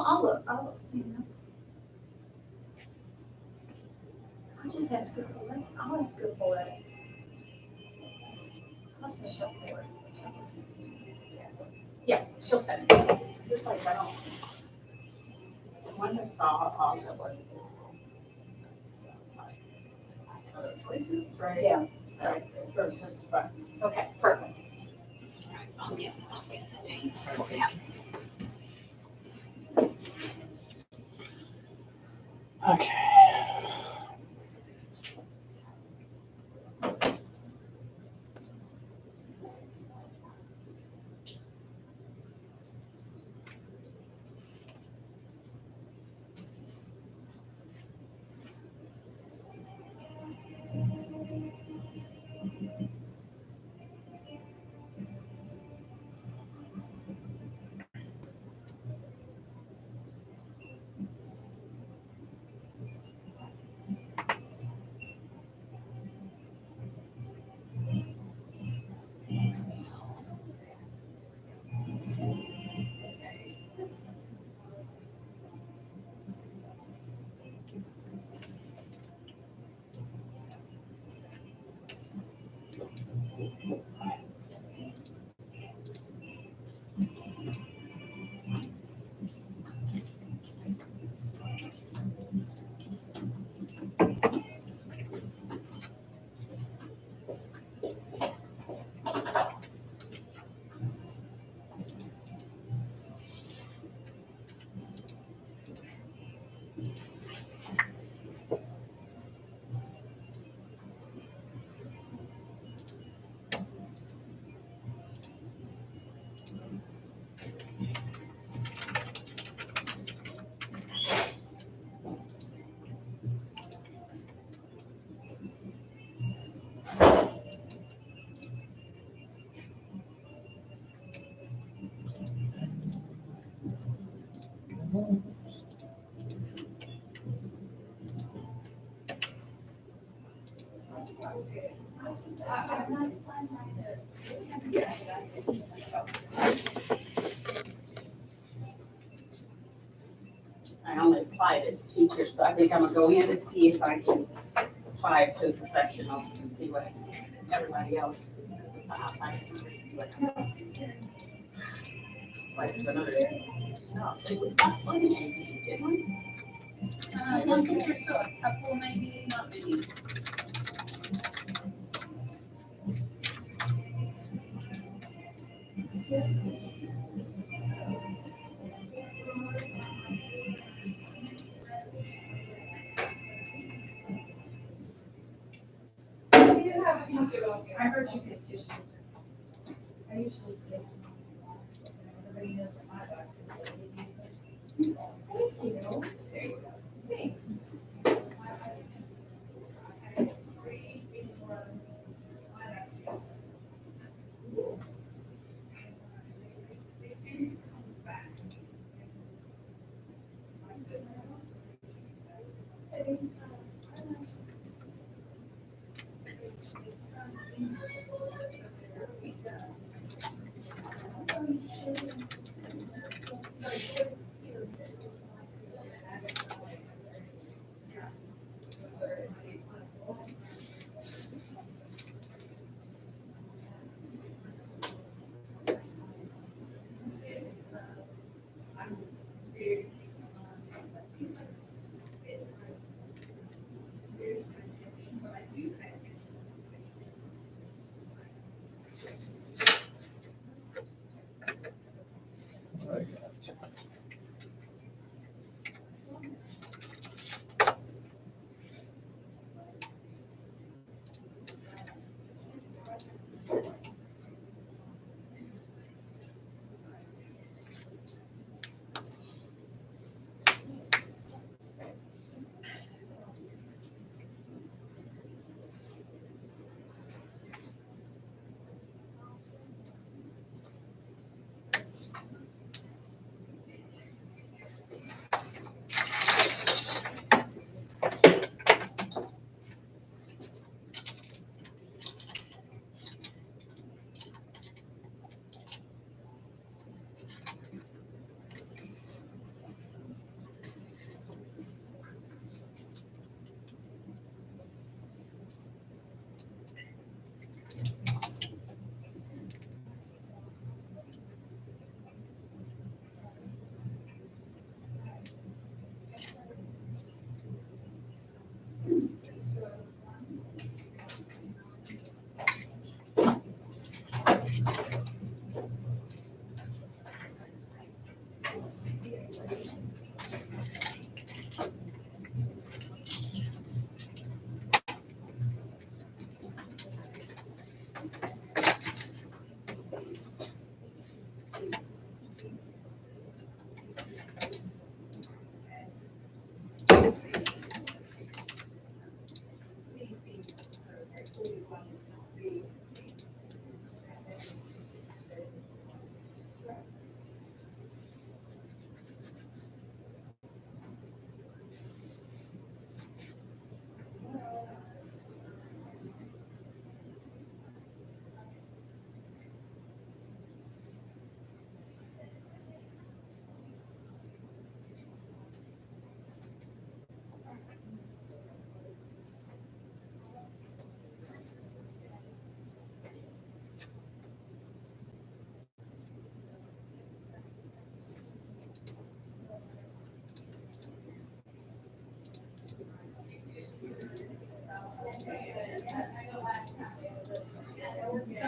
I'll look, you know. I'll just ask her for it. I'll ask her for it. How's Michelle for it? Michelle will send it to me. Yeah, she'll send it to me. Just like that. The ones I saw, all that was other choices, right? Yeah. So there's just, but Okay, perfect. I'll get the dates for you. Okay. I only applied to teachers, but I think I'm gonna go in and see if I can apply to professionals and see what I see. Everybody else is outside of teachers, see what like there's another. No, they would stop splitting APs, didn't we? I think there's still a couple, maybe, not many. I heard you say tissue. I usually take. Everybody knows what my box is. Thank you. There you go. Thanks.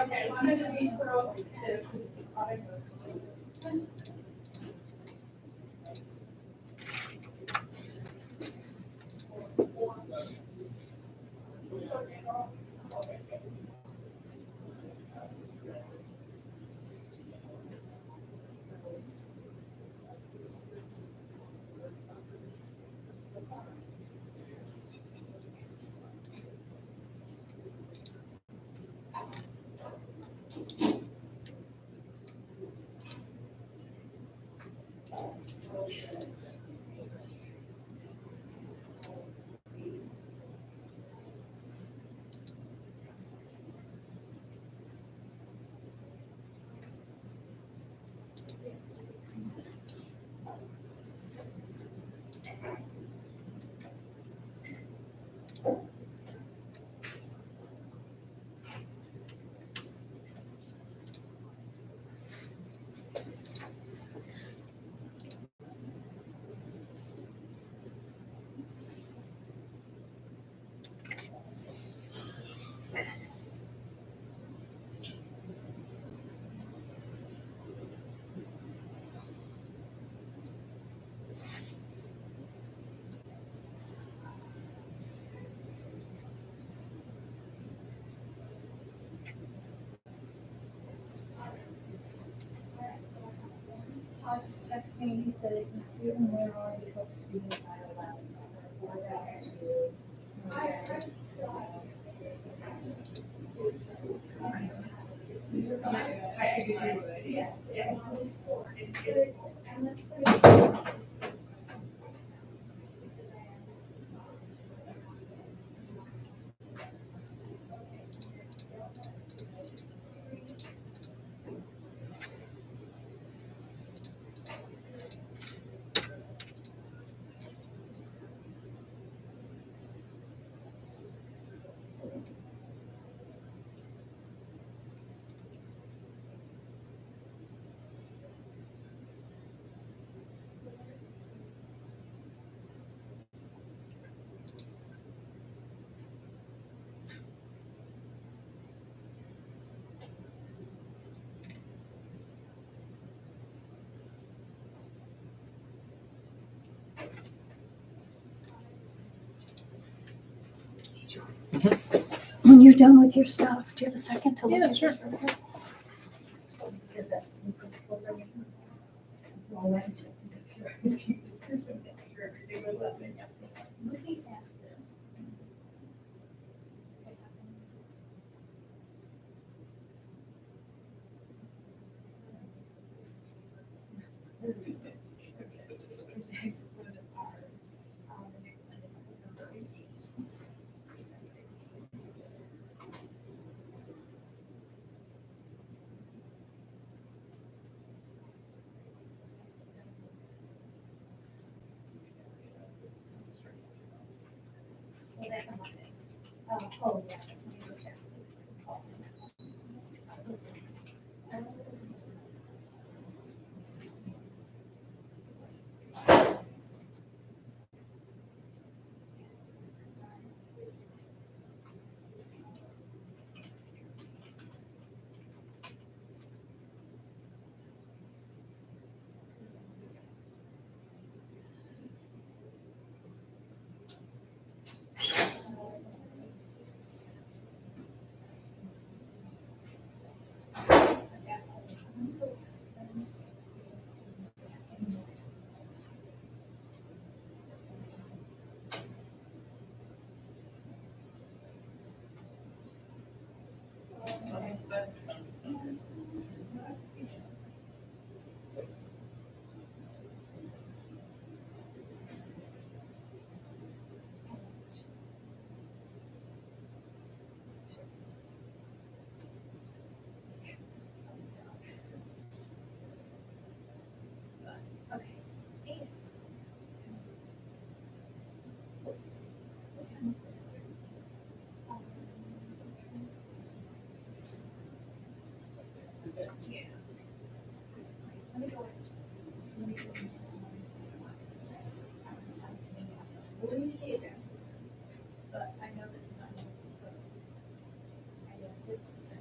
Okay, I'm gonna be pro. I was just texting, he said it's not here and they're already supposed to be in Iowa, so we're back to. I figured you would, yes, yes. When you're done with your stuff, do you have a second to look Yeah, at sure. this? Is that the principals are making? It's all right. Check to make sure everything was up and looking at this. The next one is ours. The next one is number 18. Well, that's a Monday. Oh, yeah. Let me go check. Yeah. Let me go in. We'll leave it there. But I know this is unusual, so I know this is good.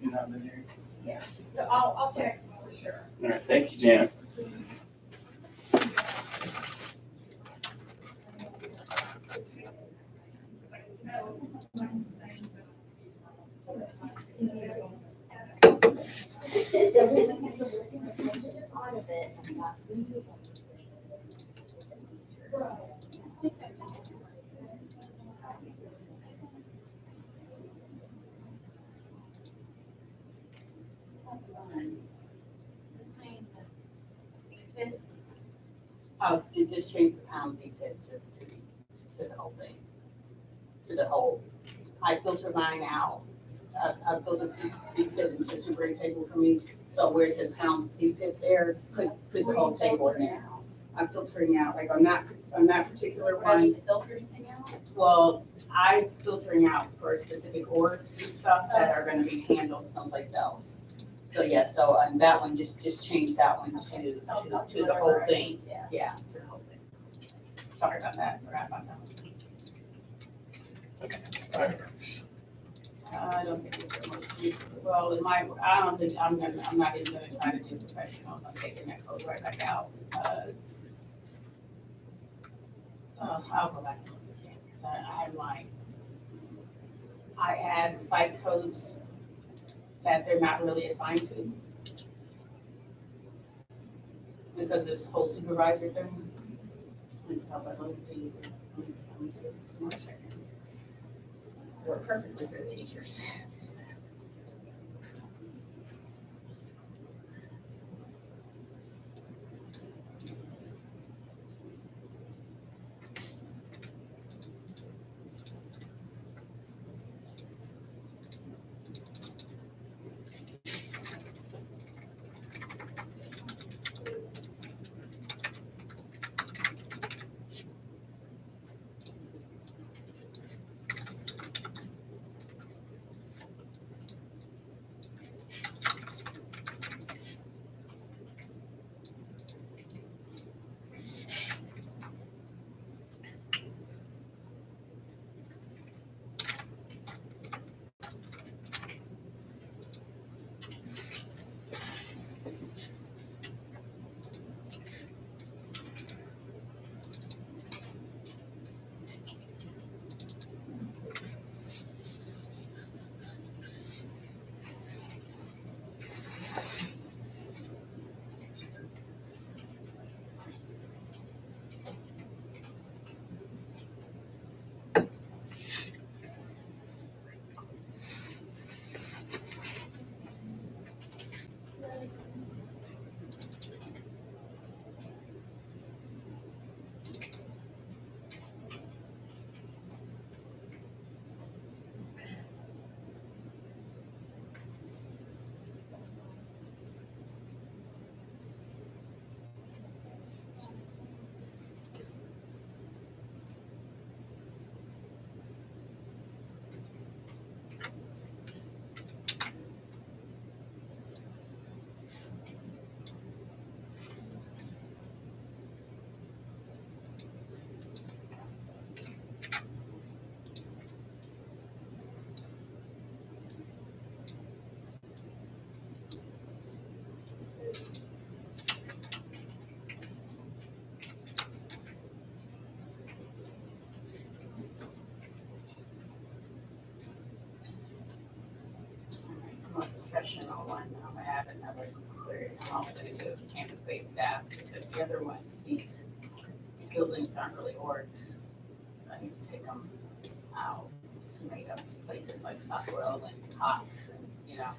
You not been here? So I'll check for sure. All right, thank you, Janet. Oh, to just change the pound depot to the whole thing. To the whole, I filter mine out. I filter depot into two break table for me. So where it says pound depot there, put the whole table in there. I'm filtering out, like on that particular one. Filter anything out? Well, I'm filtering out for specific orgs and stuff that are gonna be handled someplace else. So yeah, so on that one, just change that one to the whole thing. Yeah. Yeah, to the whole thing. Sorry about that, forgot about that one. All right. I don't think it's, well, it might, I don't think, I'm not even gonna try to do professionals, I'm taking that code right back out, because I'll go back and look again, because I have I add site codes that they're not really assigned to. Because this whole supervisor thing. And so, but let's see, let me do this more checking. We're perfectly good teachers. Professional one, I'm gonna have another query, I'm gonna do campus-based staff, because the other ones, these buildings aren't really orgs. So I need to take them out to make up places like Stockwell and Cox and, you know.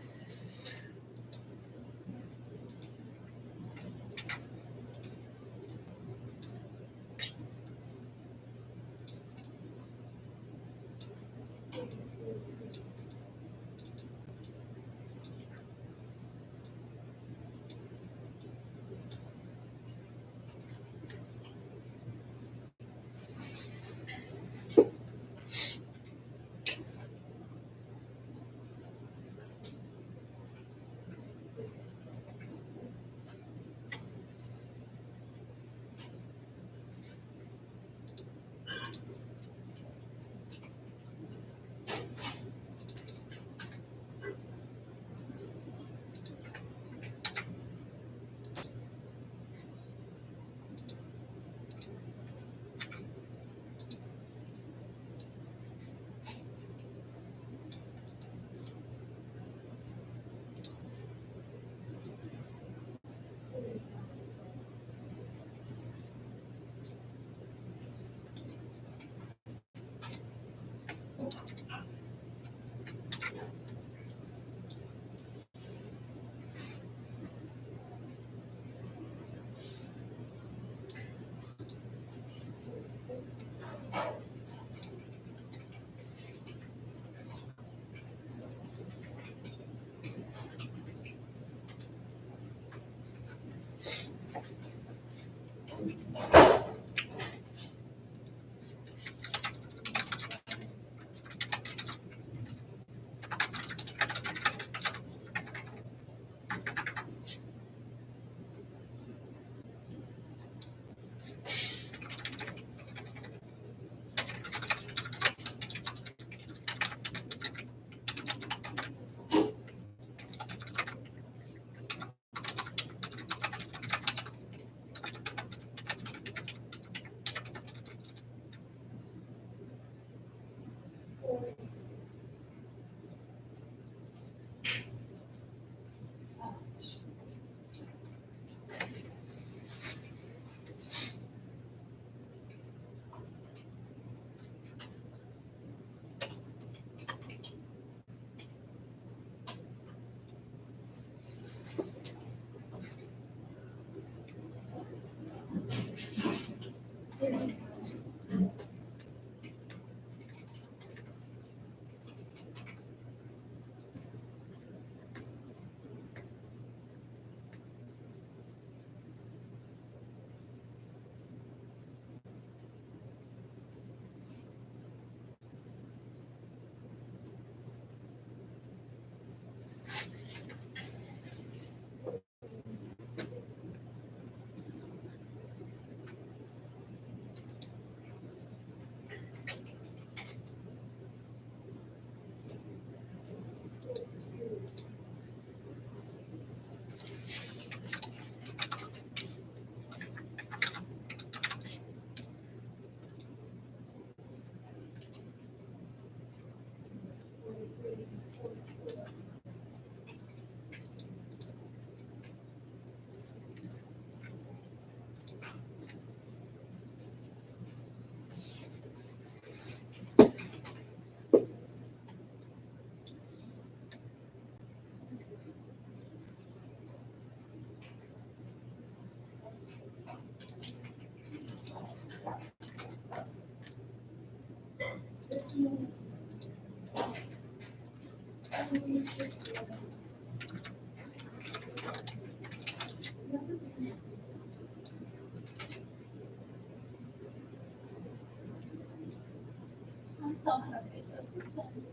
I thought, okay, so something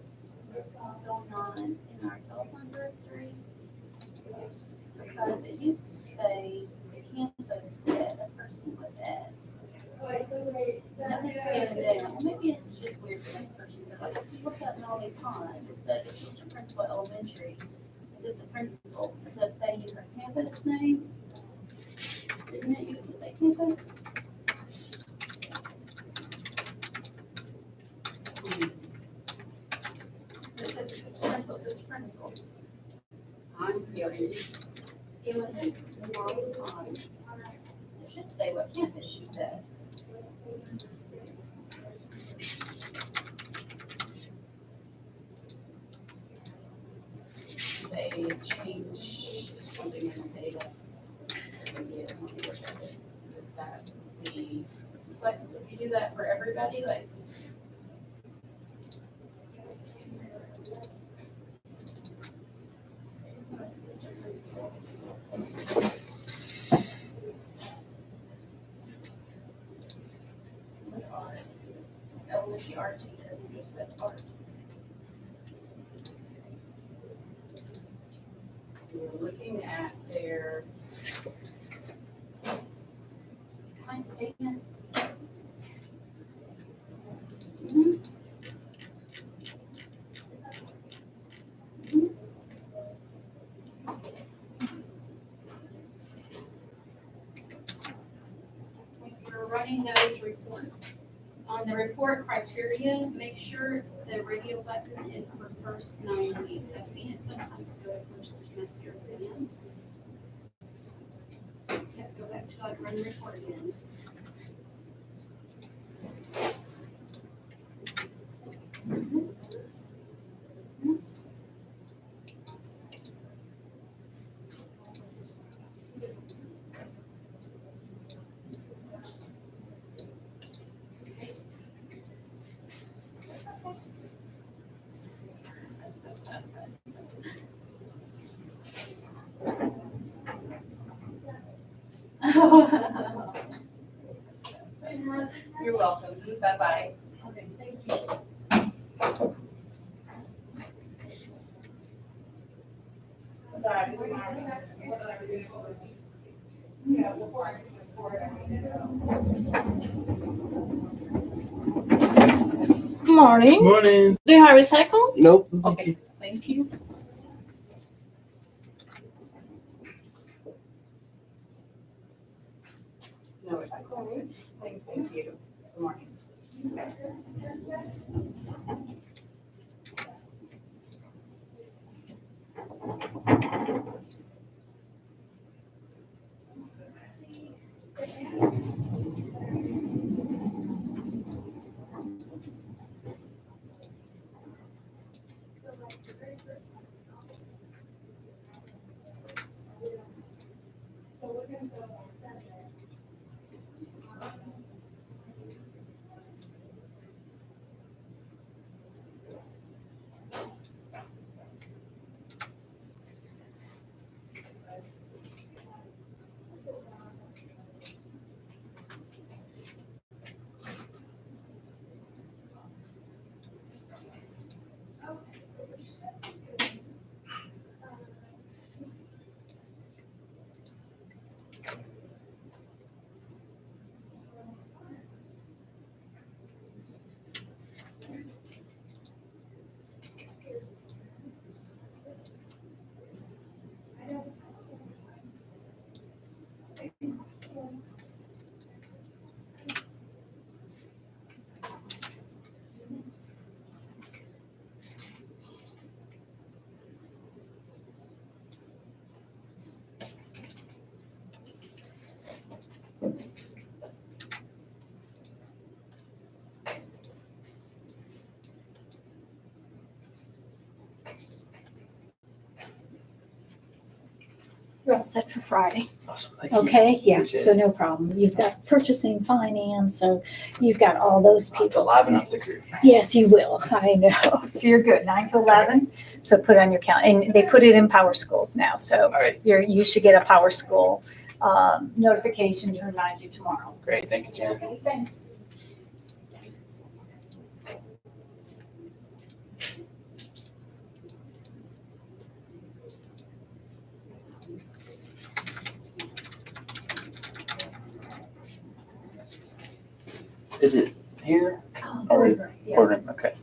going on in our telephone directory, because it used to say the campus said a person was at. Nothing's given down, well, maybe it's just weird for this person, because I look at it all the time, it said assistant principal elementary, assistant principal, instead of saying her campus name, didn't it used to say campus? It says assistant principal. I'm feeling feeling it's wrong on. It should say what campus she said. they change something in the data. Maybe it won't be affected. Is that the, Like, if you do that for everybody, like, what art? Elementary art teacher, who just says art. we're looking at their, Can I statement? When you're running those reports, on the report criteria, make sure the radio button is for first 9 weeks. I've seen it sometimes go to first semester exam. You have to go back to like run the report again. you're welcome. Bye-bye. Okay, thank you. Sorry. Yeah, before I can report, I need to Good morning. Morning. Do you have recycle? Nope. Okay, thank you. No, it's like, oh, thank you. Good morning. You're all set for Friday. Awesome. Thank you. Okay, yeah, Appreciate so it. no problem. You've got purchasing, finance, so you've got all those I'll have to people. liven up the crew. Yes, you will. I know. So you're good, 9 to 11. So put on your calendar, and they put it in Power Schools now. So All right. you should get a Power School notification to remind you tomorrow. Great. Thank you, Jan. Okay, thanks. Is it here? Or Boardroom, yeah. boardroom? Okay.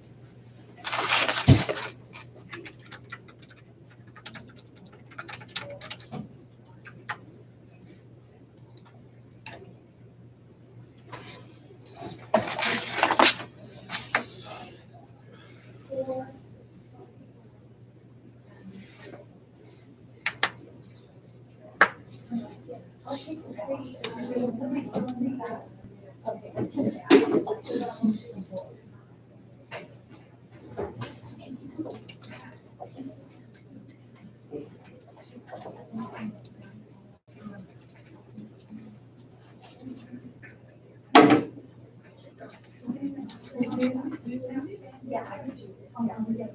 Yeah, I could choose it. Oh, yeah, I'm getting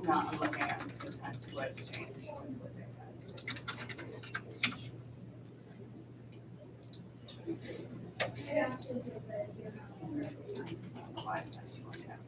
No, I'm looking at this has what's changed. Why is that showing up?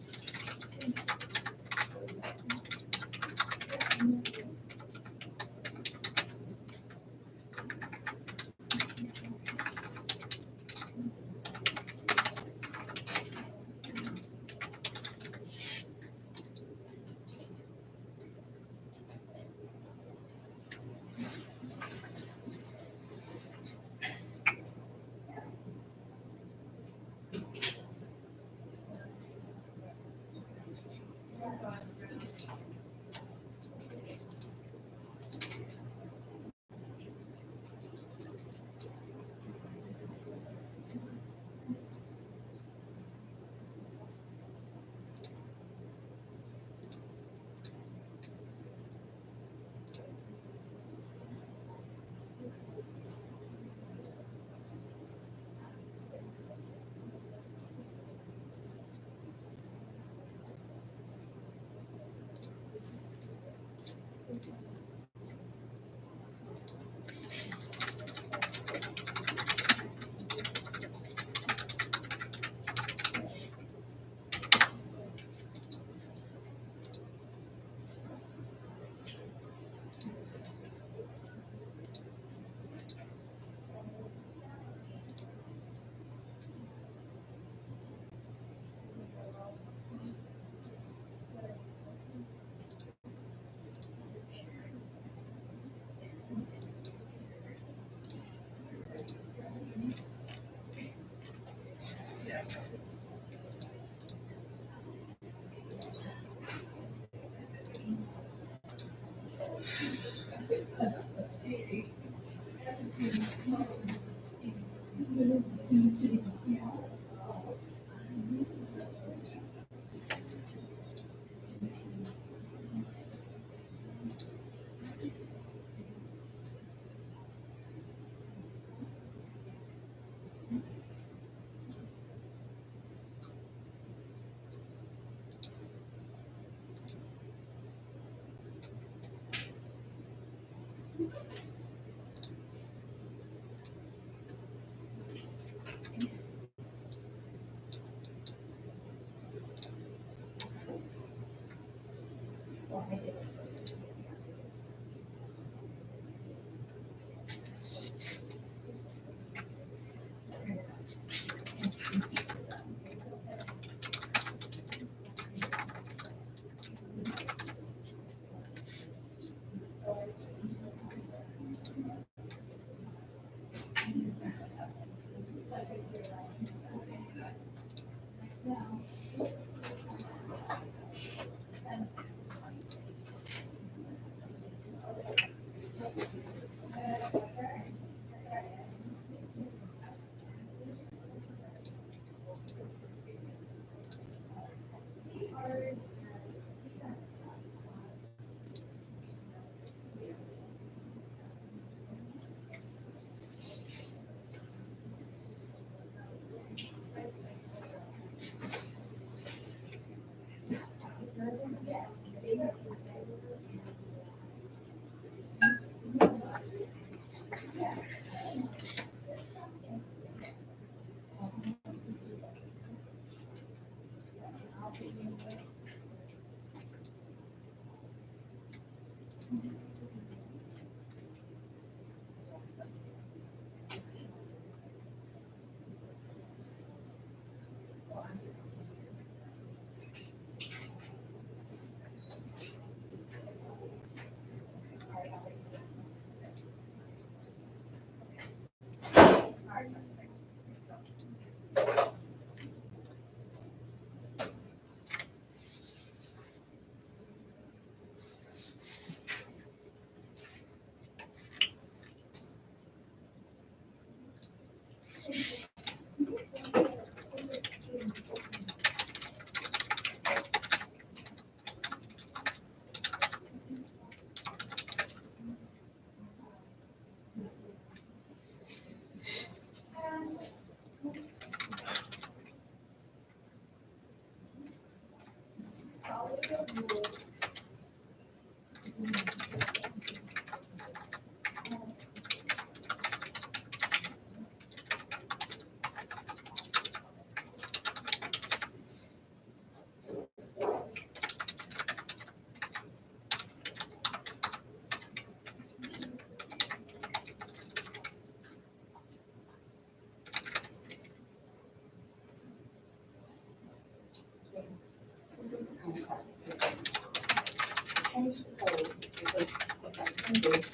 change the code because if I do this,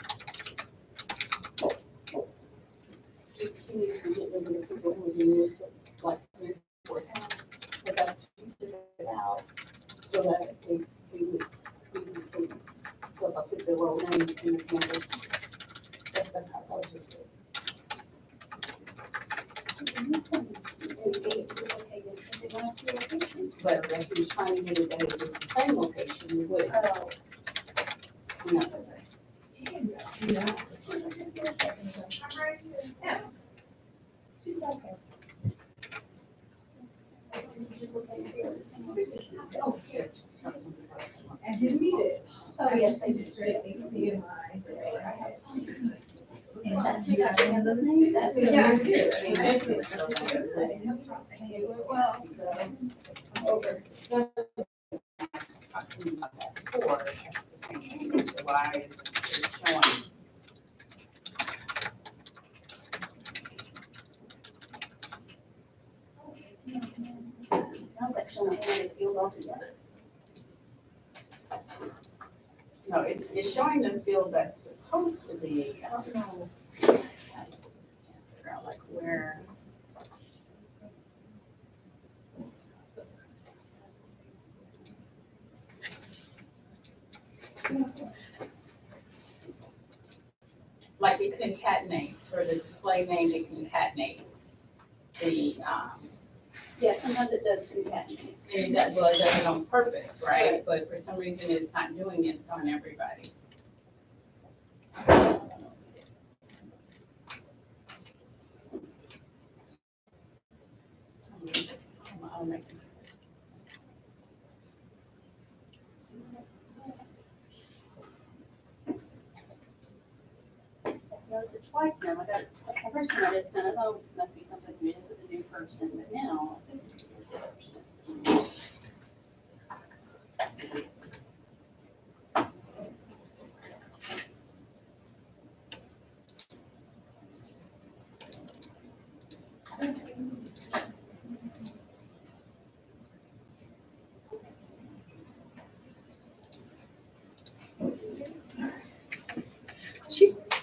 it's easy to get rid of the people who use it, like, for accounts, but that's figured it out so that we just can look up at the role name in the campus. That's how that was just. But if he was trying to get it that it was the same location, we would. No, She can do that. Just give her a second. I'm right here. Yeah. She's okay. Oh, here. I didn't need it. Oh, yes, they did. Straight HDMI. And that, you got any of those names? Yeah, I did. I did. Well, so, over. Talking about that before, that's the same thing, so why is it showing? Sounds like showing a field altogether. No, it's showing the field that's supposed to be, I don't know. I can't figure out like where. Like it concatenates, for the display name, it concatenates the, Yeah, sometimes it does concatenate. and that, well, it does it on purpose, right? But for some reason, it's not doing it on everybody. I'll make it. Notice it twice now. I got, at first time I just kind of, oh, this must be something new, this is a new person, but now this is a new person.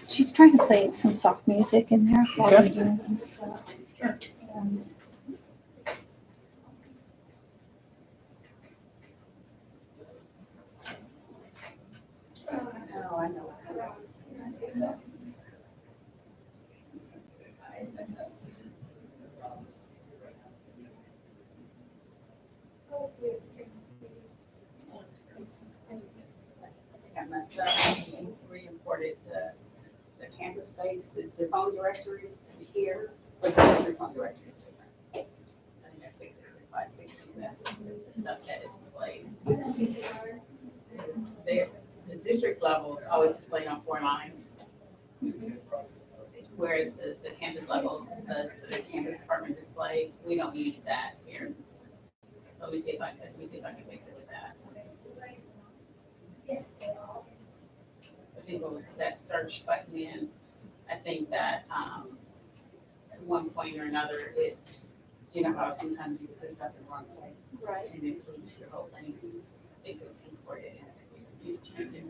She's trying to play some soft music in there while we're doing some stuff. Um, Oh, I know. I got messed up and re-imported the campus space, the phone directory here, but the district phone directory is different. I think I fixed it just by fixing this, the stuff that it displays. There, the district level always displayed on 4 lines. Whereas the campus level does the campus department display, we don't use that here. So let me see if I can fix it with that. I think with that search button in, I think that, at one point or another, it, you know how sometimes you put stuff in the wrong place. Right. And it includes your whole thing. It goes imported in. We just need to change it.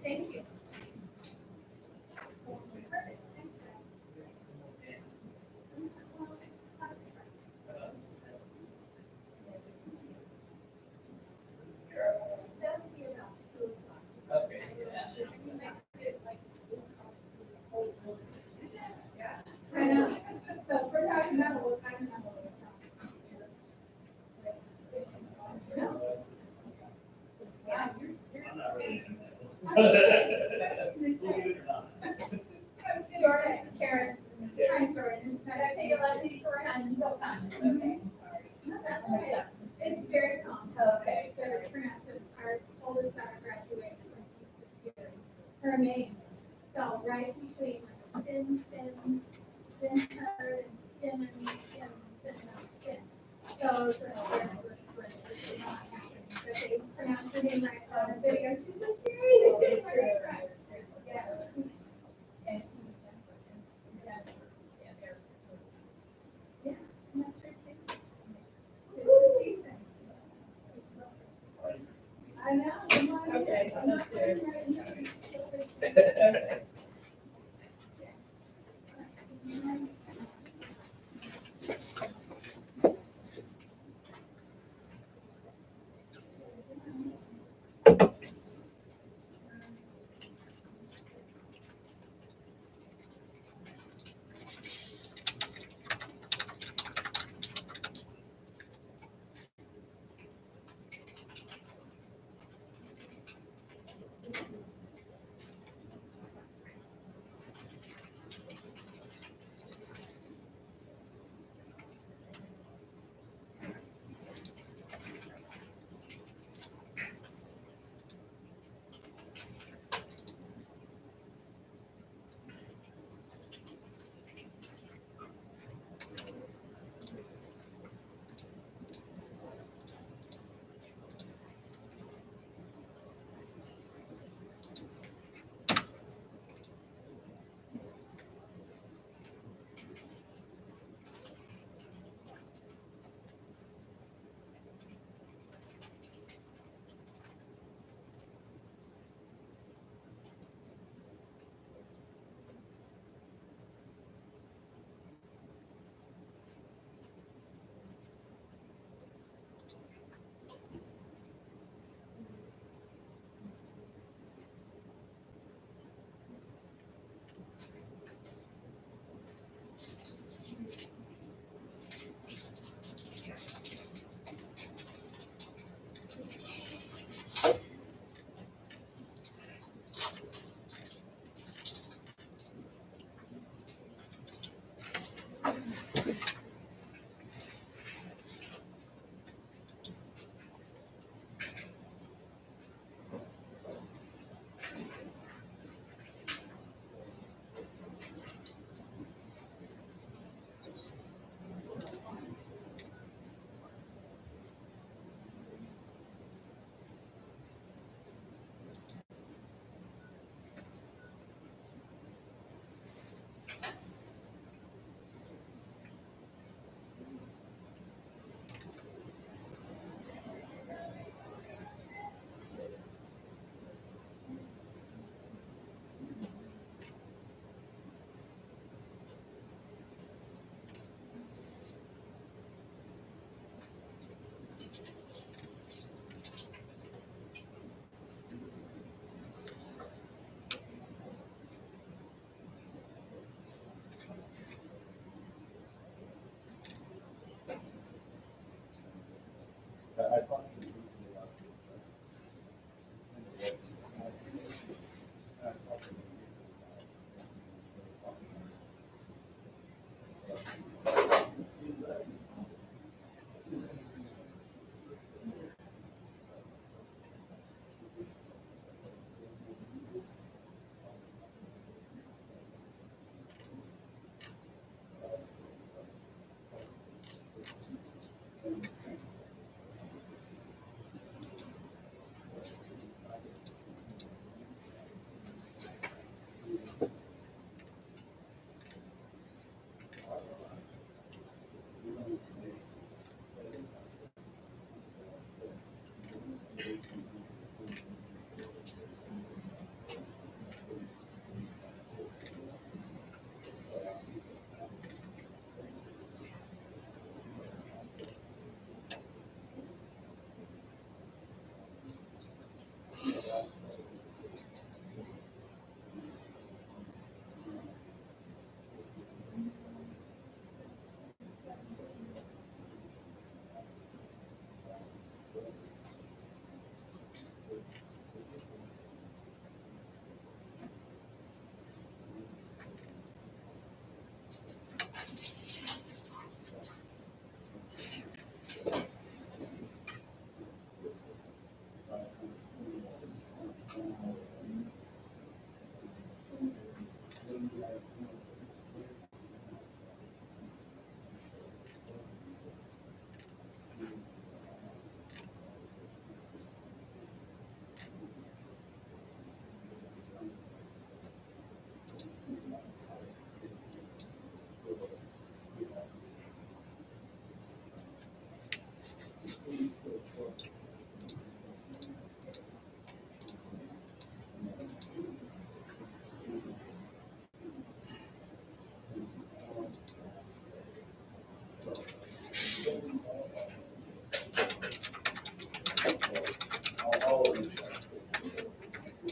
Thank you. I know. So we're talking about what kind of level Jordan, Karen, I'm Jordan. Did I say your last name correct? Okay. That's okay. It's very common. Okay. The pronounced, our oldest daughter graduated from East this year. Her name fell right between Sims, Vincent, and Sim. So it's a it's not happening, but they pronounced her name right on the video. She's like, "Yay, they did it right." Yeah. And Jennifer. Yeah, they're. Yeah, and that's great too. It's the season. I know. I'm like, Okay, I'm not sounds good. putting that in.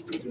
There's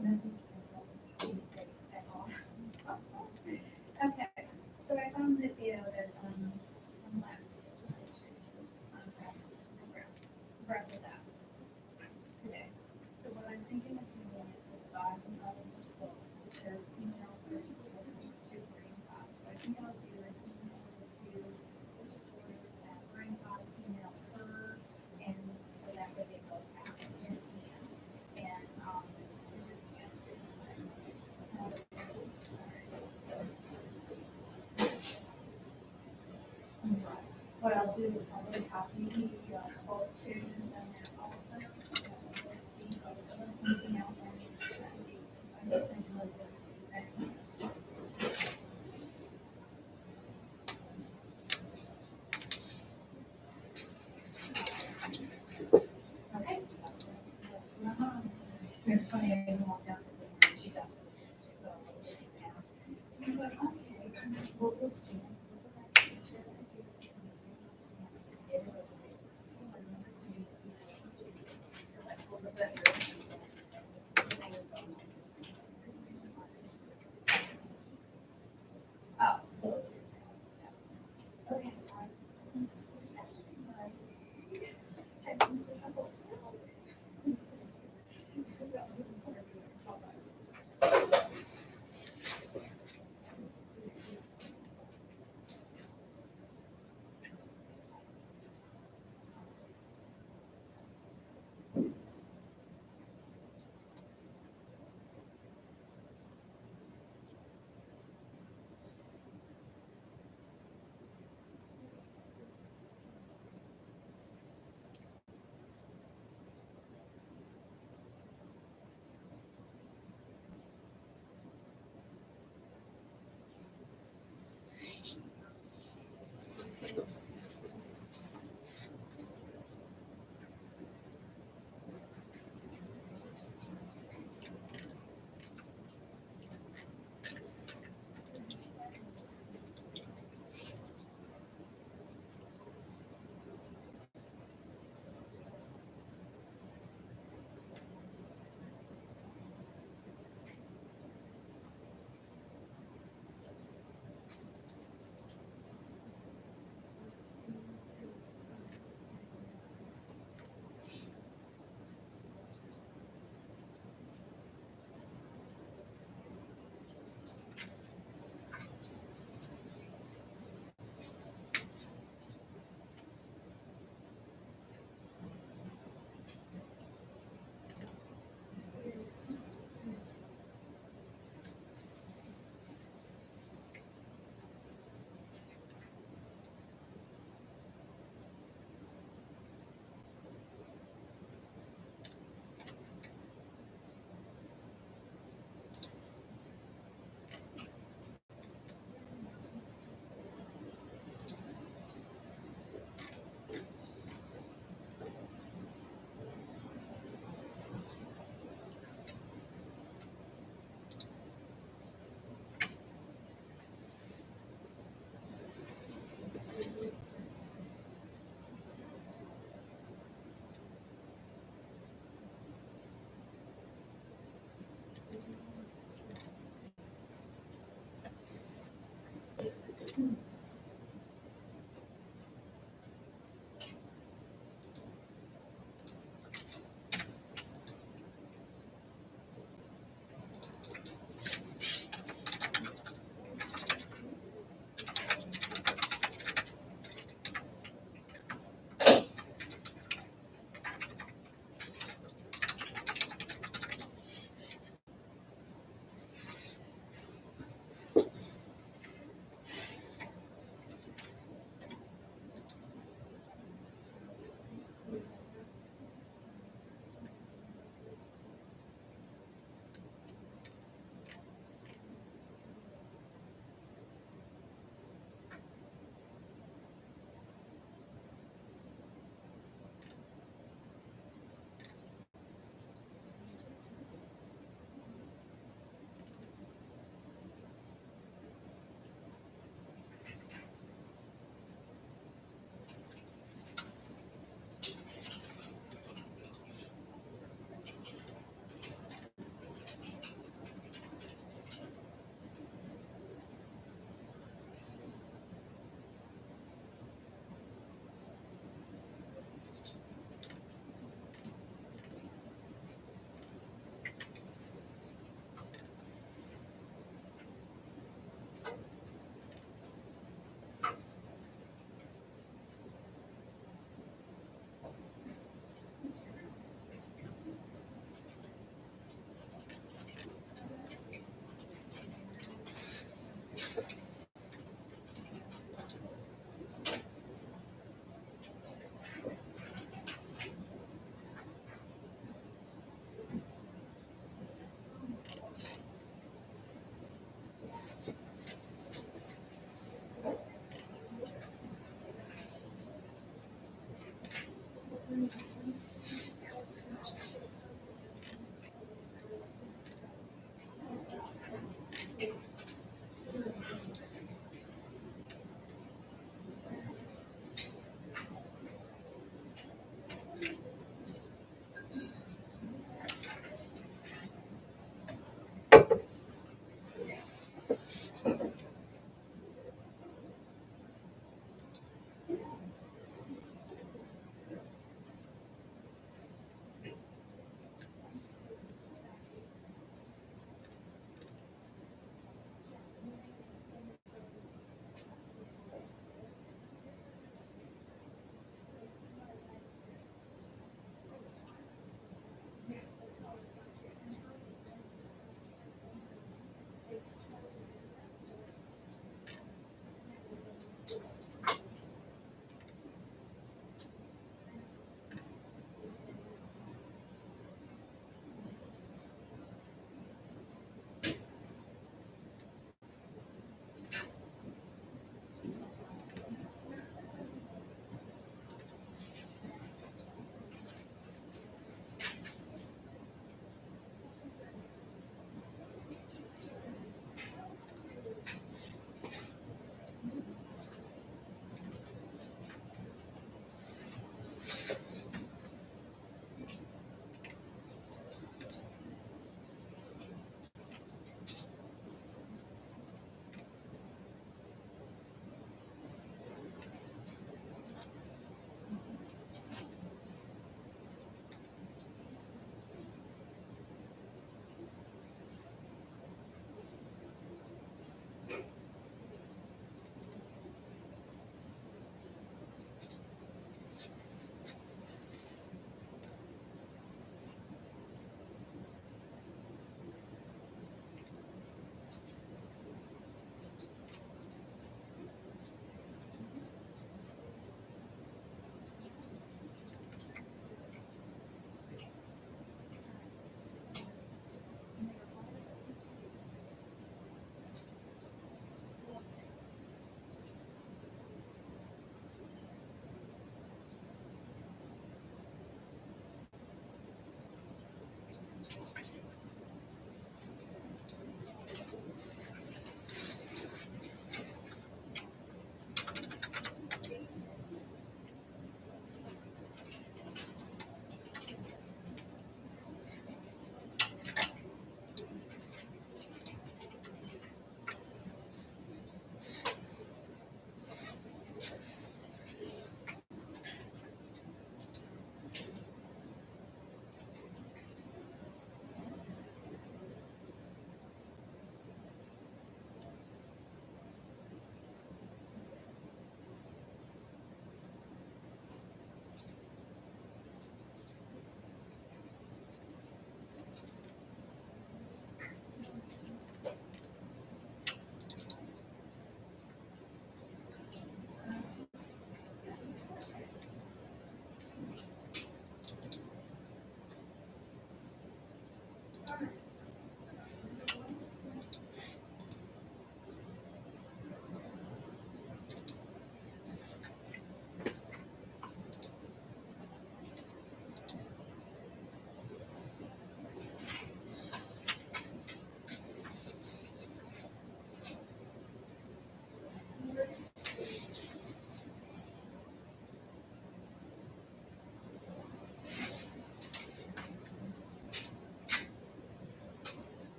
nothing simple these days at all. Okay, so I found the video that, from last Tuesday, Brett was out today. So what I'm thinking of doing is the bottom of the book, there's email purchase orders to Brain Pod. So I think I'll do is email to purchase orders at Brain Pod, email her, and so that way they both have it in hand. And, to just answer some. What I'll do is probably copy the quote to and send that also. So that way we'll see both of them. Anything else I need to send you? I'm just thinking those are the two things. Okay. It's funny, I even walked down to the, she's out. So I'm like, okay, we'll see.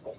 Good.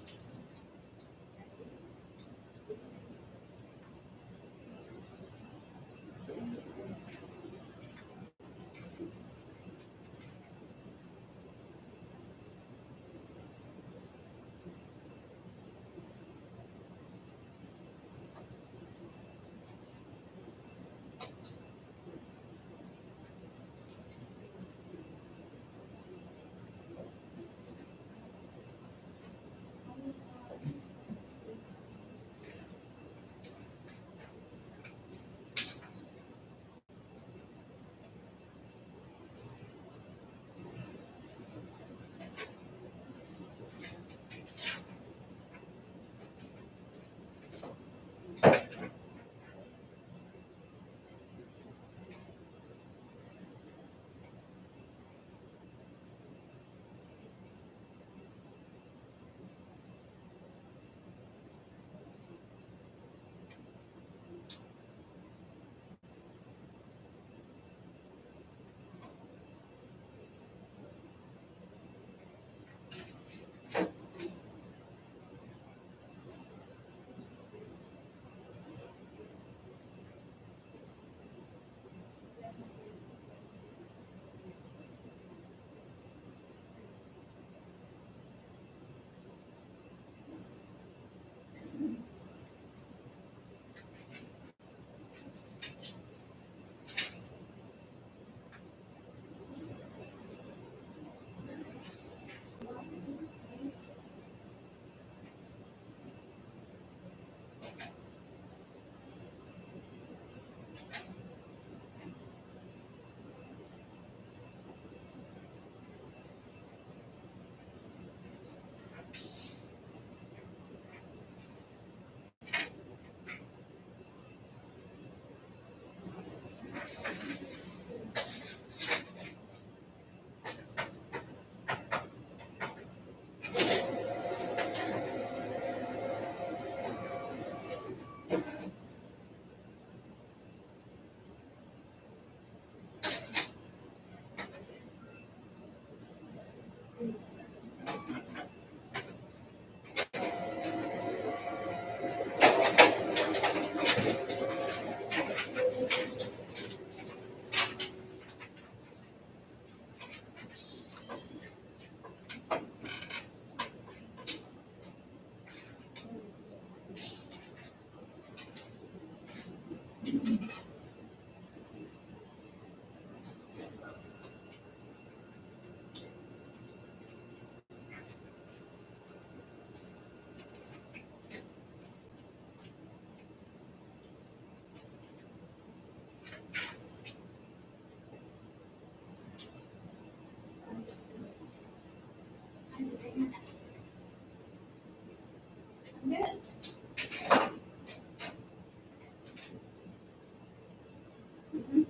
Mhm.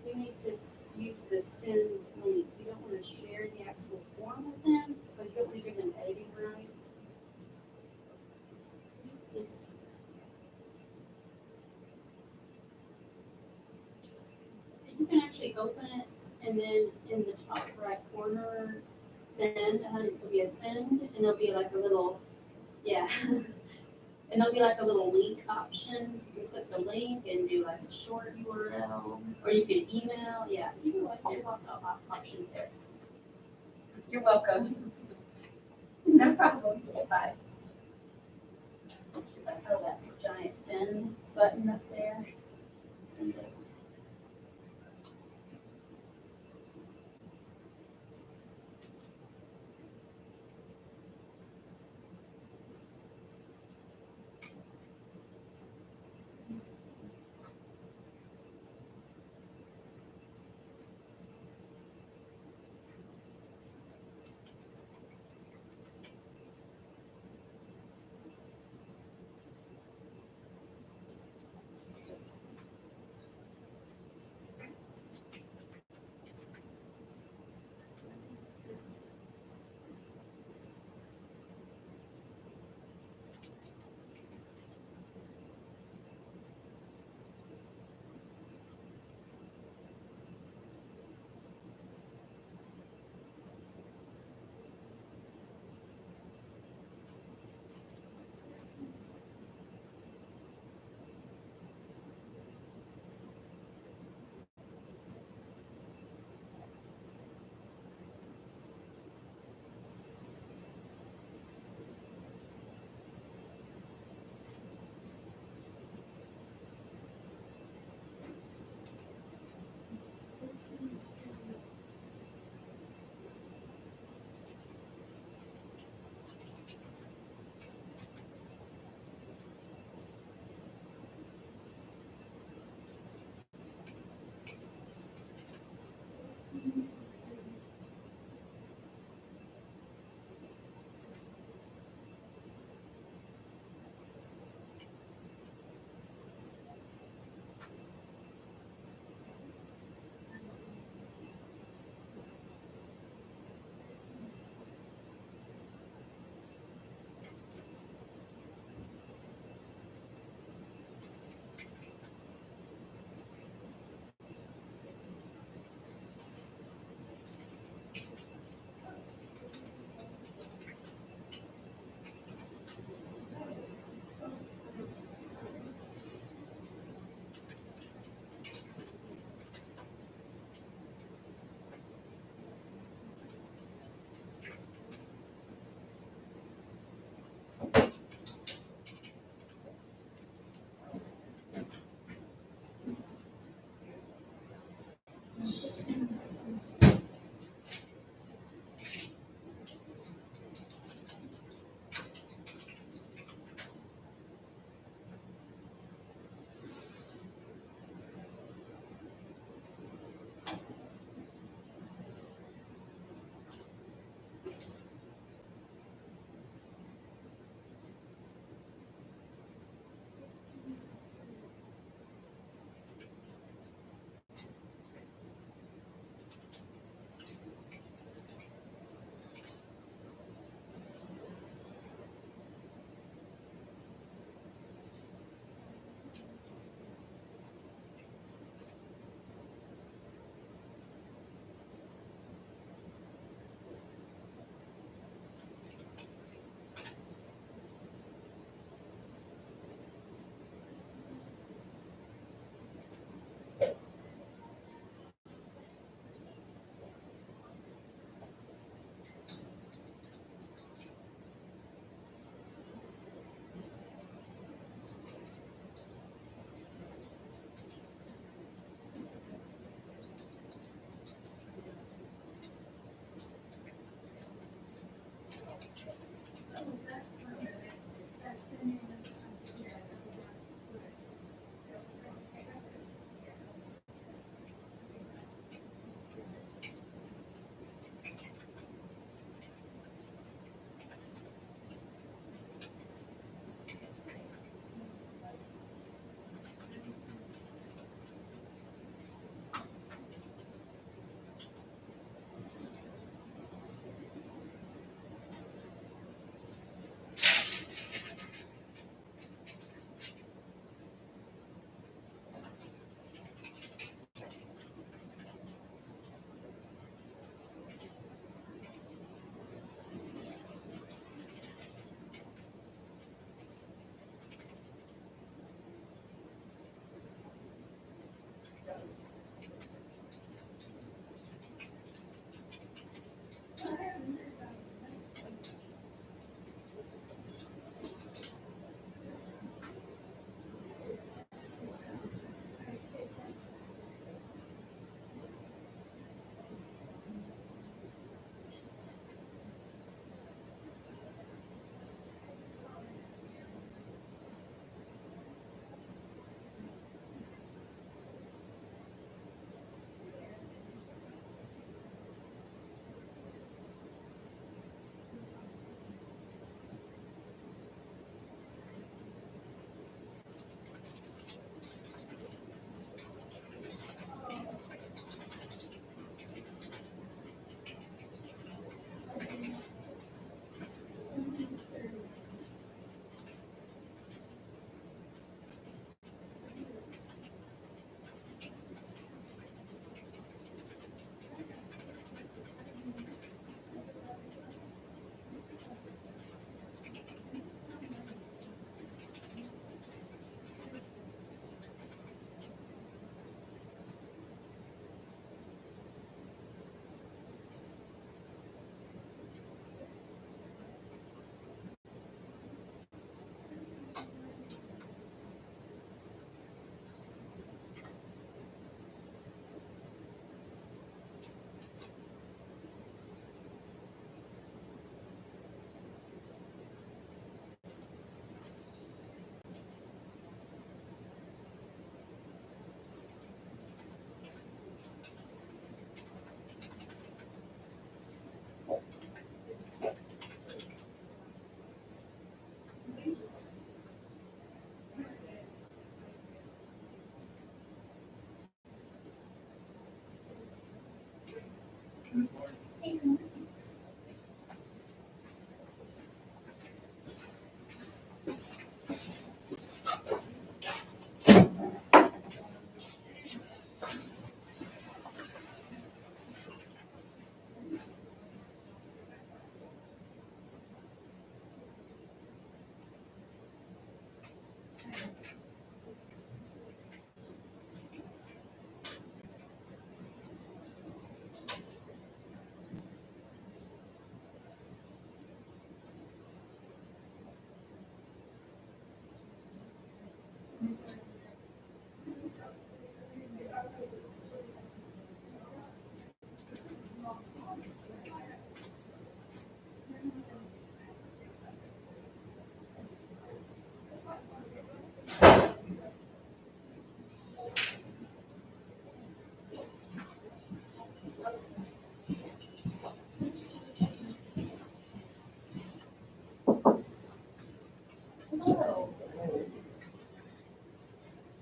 You need to use the send link. You don't want to share the actual form with them, so you don't want to give them editing rights. So you can actually open it, and then in the top right corner, send, there'll be a send, and there'll be like a little, yeah. And there'll be like a little link option. You can click the link and do like a short URL, or you can email, yeah, either way, there's lots of options there. You're welcome. No problem. Bye. Just like how that giant send button up there. Send it.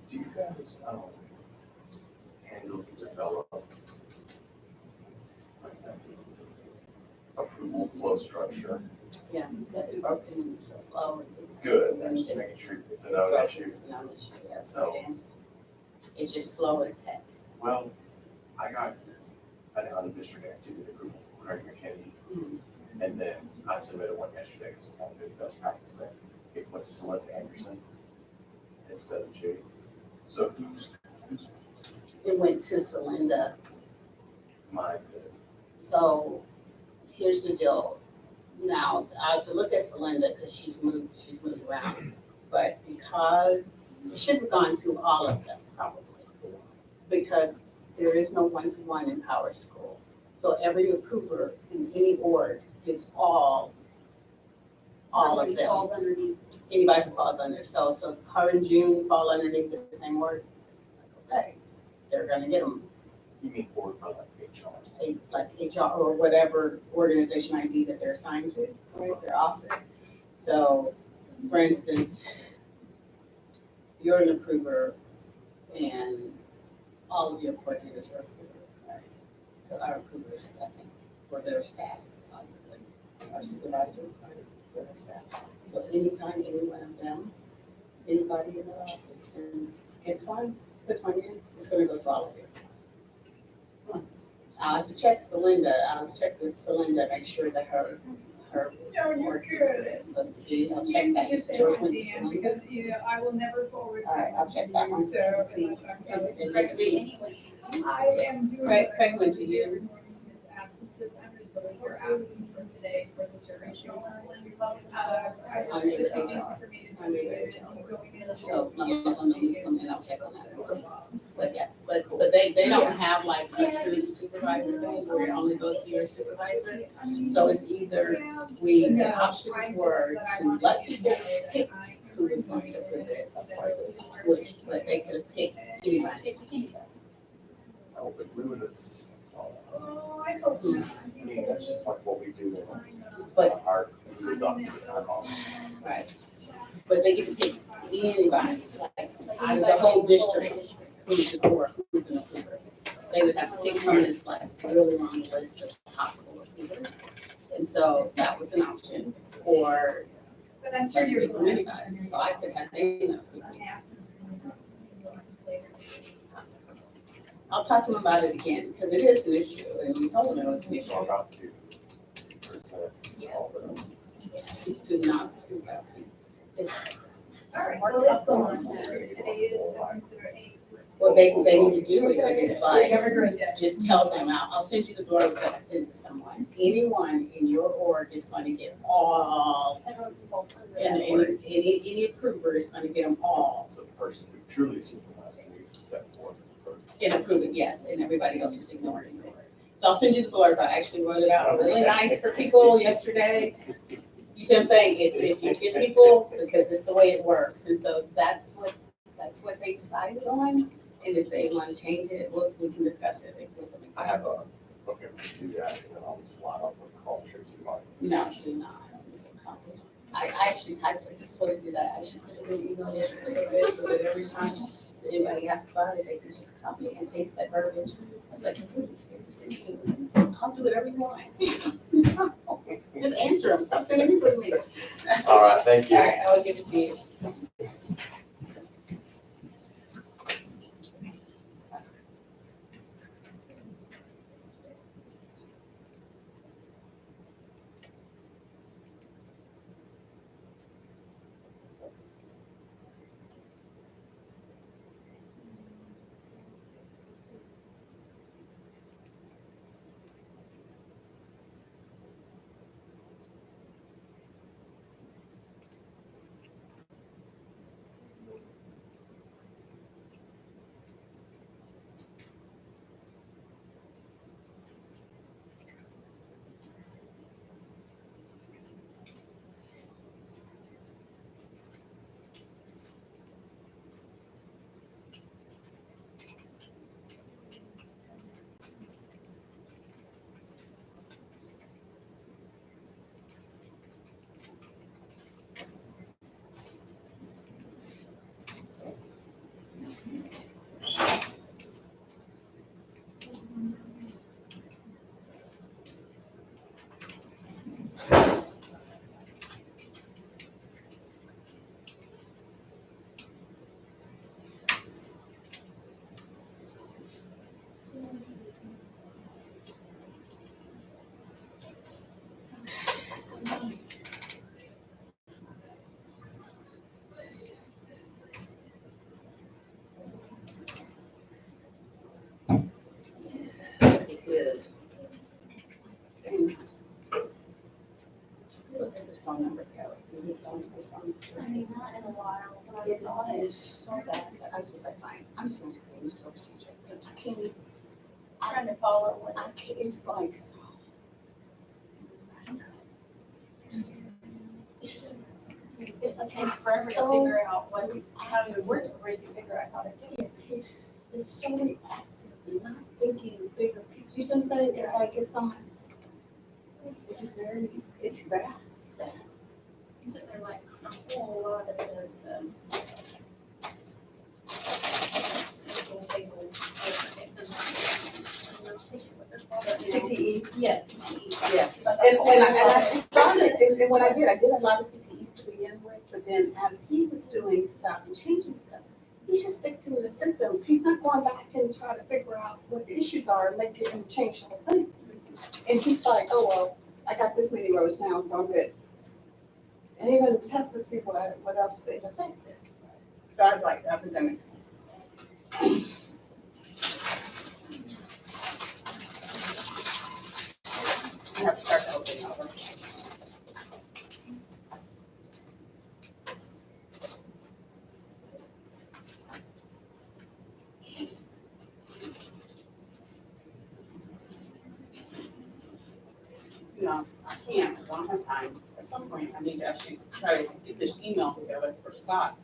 Do you guys, handle develop approval flow structure? Yeah, that Uber can be so slow. Good, I'm just making sure it's a known issue. It's a known issue, yeah. So- It's just slow as heck. Well, I got an out-of-district activity approval from Craig McKinney, Mhm. and then I submitted one yesterday because I wanted to do the best practice thing. It went to Celeste Anderson instead of Judy. So who's It went to Celinda. my, So here's the deal. Now, I have to look at Celinda because she's moved around. But because it should have gone to all of them probably. Because there is no one-to-one in Power School. So every approver in any org gets all of them. Falls underneath. Anybody who falls under. So her and June fall underneath the same org. Okay, they're gonna get them. you mean board for like HR? Like HR or whatever organization ID that they're assigned to, right, their office. So, for instance, you're an approver and all of your coordinators are approvers, right? So our approvers, I think, for their staff, possibly, our supervisor, right, for their staff. So anytime any one of them, anybody in the office sends, puts one in, it's gonna go to all of you. I'll have to check Celinda, I'll check with Celinda, make sure that her No, you're work is good. where it's supposed to be. I'll check that. Just George went to Dan, Celinda. because, you know, I will never forward. All right, I'll check that one So, and see. unless I'm telling And just see. Anyway. I am doing. Craig- what Craig I went to do you. every morning, his absences. I'm gonna delete your absence from today for the duration. Under It's just HR. easy for me to Under delete it. HR. and going in. So, and I'll check on that. But yeah, but they don't have like a true supervisor thing where it only goes to your supervisor. So it's either the options were to let people pick who was going to approve it, but they could have picked anybody. Oh, but we would have saw that. Oh, I hope not. I mean, that's just like what we do But in our, we document our office. Right. But they get to pick anybody, like, out of the whole district, who's the board, who's an approver. They would have to pick from this like really long list of possible approvers. And so that was an option, or But I'm sure you're. pick from anybody, so I could have Dana approve An me. absence coming up later. I'll talk to him about it again, because it is an issue, and we told him it was an It's all issue. about you. All the- Do not, it's, All right, well, let's go on. Today is considered a. well, they need to do it, but it's like, Have a great day. just tell them, I'll send you the blurb that I sent to someone. Anyone in your org is going to get all, and any approver is going to get them all. So the person who truly supervises needs to step forward. And approve it, yes, and everybody else is ignoring it. So I'll send you the blurb. I actually wrote it out really nice for people yesterday. You see what I'm saying? If you get people, because it's the way it works. And so that's what they decided on. And if they want to change it, we can discuss it. I have a, okay, we do that, and then I'll slide up with call Tracy Martin. No, do not. I actually typed it, this is what I did, I actually put it in the email yesterday, so that every time anybody asks about it, they can just copy and paste that verbiage. I was like, this is your decision, I'll do whatever you want. Just answer them, stop sending me with me. All right, thank All you. right, I will give it to you. this one. I mean, not in a while, but I It saw is, it. it's so bad that I was just like, fine, I'm just gonna do the Mr. procedure. But I can't, Trying to follow what. I can't, it's like so. messed up. It's ridiculous. It's just, it's like, Takes it's forever to so, figure out what, how to work it, where you figure out how to do it. it's so reactive, not thinking bigger picture. You see what I'm saying? It's like, it's not, it's just very, it's bad. They're like a whole lot of those, little tables. CTEs. Yes. Yeah. And I started, and when I did a lot of CTEs to begin with, but then as he was doing stuff and changing stuff, he's just fixing the symptoms. He's not going back and trying to figure out what the issues are and make it and change the whole thing. And he's like, oh, well, I got this many rows now, so I'm good. And even test to see what else it affected. So I was like, epidemic. I have to start the whole thing over. No, I can't, I don't have time. At some point, I need to actually try to get this email together for Scott.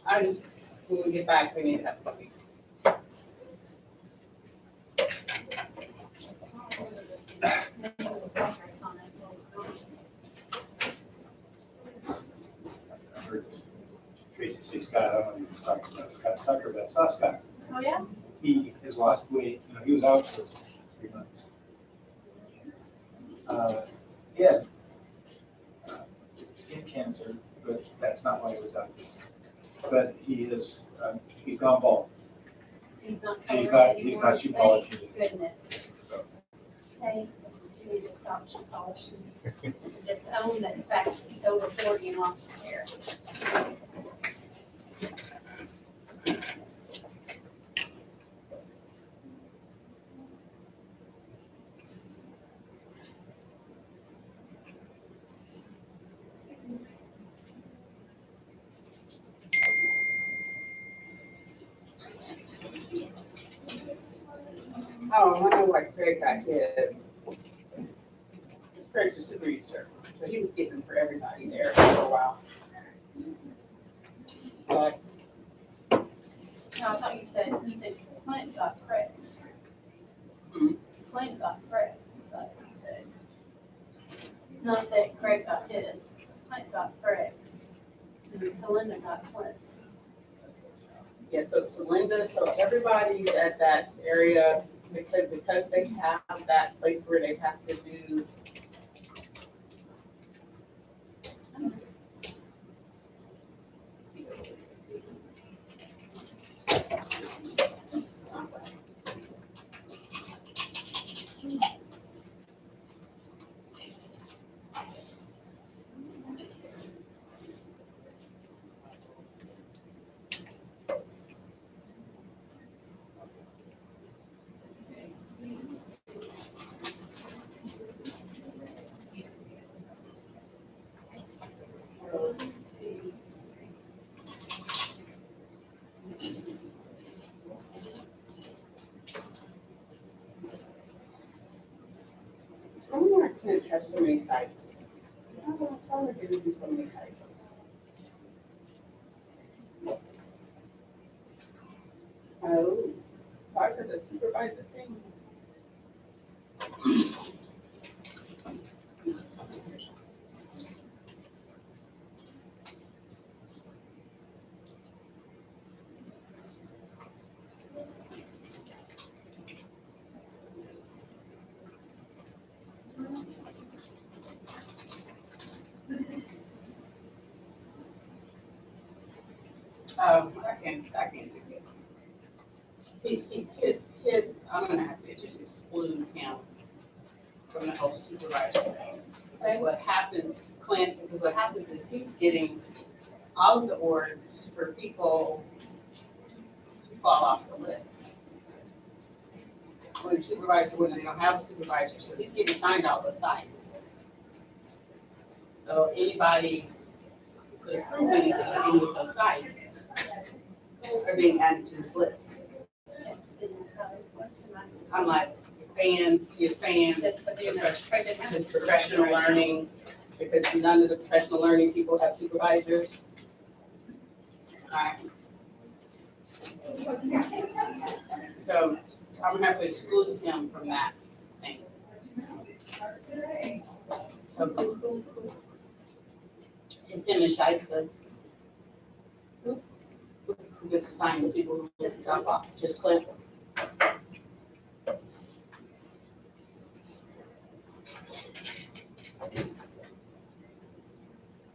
I just, when we get back, we need to have a puppy. Tracy C. Scott, I don't know if you're talking about Scott Tucker, but I saw Scott. Oh, yeah? His last weight, he was out for 3 months. He had skin cancer, but that's not why he was out. But he's gone bald. He's not He's coloring not anymore. shoe polishing. Thank goodness. So, Hey, he needs to stop shoe polishing. Just own the fact that he's over 40 and lost his hair. Oh, I wonder what Craig got his. Craig's a super user, so he was getting them for everybody there for a while. But No, I thought you said Clint got Craig's. Hmm. Clint got Craig's, is that what you said? Not that Craig got his, Clint got Craig's. And then Celinda got Clint's. yeah, so Celinda, so everybody's at that area because they have that place where they have to do. I wonder why Clint has so many sites. I don't know how they do so many sites. Oh, part of the supervisor thing. I can't do this. His, I'm gonna have to just exclude him from the whole supervisor thing. Because what happens, Clint, because what happens is he's getting all of the orgs for people who fall off the list. When supervisor, when they don't have a supervisor, so he's getting assigned all those sites. So anybody could approve anything at any of those sites are being added to this list. I'm like, fans, his fans, his professional learning, because none of the professional learning people have supervisors. Alright. So I'm gonna have to exclude him from that thing. So it's him and Shiesta. Who gets assigned to people who just drop off, just Clint?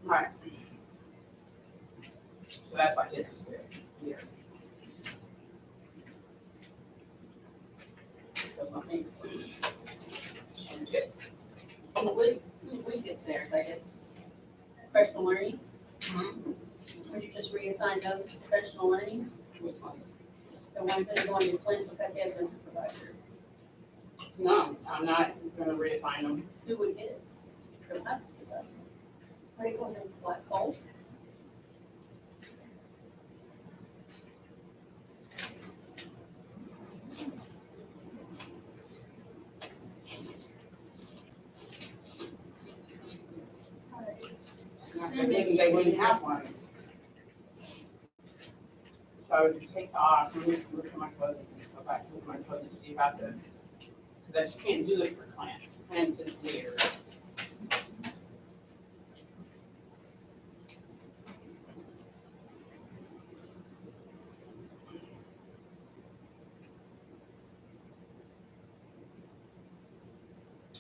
Right. So that's why this is weird. Weird. So let me change it. We get there, I guess. Professional learning, Mhm. would you just reassign those to professional learning? Which one? The ones that are going to Clint because he has no supervisor? No, I'm not gonna reassign them. Who would get it? From us, supervisor. Right, one is what, Cole? Maybe they wouldn't have one. So I would take off, let me look at my code, go back to my code and see about the, because I just can't do it for Clint. Clint's is weird.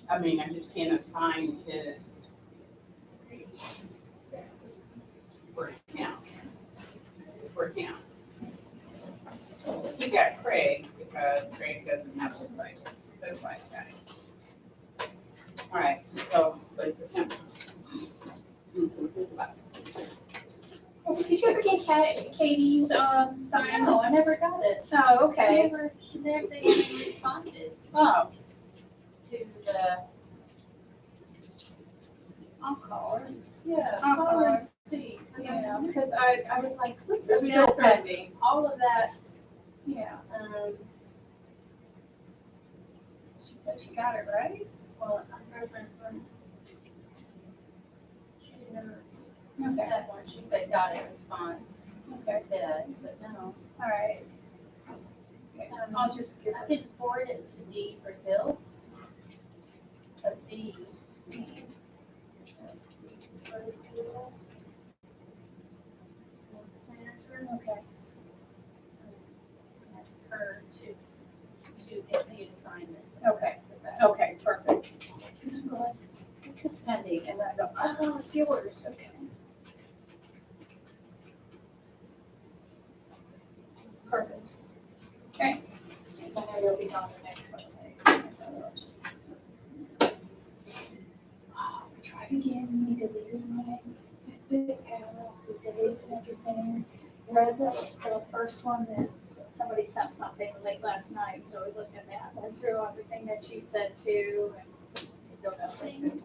I mean, I just can't assign his for him. For him. He got Craig's because Craig doesn't have supervisor. That's why I got it. All right, so, but for him. Did you ever get Katie's, sign? No, I never got it. Oh, okay. They never responded Oh, to the. I'll call her. Yeah, I'll call call her her. and see. Yeah, because I was like, what's It's this still still pending? All of that, Yeah, she said she got it, right? Well, I heard from. She never okay, said one. She said got it, was fine. okay, Did, but no. all right. I'll just give I her, did forward it to D Brazil. A D. okay, That's her to get me to sign this. Okay. So that- okay, perfect. Because I'm going, it's his pending, and I go, oh, it's yours, okay. Perfect. Thanks. Because I know they'll be gone the next Monday. Oh, we tried again, we deleted my Fitbit app, we deleted everything. Read the first one that somebody sent something late last night, so we looked at that, went through everything that she said too, and still nothing. And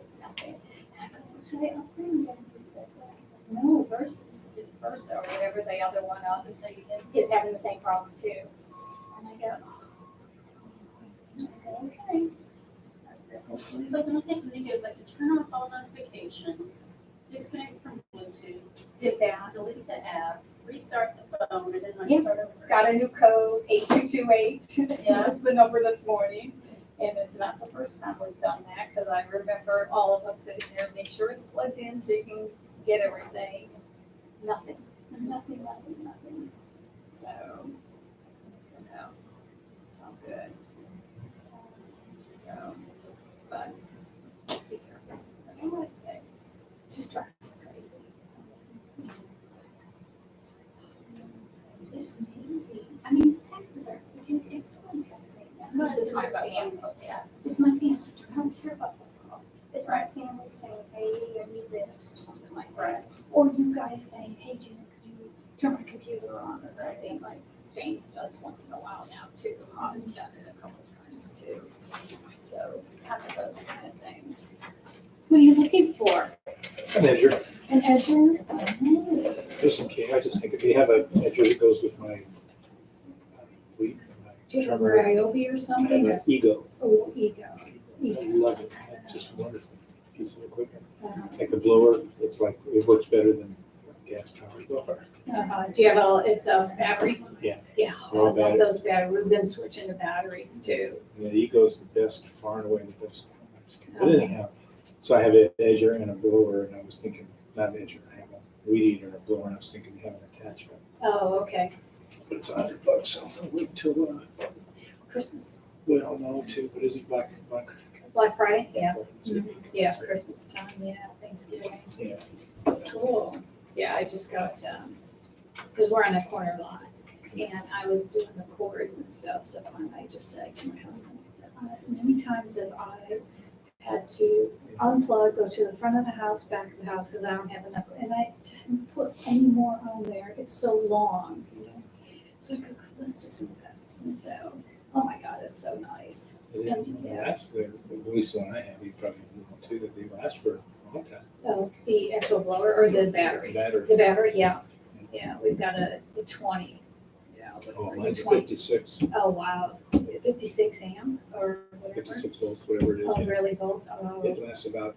I go, should I upgrade and get a new Fitbit? She goes, no, Versa or whatever the other one is having the same problem too. And I go, okay. I said, hopefully. But the thing that goes like to turn off all notifications, disconnect from Bluetooth, Did that. delete the app, restart the phone, and then Yeah. like start over. Got a new code, 8228. Yeah. That's the number this morning. And it's not the first time we've done that, because I remember all of us sitting there, make sure it's plugged in so you can get everything. Nothing. So, I just don't know. It's all good. So, but be careful. That's all I say. It's just driving me crazy. It's amazing. I mean, taxes are, because if someone texts me, it's my family. Yeah. It's my family. I don't care about phone call. It's my family saying, hey, I need this or something like that. Or you guys saying, hey, Gina, could you turn my computer on or something like James does once in a while now too. Has done it a couple of times too. So it's kind of those kind of things. What are you looking for? Hi, Manager. An edger? Oh. Just in case, I just think if you have a edger that goes with my wheat, Do you have a my Ryobi or I have something? an Ego. Oh, ego. I love it. It's just a wonderful piece of equipment. Uh-huh. Like the blower, it's like, it works better than gas powered blower. Do you have it's a battery? Yeah. Yeah, I All love battery. those batteries. We've been switching to batteries too. And the Ego's the best, far and away the best. I'm just kidding. But anyhow, so I have an edger and a blower, and I was thinking, not an edger, I have a weed eater and a blower, and I was thinking to have an attachment. Oh, okay. But it's $100, so I'll wait till, Christmas. well, no, too, but is it Black? Black Friday? Yeah. Is it? Yeah, Christmas time, yeah, Thanksgiving. Yeah. Cool. Yeah, I just got, because we're on a corner lot, and I was doing the cords and stuff, so finally I just said to my husband, I said, as many times as I had to unplug, go to the front of the house, back of the house, because I don't have enough, and I didn't put any more on there, it's so long, you know? So I go, let's just invest, and so, oh my God, it's so nice. It lasts, at least the one I have, you probably want to, that they last for a long time. Oh, the actual blower or the battery? Battery. The battery, yeah. Yeah, we've got the 20. Yeah. Oh, the mine's 20. 56, Oh, wow. 56 amp or whatever? 56 volts, whatever it Oh, is. really, volts? Oh, It lasts about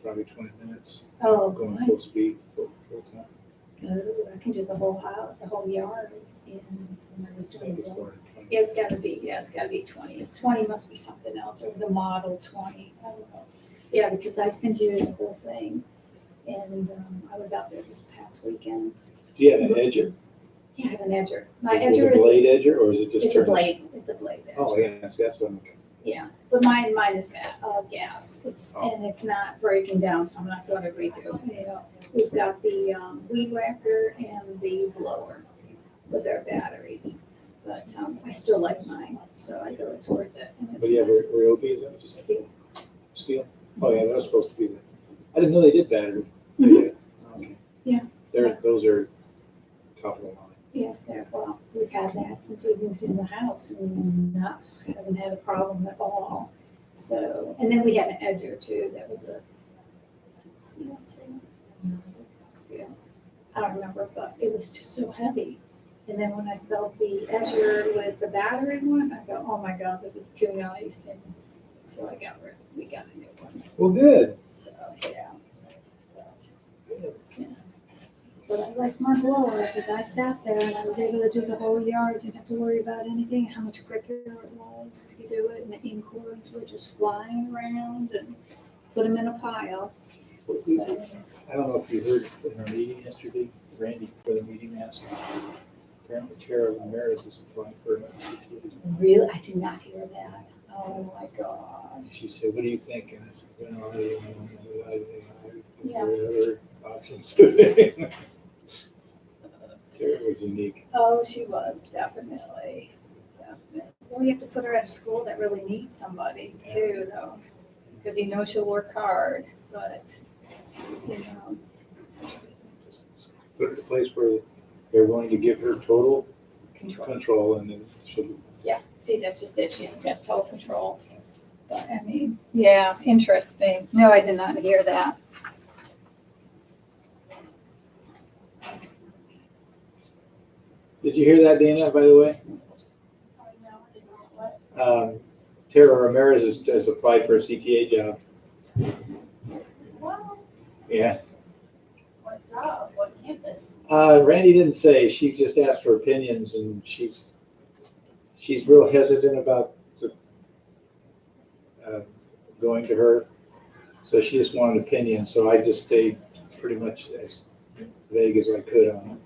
probably 20 minutes, oh, going full mine's speed, full time. good. I can do the whole house, the whole yard when I was I doing think it's the more than 20. Yeah, it's gotta be 20. 20 must be something else, or the model 20. I don't know. Yeah, because I can do the whole thing. And I was out there this past weekend. Do you have an edger? Yeah, I have an edger. My Is it edger a is, blade edger, or is it just? it's a turn- blade. It's a blade edger. Oh, yes, that's what I'm looking. Yeah, but mine is gas. It's, Oh. and it's not breaking down, so I'm not gonna redo it. You know, we've got the weed whacker and the blower with their batteries. But I still like mine, so I go, it's worth it. And But you have it's a Ryobi, is that what you said? steel. Steel? Oh, yeah, that was supposed to be the, I didn't know they did battery. Mhm. Okay. Yeah. Those are top of the line. Yeah, well, we've had that since we moved in the house and hasn't had a problem at all. So, and then we had an edger too, that was was it steel too? No, steel. I don't remember, but it was just so heavy. And then when I felt the edger with the battery one, I go, oh my God, this is too nice. And so we got a new one. Well, good. So, yeah. But, yes. But I liked my blower because I sat there and I was able to do the whole yard. Didn't have to worry about anything, how much quicker it was to do it. And the ink cords were just flying around and put them in a pile. So, I don't know if you heard in our meeting yesterday, Randy, for the meeting asked, apparently Tara Ramirez is applying for an CTA. really, I did not hear that. Oh my gosh. She said, what do you think? And I said, well, Yeah. there are other options. Tara was unique. Oh, she was, definitely. Well, you have to put her at a school that really needs somebody too, though. Because you know she'll work hard, but, you know. Just put her in a place where they're willing to give her total control, and then she'll. Yeah, see, that's just it. She has to have total control. But I mean, yeah, interesting. No, I did not hear that. Did you hear that, Dana, by the way? Sorry, no, I didn't know what. Tara Ramirez has applied for a CTA job. Wow, Yeah. what job, what campus? Randy didn't say. She just asked for opinions, and she's real hesitant about going to her. So she just wanted opinions. So I just stayed pretty much as vague as I could on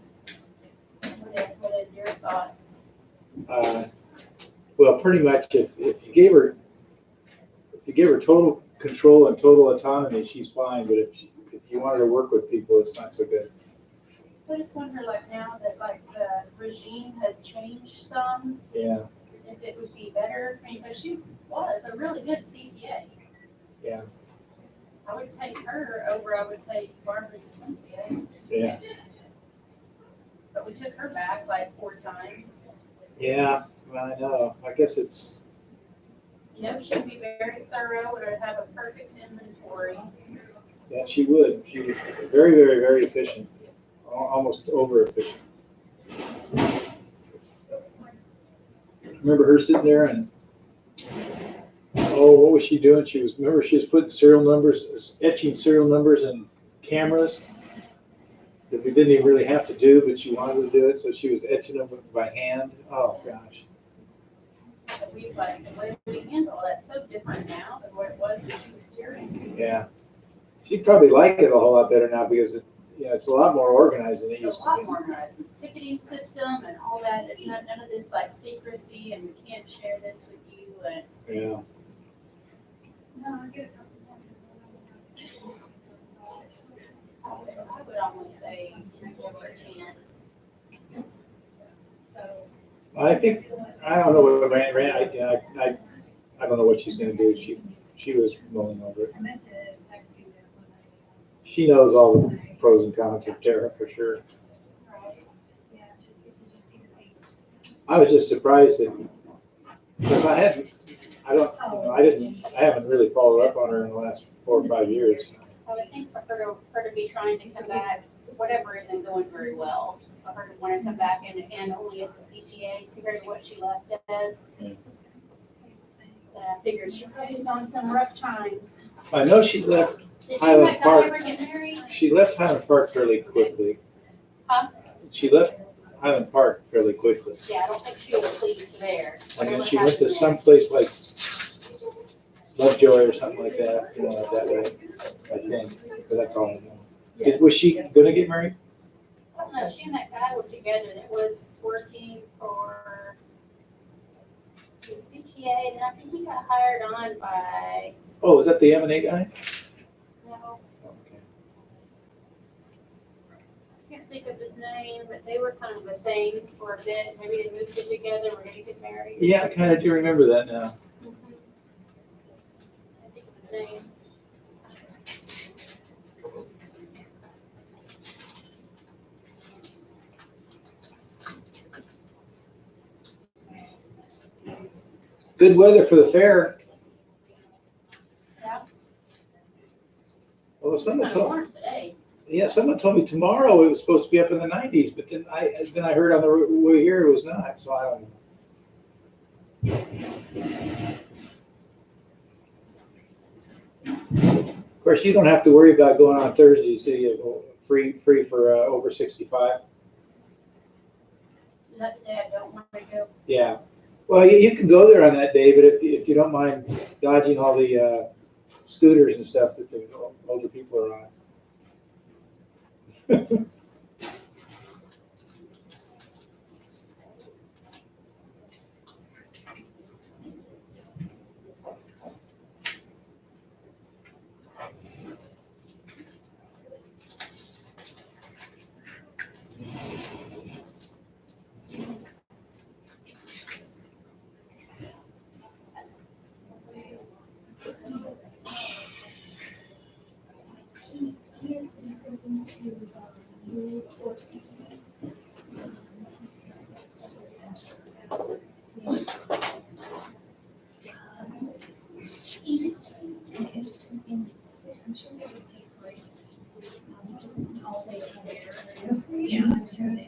What are your thoughts? it. Well, pretty much if you gave her total control and total autonomy, she's fine. But if you wanted to work with people, it's not so good. I just wonder, like, now that, like, the regime has changed some, Yeah. if it would be better, I mean, but she was a really good CTA. Yeah. I would take her over, I would take Barbara's CTA. Yeah. But we took her back like 4 times. Yeah. Well, I know. I guess it's. You know, she'd be very thorough and would have a perfect inventory. Yeah, she would. She was very, very, very efficient, almost over efficient. Remember her sitting there and, oh, what was she doing? Remember she was putting serial numbers, etching serial numbers in cameras that we didn't even really have to do, but she wanted to do it, so she was etching them by hand. Oh, gosh. We like, the way we handle that's so different now than what it was when she was here. Yeah. She'd probably like it a whole lot better now because it's a lot more organized than it It's a used to lot be. more organized. Ticketing system and all that, there's none of this like secrecy and we can't share this with you and. Yeah. No, I get it. I would almost say, give her a chance. So, I think, I don't know what I don't know what she's gonna do. She was mulling over it. I meant to text you that when She knows all the pros and cons of Terra for sure. yeah, just get to just see the papers. I was just surprised that, because I haven't really followed up on her in the last 4 or 5 years. So I think for her to be trying to come back, whatever isn't going very well, for her to want to come back and only as a CTA compared to what she left as. Yeah. I figured she probably was on some rough times. I know she left Did she Highland and that guy Park. ever get married? She left Highland Park fairly quickly. Huh? She left Highland Park fairly quickly. Yeah, I don't think she was pleased there. And then Whatever she went to happened some place like Lovejoy or something like that, that way, I think. But that's all I know. Was she gonna get married? I don't know, she and that guy were together that was working for the CTA, and I think he got hired on by, Oh, was that the M&A guy? no, Okay. I can't think of his name, but they were kind of a thing for a bit. Maybe they moved in together, were gonna get married. Yeah, I kind of do remember that now. Mhm. I think of his name. Good weather for the fair. Yeah. Well, someone Kind of told, warm today. yeah, someone told me tomorrow it was supposed to be up in the 90s, but then I heard on the way here it was not, so I don't know. Of course, you don't have to worry about going on Thursdays, do you? Free for over 65. Is that the day I don't want to go? Yeah. Well, you can go there on that day, but if you don't mind dodging all the scooters and stuff that the older people are on. He is just going to, new course. Easy. I'm sure they would take breaks. It's all day there. Yeah, I'm sure that,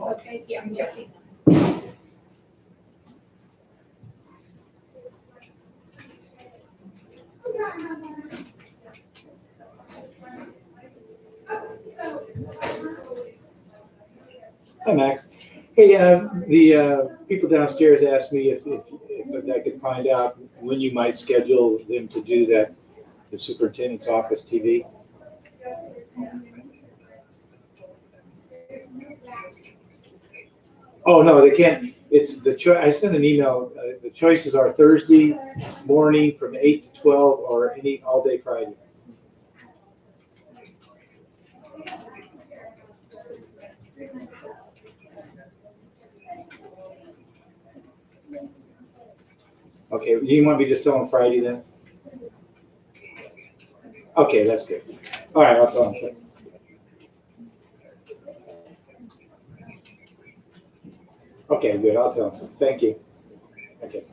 Okay, yeah, I'm just. Hi, Max. Hey, the people downstairs asked me if I could find out when you might schedule them to do that, the superintendent's office TV. Oh, no, they can't. It's the I sent an email. The choices are Thursday morning from 8 to 12 or all day Friday. Okay, you want me to just tell them Friday then? Okay, that's good. All right, I'll tell them. Okay, good, I'll tell them. Thank you. Okay.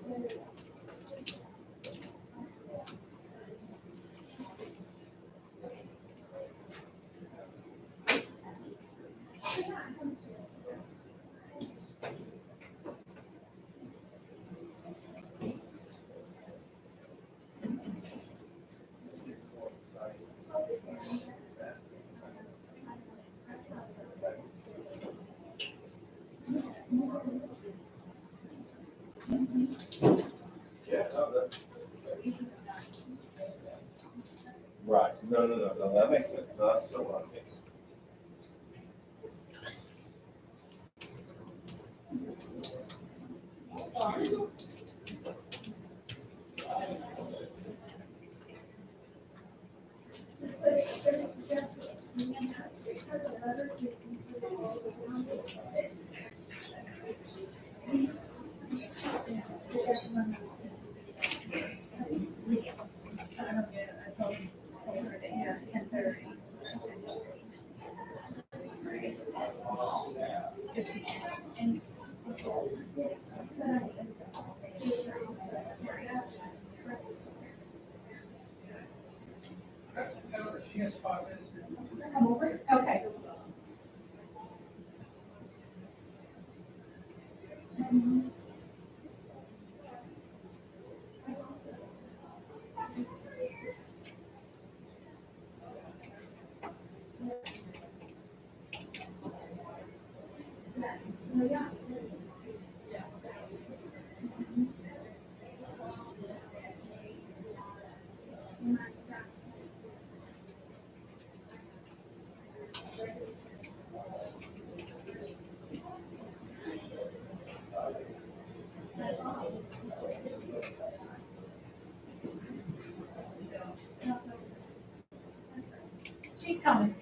Yeah. Right, no, that makes sense, that's so what I'm thinking. So I don't get, I told her that, yeah, 10:30. Because she, and. Come over, okay. She's coming.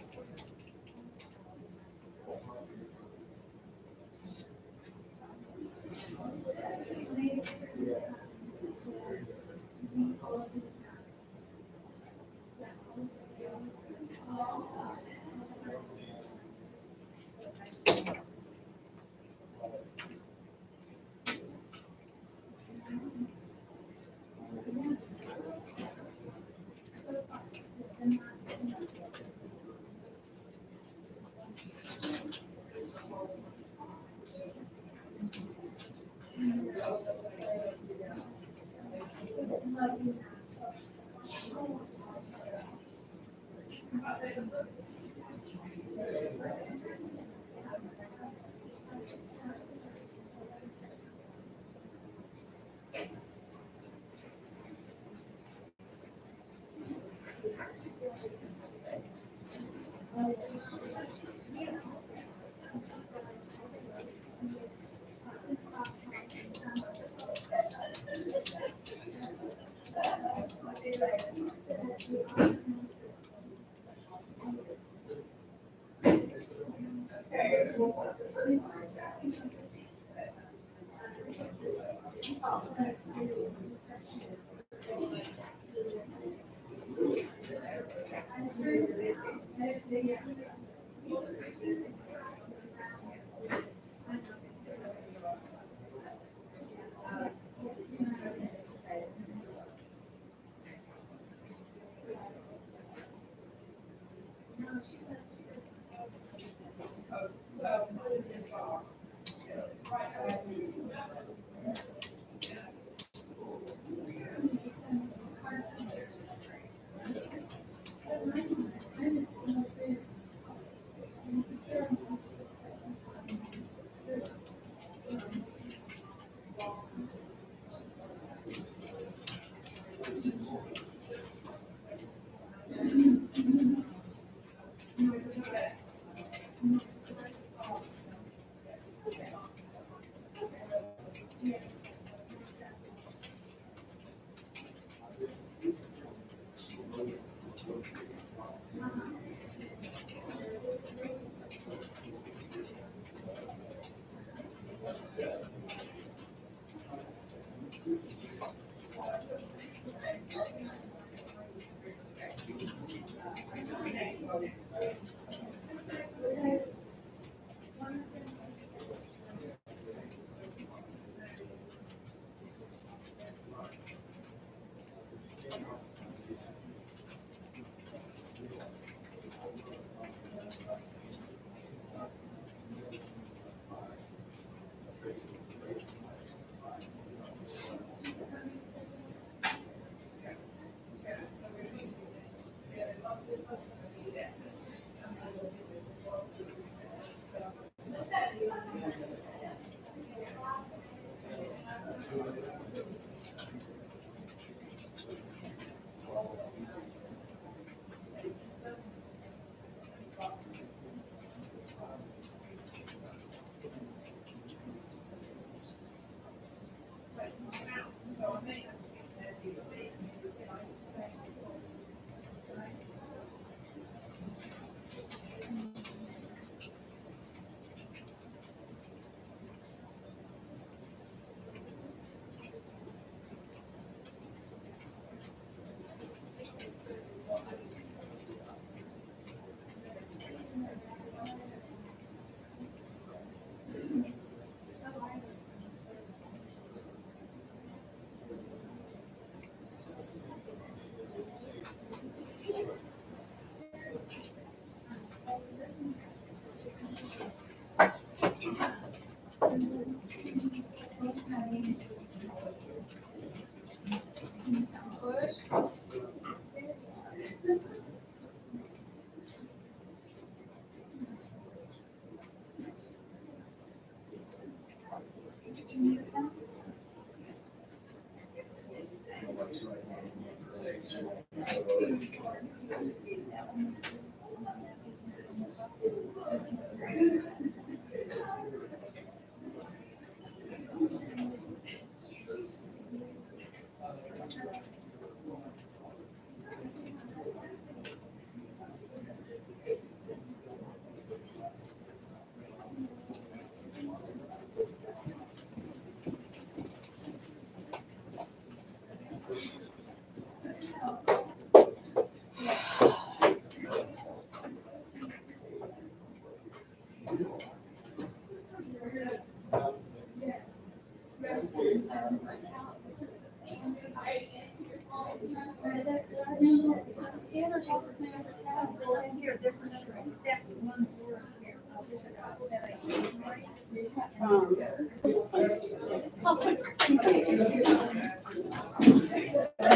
Here, there's another one. That's the ones we're here. There's a couple that I.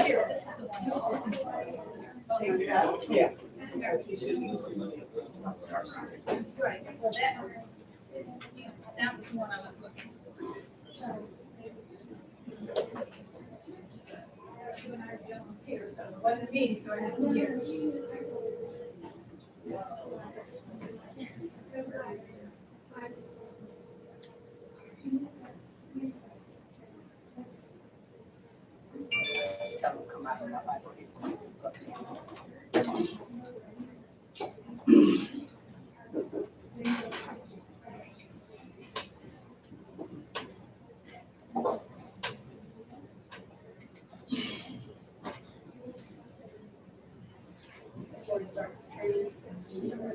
Here, this is the one. Yeah. Right, well, that's the one I was looking for. You and I are the only ones here, so it wasn't me, so I had to hear. Tell them to come out of my library.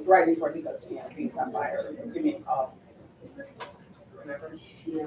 Right before he goes to camp, he's not by her, give me a call. Remember? Yeah.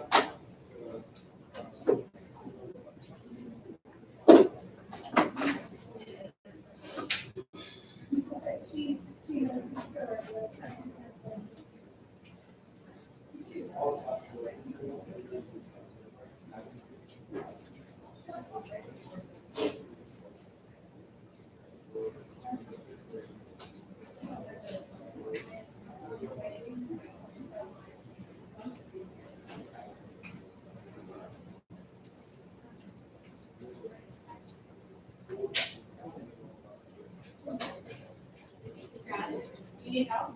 You need help?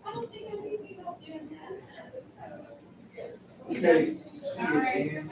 I don't think I need any help doing this. Okay. All right.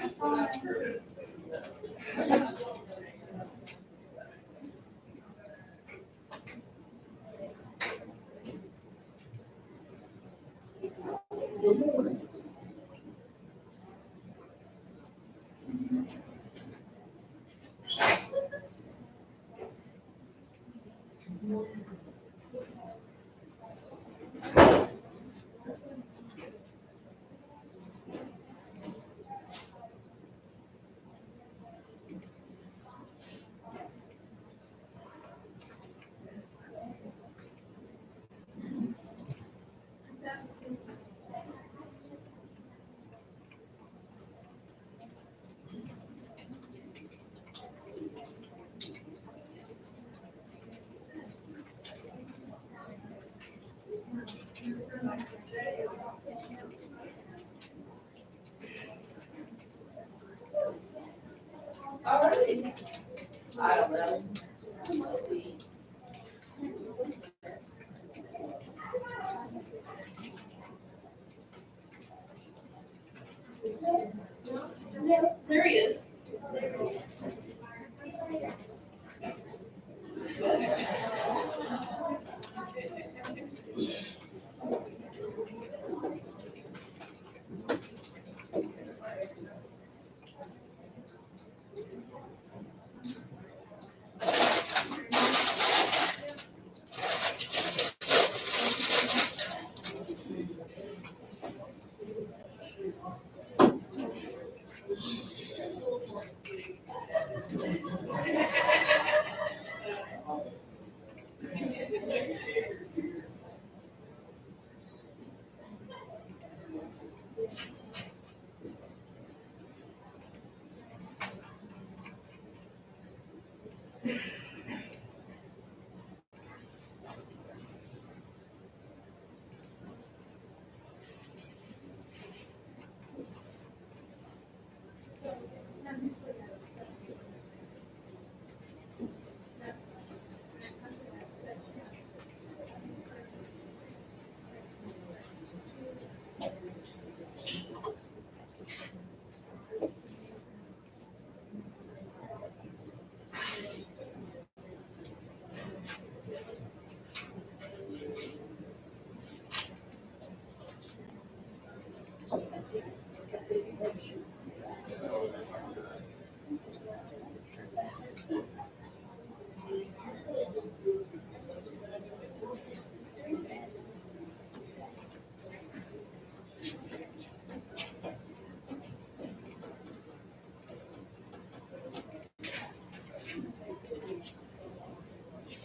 I don't know. There he is.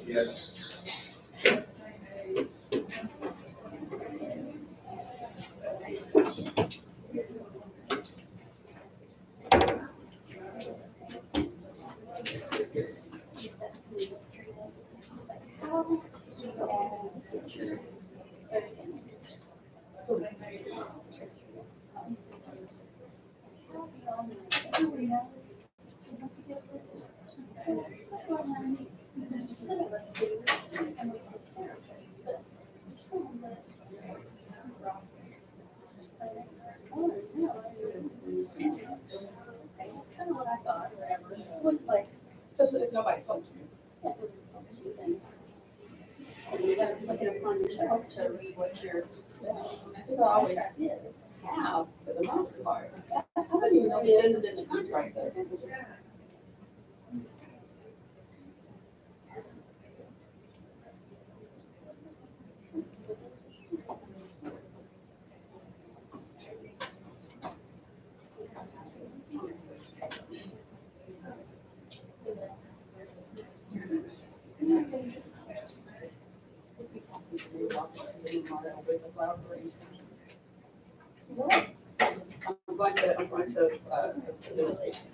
Yes. That's kind of what I thought, whatever. It was like, just if nobody told you. And you gotta look it upon yourself to read what you're, people always have for the most part. I don't even know if it says it in the contract, does it?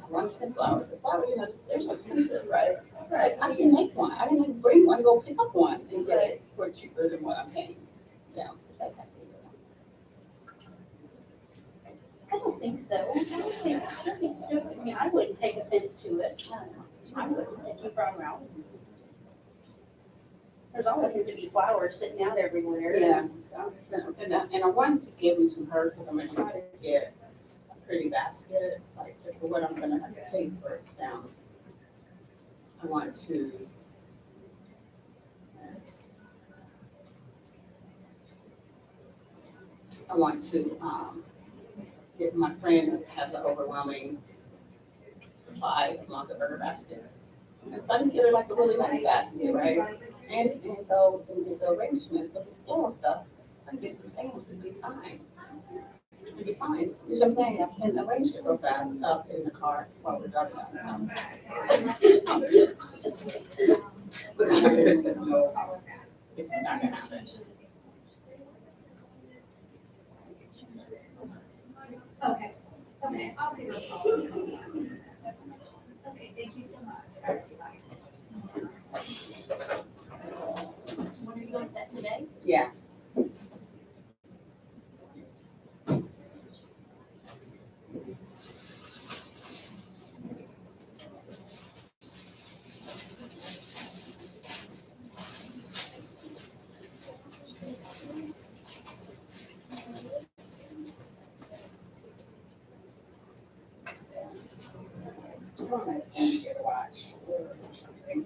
I'm going to flower. The flower, you know, they're so expensive, right? Right. I can make one. I can bring one, go pick up one and get it for cheaper than what I'm paying. Yeah. I don't think so. I mean, I wouldn't take offense to it. I wouldn't if you brought them out. There's always going to be flowers sitting out everywhere. Yeah. So I'm just gonna, and I wanted to give them to her because I'm gonna try to get a pretty basket, like for what I'm gonna have to pay for them. I want to. Get my friend who has an overwhelming supply of Longaberger baskets. And so I can get her like a really nice basket, right? And go and get the arrangements, but the floral stuff, I can get from Sam's and be fine. It'd be fine. You know what I'm saying? I can arrange it real fast up in the car while we're driving out. Because there's just no, it's not gonna happen. Okay, okay, I'll give you a call. Okay, thank you so much. Want to go with that today? Yeah. I'm gonna send you a watch or something.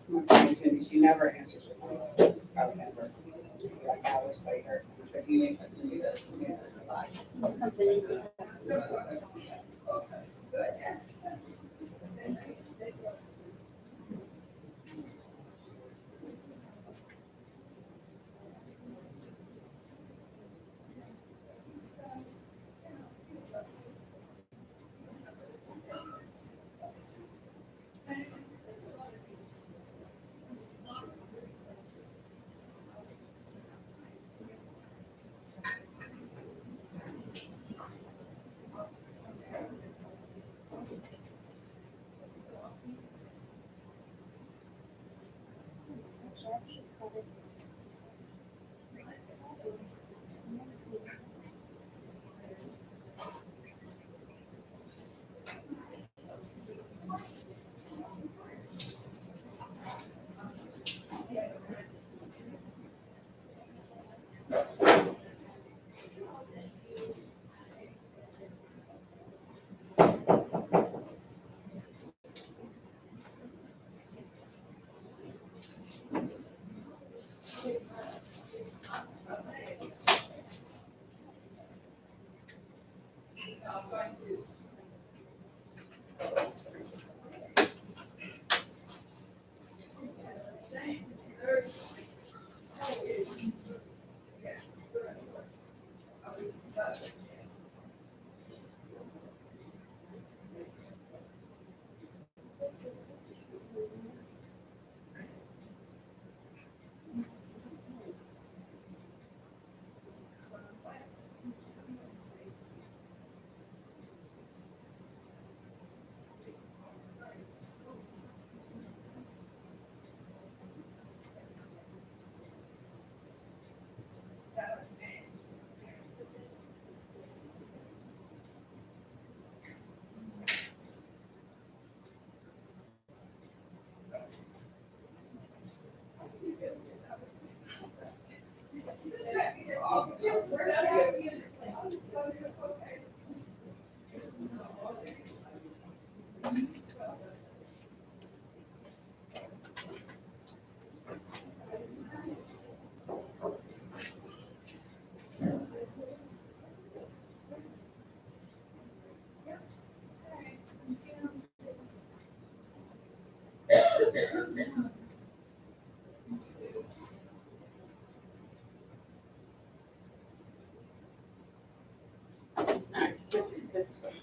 My friend said she never answers her phone. Probably never. Like hours later, I said, you need a device. Something. Alright, this is what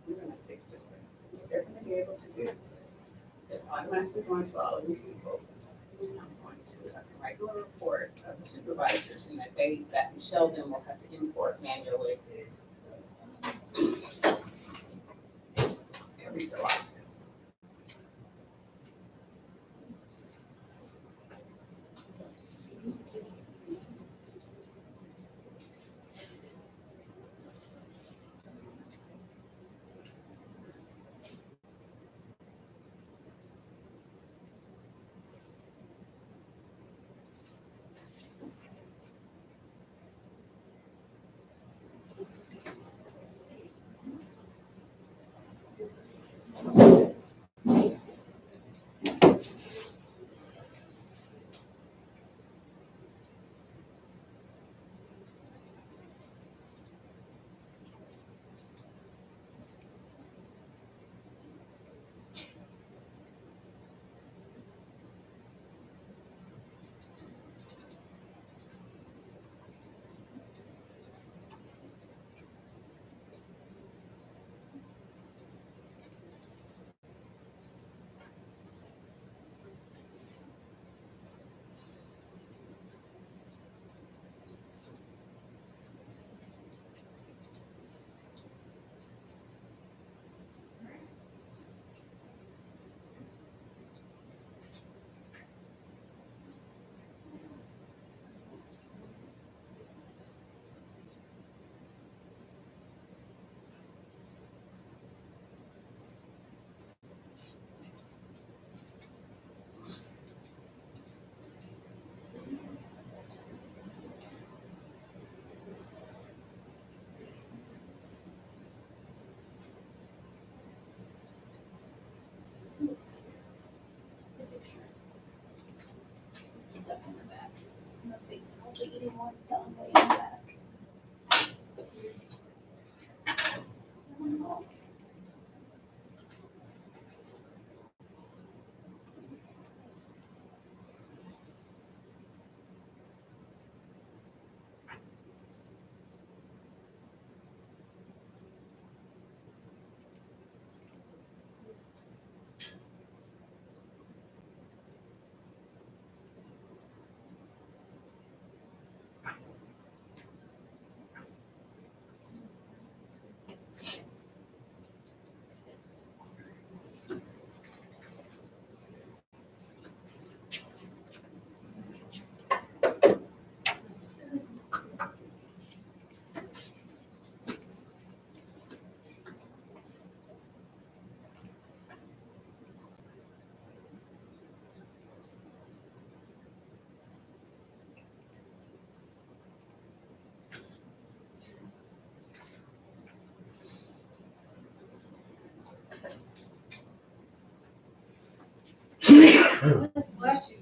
we're gonna fix this thing. They're gonna be able to do this. So automatically going to all of these people. And I'm going to write a report of the supervisors and that Michelle then will have to import manually. Every so often. Stuck in the back. Nothing, I'll be eating one done way in the back. Bless you.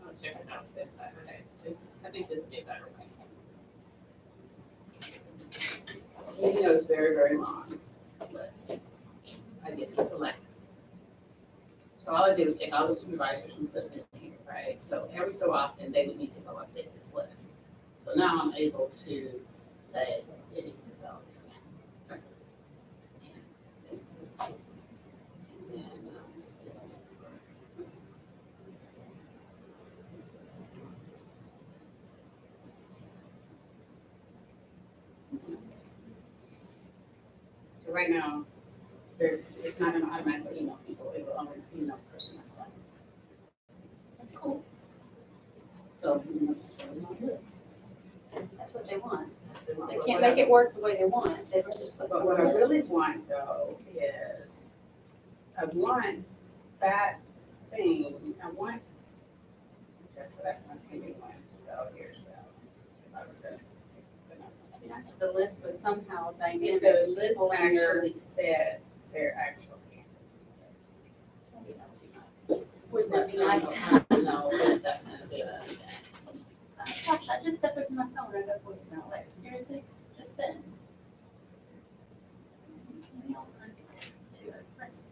I'll check this out this Saturday. I think this would be a better way. You know, it's very, very long list. I get to select. So all I did was take all the supervisors and put them in here, right? So every so often, they would need to go update this list. So now I'm able to say it needs to go. And then, so right now, it's not gonna automatically email people, it will only email the person that's like. That's cool. So, this is what we want to do. That's what they want. They But can't make it work the way they want. They just look. But what I really want though is, I want that thing, I want, okay, so that's not pending one, so here's that. If I was gonna. It'd be nice if the list was somehow If dynamic. the list people in your- actually said their actual campus instead of just campus, that would be nice. Wouldn't that be No, nice? No, that's not a good idea. Gosh, I just stepped up my phone and I got voicemail, like, seriously, just then. To a principal.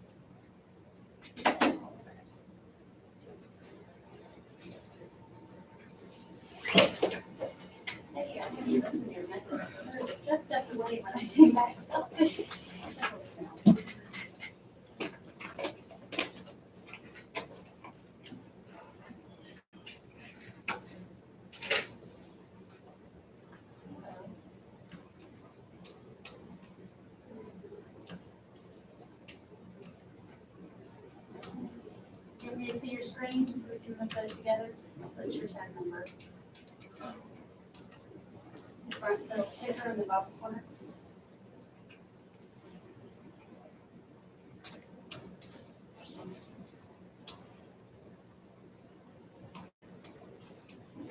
Hey, I didn't listen to your message. I just stepped away when I came back. screen so we can put it together. What's your tag number? The front little sticker in the bottom corner.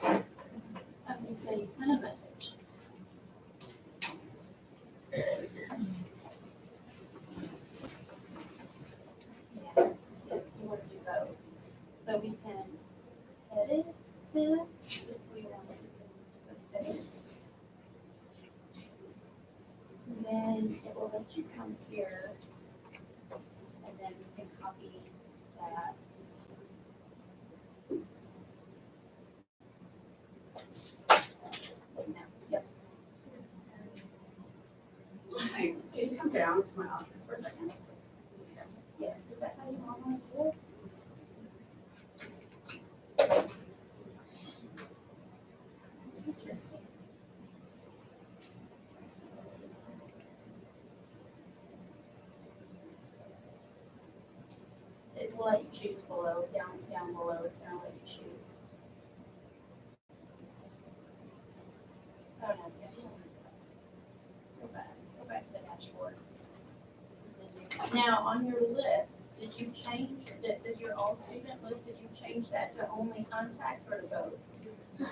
Okay, so you sent a message. Yeah, you want to do both. So we can edit this if we want to edit. And then it will let you come here and then you can copy that. Yep. Hi, can you come down to my office for a second? Yes, is that how you want to do it? Interesting. It will let you choose below, down below, it's gonna let you choose. Oh, no, yeah, you don't want to do this. Go back to the dashboard. Now, on your list, did you change, or does your all student list, did you change that to only contact or to both?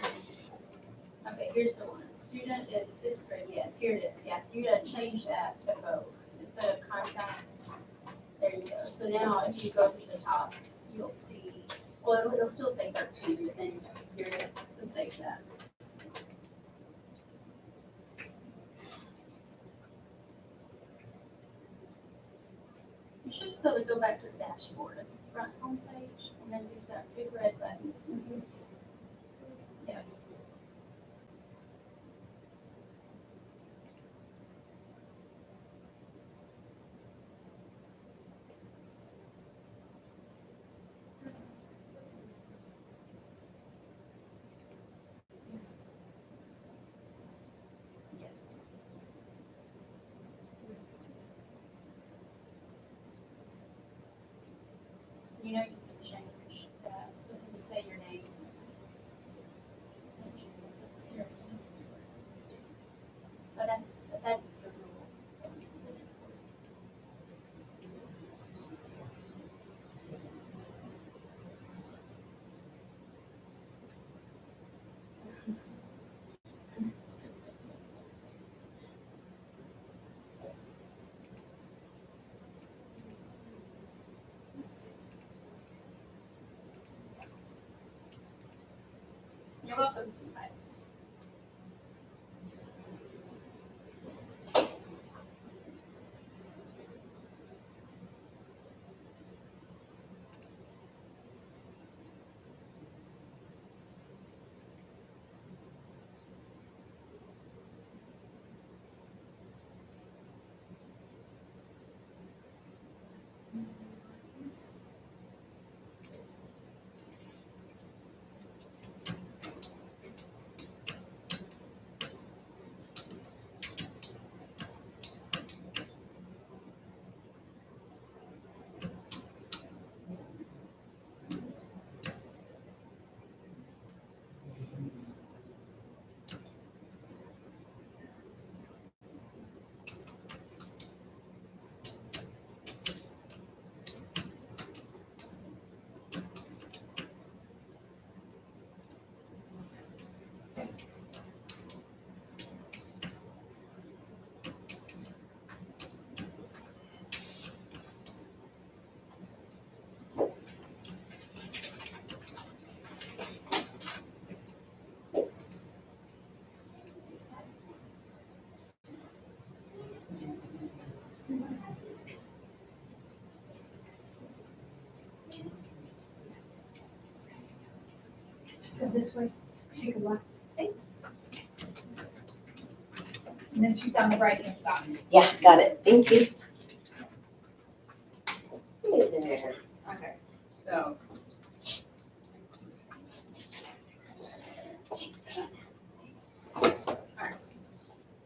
Okay, here's the one. Student is fifth grade, yes, here it is, yes, you gotta change that to both, instead of contacts. There you go. So now if you go to the top, you'll see, well, it'll still say 13, but then here it is, so save that. You should just be able to go back to the dashboard at the front homepage, and then there's that big red button. Yeah. Yes. You know you can change that, so if you say your name. and just put this here, just- But that's your rules. It's going to be important. You're welcome. Bye. Just go this way, take a left. Thanks. And then she's on the right hand side. Yeah, got it. Thank you. Hey there. Okay, so. Alright.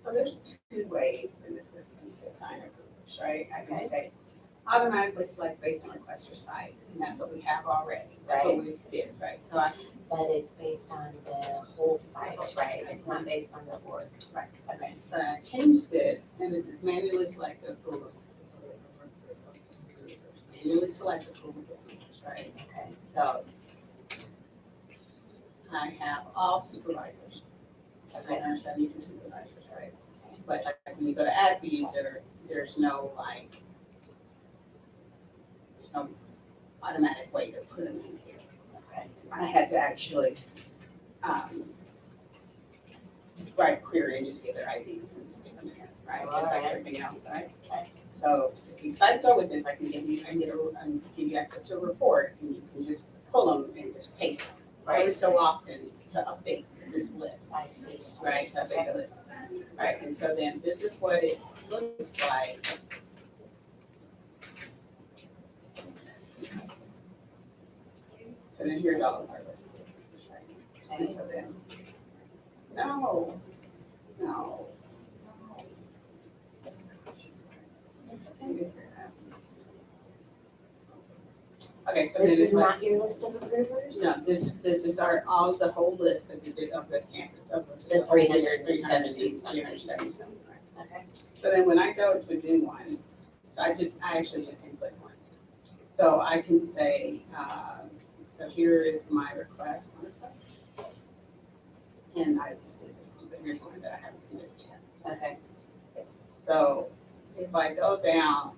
So there's two ways in the system to assign approvers, right? I can say automatically select based on request your site, and that's what we have already. That's what we did, right? So I, But it's based on the whole site, right? It's not based on the org. right, okay, but I changed it, and this is manually select approval. Manually select approval, right? Okay. So I have all supervisors. Okay. I need two supervisors, right? But like when you go to add the user, there's no automatic way to put them in here. Okay. I had to actually, write a query and just get their IDs and just stick them in there, right? Just like everything else, right? Okay. So if you decide to go with this, I can give you access to a report, and you can just pull them and just paste them. Every so often to update this list, I see. right? To update the list. Right, and so then this is what it looks like. So then here's all of our lists. And so then, no. Okay, so This then is it's like, not your list of approvers? no, this is the whole list of the campus, of The whole district, 370 370 something, right? Okay. So then when I go to do one, so I actually just input one. So I can say, so here is my request. And I just did this, but here's one that I haven't seen it yet. Okay. So if I go down,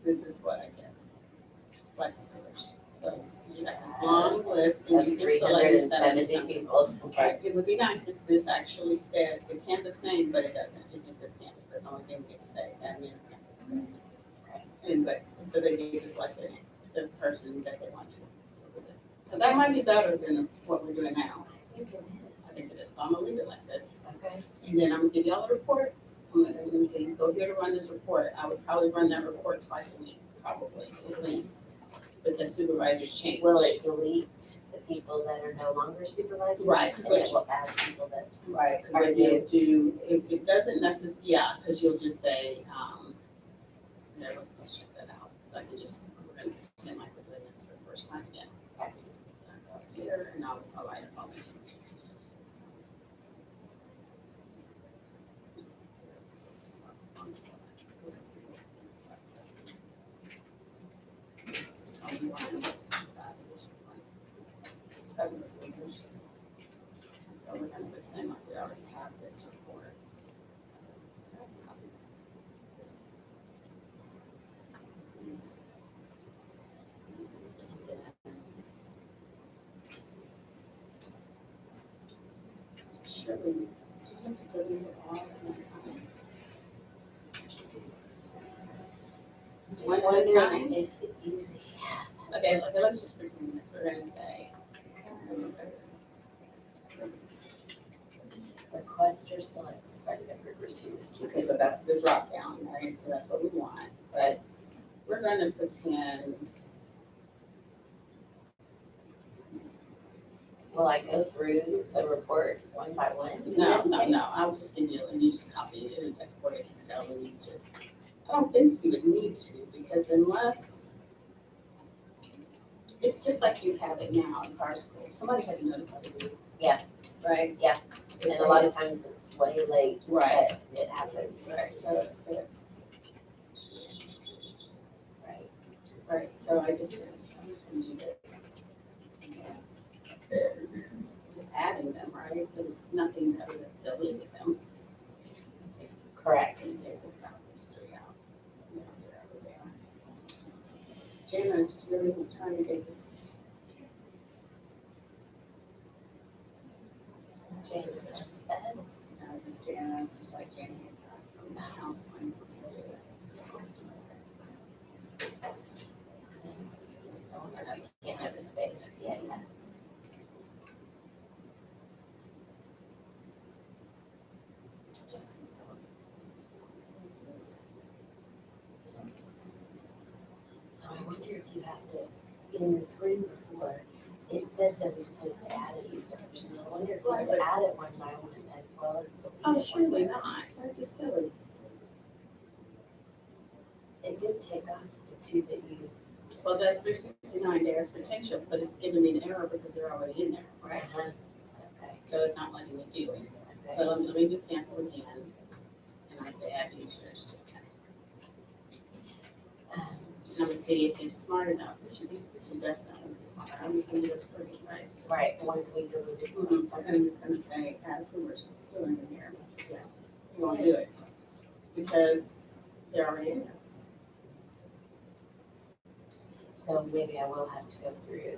this is what I get. Select first. So you have this long list and you can select your 370 people. Okay. Right, it would be nice if this actually said the campus name, but it doesn't, it just says campus, that's the only thing we get to say, is admin campus. And so they get to select the person that they want to. So that might be better than what we're doing now. I think it is, so I'm gonna leave it like this. Okay. And then I'm gonna give y'all a report, let me see, go here to run this report, I would probably run that report twice a week, probably, at least, because supervisors change. Will it delete the people that are no longer supervisors? Right, And it will add people that, Right, Are what you'll do, it doesn't necessarily, yeah, because you'll just say, there was, let's check that out, so I can just, we're gonna pretend like we're doing this for the first time again. Okay. So I'll go here, and I'll write a comment. So we're gonna pretend like we already have this report. Surely, do you have to delete it all at one time? just One at a wondering time? if it's easy. Okay, let's just pretend this, we're gonna say. Request or select supervisor members who receive. Okay, so that's the drop down, right? So that's what we want, but we're gonna pretend, Will I go through the report one by one? no, I'll just give you, and you just copy it and export it to Excel and you just, I don't think you would need to, because unless, it's just like you have it now in PowerSchool, somebody had to notify you. Yeah. Right? And a lot of times it's way late. Right. But it happens. Right, so, right, so I'm just gonna do this. Just adding them, right, but it's nothing that would delete them. Correct. And take this out, these three out. And then they're over there. Jana is just really trying to get this. Jane said. Jana, just like Jana from the house. I'm supposed to do it. Can't have a space. Yeah. So I wonder if you have to, in the screen before, it said that was supposed to add a user. So I wonder if you have to add it one by one as well as. Oh, surely not, that's just silly. it did take off the two that you. Well, that's 369, there's potential, but it's giving me an error because they're already in there, right? Okay, So it's not letting me do it. But okay. let me do cancel again. And I say add users. Um, And I'm gonna see if it's smart enough. This should definitely be smart. I'm just gonna do this for you, right? Right, once we deleted. I'm just gonna say add approvers, just still in here. Yeah, you wanna do it. Because they're already in there. So maybe I will have to go through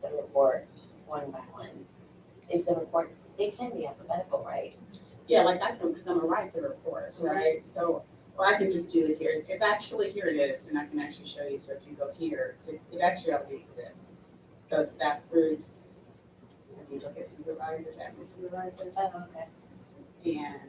the report one by one. Is the report, it can be alphabetical, right? Yeah, like I can, because I'm gonna write the report, right? So, or I can just do it here. It's actually, here it is, and I can actually show you. So if you go here, it actually already exists. So staff groups, if you look at supervisors, admin supervisors, Oh, okay. and.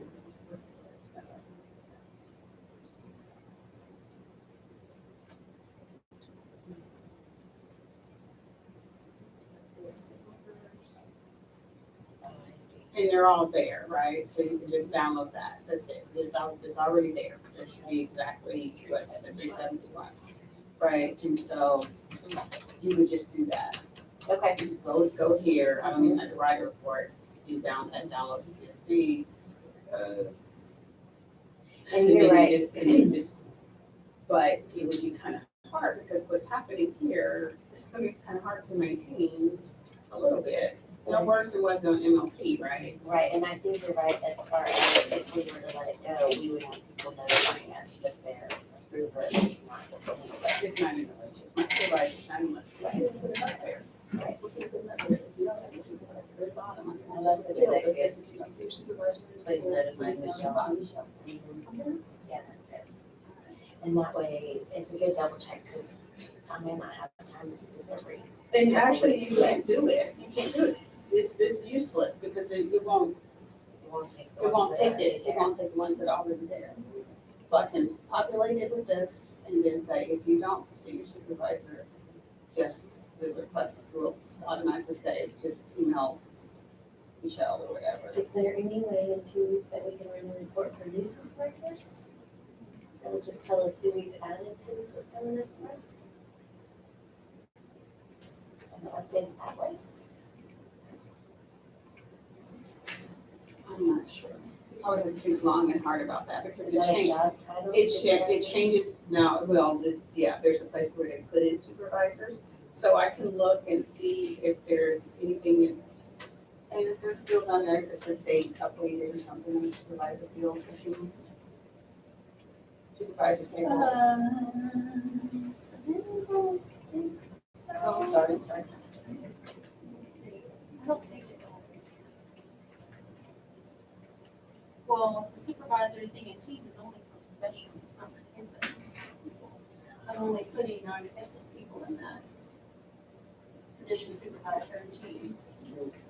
Oh, I see. And they're all there, right? So you can just download that. That's it. It's already there. It should be exactly what I said, 371. Right? And so you would just do that. Okay, You go here. I don't even have to write a report. You download the CSV. and you're right. And you just, but it would be kind of hard because what's happening here, it's gonna be kind of hard to maintain a little bit. No worse than it was on MLP, right? Right, and I think you're right as far as if we were to let it go, we would have people notifying us that their approver is not in the list. It's not in the list, it's my supervisor's not in the list. Right. Put it up there. Right. Put it up there. If you don't have your supervisor at the bottom, I can Well, just that's a fill good it. It idea. says if you don't see your supervisor. it Please says, notify please Michelle. notify Michelle. Mhm. Yeah, that's good. And that way, it's a good double check, because I may not have time to do this every. And actually, you can't do it, you can't do it. It's useless because it won't, It won't take. the it won't ones that take are it, it there. won't take the ones that are already there. So I can populate it with this and then say, if you don't see your supervisor, just the request will automatically say, just email Michelle or whatever. Is there any way in 2 weeks that we can run a report for new supervisors? That will just tell us who we've added to the system in this month? And update it that way? I'm not sure. I would have to think long and hard about that because Is it that a changes. job title? It supervisor? changes now, well, yeah, there's a place where they put in supervisors. So I can look and see if there's anything in, and is there a field on there that says date updated or something in the supervisor field for June? Supervisor table. Oh, I'm sorry. I don't think it will. Well, the supervisory thing in Teams is only for professionals, it's not for campus. I'm only putting non-campus people in that position supervisor in Teams.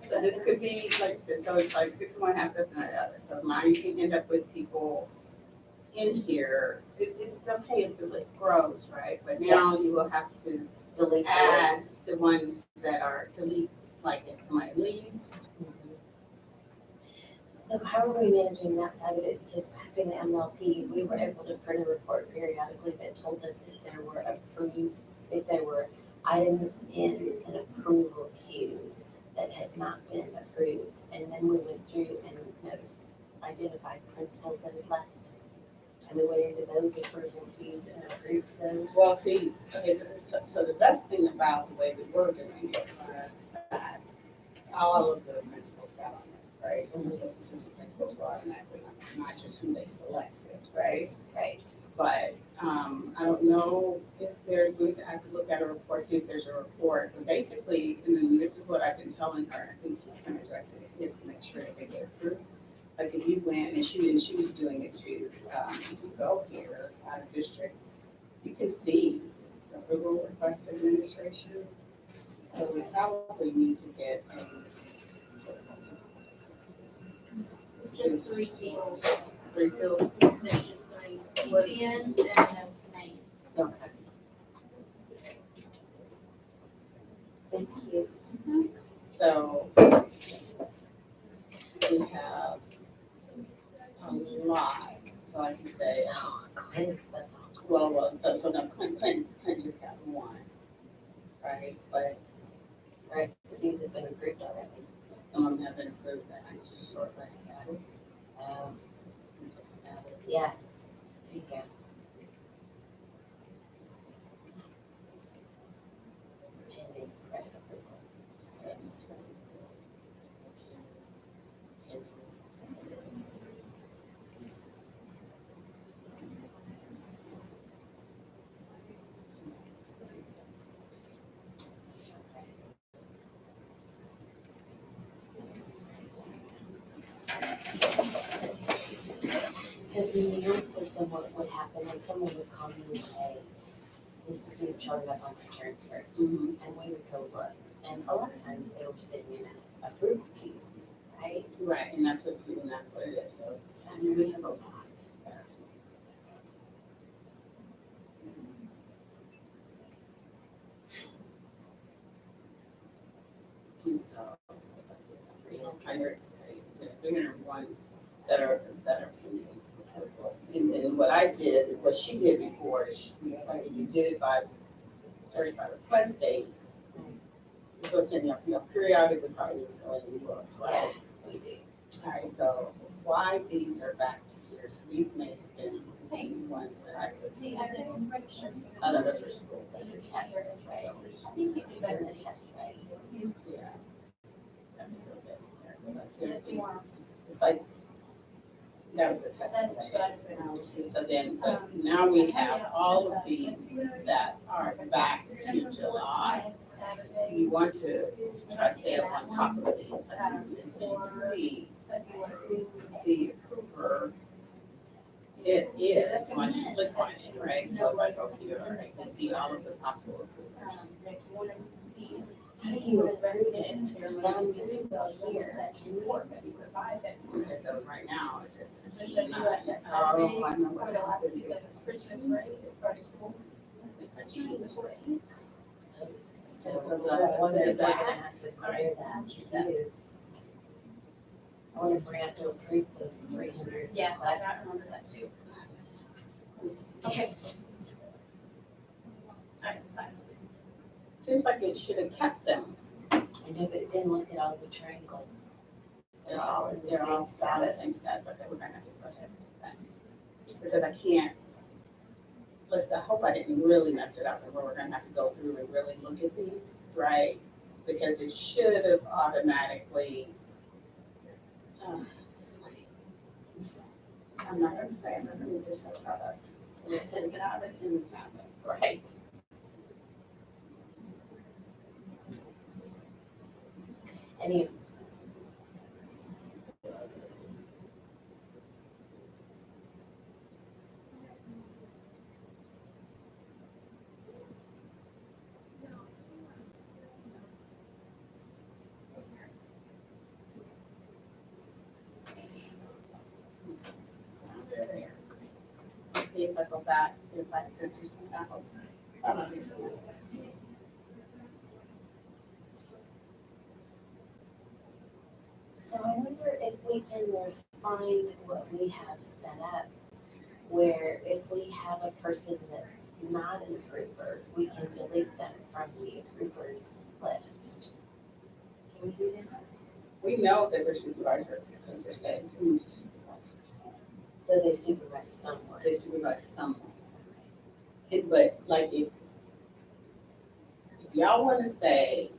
So this could be, like I said, so it's like 6 of one, half dozen of the other. So now you can end up with people in here. It's okay if the list grows, right? But now you will have to Delete. add the ones that are delete, like if somebody leaves. So how are we managing that side of it? Because back in the MLP, we were able to print a report periodically that told us if there were if there were items in an approval queue that had not been approved. And then we went through and identified principals that had left. And we went into those approval queues and approved those. Well, see, okay, so the best thing about the way we were doing it was that all of the principals got on it, right? And those assistant principals were automatically on it, not just who they selected, right? Right. But I don't know if there's, we have to look at a report, see if there's a report. But basically, and then this is what I've been telling her, I think he's gonna address it, is to make sure that they get approved. Like if you went, and she was doing it too, if you go here, out of district, you can see the approval request administration. So we probably need to get a. Just 3 fields, Refill. there's just 3, PCNs and a name. Okay. Thank you. So we have a lot, so I can say, Oh, claims, that's all So now Clint just got one, right? But Right, but these have been approved already. some of them have been approved, that I just sort by status. It's like status. Yeah, there you go. Pending credit approval. Because in the New York system, what would happen is someone would come in and say, this is you showing up on my transfer, Mhm. and we would go look. And a lot of times they were sitting in an approval queue, right? Right, and that's what it is, so. I mean, we have a lot. And so, 301 that are pending. And then what I did, what she did before, like if you did it by search by request date, you go send your periodically probably need to go in and look, right? We do. All right, so why these are back to here, so these may have been ones that I could, none of us are school. Those are tests, right? So, And the tests, right? yeah. That was a bit there, but like, here's these, it's like, that was a test. So then, but now we have all of these that are back to July. You want to try to stay up on top of these, like these, so you can see who the approver it is, once you click on it, right? So if I go here, right, you see all of the possible approvers. How do you approve it from here? Can you? Okay, so right now, it's just, it's Especially if you not, like that oh, I know Saturday, what or the last happened. week of Christmas break, or school. So I wonder if they're gonna have to clear that too. I wonder if we're gonna have to approve those 300. Yeah, I remember that too. Okay. Alright, fine. Seems like it should have kept them. I know, but it didn't look at all the triangles. They're all in the They're all same status, status. same status, okay, we're gonna have to go ahead and spend. Because I can't, I hope I didn't really mess it up, and we're gonna have to go through and really look at these, right? Because it should have automatically, I'm not gonna say, I'm not gonna do this product. Get out of it and have it. Right. Any, There. Let's see if I go back, if I can do some tackle. so I wonder if we can refine what we have set up, where if we have a person that's not an approver, we can delete them from the approvers list. Can we do that? We know that they're supervisors, because they're setting teams of supervisors. So they supervise someone. They supervise someone. But like if y'all wanna say,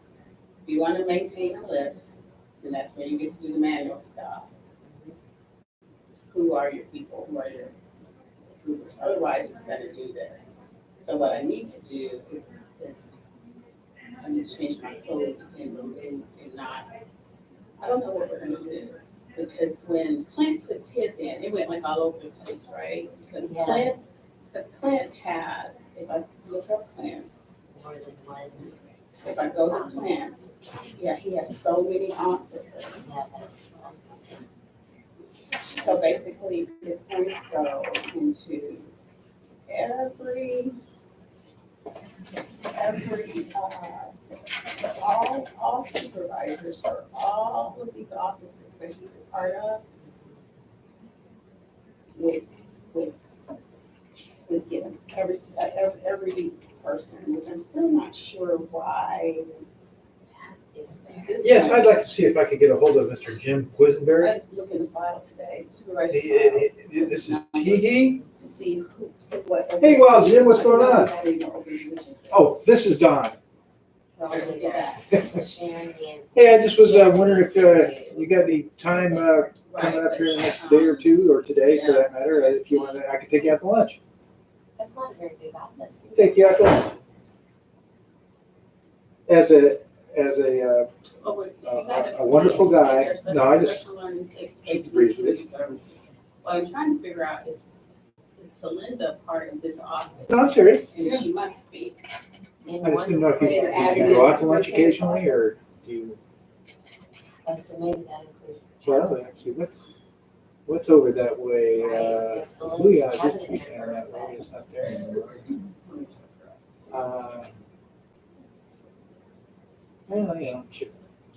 if you wanna maintain a list, then that's where you get to do the manual stuff. Who are your people, who are your approvers, otherwise it's gonna do this. So what I need to do is I need to change my code and not, I don't know what we're gonna do. Because when Clint puts his in, it went like all over the place, right? Because Yeah. Clint has, if I look up Clint, More than one. if I go to Clint, yeah, he has so many offices. Yeah, that's, So basically, it's going to go into all supervisors for all of these offices that he's a part of with would get them, every person, which I'm still not sure why. Is there? this Yes, one- I'd like to see if I could get a hold of Mr. Jim Quisenberry. I just looked in the file today, supervisor file, This is he? to see who, so what. Hey, wow, Jim, what's going on? I didn't know open positions there. Oh, this is Don. So I'll look at that. Sharon and. Hey, I just was wondering if you got any time coming up here in the next day or two, or today for that matter, if you want, I could take you out to lunch. That's not a very big office. Take you out to lunch. As a Oh, wait, you got it. a wonderful guy. Special No, I just- Professional learning, safety, Breathe and it. community services. What I'm trying to figure out is Celinda part of this office? No, I'm serious. And she must speak. In I just one didn't know if you, way or you another. go out to lunch occasionally, or you, Oh, so maybe that includes. well, let's see, what's over that way? Right, the saloon's Booyah, just cabinet keep member, that way, but- it's not there anymore. Well, you know,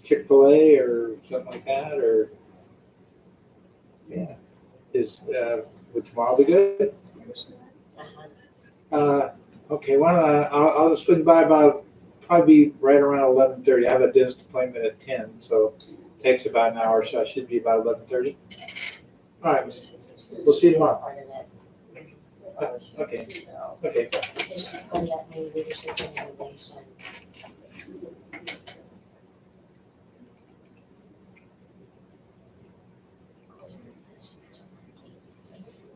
Chick-fil-A or something like that, or, yeah, would tomorrow be good? Uh-huh. Okay, why don't I'll just swing by about, probably be right around 11:30. I have a dentist appointment at 10, so it takes about an hour, so I should be about 11:30. All right, we'll see you tomorrow. Part of it, Okay, okay. because she's part of that new leadership and innovation. Of course, it says she's still working services.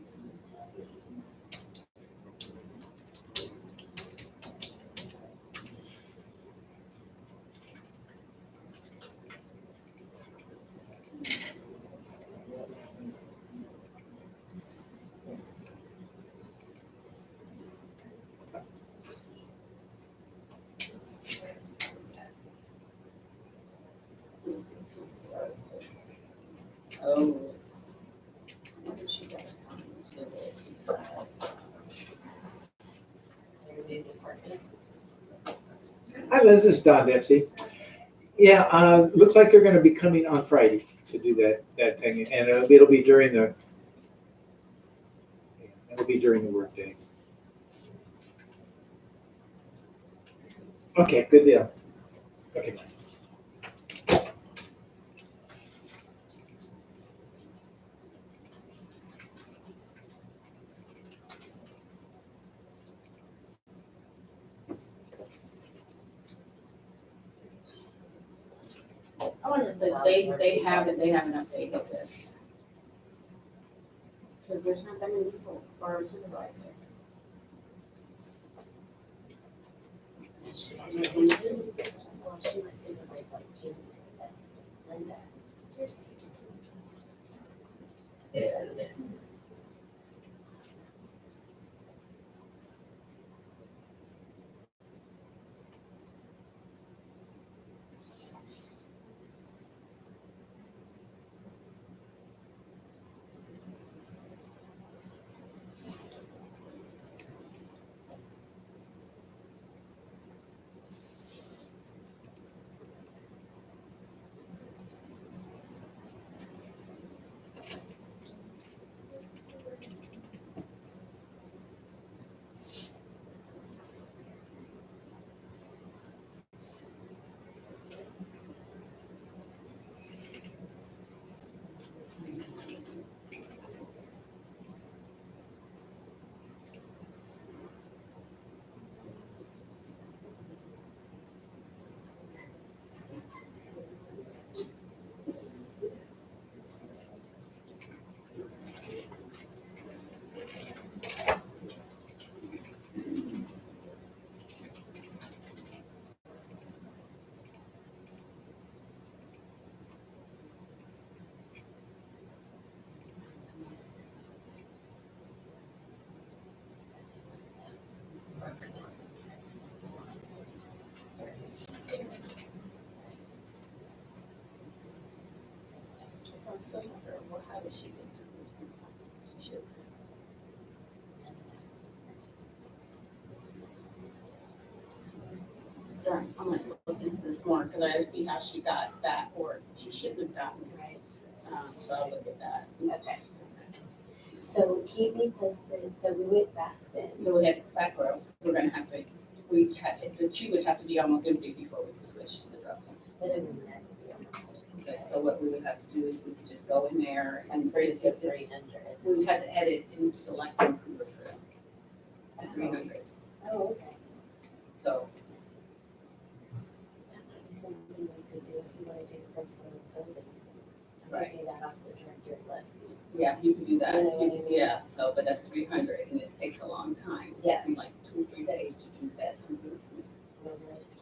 Services. Oh. I wonder if she got assigned to it because. Your new department. Hi, Liz, this is Don Dempsey. Yeah, looks like they're gonna be coming on Friday to do that thing, and it'll be during the workday. Okay, good deal. Okay. I wonder if they haven't updated this. Because there's not that many people for supervisor. Well, she might supervise like Jim, that's Linda. So I'm still wondering, well, how did she get superintendent's office? She should. Darn, I'm gonna look into this more, because I see how she got that, or she shouldn't have gotten, right? So I'll look at that. Okay. So keep me posted, so we went back then. then we have back rows, we're gonna have to, the queue would have to be almost empty before we can switch to the drop down. But it would never be on my Okay, so what we would have to do is we could just go in there and phone. For 300. we would have to edit and select and approve it for them at 300. Oh, okay. So, That might be something we could do if you want to do the principal of coding. I Right. could do that off the director list. yeah, you can do that, You know what I mean? yeah, so, but that's 300 and it takes a long time. Yeah. Like 2 or 3 days to do that, Mhm.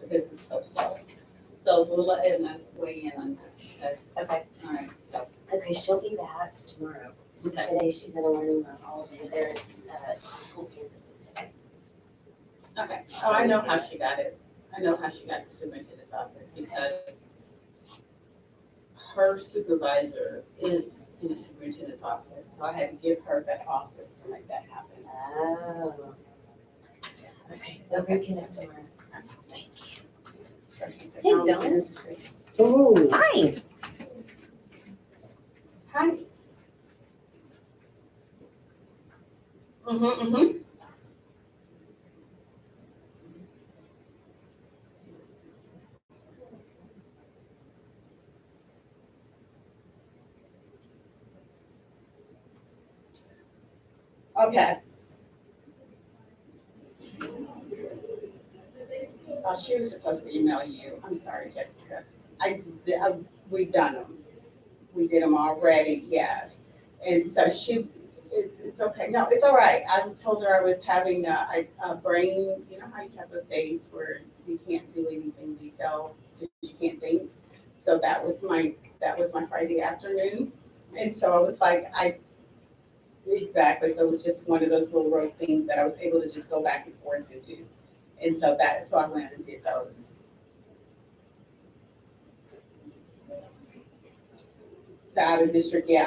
because it's so slow. So we'll let Edna weigh in on that, Okay, all right, so, okay, she'll be back tomorrow. okay. Today, she's in a learning mode all day. They're in, school campuses today. Okay, oh, I know how she got it. I know how she got the superintendent's office because her supervisor is in the superintendent's office, so I had to give her that office to make that happen. Oh. Okay, they'll reconnect tomorrow. Thank you. Hey, Dawn. Oh, Hi. Hi. Mm-hmm. Okay. She was supposed to email you. I'm sorry, Jessica. We've done them. We did them already, yes. And so it's okay. No, it's all right. I told her I was having a brain, you know how you have those days where you can't do anything detailed, because you can't think. So that was my Friday afternoon. And so I was like, exactly. So it was just one of those little road things that I was able to just go back and forth and do. And so I went and did those. The out of district, yeah,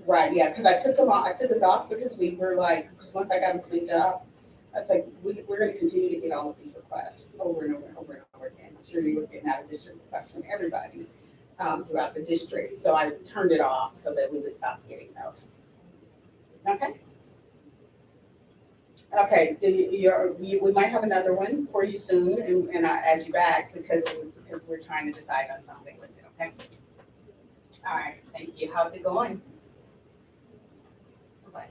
right, yeah, because I took us off because we were like, because once I got them cleaned up, I was like, we're gonna continue to get all of these requests over and over and over and over again. I'm sure you were getting out of district requests from everybody throughout the district. So I turned it off so that we would stop getting those. Okay. Okay, we might have another one for you soon, and I'll add you back because we're trying to decide on something with it, okay? All right, thank you. How's it going? Bye.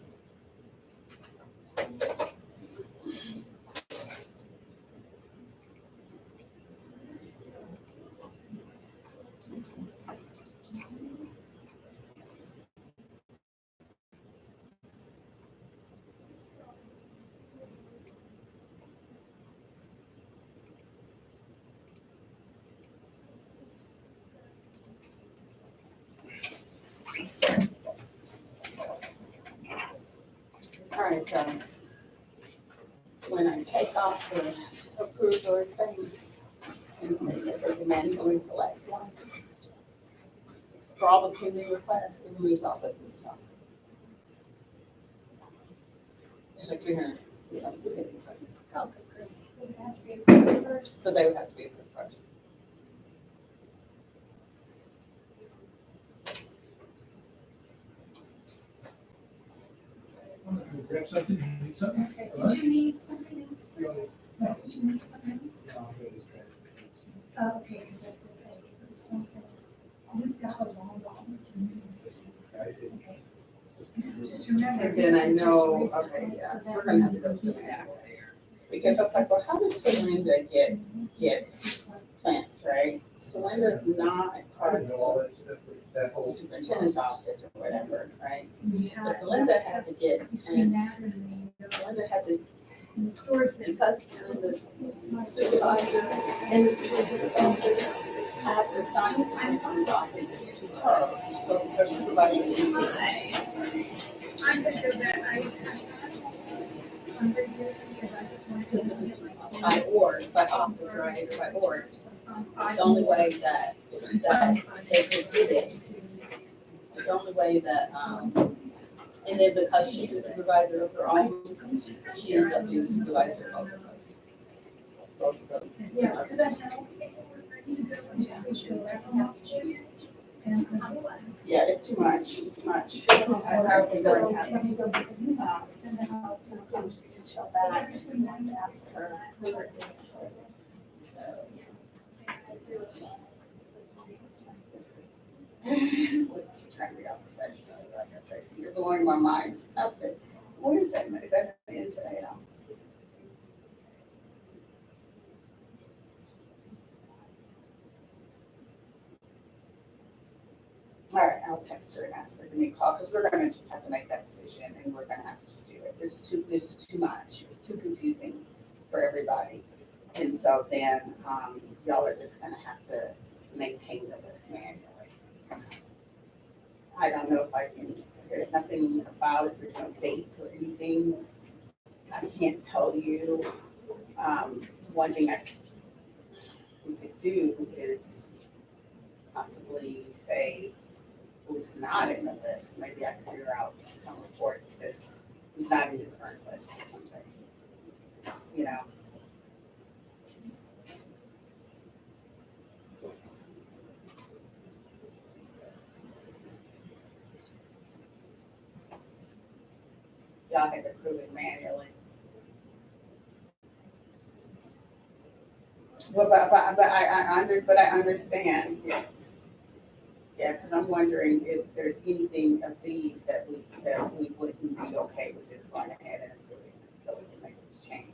All right, so when I take off the approved or things and say that they manually select one, for all the pending requests, it moves off, it moves off. There's like 300 something pending requests. Okay, great. We have to be approved first. So they would have to be approved first. grab something, you need something? Okay, did you need something else? Did you need something else? Oh, okay, because I was gonna say, there was something, we've got a long Okay. Just remember. And then I know, this is okay, recent, yeah, so that we're gonna have to we go through can that. Because I was like, well, how does Celinda get plants, right? Celinda's not part of the superintendent's office or whatever, right? We But have- Celinda had to get, Between that and the, Celinda had to, and the stores. because it was a supervisor in the superintendent's office, I have to assign the superintendent's office to her, so her supervisor is I'm good with that, I'm very good because I just wanted to get my. by org, by office, right, or by org. The only way that they could get it, the only way that, and then because she's a supervisor of her own, she ends up being a supervisor of both of us. Both of them. Yeah, because I know paperwork ready to go and just be sure that's out. Yeah, it's too much, it's too much. I was very happy. She'll back, and ask her who her is for this. So, what she trying to be out professionally, like that's right. So you're blowing my mind. Stop it. What is that? Is that the end today? All right, I'll text her and ask her to give me a call because we're gonna just have to make that decision and we're gonna have to just do it. This is too much, it's too confusing for everybody. And so then, y'all are just gonna have to maintain the list manually. I don't know if I can, there's nothing about it, there's no dates or anything. I can't tell you. One thing we could do is possibly say who's not in the list. Maybe I can figure out some report that says who's not in the current list or something. You know? Y'all had to prove it manually. Well, but I understand, yeah. Yeah, because I'm wondering if there's anything of these that we wouldn't be okay with just going ahead and approving so we can make this change.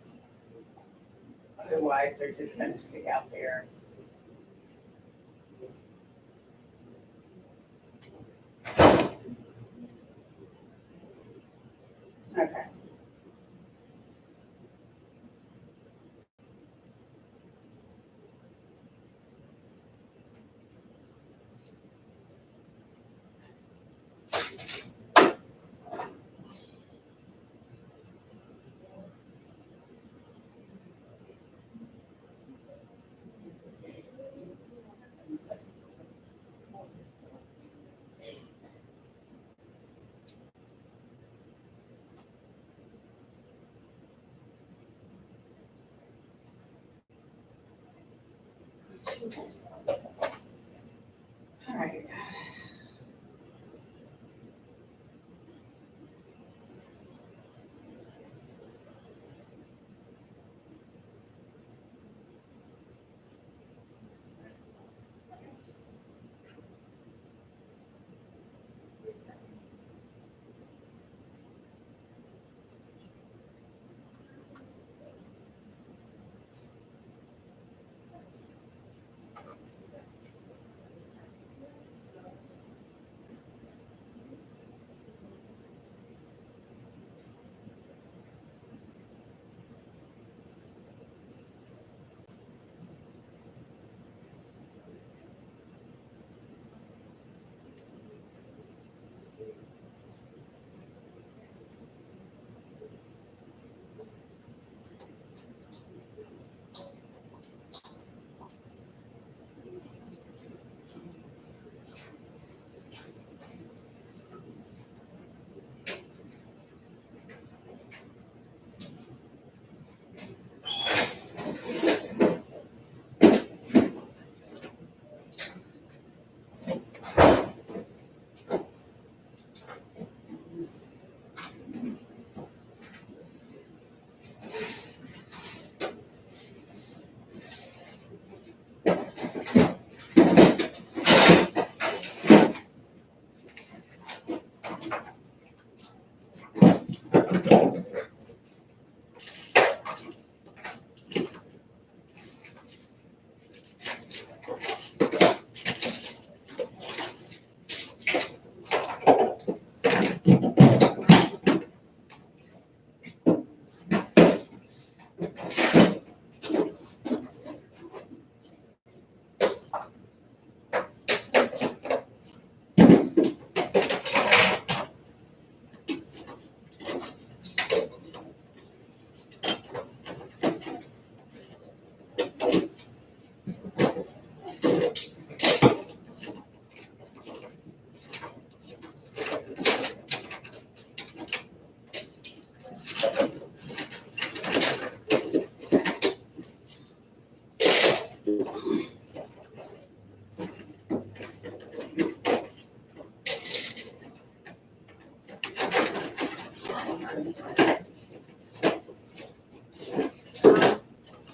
Otherwise, they're just gonna stick out there. Okay. All right.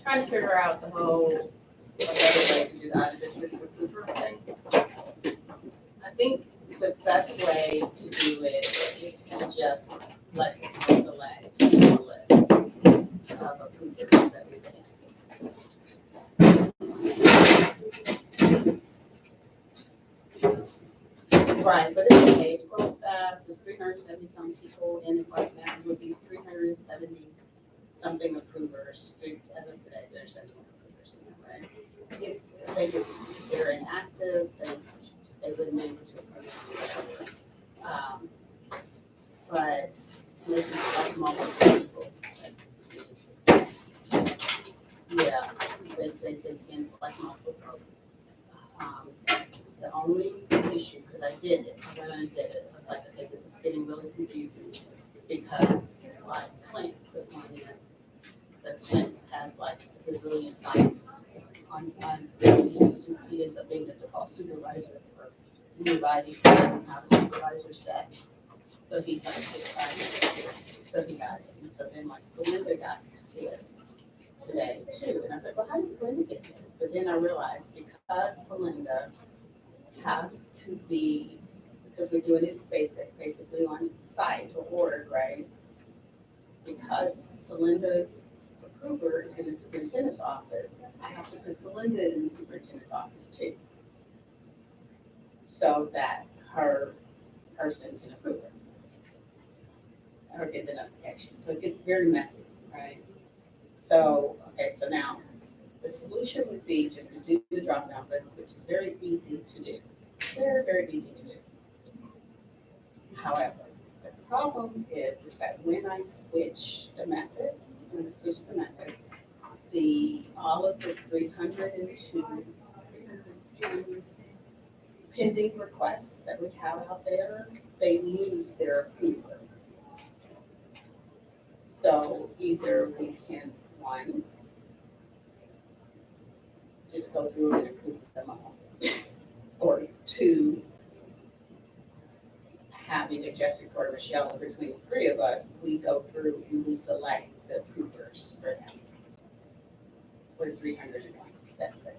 Trying to figure out the whole, what other way to do that, district approver thing. I think the best way to do it is to just let people select a list of approvers that we can. Right, but it's okay, it scrolls fast, there's 370 some people in it right now, with these 370 something approvers, as of today, there's 71 approvers in there, right? If they just, if they're inactive, then they wouldn't be able to approve. But they can select multiple people. Yeah, they can select multiple folks. The only issue, because I did it, I went and did it, I was like, okay, this is getting really confusing, because like Clint put one in, that Clint has like a gazillion sites on, he ends up being the default supervisor for anybody who doesn't have a supervisor set. So he's like 6 sites, so he got it, and so then like Celinda got his today too, and I was like, well, how does Celinda get this? But then I realized, because Celinda has to be, because we're doing it basically on site or org, right? Because Celinda's approver is in the superintendent's office, I have to put Celinda in the superintendent's office too. So that her person can approve it. Or get the notification. So it gets very messy, right? So, okay, so now the solution would be just to do the drop-down list, which is very easy to do. Very, very easy to do. However, the problem is that when I switch the methods, all of the 302 pending requests that we have out there, they lose their approval. So either we can, one, just go through and approve them all, or two, have either Jessica or Michelle, or between the three of us, we go through and we select the approvers for them. For 301, that's it.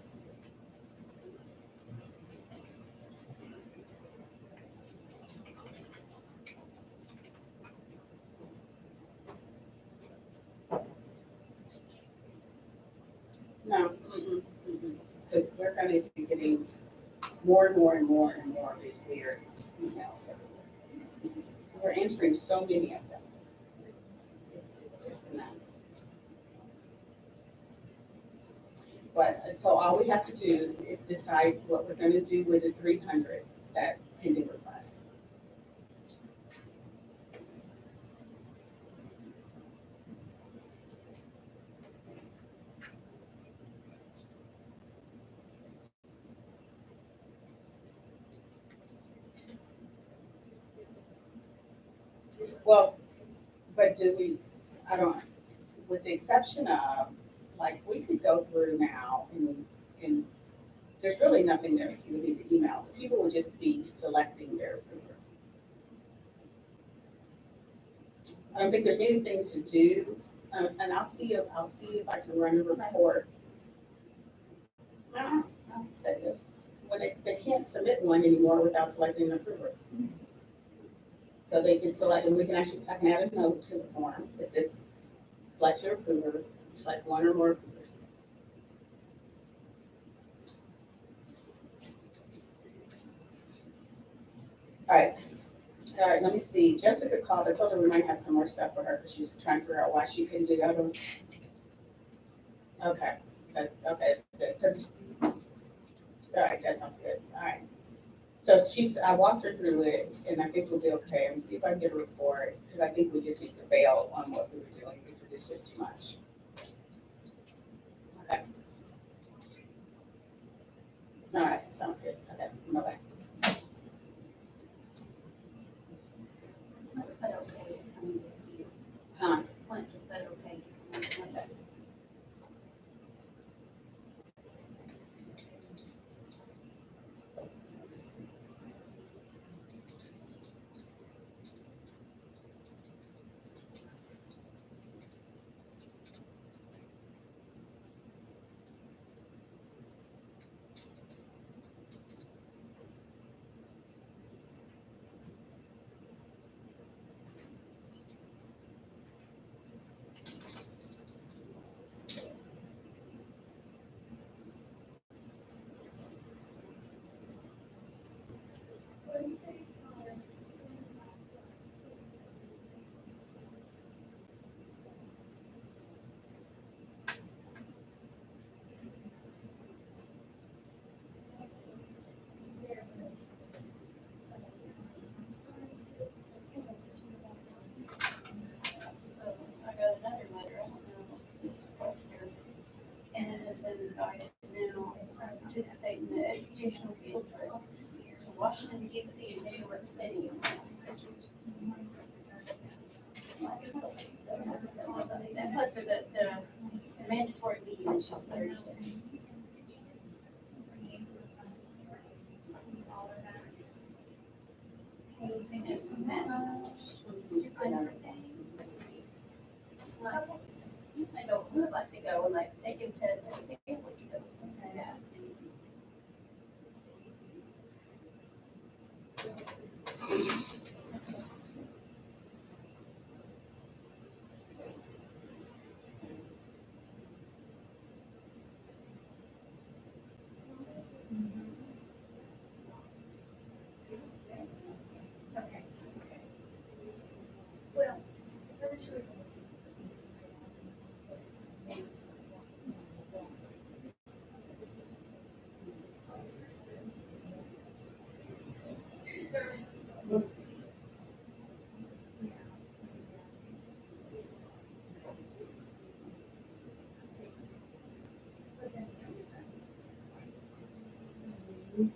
No, because we're going to be getting more and more and more and more of these weird emails everywhere. We're answering so many of them. It's a mess. But so all we have to do is decide what we're going to do with the 300 that pending requests. Well, but do we, I don't, with the exception of, like, we could go through now and there's really nothing that you would need to email. People would just be selecting their approver. I don't think there's anything to do, and I'll see if I can run a report. No, when they can't submit one anymore without selecting an approver. So they can select, and I can add a note to the form. It says, select your approver, select one or more approvers. All right, let me see. Jessica called. I told her we might have some more stuff for her because she's trying to figure out why she couldn't do the other one. Okay, that's good. 'Cause, all right, that sounds good. All right. So I walked her through it, and I think we'll be okay. Let me see if I can get a report, because I think we just need to bail on what we were doing because it's just too much. Okay. All right, sounds good. Okay, bye-bye. Clint said okay, I mean, to see you. Huh? Clint just said okay. Okay. until Thursday. Anything there's some magic. Did you find something? He's gonna go, would like to go and like take him to everything. Yeah. Okay. Well, eventually. But then the other side is, that's why I was thinking.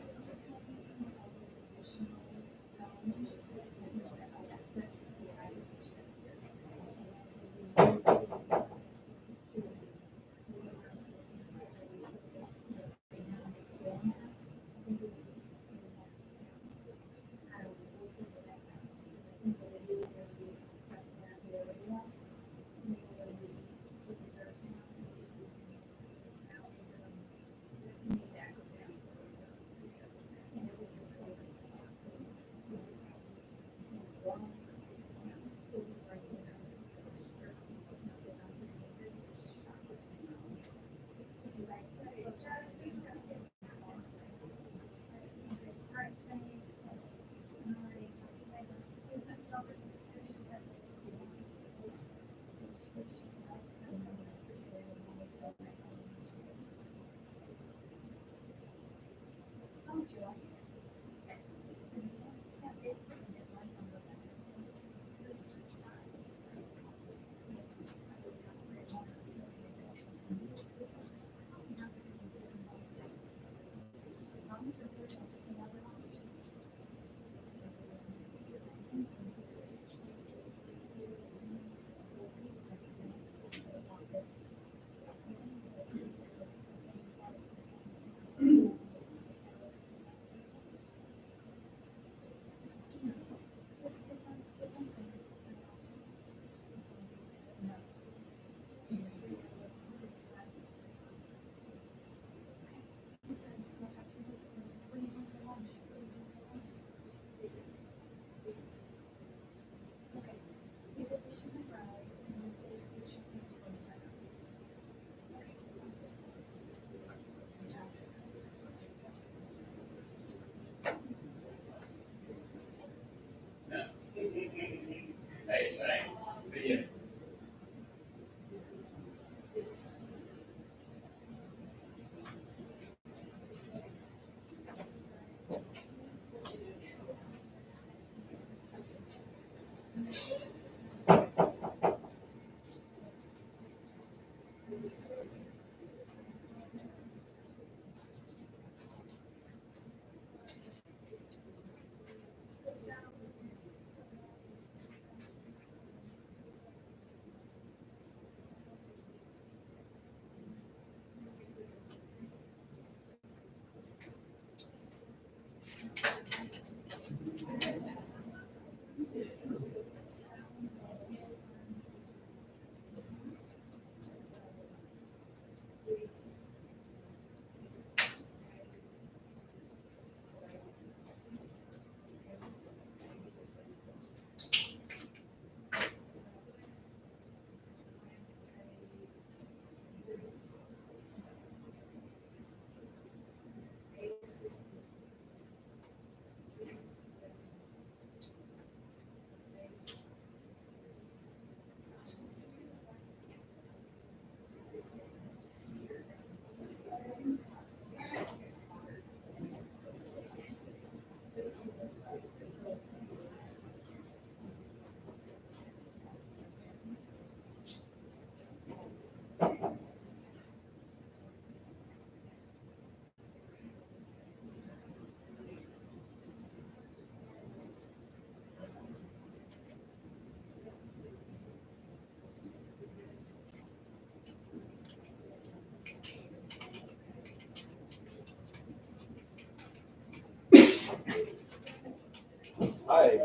Hi.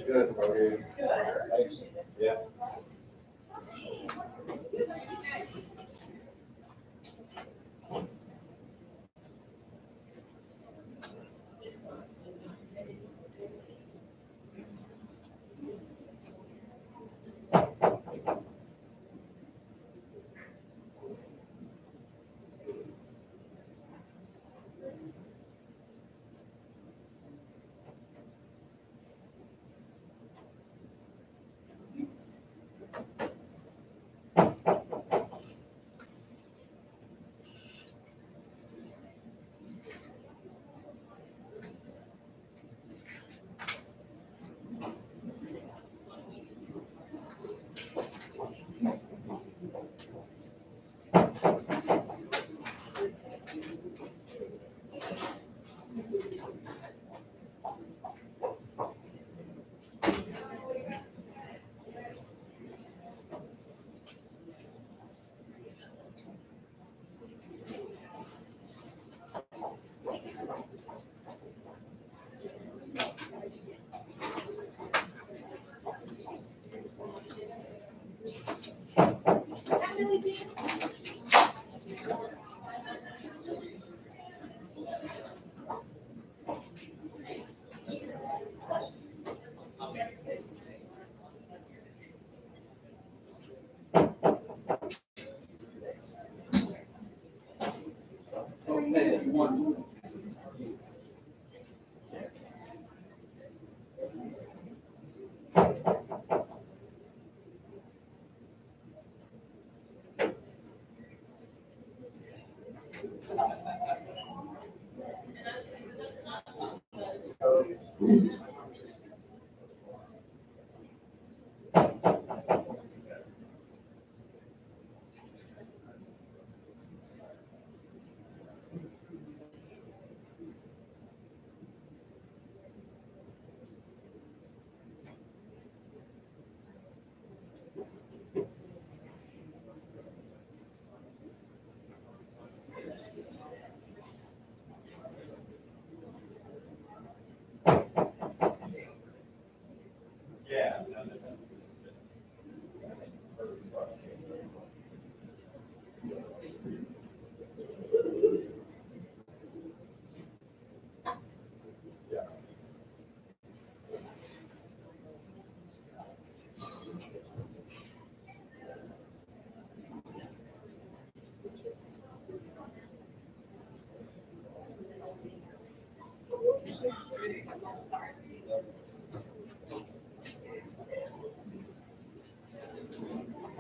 Good, how are you? Thanks. Yeah. Okay, one. Yeah.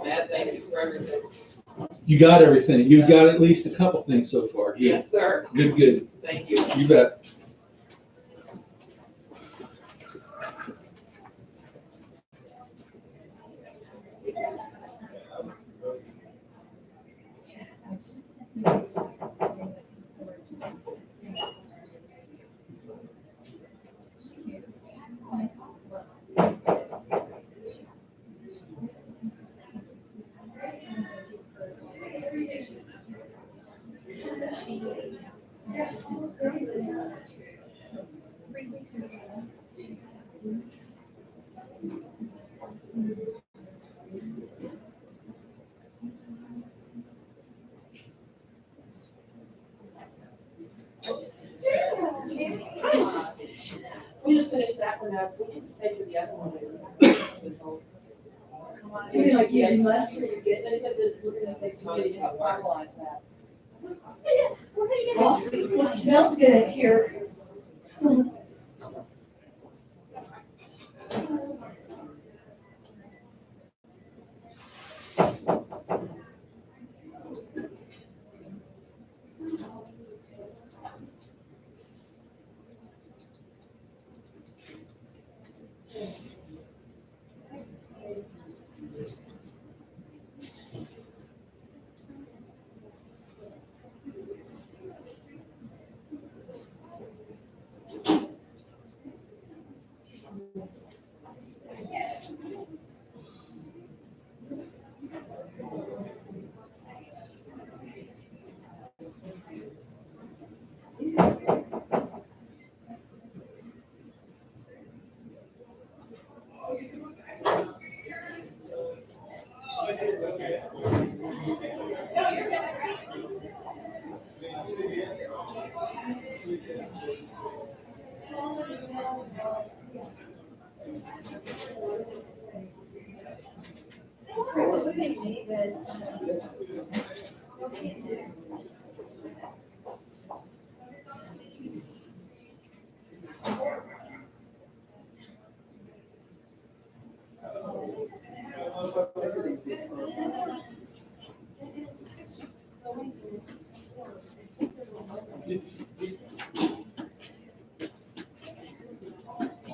Matt, thank you for everything. You got everything. You've got at least a couple things so far. Good. Yes, sir. Good, good. Thank you. You bet. We just finished that one up. We need to stay with the other one. You mean like you must They said that we're gonna take some minutes to finalize that. Well, it smells good in here.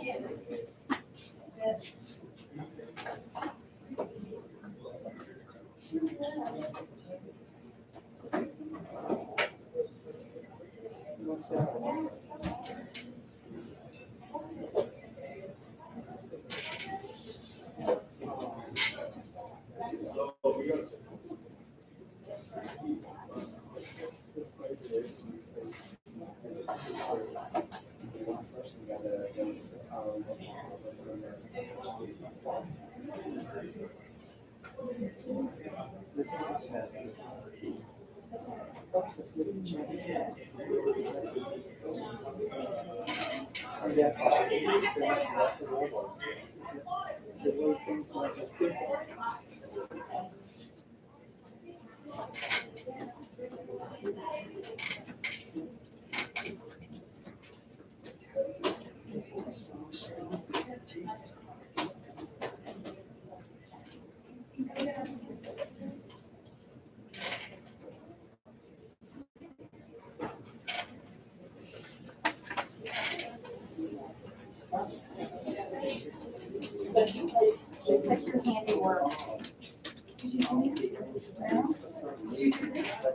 Yes. It's like your handiwork. Did you do this?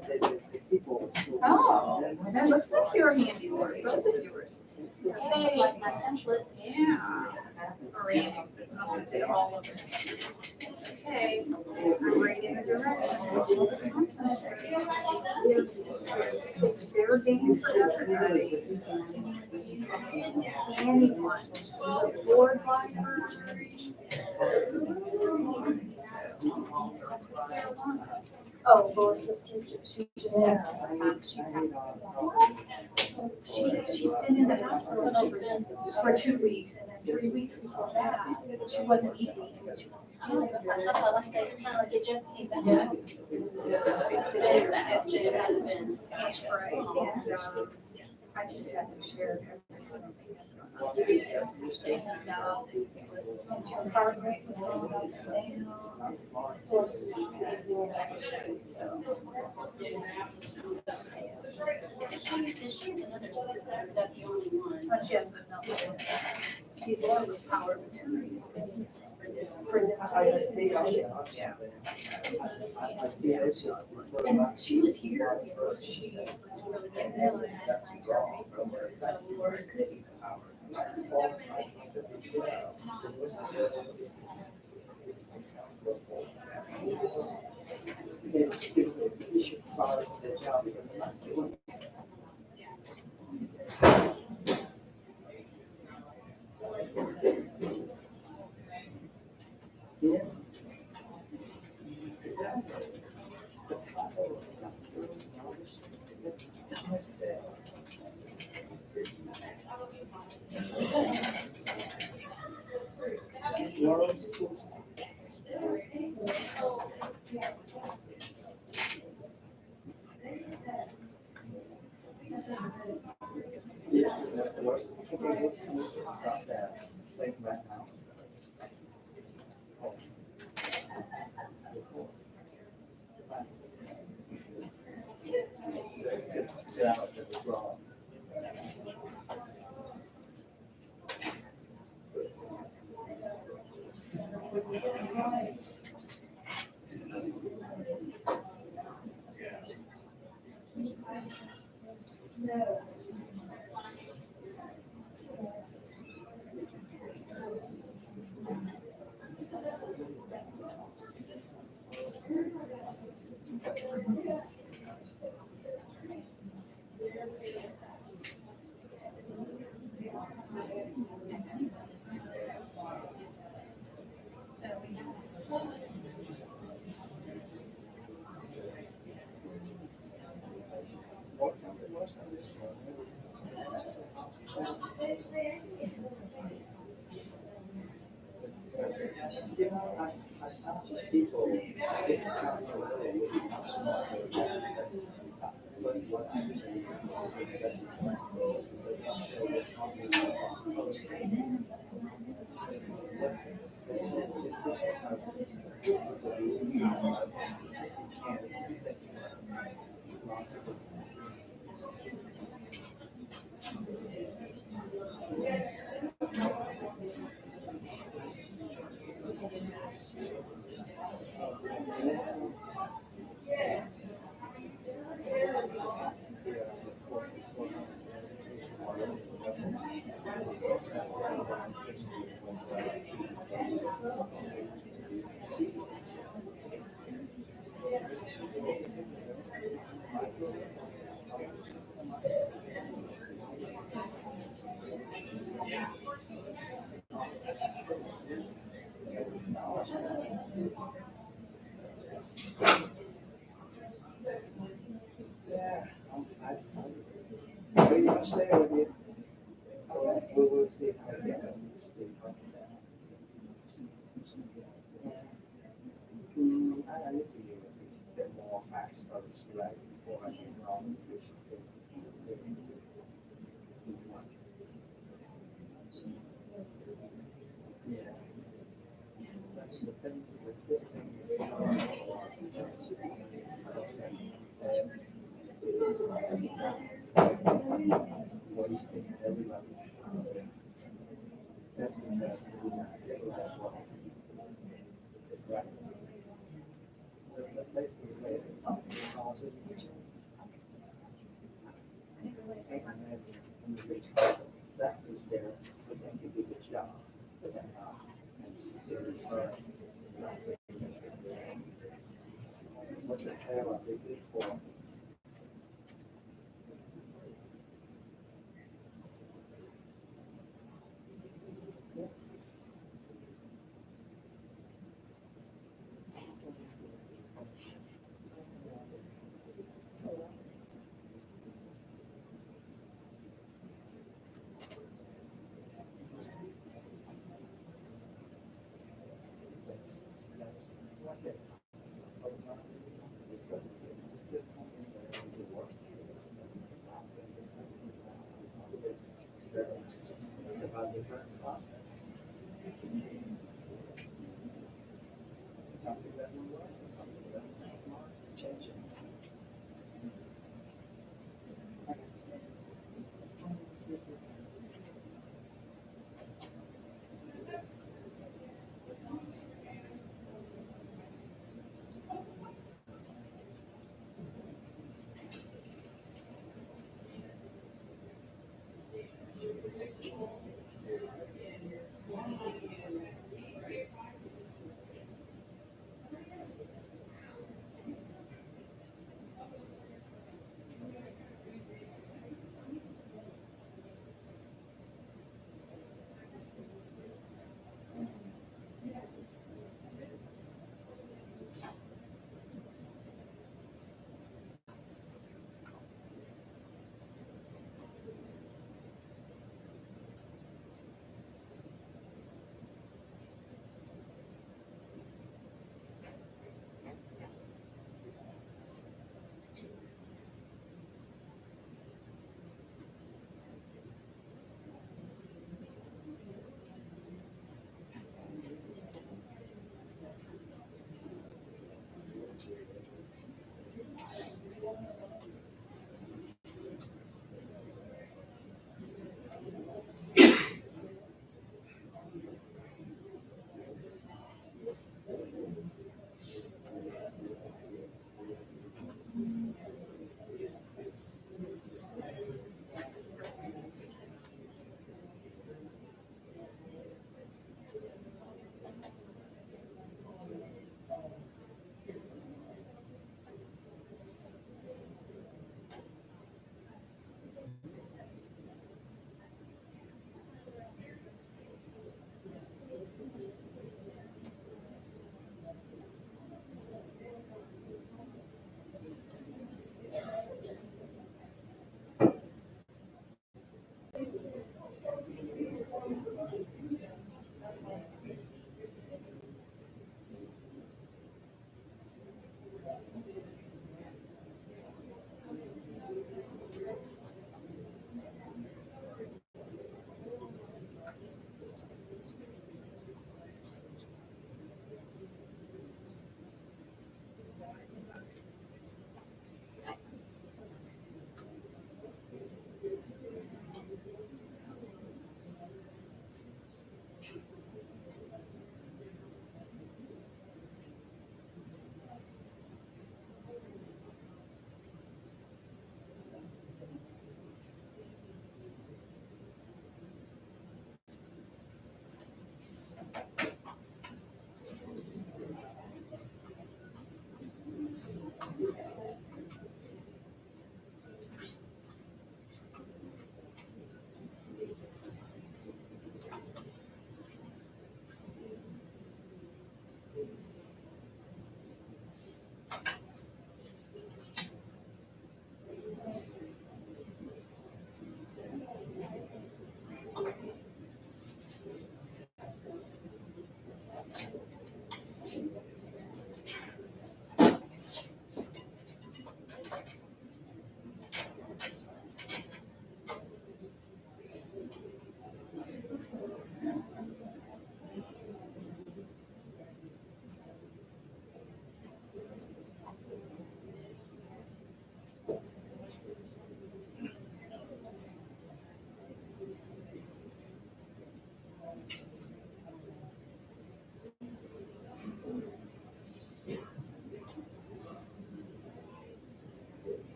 Oh, that looks like your handiwork, both of yours. They like my templates. Yeah. Alright, I'll did all of it. Okay, I'm right in the direction. It's fair game for everybody. Anyone, board library. Oh, Laura's sister, she just texted me, she passed. She's been in the hospital for 2 weeks, and then 3 weeks before that, she wasn't eating. Oh my gosh, I felt like they, it's kind of like it just came back. Yeah. It's been bad, it just hasn't been. Right, and, I just haven't shared every single thing that's going on. Since your heart rate was going up and down, Laura's sister passed. So. And she has another sister, that's the only one. But she has another. See, Laura was power of attorney for this one. Yeah. And she was here before she was really getting ill and I signed her paperwork, so Laura could be the power of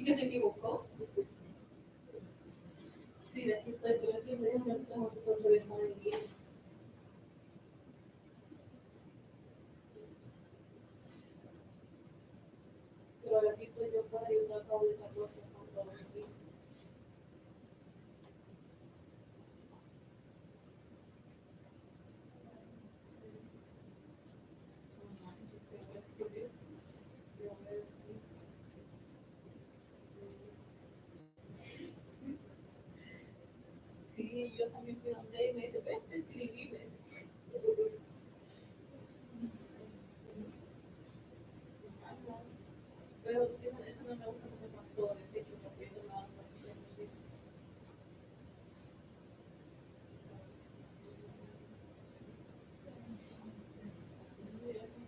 y que se equivocó. Sí, de aquí estoy, pero aquí me dejan el trabajo cuando voy a estar aquí. Pero aquí estoy yo para y yo acabo de estar loca con todo aquí. Sí, yo también fui donde y me dice, ven, te escribí, ves. Pero eso no me gusta porque está todo deshecho, porque eso me da una sensación.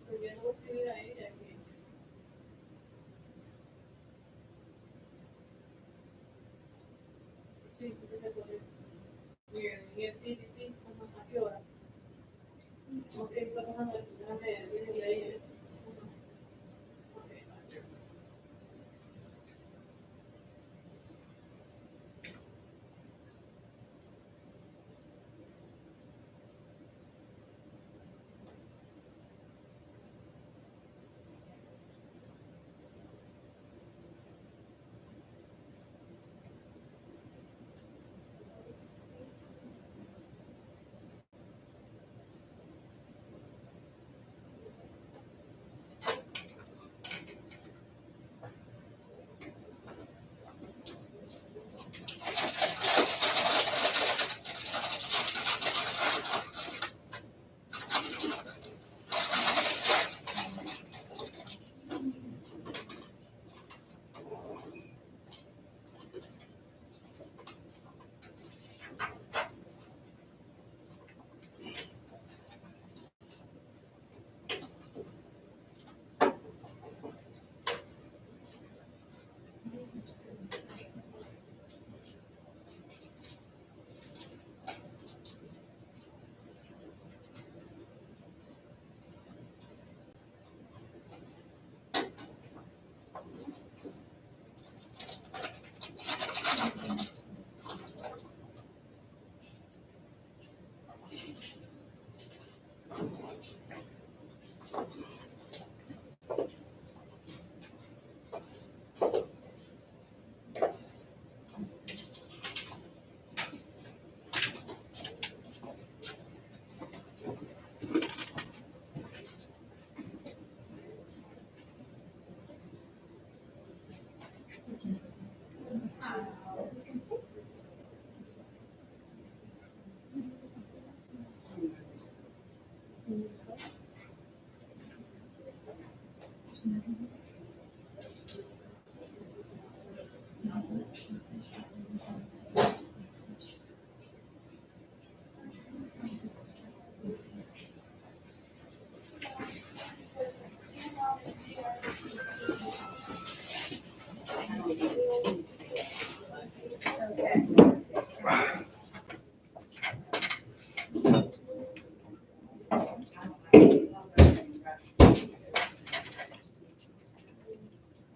Pero ya no voy a escribir a ella que sí, tú te recuerdas. Y el sí, sí, ¿a qué hora? Ok, pero déjame decirle a ella. Ok, vale.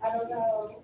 I don't know.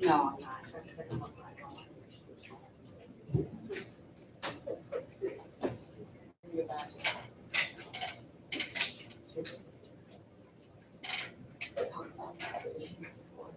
No, I'm not. That's the one I don't want. Your badge. Talk about that issue before.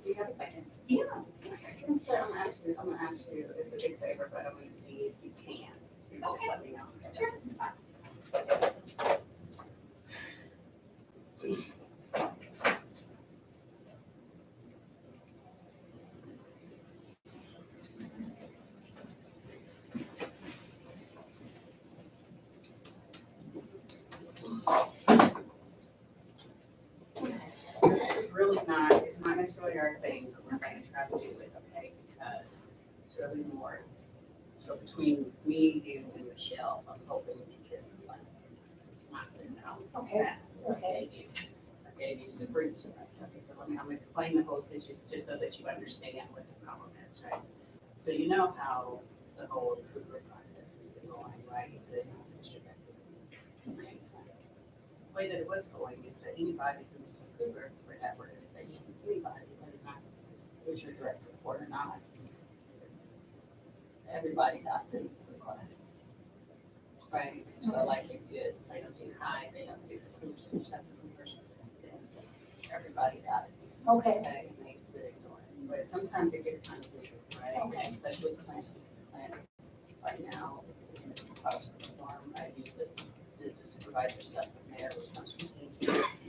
Do you have a second? Yeah. I'm gonna ask you, it's a big favor, but I'm gonna see if you can. You just let me know. Sure. This is really not, it's not necessarily our thing, but we're gonna try to do it, okay? Because it's really more, so between me, you, and Michelle, I'm hoping we can like knock this out. Okay. Fast. Okay. I gave you super easy, right? So, okay, so I'm gonna explain the whole situation just so that you understand what the problem is, right? So you know how the whole approval process has been going, right? The district activity. Okay. The way that it was going is that anybody who's an approver for that organization, anybody, whether or not it was your direct report or not, everybody got the request. Right, so like if you did, I know senior high, they know 6 approvers and 7 approvers, then everybody got it. Okay. Okay, and they would ignore it, but sometimes it gets kind of weird, right? Okay. Especially Clinton, right now, in the Proposed Farm, I used to the supervisor stuff from there, which comes from teams.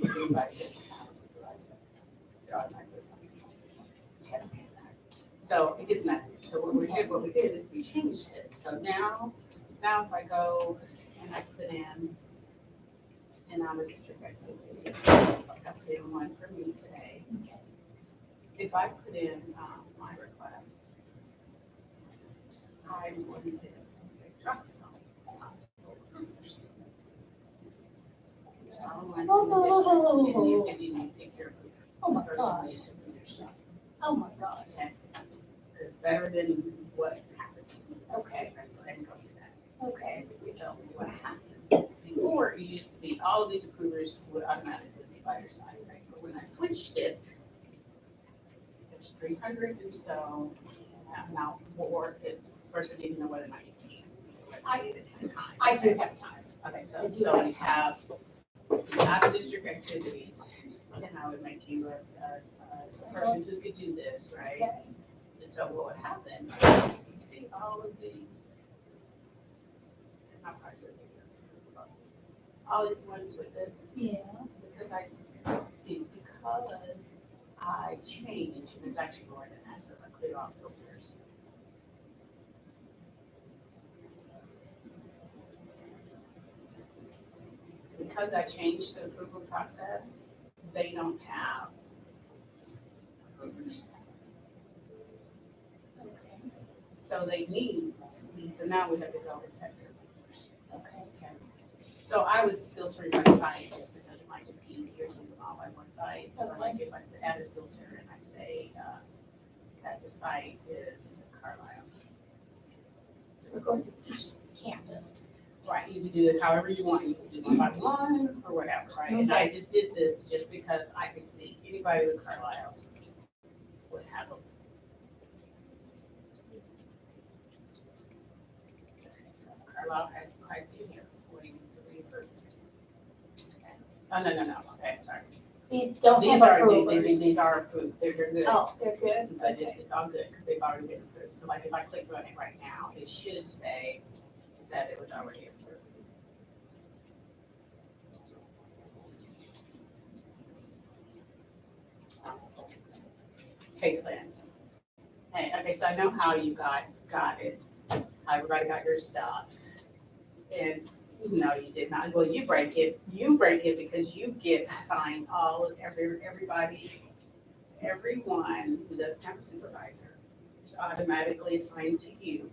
Everybody gets a supervisor. They're automatically something. So it gets messy. So what we did is we changed it. So now if I go and I put in, and I'm a district activity, like I put in one for me today. Okay. If I put in my request, I'm going to drop it on possible approvers. And you pick your Oh my person gosh. needs to do your stuff. Oh my gosh. Okay. It's better than what's happened. Okay. Go ahead and go to that. Okay. So what happened before, it used to be all of these approvers would automatically be by your side, right? But when I switched it, there's 300 and so now more, the person didn't know whether or not you can. I didn't have time. I do have time. Okay, so I do so have we have the district activities, and I would make you a person who could do this, right? Okay. And so what would happen, you see all of these, and I'm probably doing videos, all these ones with this, Yeah. because I changed, and it's actually going to ask if I clear off filters. Because I changed the approval process, they don't have approvers. Okay. So they need, so now we have to go and set their approvers. Okay. So I was filtering by site just because it might just be easier to do them all at one site. So like if I add a filter and I say that the site is Carlisle. So we're going to each campus. Right, you can do it however you want, you can do one by one or whatever, right? And I just did this just because I could see anybody with Carlisle would have them. Carlisle has quite a few here waiting to be approved. Oh, no, okay, sorry. These don't These have are, approvers. these are approved, they're good. Oh, they're good, But okay. it's all good, because they've already been approved. So like if I click on it right now, it should say that it was already approved. Okay, Glenn. Hey, okay, so I know how you got it, how everybody got your stuff. And no, you did not. Well, you break it because you get assigned everybody, everyone who doesn't have a supervisor is automatically assigned to you.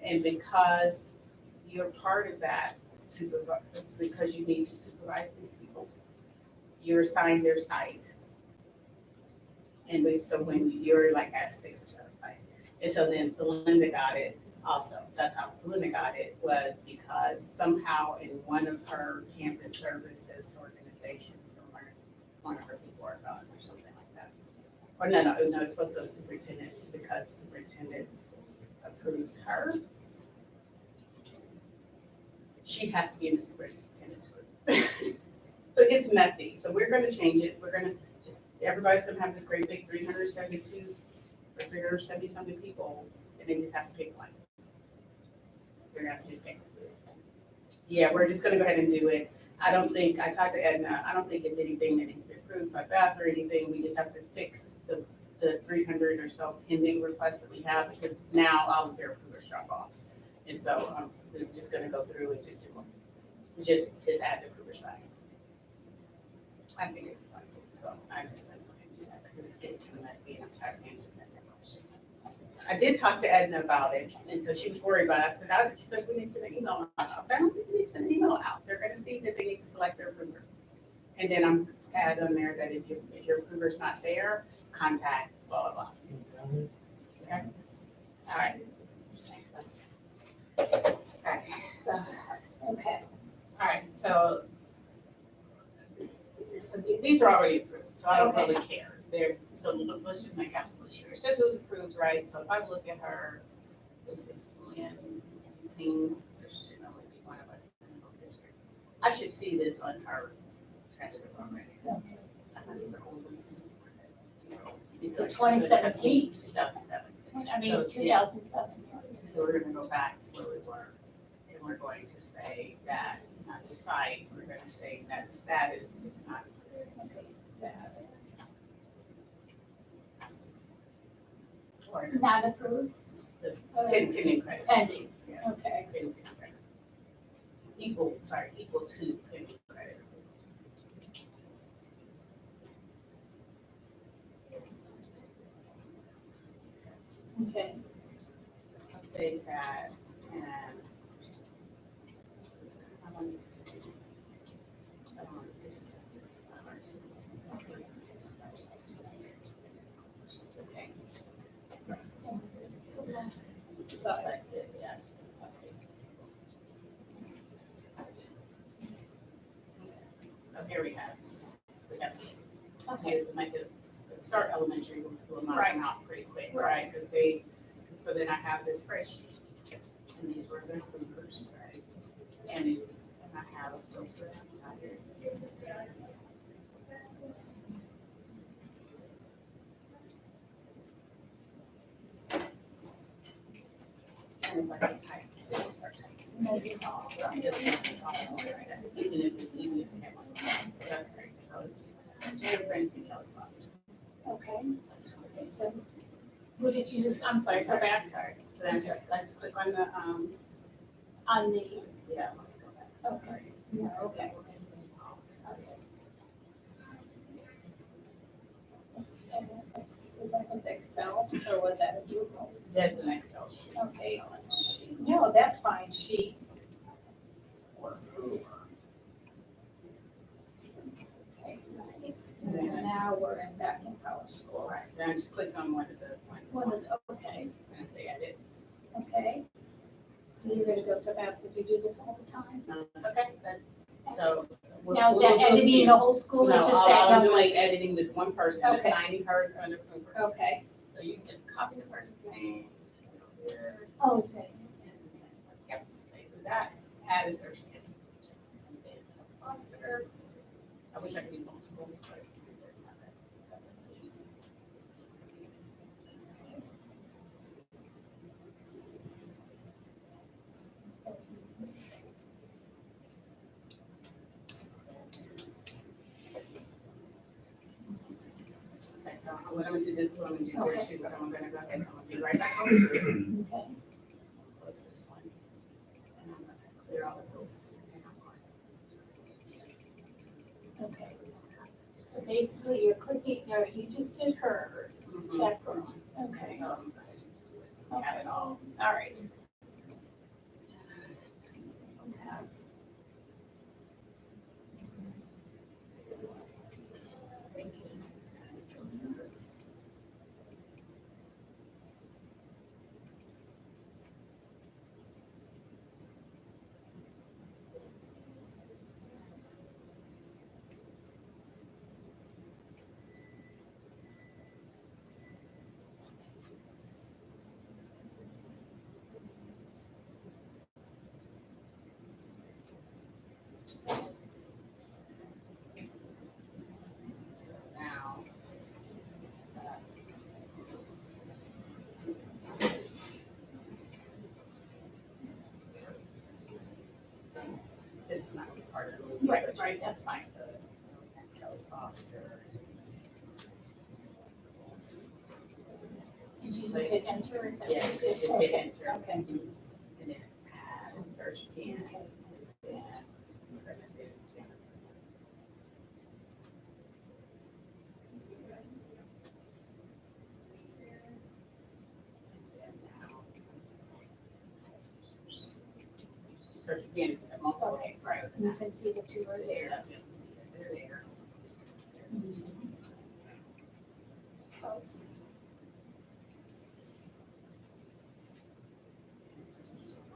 And because you're part of that because you need to supervise these people, you're assigned their site. And so when you're like at 6 or 7 sites. And so then Celinda got it also. That's how Celinda got it, was because somehow in one of her campus services organizations, somewhere, one of her people are gone or something like that. Or no, it's supposed to go to superintendent because superintendent approves her. She has to be in the superintendent's group. So it gets messy. So we're gonna change it. Everybody's gonna have this great big 372 or 370 something people, and they just have to pick one. They're gonna have to just pick one. Yeah, we're just gonna go ahead and do it. I talked to Edna, I don't think it's anything that needs to be approved by Beth or anything. We just have to fix the 300 or so pending requests that we have, because now all of their approvers drop off. And so we're just gonna go through and just do them. Just add the approvers back. I think it's fine too, so I'm just gonna go ahead and do that, because it's getting kind of messy and I'm tired of answering that same question. I did talk to Edna about it, and so she was worried about it. I said, she's like, we need to send an email out. I said, I don't think we need to send an email out. They're gonna see that they need to select their approver. And then I'm add on there that if your approver's not there, contact blah, blah, blah. Okay? All right. Thanks. Okay, so, Okay, all right, so these are already approved, so I don't Okay. really care. So let's just make absolutely sure. It says it was approved, right? So if I look at her, this is Lynn Ping, there should only be one of us in the whole district. I should see this on her transcript already. I thought these are old ones. These are like 2017. 2007. I mean, So, yeah. 2007. So we're gonna go back to where we were, and we're going to say that, not the site, we're gonna say that the status is not approved. Okay, status. Or Not approved? The Uh, pending credit. Pending, Yeah, okay. pending credit. Equal to pending credit. Okay, Update that, and this is hard. Okay. select. Select it, yeah. Okay. So here we have these. Okay, so make it, start elementary, we'll knock them out pretty quick, right? Because so then I have this spreadsheet, and these were the approvers, right? And I have a filter inside here. Everybody's typing, they start typing. Even if we have one, so that's great, so it's just, Jerry Branson, Kelly Foster. Okay, so, what did you just, I'm sorry, go back Sorry, so then I just click on the, on the, yeah, let me go back. Okay. no, okay. And that was Excel, or was that a Google? That's an Excel sheet. Okay, sheet, no, that's fine, sheet. Okay, right. And now we're back in Power School. Right, then I just click on one of the ones. One of the, okay, And say edit. okay. So you're gonna go so fast because you do this all the time? No, it's okay, so. Now, is that we'll do it editing again. the whole school or No, just all that I'm one doing is person? editing this one person, Okay. assigning her an approver. Okay. So you just copy the person's name. Here. Oh, is that? Yep, that, add a search engine. And then Foster. I wish I could do homeschool, but. Okay, so what I'm gonna do this, what I'm gonna do there too, but I'm gonna go ahead, so I'm gonna be right back over here. Okay. Close this one. And I'm gonna clear all the filters. Okay. So basically, you're clicking, or you just did her Mhm. background. Okay, Okay. so I'm gonna just do this, so we have it all. All right. Just give me this one tab. So now. This is not part of the movie. Right, but right, that's fine. So, Kelly Foster. Did you just hit enter? Is that what Yeah, you just did? hit Okay. enter. Okay. And then add and search again. Okay. And we're gonna do Jennifer. And then now, just search again, multiple, Okay. right? You can see the two are there. There, you see it, they're there. Close.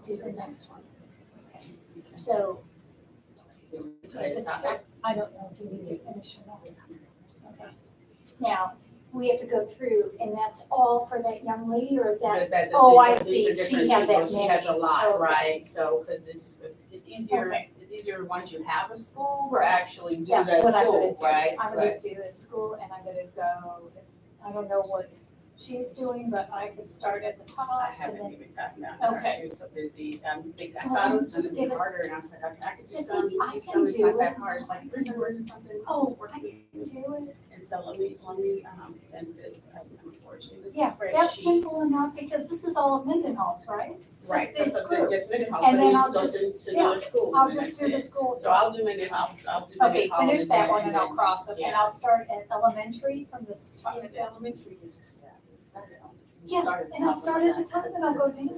Do the next one. Okay. So, Try to stop. I don't know, do you need to finish or not? Okay. Now, we have to go through, and that's all for that young lady, or is that? Oh, I These are see. She different had that people. She has a many. lot, Okay. right? So, because it's easier, Okay. it's easier once you have a school to Right. actually do That's that what I'm gonna school, do. right? I'm gonna do a school, and I'm gonna go, I don't know what she's doing, but I could start at the I top, and haven't then, even gotten that far. Okay. She was so busy. I Well, thought it was just gonna give be it- harder, and I was like, okay, I could do This some, is- you I do can some, it's not do that it. hard. It's like 300 and something. oh, Just I working. can do it. And so let me send this, unfortunately. Yeah, that's spreadsheet. simple enough, because this is all of Mendenhall's, right? Right, Just so this so group. just Mendenhall, And so then you I'll just go just- to another school. I'll and just that's do the it. school. So I'll do Mendenhall, I'll do Okay, Mendenhall. finish that one, and and I'll then- cross it, and yeah. I'll start at elementary from the start. Yeah, the elementary just started elementary. Yeah, Start and I'll start at the top, and I'll go down.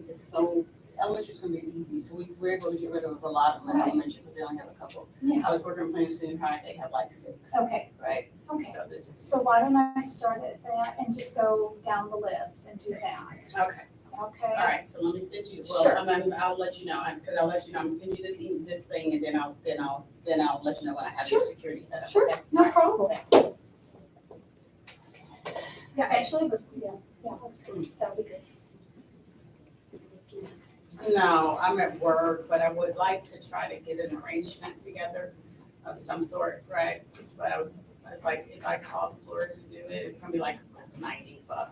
It's so, elementary's gonna be easy, so we're able to get rid of a lot of them in Right. elementary, because they only have a couple. Yeah. I was working in Plain Senior High, they have like 6, Okay, right? okay. So this is. So why don't I start at that and just go down the list and do that, Okay. okay? All right, so let me send you, Sure. well, I'll let you know, because I'll let you know, I'm gonna send you this thing, and then I'll let you know when I have your security set up. Sure, okay? no All right. problem. Yeah, actually, it was, yeah, that's good, that'll be good. No, I'm at work, but I would like to try to get an arrangement together of some sort, right? But I was like, if I call Flores to do it, it's gonna be like $90, right?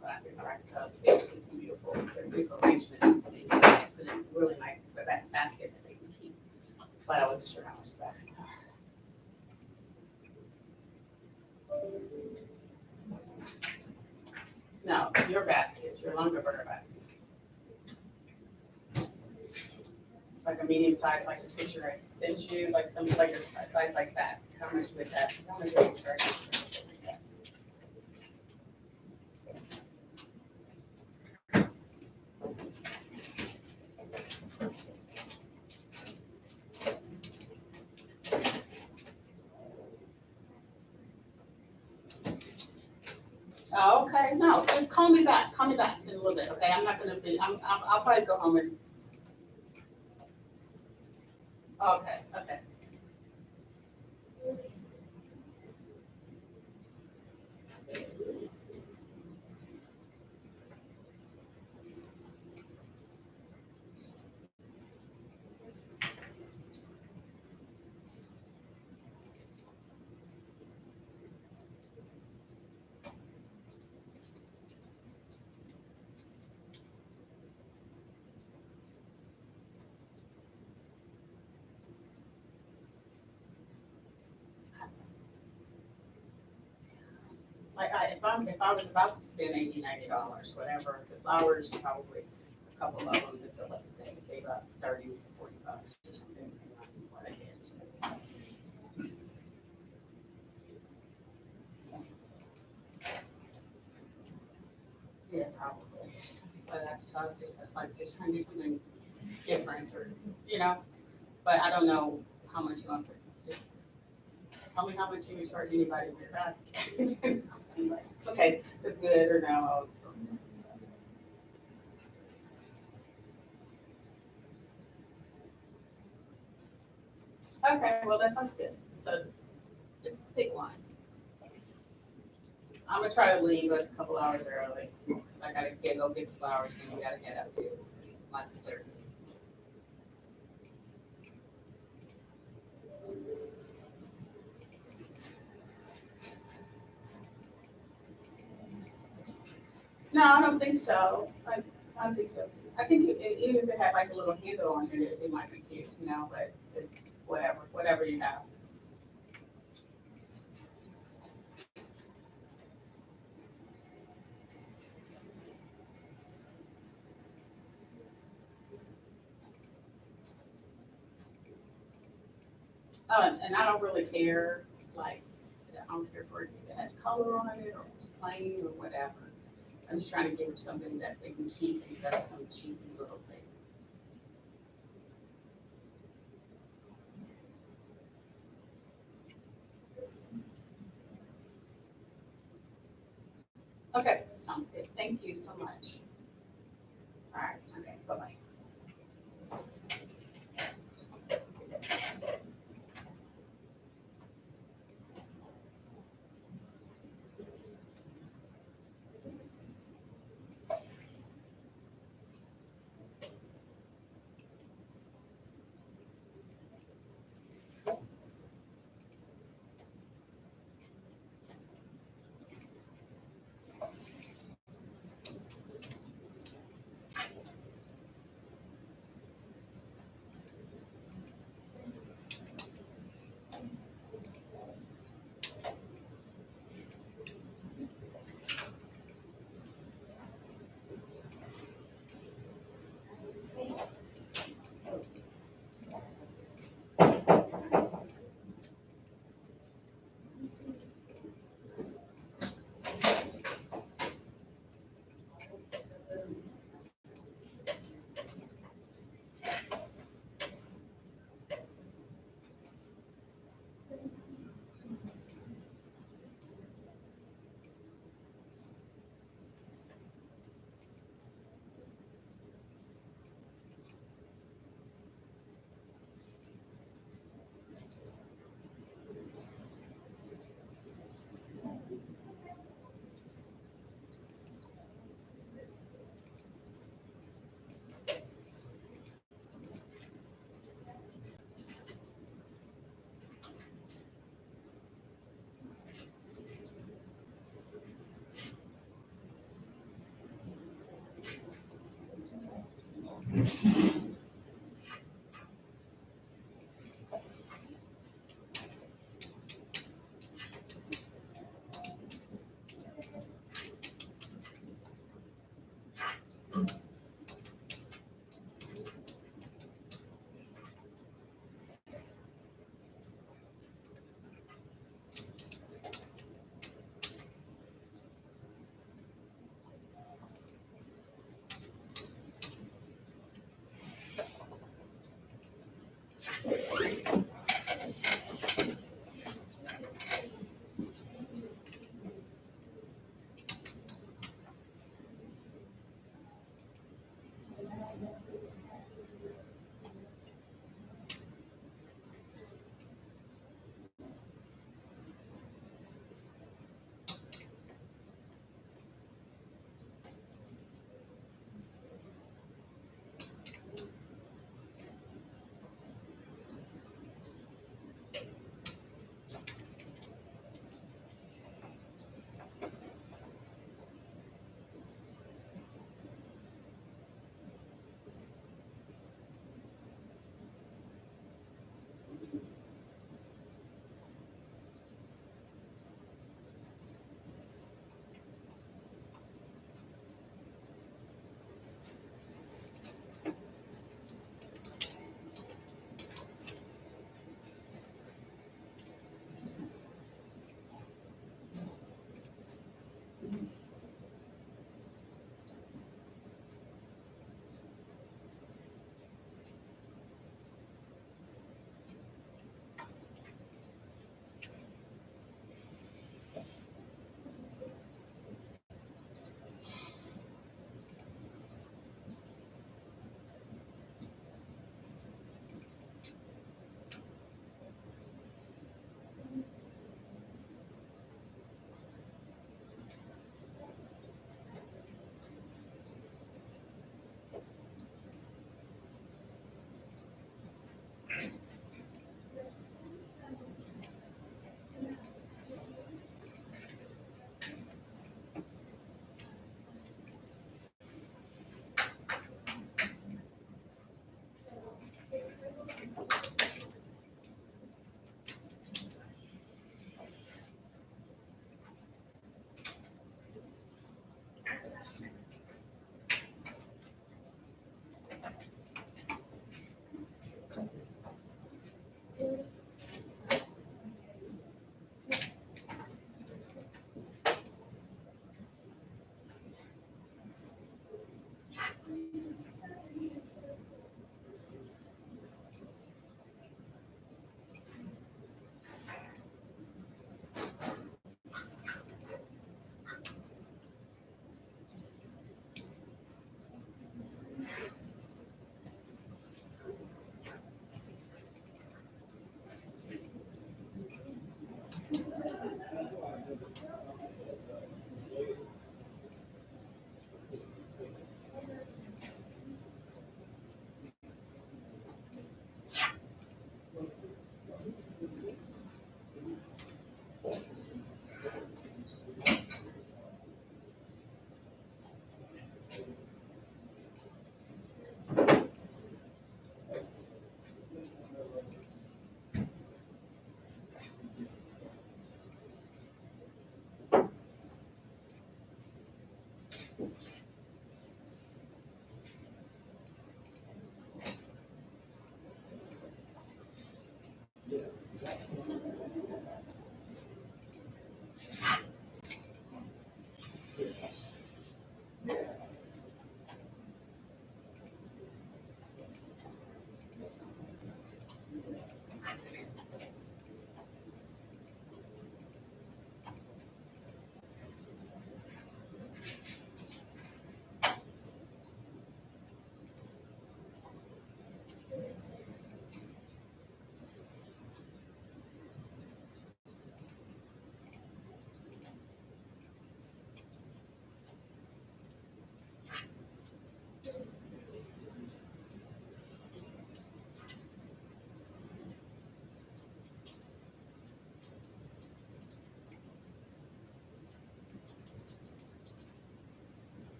But I think I can come, see, it's beautiful, beautiful arrangement. Put in a really nice basket that they can keep, but I wasn't sure how much the baskets are. No, your baskets, your Lunenburger basket. Like a medium size, like the picture I sent you, like some, like a size like that. How much would that, how much would you charge for something like that? Oh, okay, no, just call me back in a little bit, okay? I'm not gonna be, I'll probably go home and. Okay, okay. Like if I was about to spend $80, $90, whatever, the flowers, probably a couple of them to fill up the thing, save up $30 to $40 or something, depending on what I get. Yeah, probably. But that's like just trying to do something different or, but I don't know how much you want to, just tell me how much you would charge anybody for your basket. Anyway, okay, that's good or no. Okay, well, that sounds good. So just pick one. I'm gonna try to leave a couple hours early. I gotta go get the flowers and we gotta head out to Munster. No, I don't think so. I don't think so. I think even if it had like a little handle on it, it might be cute, but whatever you have. And I don't really care, like, I don't care for it if it has color on it or it's plain or whatever. I'm just trying to give them something that they can keep instead of some cheesy little thing. Okay, sounds good. Thank you so much. All right, okay, bye-bye.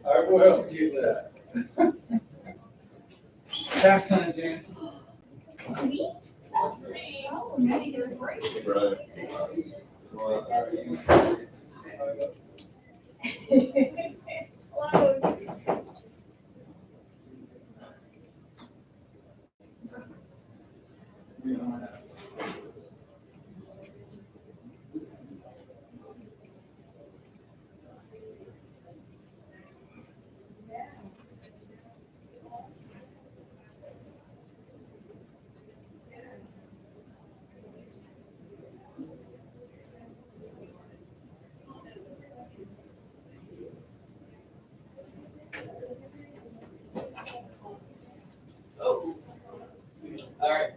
I will do that. Halftime, Dan. Sweet. Oh, now you get a break. Hello. Oh. All right.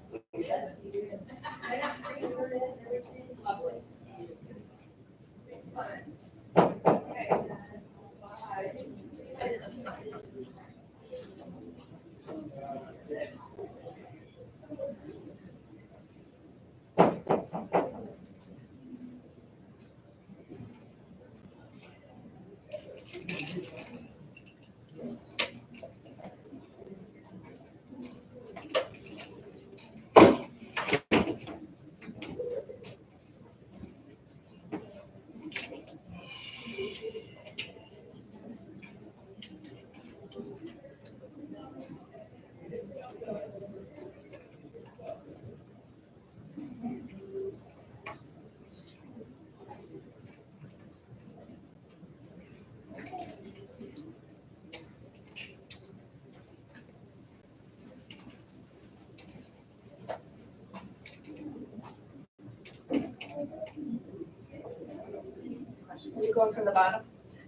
Are you going from the bottom?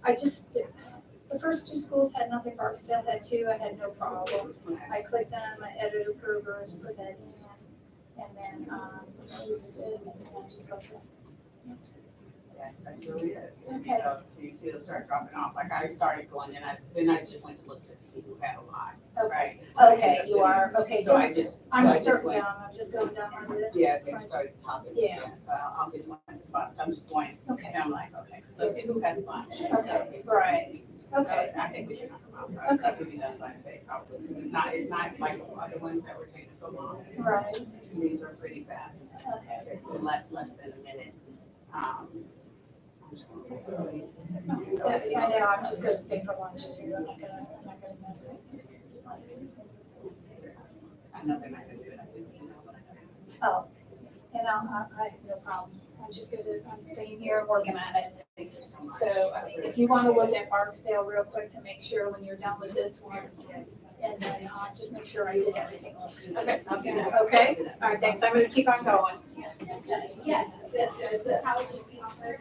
I just, the first two schools had nothing, Barksdale had two, I had no problem. I clicked on my edit approvers, put that in, and then, used it, and I just go through. Yeah, that's really it. Okay. So you see it'll start dropping off, like I started going, and then I just went to look to see who had a lot, right? Okay, you are, okay, So so I just, I'm so I just starting went, down, I'm just going down on this. yeah, they started topping. Yeah. So I'll get one at the bottom, so I'm just going, Okay, and I'm like, okay, let's see who has a bunch. So, Okay, so I can right. see. okay, So I think we should knock them out, right? Okay. That could be done by today probably, because it's not like the other ones that were taking so long. right, These are pretty fast, okay. they're less than a minute. I'm just gonna- Yeah, I know, I'm just gonna stay for lunch too, I'm not gonna mess with it. I know they're not gonna do it, I said, you know, but Oh, and I have no problem, I'm staying here and working on it. thank you so much. So, I mean, if you wanna look at Barksdale real quick to make sure when you're done with this one, and then, just make sure I did everything else. Okay, I'll do that. Okay, all right, thanks, I'm gonna keep on going. Yes, that's how it should be offered.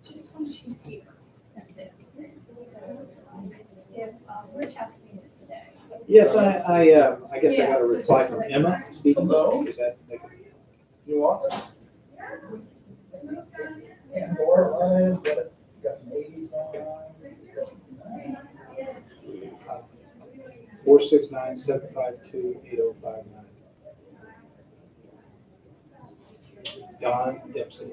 Just when she's here, that's it. So, if, we're testing it today. Yes, I guess I got a reply from Emma speaking. Hello. Is that, New office? And more line, got some 80s on. 469-752-8059. Don Dempsey.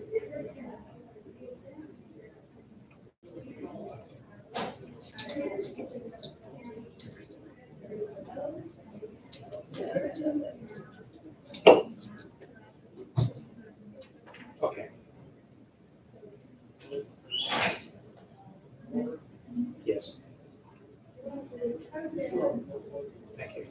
Okay. Yes. Thank you.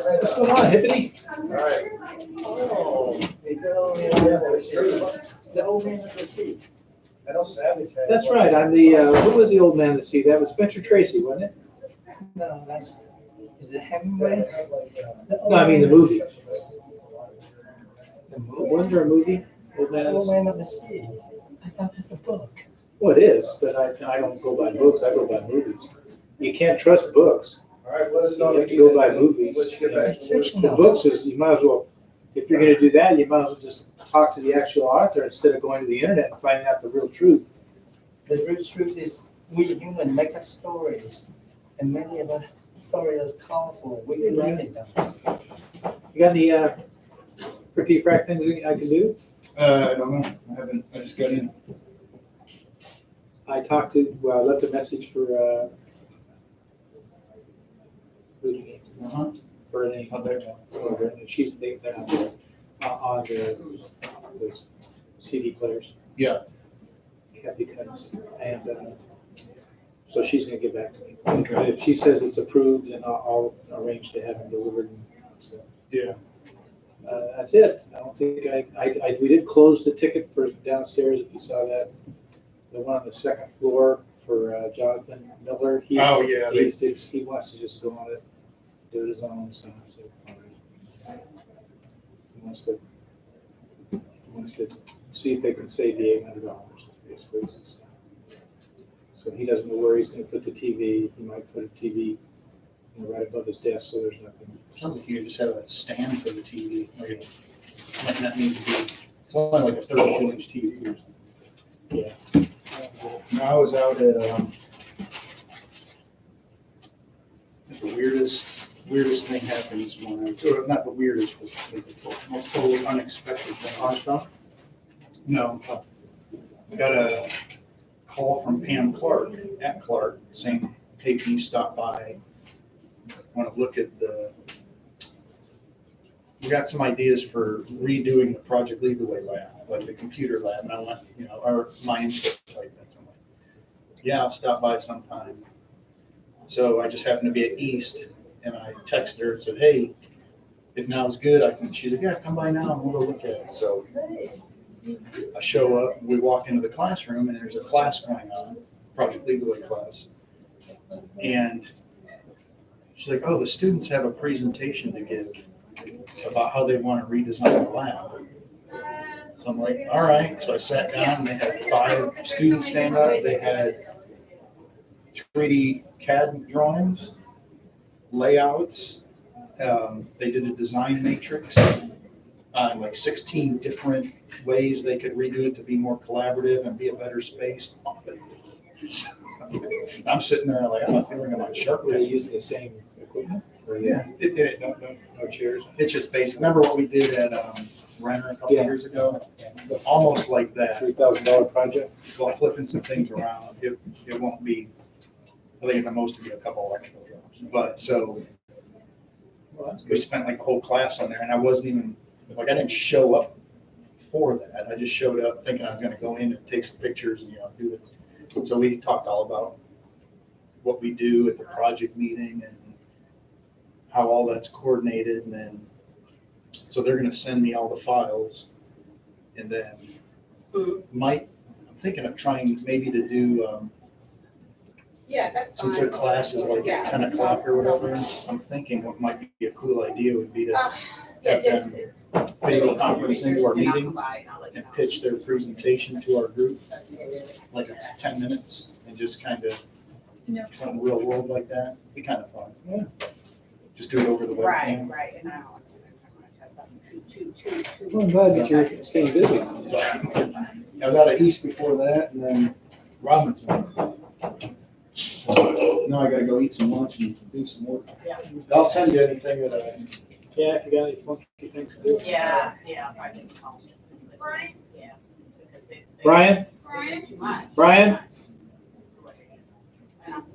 What's going on, Hippity? Oh, the old man of the sea. I know Savage has. That's right, I'm the, who was the old man to see? That was Spencer Tracy, wasn't it? No, that's, is it Hemingway? No, I mean the movie. The movie? Wasn't there a movie? Old Man of the Old Sea? Man of the Sea. I thought that's a book. Well, it is, but I don't go by books, I go by movies. You can't trust books. All right, let us You have to go by movies. Let's get back. It's fictional. The books is, you might as well, if you're gonna do that, you might as well just talk to the actual author instead of going to the internet and finding out the real truth. The real truth is, we humans make up stories, and many of the stories are colorful. We believe in them. You got any, tricky frack things I can do? I don't know, I just got in. I talked to, well, I left a message for, Rudy, Uh-huh. Bernie. Oh, there you go. She's, they're on the CD players. Yeah. Kathy Cuts, and, so she's gonna get back to me. Okay. If she says it's approved, then I'll arrange to have them delivered, so. Yeah. That's it. I don't think we did close the ticket for downstairs, if you saw that. The one on the second floor for Jonathan Miller. Oh, yeah, He wants to just go on it, do it his own, so I said, all right. He wants to see if they can save the $800, basically. So he doesn't know where he's gonna put the TV. He might put a TV, right above his desk, so there's nothing. Sounds like you just have a stand for the TV, like it might not need to be, it's only like a 32-inch TV or something. Yeah. No, I was out at, the weirdest thing happens when not the weirdest, but like the most totally unexpected thing. Armstrong? No. I got a call from Pam Clark at Clark saying, hey, can you stop by? Want to look at we got some ideas for redoing the Project Lead the Way lab, like the computer lab, and I want, or my input type thing. I'm like, yeah, I'll stop by sometime. So I just happened to be at East, and I texted her and said, hey, if now's good, she's like, yeah, come by now and we'll go look at it. So I show up, we walk into the classroom, and there's a class going on, Project Lead the Way class. And she's like, oh, the students have a presentation to give about how they want to redesign the lab. So I'm like, all right. So I sat down, and they had 5 students stand up. They had 3D CAD drawings, layouts. They did a design matrix on like 16 different ways they could redo it to be more collaborative and be a better space. I'm sitting there like, I'm not feeling like Shark Were they Tank. using the same equipment? Yeah, No chairs? it's just basic. Remember what we did at Renner a couple Yeah. years ago? Almost like that. $3,000 project? While flipping some things around. It won't be, I think at the most it'll be a couple electrical drops. But so Well, that's we good. spent like the whole class on there, and I wasn't even, I didn't show up for that. I just showed up thinking I was gonna go in and take some pictures and, do the, so we talked all about what we do at the project meeting and how all that's coordinated, and then, so they're gonna send me all the files, and then I'm thinking of trying maybe to do, Yeah, that's fine. since their class is like Yeah. at 10 o'clock or whatever, I'm thinking what might be a cool idea would be to Yeah, have them video conference into our meeting and pitch their presentation to our group, like 10 minutes, and just kind of something real world like that. Be kind of fun. Yeah. Just do it over the webcam. Right, and I don't want to have something too. Well, I'm glad that you're staying busy. So I was out of East before that, and then Robinson. Now I gotta go eat some lunch and do some work. I'll send you anything that Yeah, if you got any funky things to do. Yeah. I think it's all- Brian? Yeah. because they- Brian? This is too much. Brian? And I'm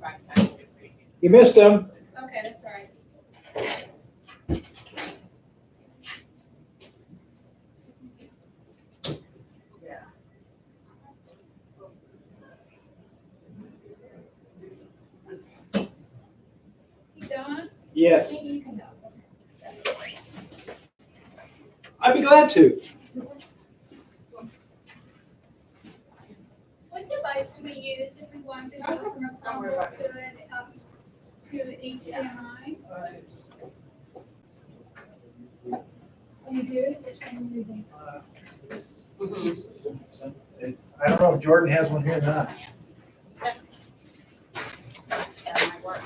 You missed him. Okay, that's all right. Yeah. You done? I Yes. think you can go. I'd be glad to. What device do we use if we want to go from a Don't worry Chromebook about to HDMI? You do? Which one are you using? Mhm. I don't know if Jordan has one here or not. That might work.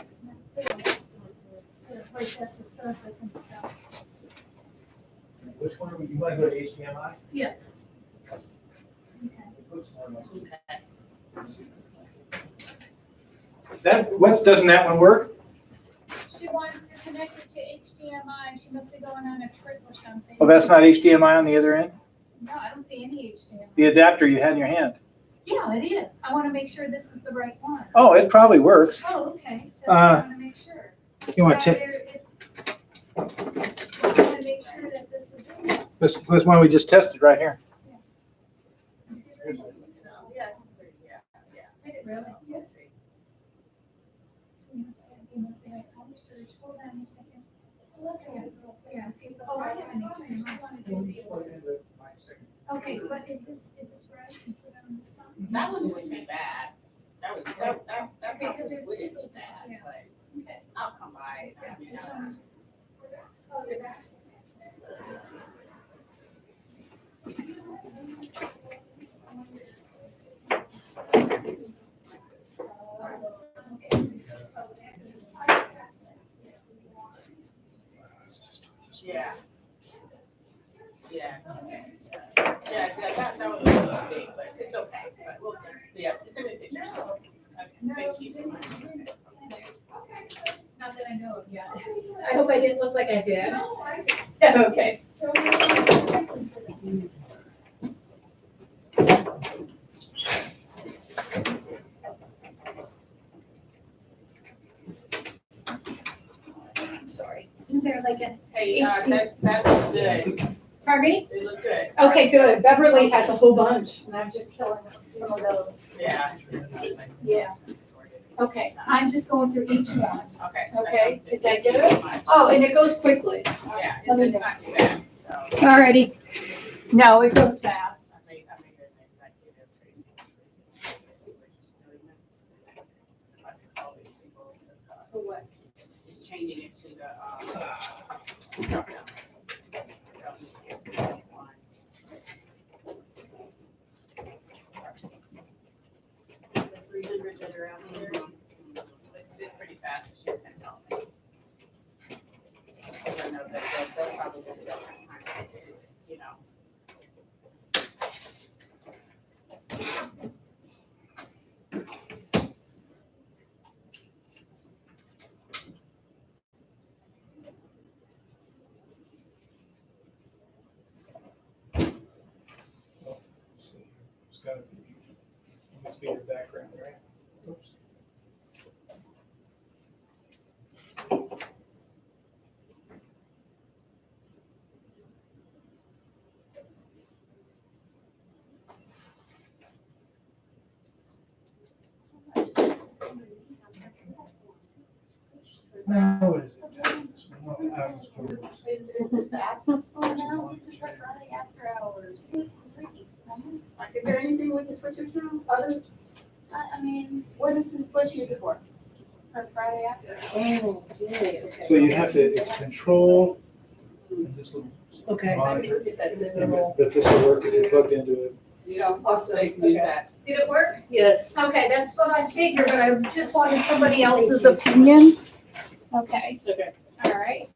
It's not clear. Like that's a surface and stuff. Which one are we, you wanna go to HDMI? Yes. Okay. Okay. That, doesn't that one work? She wants to connect it to HDMI. She must be going on a trip or something. Oh, that's not HDMI on the other end? No, I don't see any HDMI. The adapter you had in your hand? Yeah, it is. I want to make sure this is the right one. Oh, it probably works. Oh, okay. That's what I want to make sure. You want to, I want to make sure that this is it. this one we just tested right here. Yeah. Did it really? Yes. You must have color search. Hold on a second. Look at it. Yeah, see, oh, I have an HDMI. I want to do it. Okay, but is this where I can put on the sign? That one wouldn't be bad. That would, that Okay, because probably there's wouldn't two. be bad, Yeah. but Okay. I'll come by. Oh, they're back. Yeah. Yeah. Yeah, that was a little big, but it's okay, but we'll see. Yeah, just send me pictures. Okay, thank you so much. Not that I know of yet. I hope I didn't look like I did. Okay. Sorry. Isn't there like a, Hey, HD. that looked good. pardon me? They look good. Okay, good. Beverly has a whole bunch and I'm just killing some of those. Yeah. Yeah. Okay, I'm just going through each one. Okay. Okay, is that Thank you good? so much. Oh, and it goes quickly. Yeah, Let me it's know. not too bad, so. Alrighty. No, it goes fast. I made an executive training. I could call these people, For what? just changing it to the, drop down. The 300 that are out there, it's pretty fast, it's just gonna help me. I know that they'll probably do that time too, you know. It's gotta be, must be your background, right? Oops. Now, what is it? Is this the absence for now? This is for Friday after hours. Like, is there anything we can switch it to, other, I mean, what's she use it for? for Friday after. Oh, okay. So you have to, it's control, and this little Okay. monitor. Get that And system. But this will work if you plugged into it. You know, also they can use that. Did it work? Yes. Okay, that's what I figured, but I just wanted somebody else's opinion. Okay. Okay. All right.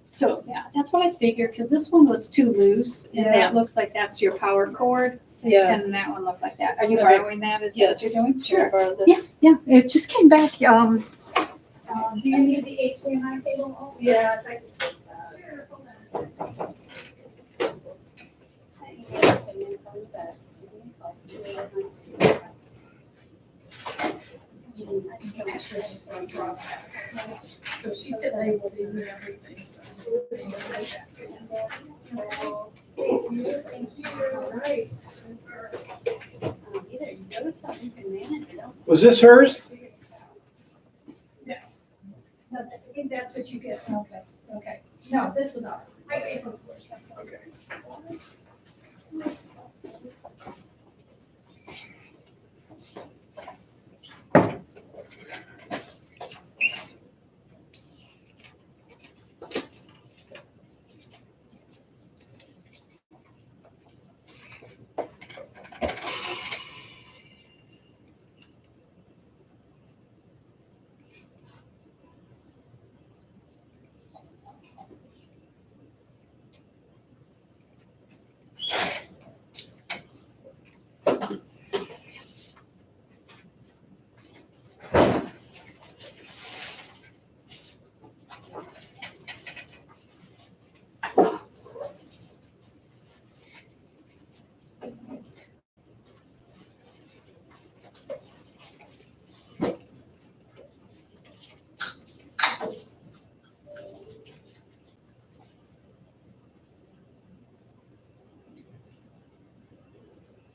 So, yeah, that's what I figured, because this one was too loose, and that looks like that's your power cord. Yeah. And that one looked like that. Are you Okay. borrowing that? Is that what you're doing? Sure. Yeah, it just came back, do you need the HDMI cable? Yeah, if I could take that. Sure, hold on. So she took labels and everything. Thank you. All right. Either you go with something you can manage or don't. Was this hers? but you get, okay, okay. No, this was ours. Right, April 4th. Okay.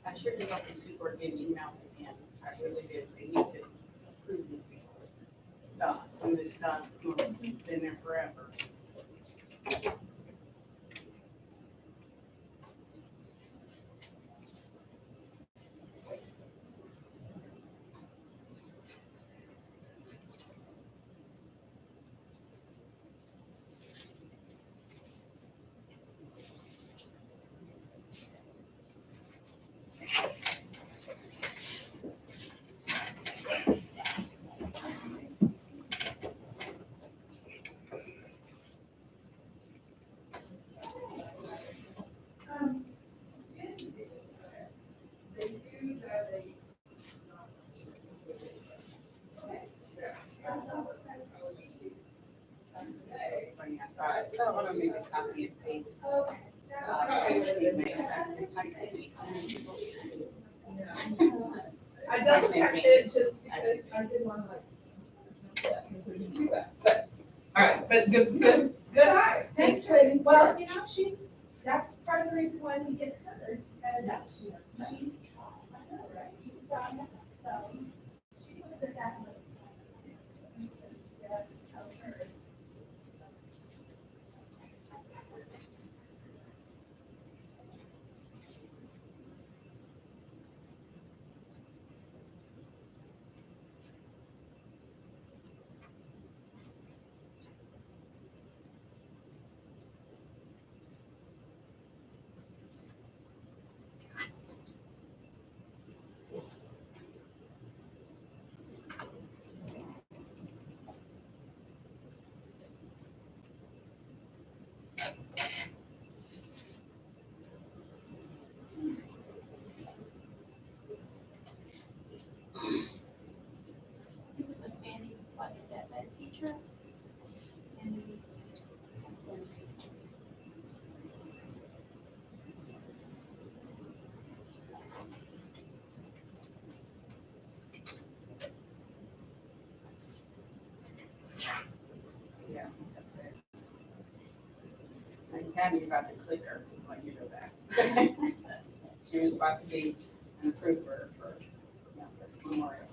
I sure do hope these people are getting emails again. I really do. They need to approve these people. Stop. Some of this stuff, been there forever. I want to make a copy and paste. I double checked it just because I didn't want to do that. But, all right, but good eye. Thanks, Raven. Well, you know, that's part of the reason why we get hers, because she's, I know, right? She's done, so she looks at that. Yeah, tell her. Annie, it's like a ed teacher. And Yeah. And Patty's about to click her when you go back. She was about to be an approver for Memorial.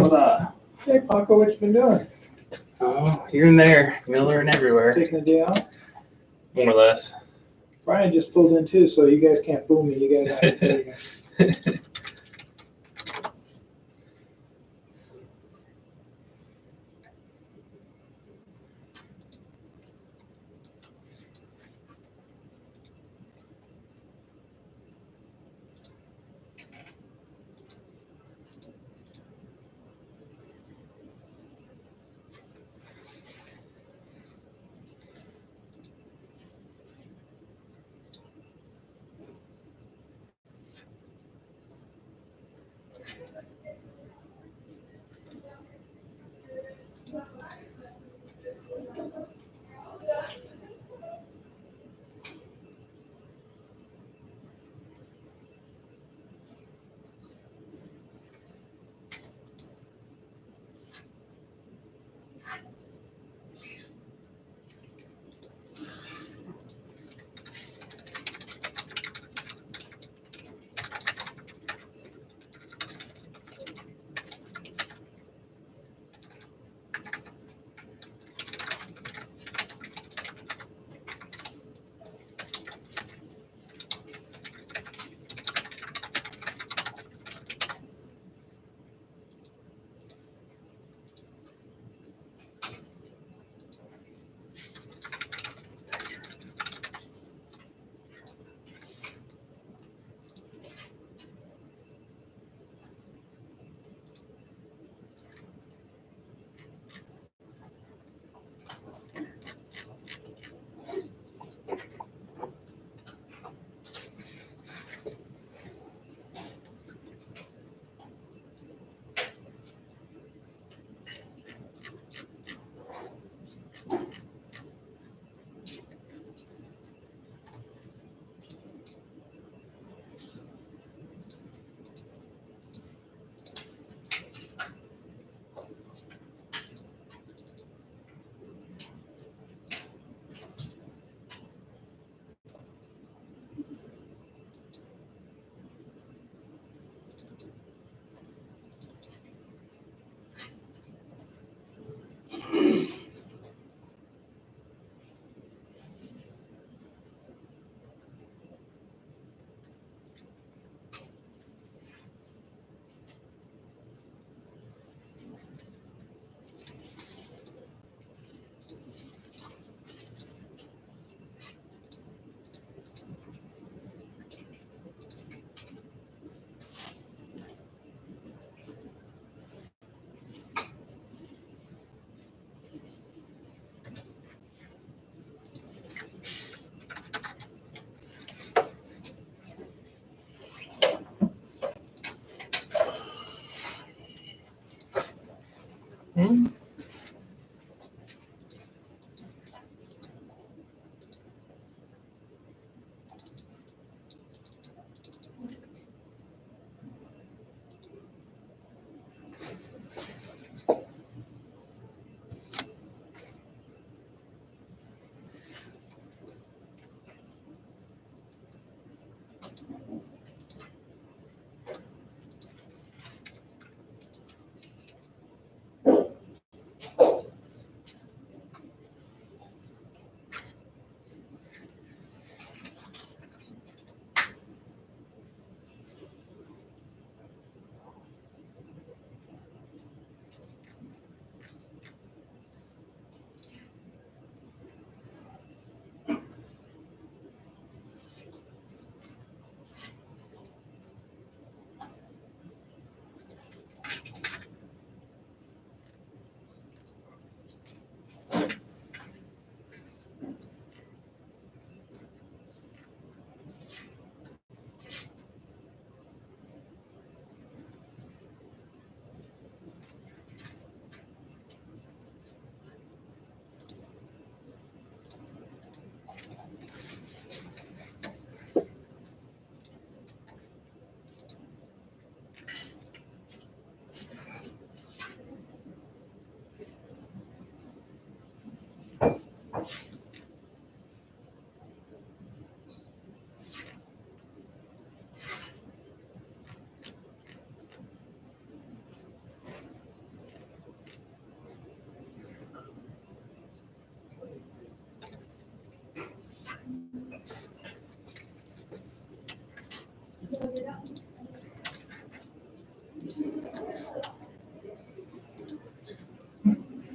Hola. Hey, Paco, what you been doing? Oh, here and there, Miller and everywhere, Taking a day off? more or less. Brian just pulled in too, so you guys can't fool me. You guys have to tell you.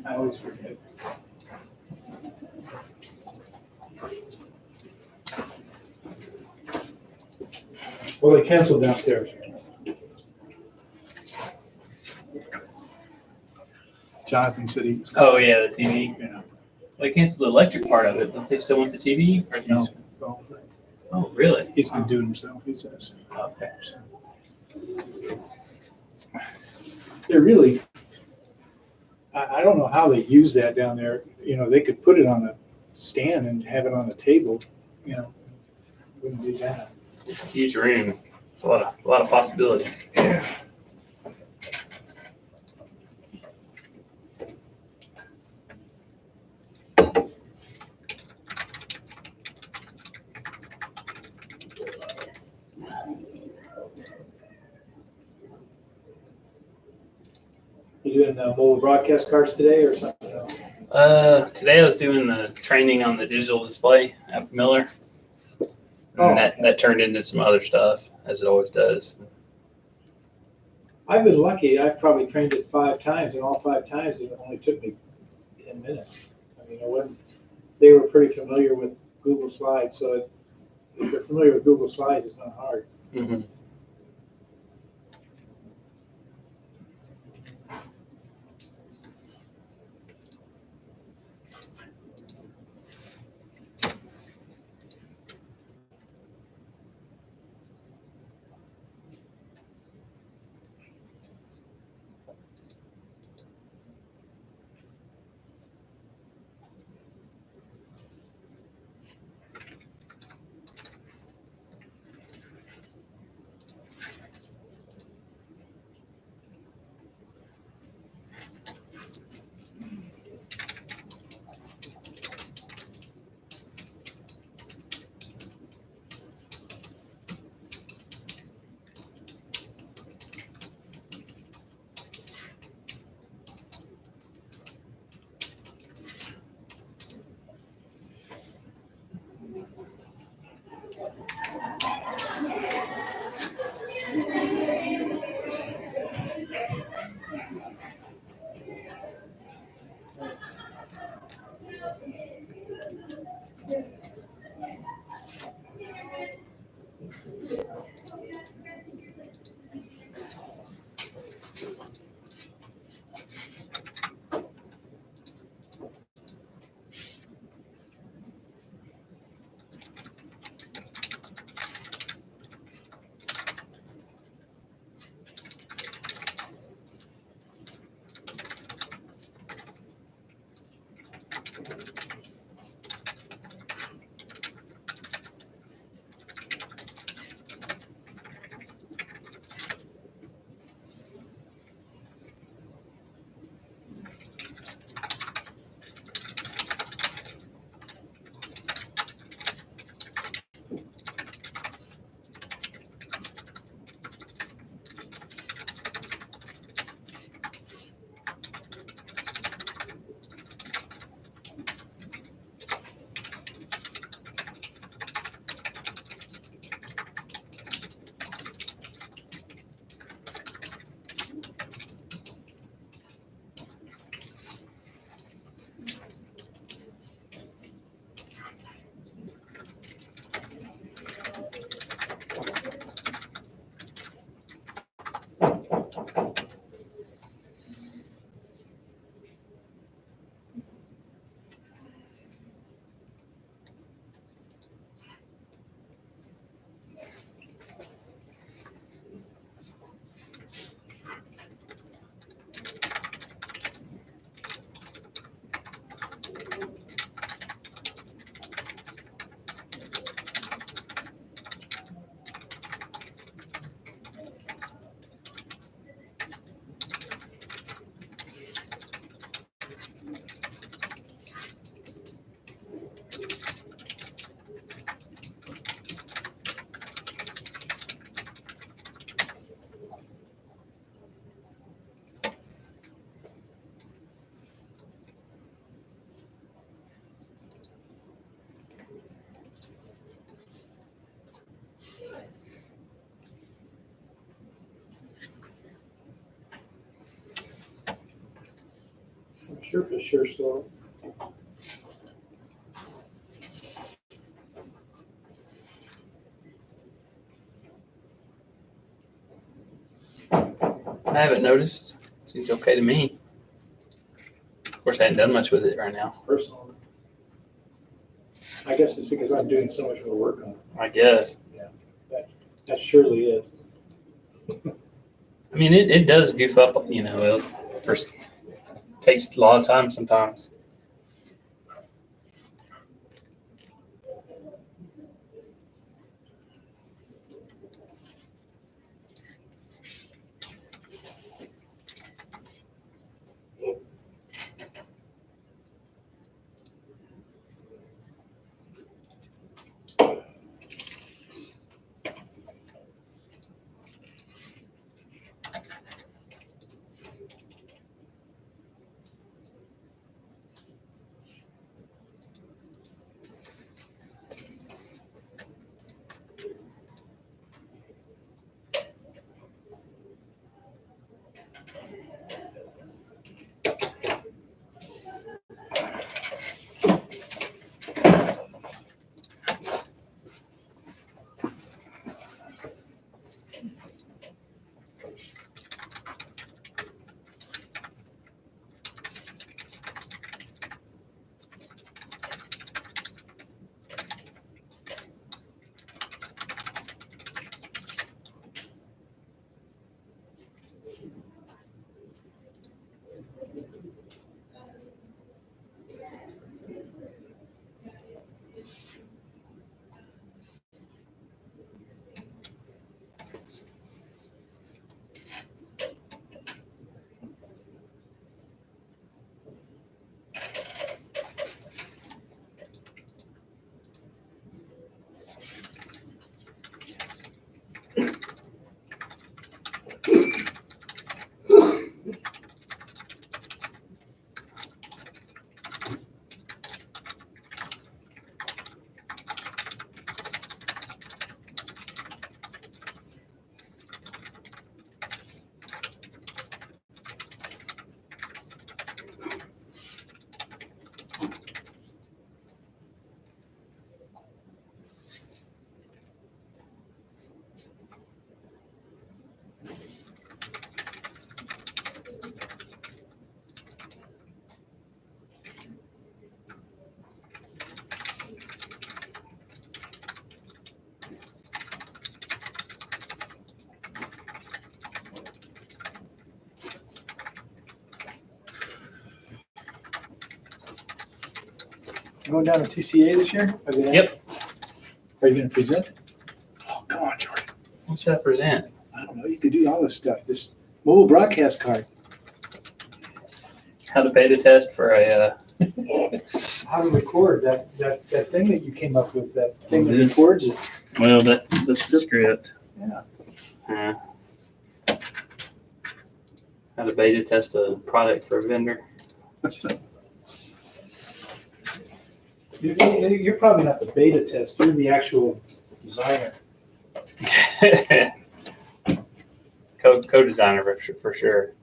I always forget. Well, they canceled downstairs. Jonathan said he was. Oh, yeah, the TV. Yeah. They canceled the electric part of it. Don't they still want the TV? Or is No, it- the whole thing. Oh, really? He's gonna do it himself, he says. Okay. They're really, I don't know how they use that down there. You know, they could put it on a stand and have it on a table, you know. Wouldn't be bad. It's a huge room. It's a lot of possibilities. You doing mobile broadcast cards today or something else? Today I was doing the training on the digital display at Miller. And Oh, that turned into some other stuff, as it always does. I've been lucky. I've probably trained it 5 times, and all 5 times it only took me 10 minutes. I mean, they were pretty familiar with Google Slides, so if they're familiar with Google Slides, it's not hard. Mm-hmm. Sure slow. I haven't noticed. Seems okay to me. Of course, I haven't done much with it right now. Personal. I guess it's because I'm doing so much more work on it. I guess. That's surely it. I mean, it does goof up, you know, it first takes a lot of time sometimes. Going down to TCA this year? Yep. Are you gonna present? Oh, come on, Jordan. What should I present? I don't know, you could do all this stuff, this mobile broadcast card. How to beta test for a, How to record that thing that you came up with, that thing that Mhm. records it. well, that's the script. Yeah. How to beta test a product for a vendor. You're probably not the beta test, you're the actual designer. Co-designer for sure.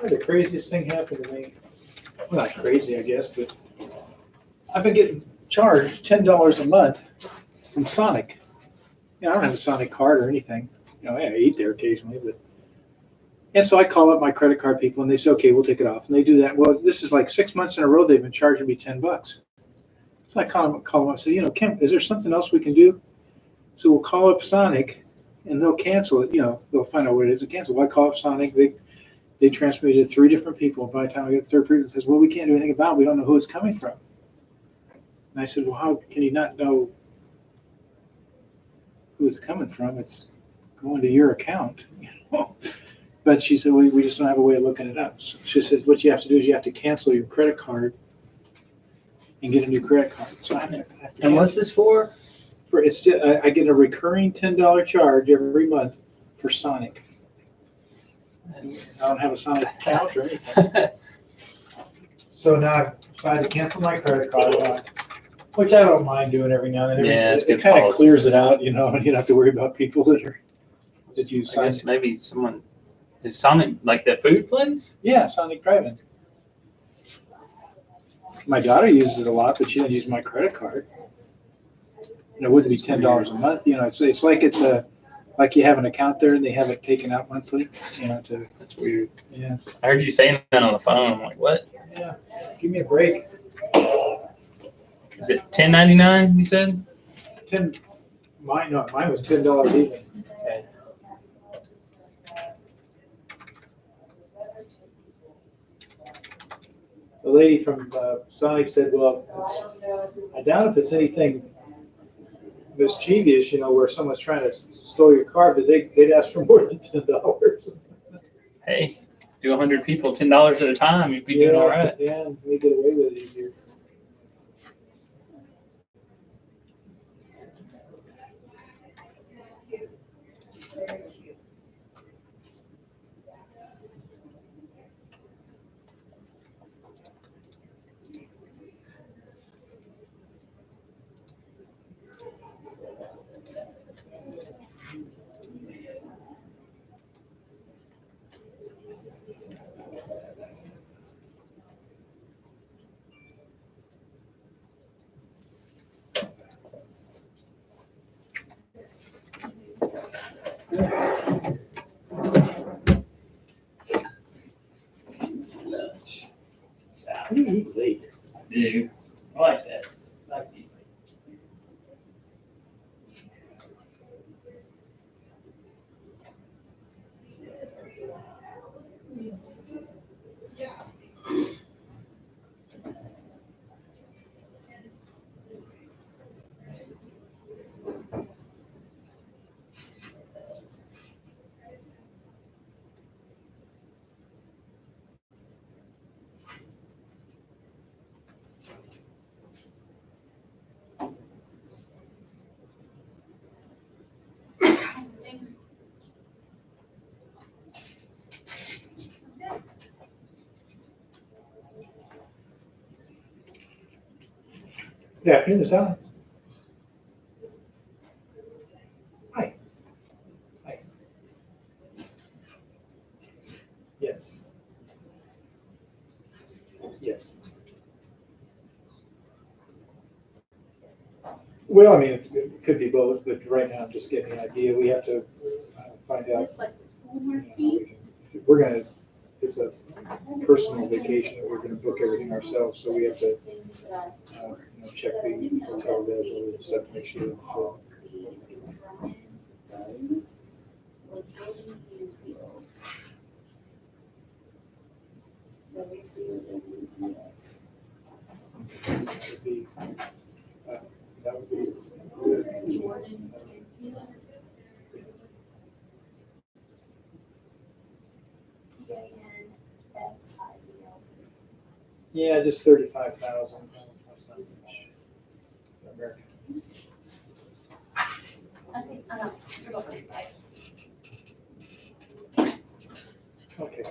The craziest thing happened to me, well, not crazy, I guess, but I've been getting charged $10 a month from Sonic. You know, I don't have a Sonic card or anything. You know, I eat there occasionally, but. And so I call up my credit card people and they say, okay, we'll take it off. And they do that. Well, this is like 6 months in a row they've been charging me $10. So I call them up and say, you know, Kim, is there something else we can do? So we'll call up Sonic and they'll cancel it. You know, they'll find out what it is and cancel. Well, I call up Sonic. They transfer me to 3 different people. By the time I get the third person, says, well, we can't do anything about it. We don't know who it's coming from. And I said, well, how can you not know who it's coming from. It's going to your account, you know. But she said, we just don't have a way of looking it up. So she says, what you have to do is you have to cancel your credit card and get a new credit card. So I have to And what's this for? it's just, I get a recurring $10 charge every month for Sonic. I don't have a Sonic account or anything. So now I've tried to cancel my credit card, which I don't mind doing every now and then. Yeah, it's It good kind of policy. clears it out, you know, and you don't have to worry about people that you I sign. guess maybe someone is Sonic like that food place? Yeah, Sonic Drive-In. My daughter uses it a lot, but she doesn't use my credit card. And it wouldn't be $10 a month, you know, it's like you have an account there and they have it taken out monthly, you know, to, That's weird. yeah. I heard you saying that on the phone. I'm like, what? Yeah, give me a break. Is it $10.99? You said? Mine was $10 even. The lady from Sonic said, well, I doubt if it's anything mischievous, you know, where someone's trying to steal your card, but they'd ask for more than $10. Hey, do 100 people $10 at a time. You'd be doing all right. Yeah, we get away with it easier. Lunch. How do you eat late? Dude, I like that. I like to eat. Good afternoon, Ms. Donna. Hi. Hi. Yes. Yes. Well, I mean, it could be both, but right now I'm just getting an idea. We have to find out. Is this like the school you know, marquee? We're gonna, it's a personal vacation that we're gonna book everything ourselves, so we have to, check the hotel availability and stuff to make sure it's full. Would be, that would be. Yeah, just 35,000. That's not much. American. I think, I know, you're welcome, bye. Okay.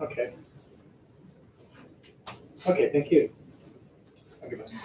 Okay. Okay, thank you. Have a good one.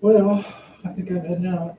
Well, I think I'm heading out.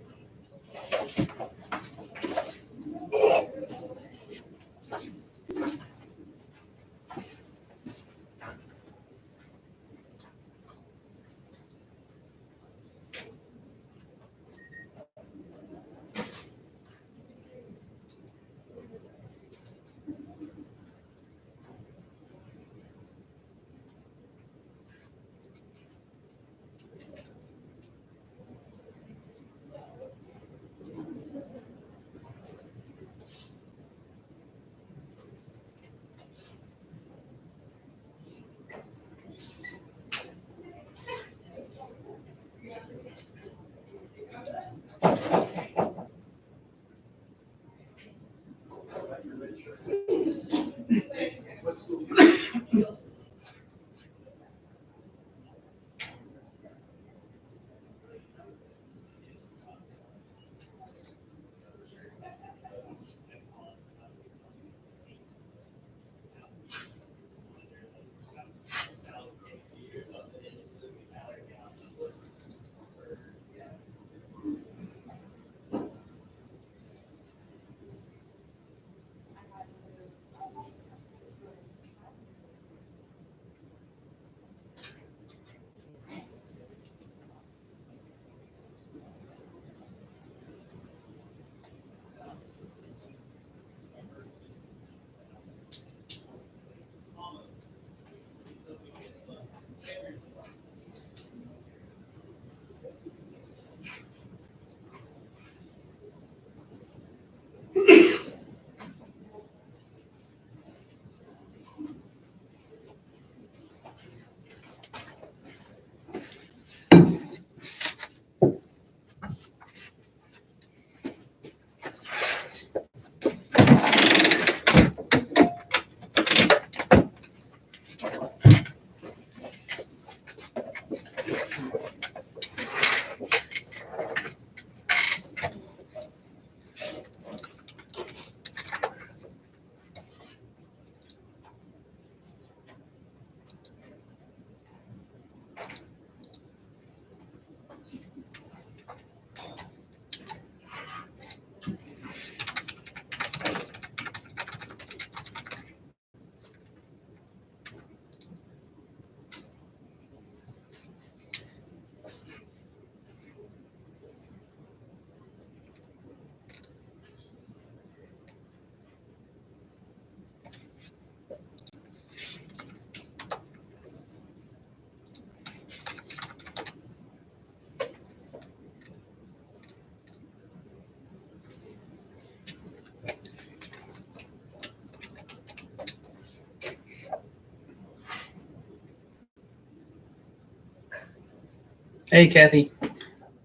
Hey, Kathy.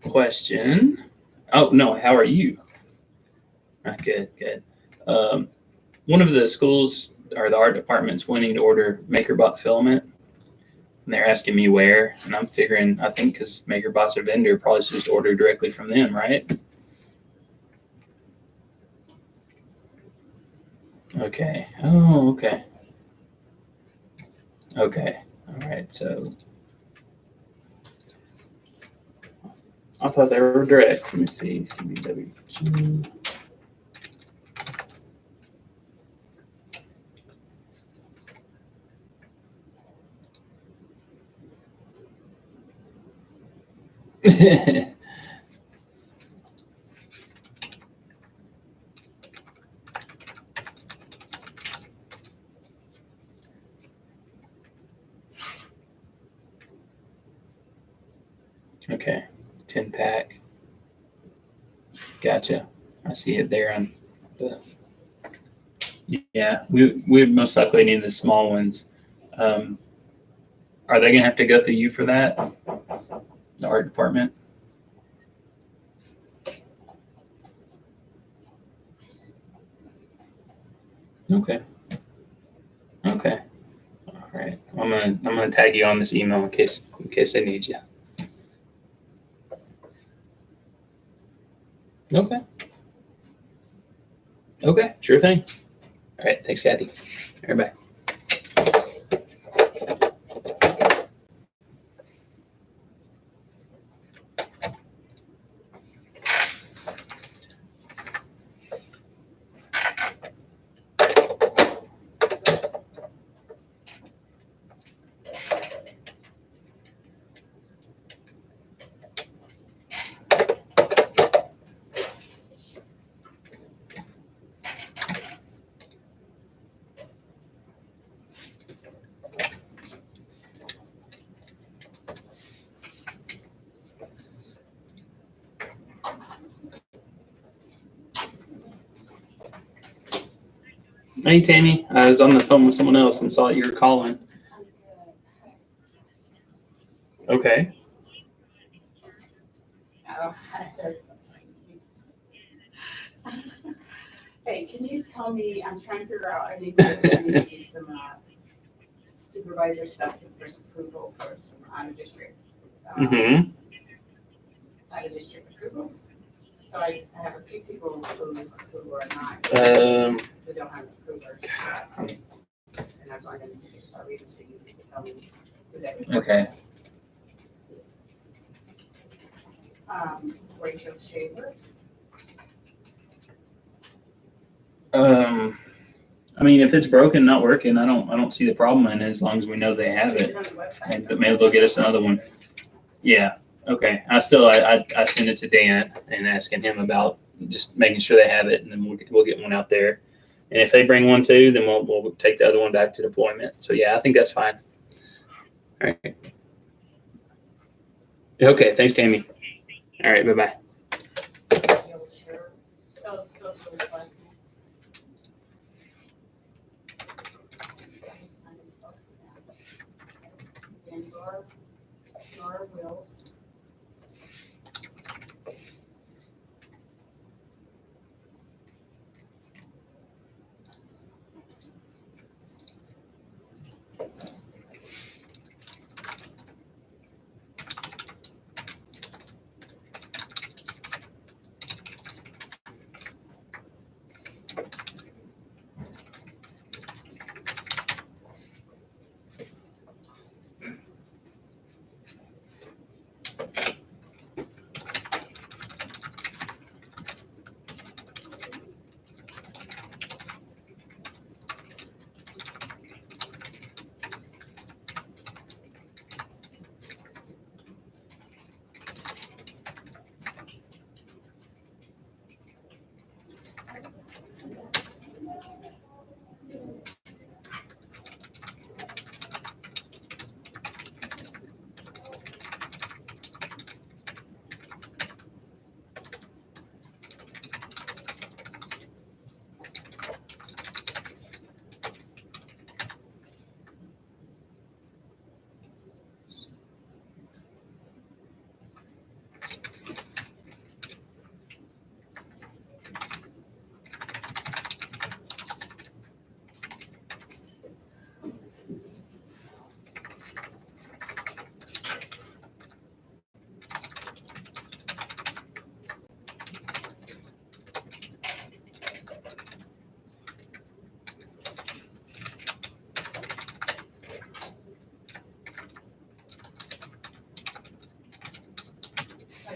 Question. Oh, no, how are you? Good, good. One of the schools or the art department's wanting to order MakerBot filament, and they're asking me where, and I'm figuring, I think because MakerBot's a vendor, probably should just order directly from them, right? Okay. Oh, okay. Okay. All right. So I thought they were direct. Let me see. CBWG. Okay, 10-pack. Gotcha. I see it there on the. Yeah, we would most likely need the small ones. Are they gonna have to go through you for that? The art department? Okay. Okay. All right. I'm gonna tag you on this email in case they need you. Okay. Okay. Sure thing. All right. Thanks, Kathy. Everybody. Hey, Tammy. I was on the phone with someone else and saw that you were calling. Okay. Oh, hey, can you tell me, I'm trying to figure out, I need to do some supervisor stuff for some approval for some out-of-district Mm-hmm. out-of-district approvals. So I have a few people who are not, who don't have approvers. And that's why I'm going to read them to you, you can tell me who that is. Okay. Rachel Shaver. I mean, if it's broken, not working, I don't see the problem in it as long as we know they have Is it. on the website? And maybe they'll get us another one. Yeah. Okay. I send it to Dan and asking him about just making sure they have it, and then we'll get one out there. And if they bring one too, then we'll take the other one back to deployment. So yeah, I think that's fine. All right. Okay. Thanks, Tammy. All right. Bye-bye. Spell his last name. And Laura Wills.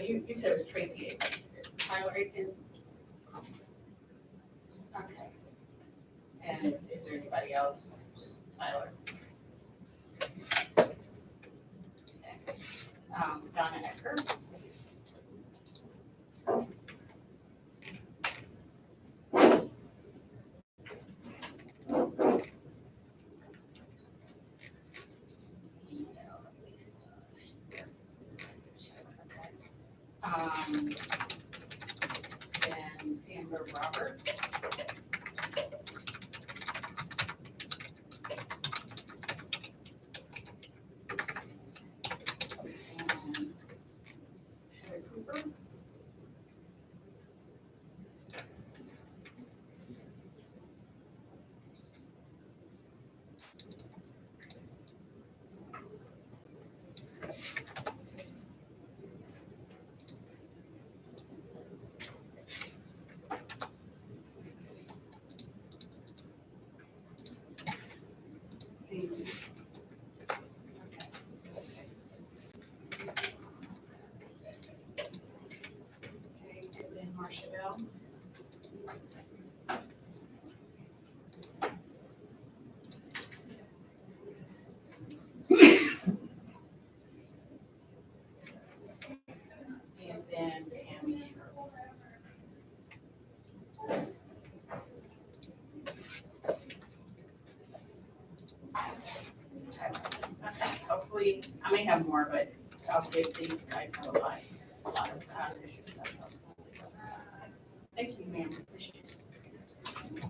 You said it was Tracy Aiken. Is Tyler Aiken? Okay. And is there anybody else? Just Tyler? Okay. Donna Ecker? Okay, and then Marcia Bell. And then Tammy Sherwood. Okay, hopefully, I may have more, but I'll give these guys have a lot of issues stuff. So hopefully it doesn't matter. Thank you, ma'am, appreciate it.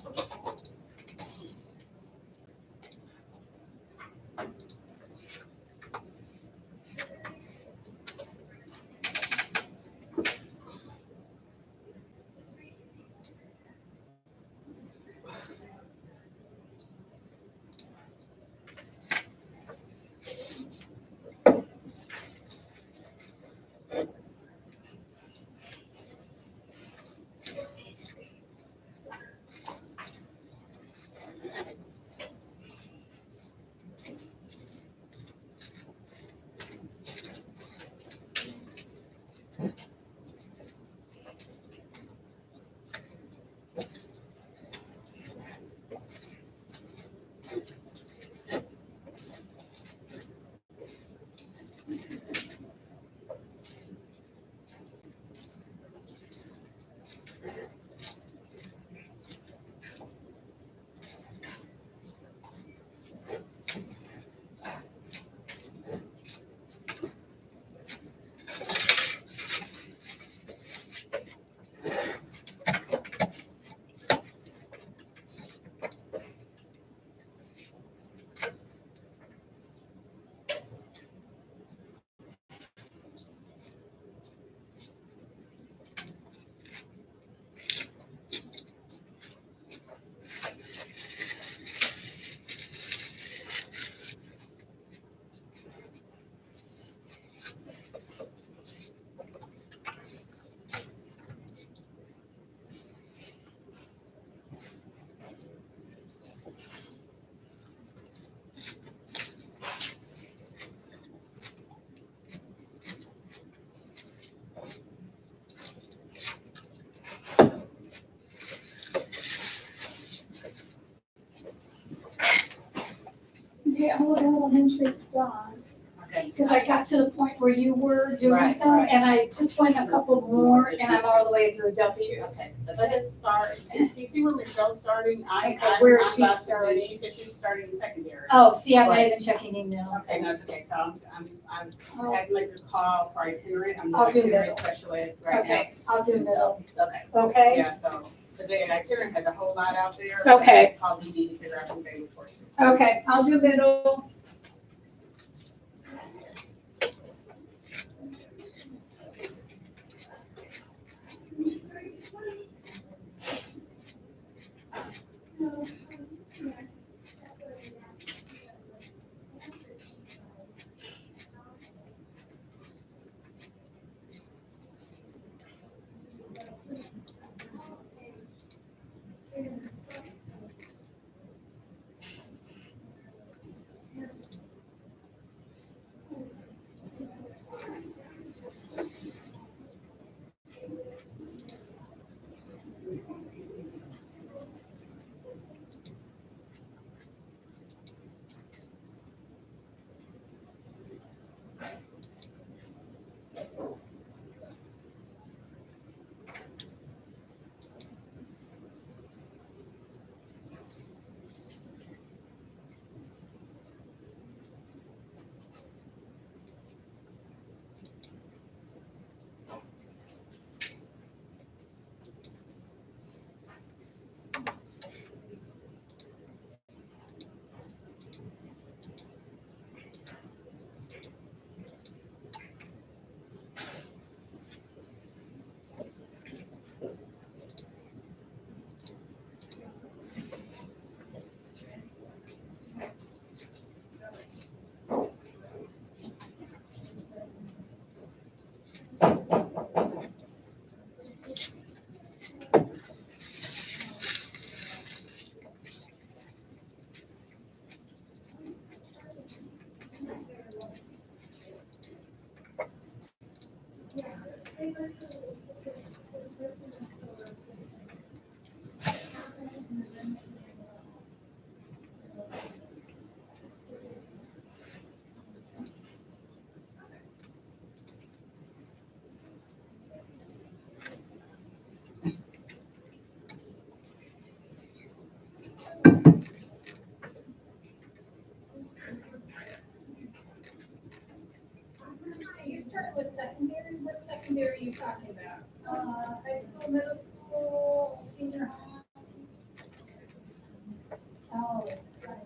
Okay, Olive Elementary's done, Okay. because I got to the point where you were doing Right, some, right. and I just went a couple more, and I'm all the way through W. Okay, so let's start, see where Michelle's starting, Okay, where is I'm she about to do- starting? She said she was starting secondary. Oh, see, I'm not Right. even checking emails. Okay, no, it's okay, so I Oh, had to make a call for itinerant, I'm the I'll do itinerant middle. specialist right now. Okay, I'll do And so, middle, okay, okay? yeah, so, but the itinerant has a whole lot out there. Okay. Probably need to figure out who they report to. Okay, I'll do middle. You start with secondary, what secondary are you talking about? High school, middle school, senior high? Oh, right.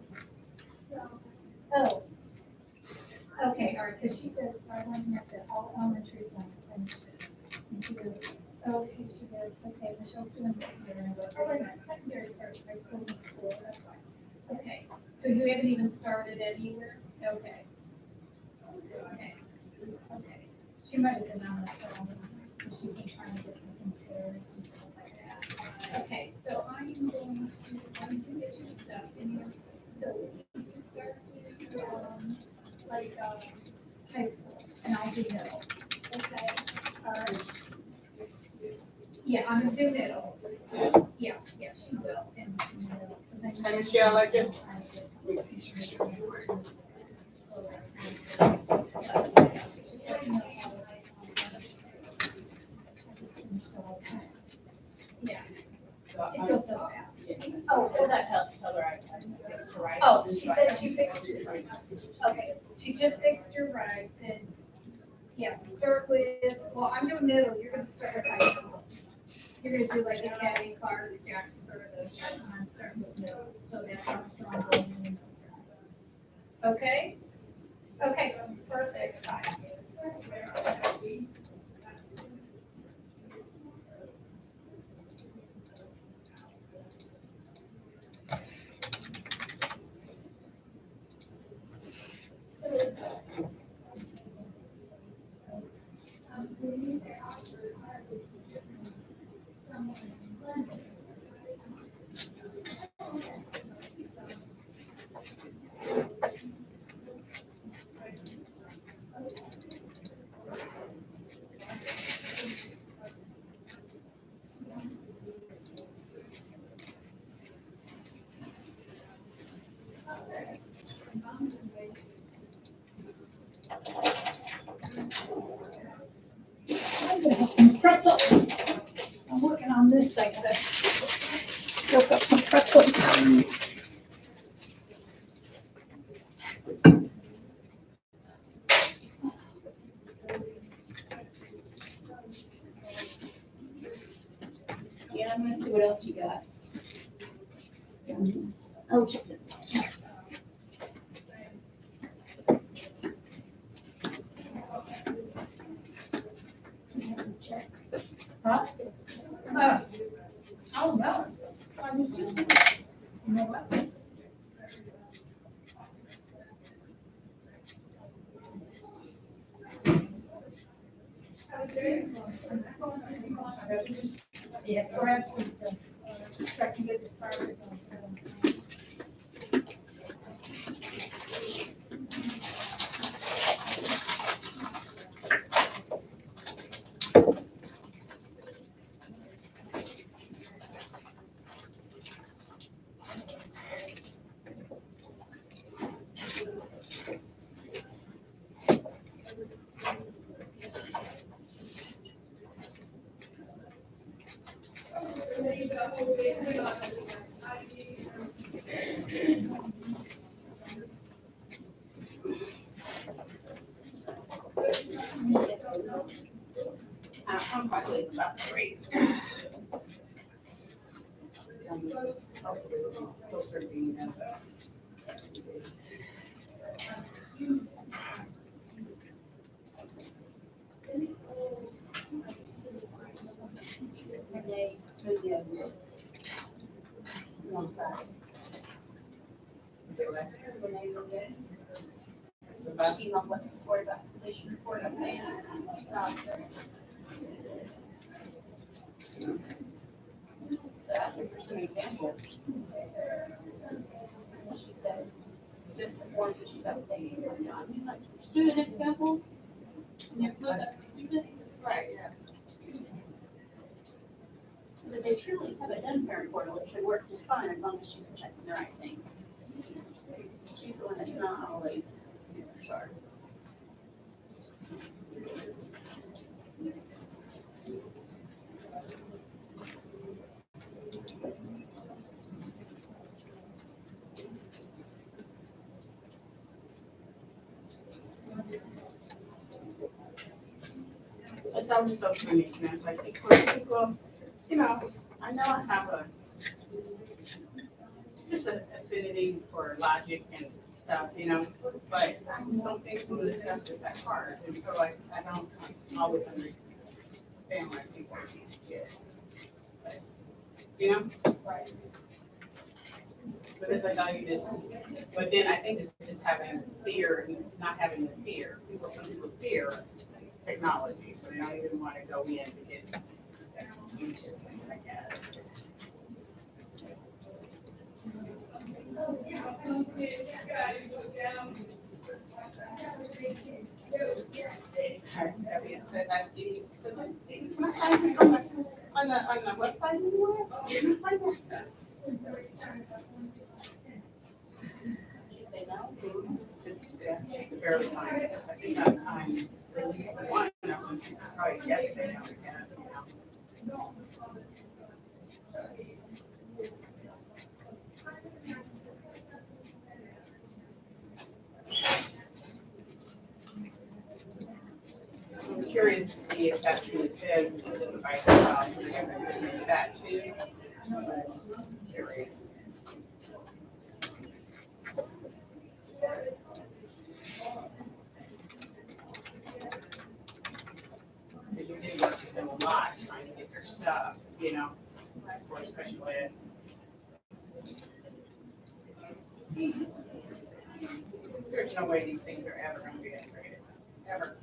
Oh. Okay, all right, because she said, I went and I said, all elementary's done, finished it. And she goes, okay, she goes, okay, Michelle's doing secondary, and I go, oh, wait a minute, secondary starts high school, middle school, that's fine. Okay, so you haven't even started anywhere? Okay. Okay, okay. She might have been on the phone, because she's been trying to get some interiors and stuff like that. Okay, so I'm going to, once you get your stuff in here, so you do start high school, and I'll do middle, okay? All right. Yeah, I'm gonna do middle. Yeah, she will. And Michelle, I just- Yeah, it goes so fast. Oh, well, that helps, tell her I fixed her rights. Oh, she said she fixed your rights. Okay, she just fixed your rights and, yeah, start with, well, I'm doing middle, you're gonna start with high school. You're gonna do like Academy, Clark, Jacksonville, those guys, and I'm starting with middle, so that's Armstrong, Bowman, and those guys. Okay? Okay, perfect, bye. I'm gonna have some pretzels. I'm working on this side, gotta soak up some pretzels. Yeah, I'm gonna see what else you got. Oh, shit. Oh, no, I was just, you know what? Yeah, perhaps, check to get this part. I'm quite late about 3. Closer to being done. Renee, who gives? Renee, who gives? Email web support about completion report update. I think there's some examples. She said, just the forms that she's updating. Like student examples? Yeah, look at students. Right, yeah. they truly have it done parent portal, it should work just fine as long as she's checking the right thing. She's the one that's not always super sharp. That was so funny to me. I was like, of course, people, you know, I know I have just an affinity for logic and stuff, you know, but I just don't think some of this stuff is that hard. And so I don't always understand why people get it. But, you know? Right. But it's like, oh, you just, but then I think it's just having fear and not having the fear. Some people fear technology, so they don't even want to go in to get anxious, I guess. Can I find this on the website anywhere? Can I find that? Yeah, she could barely find it. I think I'm really one of them. She's probably guessing. I'm curious to see if that's who it says. Is it by use that too? I'm curious. You do work with them a lot, trying to get their stuff, you know, for special ed. There's no way these things are ever going to be upgraded, ever.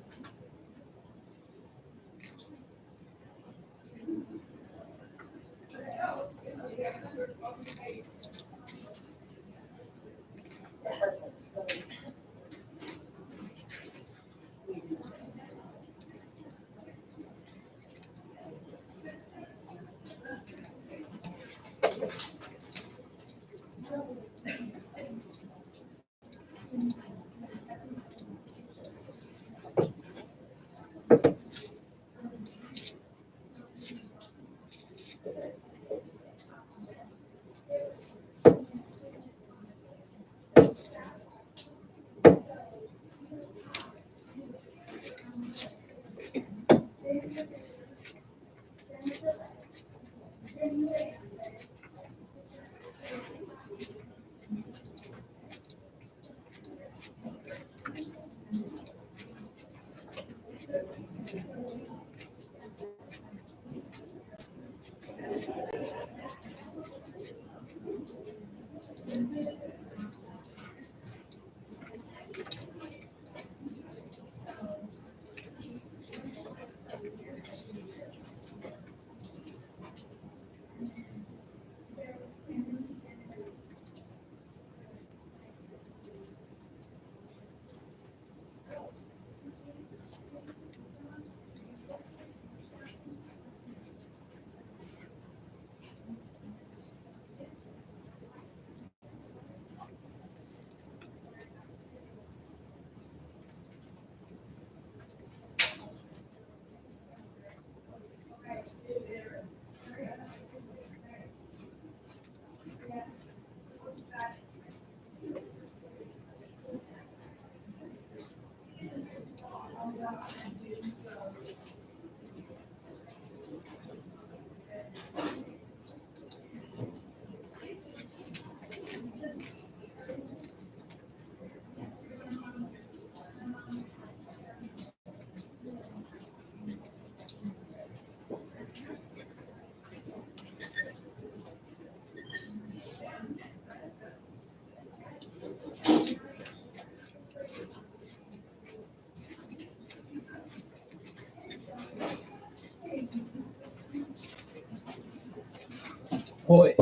Boy,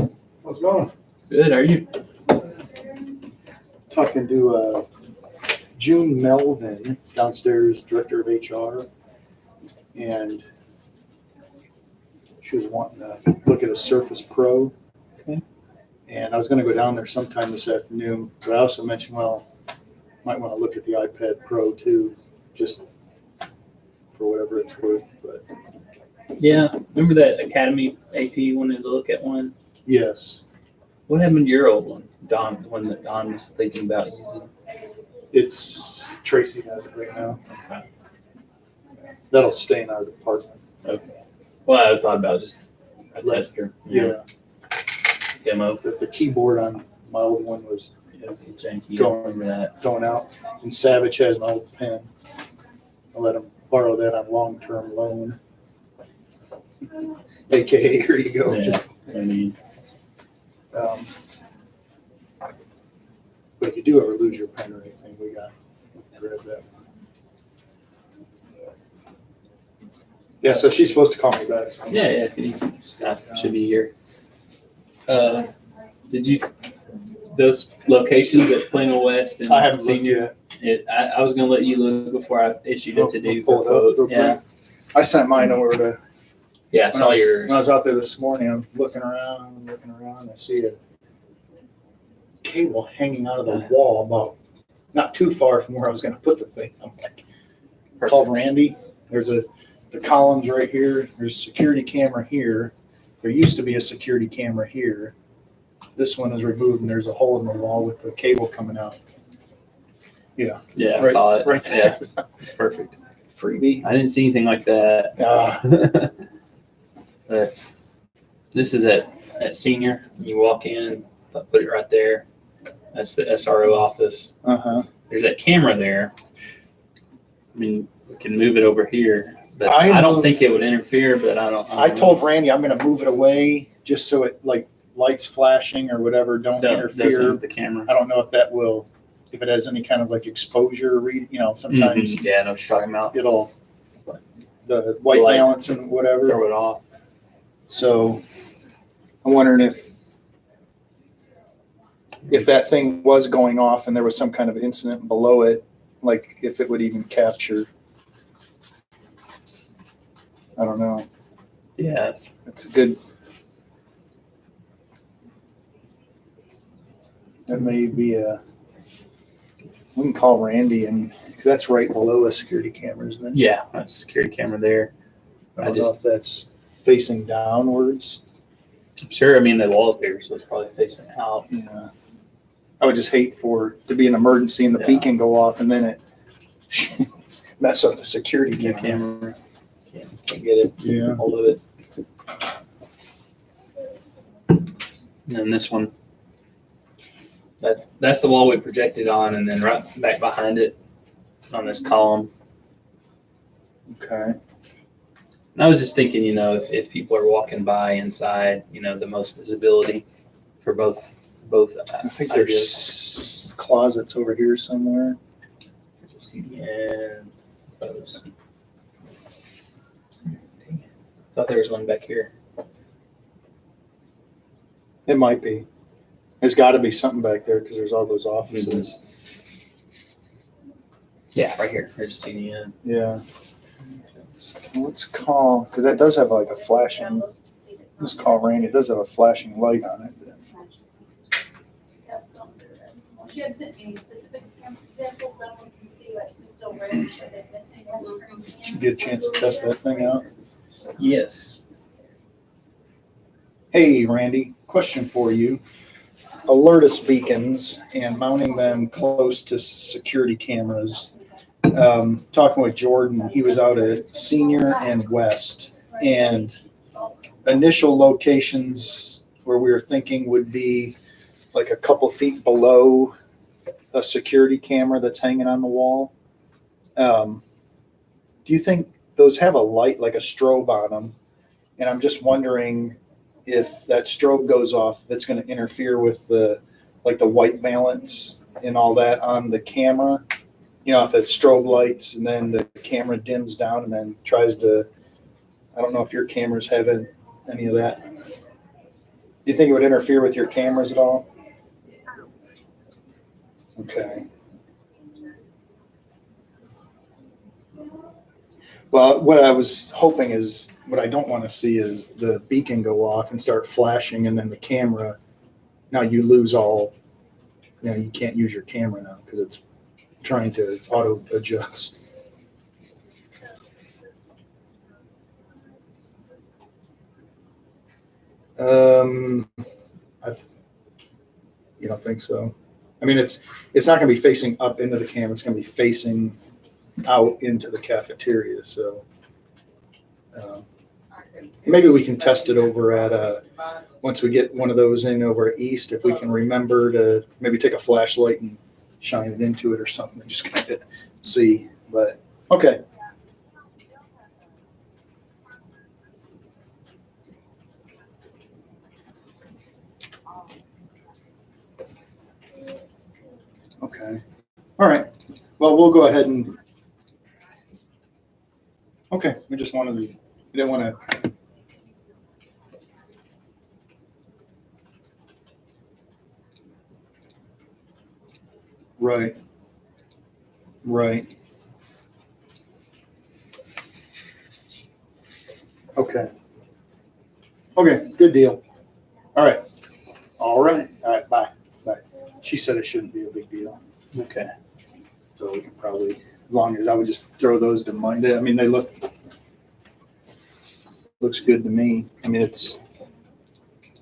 How's it going? good. Are you? Talking to June Melvin, downstairs, Director of HR. And She was wanting to look at a Surface Pro. Okay. And I was gonna go down there sometime this afternoon, but I also mentioned, well, might wanna look at the iPad Pro too, just for whatever it's worth, but Yeah, remember that Academy AP wanted to look at one? yes, What happened to your old one, Don, the one that Don was thinking about using? it's, Tracy has it right now. Okay. That'll stay in our department. Okay. Well, I thought about just a tester. Yeah, Demo. the keyboard on my old one was Yeah, it's janky. Going. Remember that? going out, and Savage has my old pen. I let him borrow that on long-term loan. AKA, here you go. Yeah. I mean, Um, But if you do ever lose your pen or anything, we got, grab that. Yeah, so she's supposed to call me back. yeah, staff should be here. Did you, those locations at Plano West and I haven't looked Senior? yet. I was gonna let you look before I issued it to do. Pull it up real quick. Yeah, I sent mine over to, yeah, I saw yours. when I was out there this morning, I'm looking around, I see a cable hanging out of the wall about, not too far from where I was gonna put the thing. I'm like, called Randy, the column's right here, there's a security camera here. There used to be a security camera here. This one is removed and there's a hole in the wall with the cable coming out. Yeah. Yeah, I Right- saw it. right there. Yeah, perfect. Freebie. I didn't see anything like that. But this is at Senior. You walk in, I put it right there. That's the SRO office. Uh-huh. There's that camera there. I mean, we can move it over here, but I I don't moved- think it would interfere, but I don't I know. told Randy I'm gonna move it away just so it, like, lights flashing or whatever don't Doesn't interfere. with the camera. I don't know if that will, if it has any kind of like exposure read, sometimes Yeah, I know what you're talking about. it'll, the white Light. balance and whatever. Throw it off. So I'm wondering if that thing was going off and there was some kind of incident below it, like if it would even capture. I don't know. Yes. It's a good. That may be we can call Randy because that's right below a security camera, isn't it? Yeah, that's a security camera there. I don't know if that's facing downwards. Sure, I mean, the wall's there, so it's probably facing out. Yeah. I would just hate to be an emergency and the Yeah. beacon go off and then it mess up the security The camera. camera. Can't get it. Yeah. Hold of it. And then this one. That's the wall we projected on, and then right back behind it on this column. Okay. And I was just thinking, if people are walking by inside, the most visibility for both. I think there's closets over here somewhere. Just see the end. Those. Thought there was one back here. It might be. There's got to be something back there because there's all those offices. Yeah, right here. I just see the end. Yeah. Let's call, because that does have like a flashing, let's call Randy, it does have a flashing light on it. She had sent me specific examples, but I want to see like who's still ready, so they're missing. Did you get a chance to test that thing out? Yes. Hey, Randy, question for you. Alertus beacons and mounting them close to security cameras. Talking with Jordan, he was out at Senior and West, and initial locations where we were thinking would be like a couple feet below a security camera that's hanging on the wall. Do you think those have a light, like a strobe on them? And I'm just wondering if that strobe goes off, that's going to interfere with the white balance and all that on the camera. If it's strobe lights and then the camera dims down and then tries to, I don't know if your cameras have any of that. Do you think it would interfere with your cameras at all? Okay. Well, what I was hoping is, what I don't want to see is the beacon go off and start flashing and then the camera, now you lose all, you can't use your camera now because it's trying to auto adjust. You don't think so? I mean, it's not going to be facing up into the camera. It's going to be facing out into the cafeteria. So maybe we can test it over at once we get one of those in over at East, if we can remember to maybe take a flashlight and shine it into it or something, and just kind of see. But okay. Okay. All right. Well, we'll go ahead and. Okay. We just wanted to. We didn't want to. Right. Right. Okay. Okay. Good deal. All right. All right. All right. Bye. Bye. She said it shouldn't be a big deal. Okay. So we can probably, as long as I would just throw those to Monday. I mean, they looks good to me. I mean, it's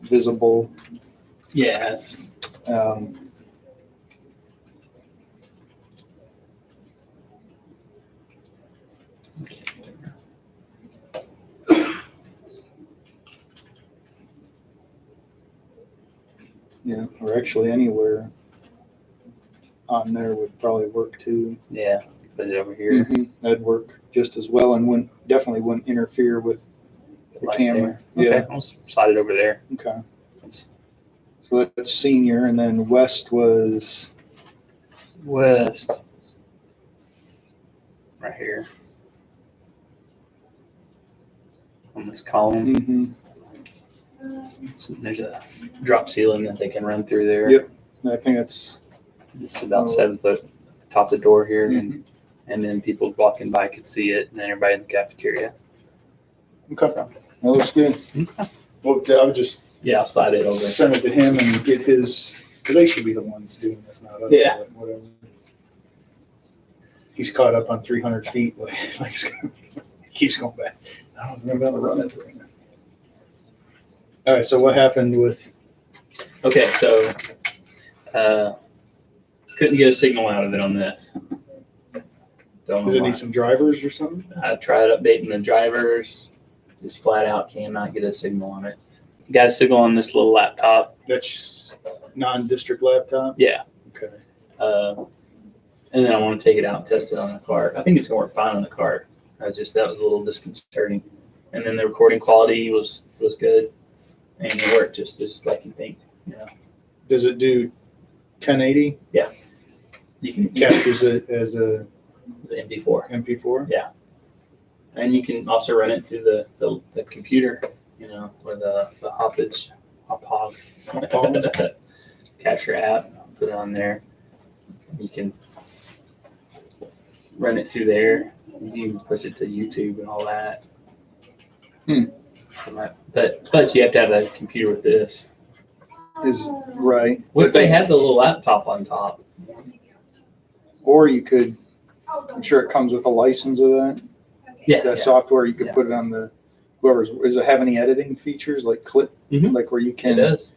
visible. Yes. Yeah, or actually anywhere on there would probably work too. Yeah. Put it over here. That'd work just as well and definitely wouldn't interfere with the Light camera. there. Yeah. Okay. I'll slide it over there. Okay. So that's senior, and then West was West. Right here. On this column. So there's a drop ceiling that they can run through there. Yep. I think it's about 7 foot at the top of the door here, and then people walking by could see it, and then everybody in the cafeteria. okay. That looks good. Well, I would just I'll slide it over. send it to him and get his, because they should be the ones doing this, not us. Yeah. But whatever. He's caught up on 300 feet. Like he keeps going back. I don't remember how to run it. All right. So what happened with? Okay, so couldn't get a signal out of it on this. Don't Does know it why. need some drivers or something? I tried updating the drivers, just flat out cannot get a signal on it. Got a signal on this little laptop. That's non-district laptop. Yeah. Okay. And then I want to take it out and test it on the cart. I think it's gonna work fine on the cart. That was a little disconcerting. And then the recording quality was good, and it worked just like you think. Does it do 1080? You can Captures it as a the MP4, MP4? and you can also run it through the computer. Or the hog capture app. Put it on there. You can run it through there. You can push it to YouTube and all that. But you have to have a computer with this. Is right. What if they had the little laptop on top? Or you could, I'm sure it comes with a license of that. That software, you could Yeah. put it on the, does it have any editing features like clip, Mhm. like where you can? It does.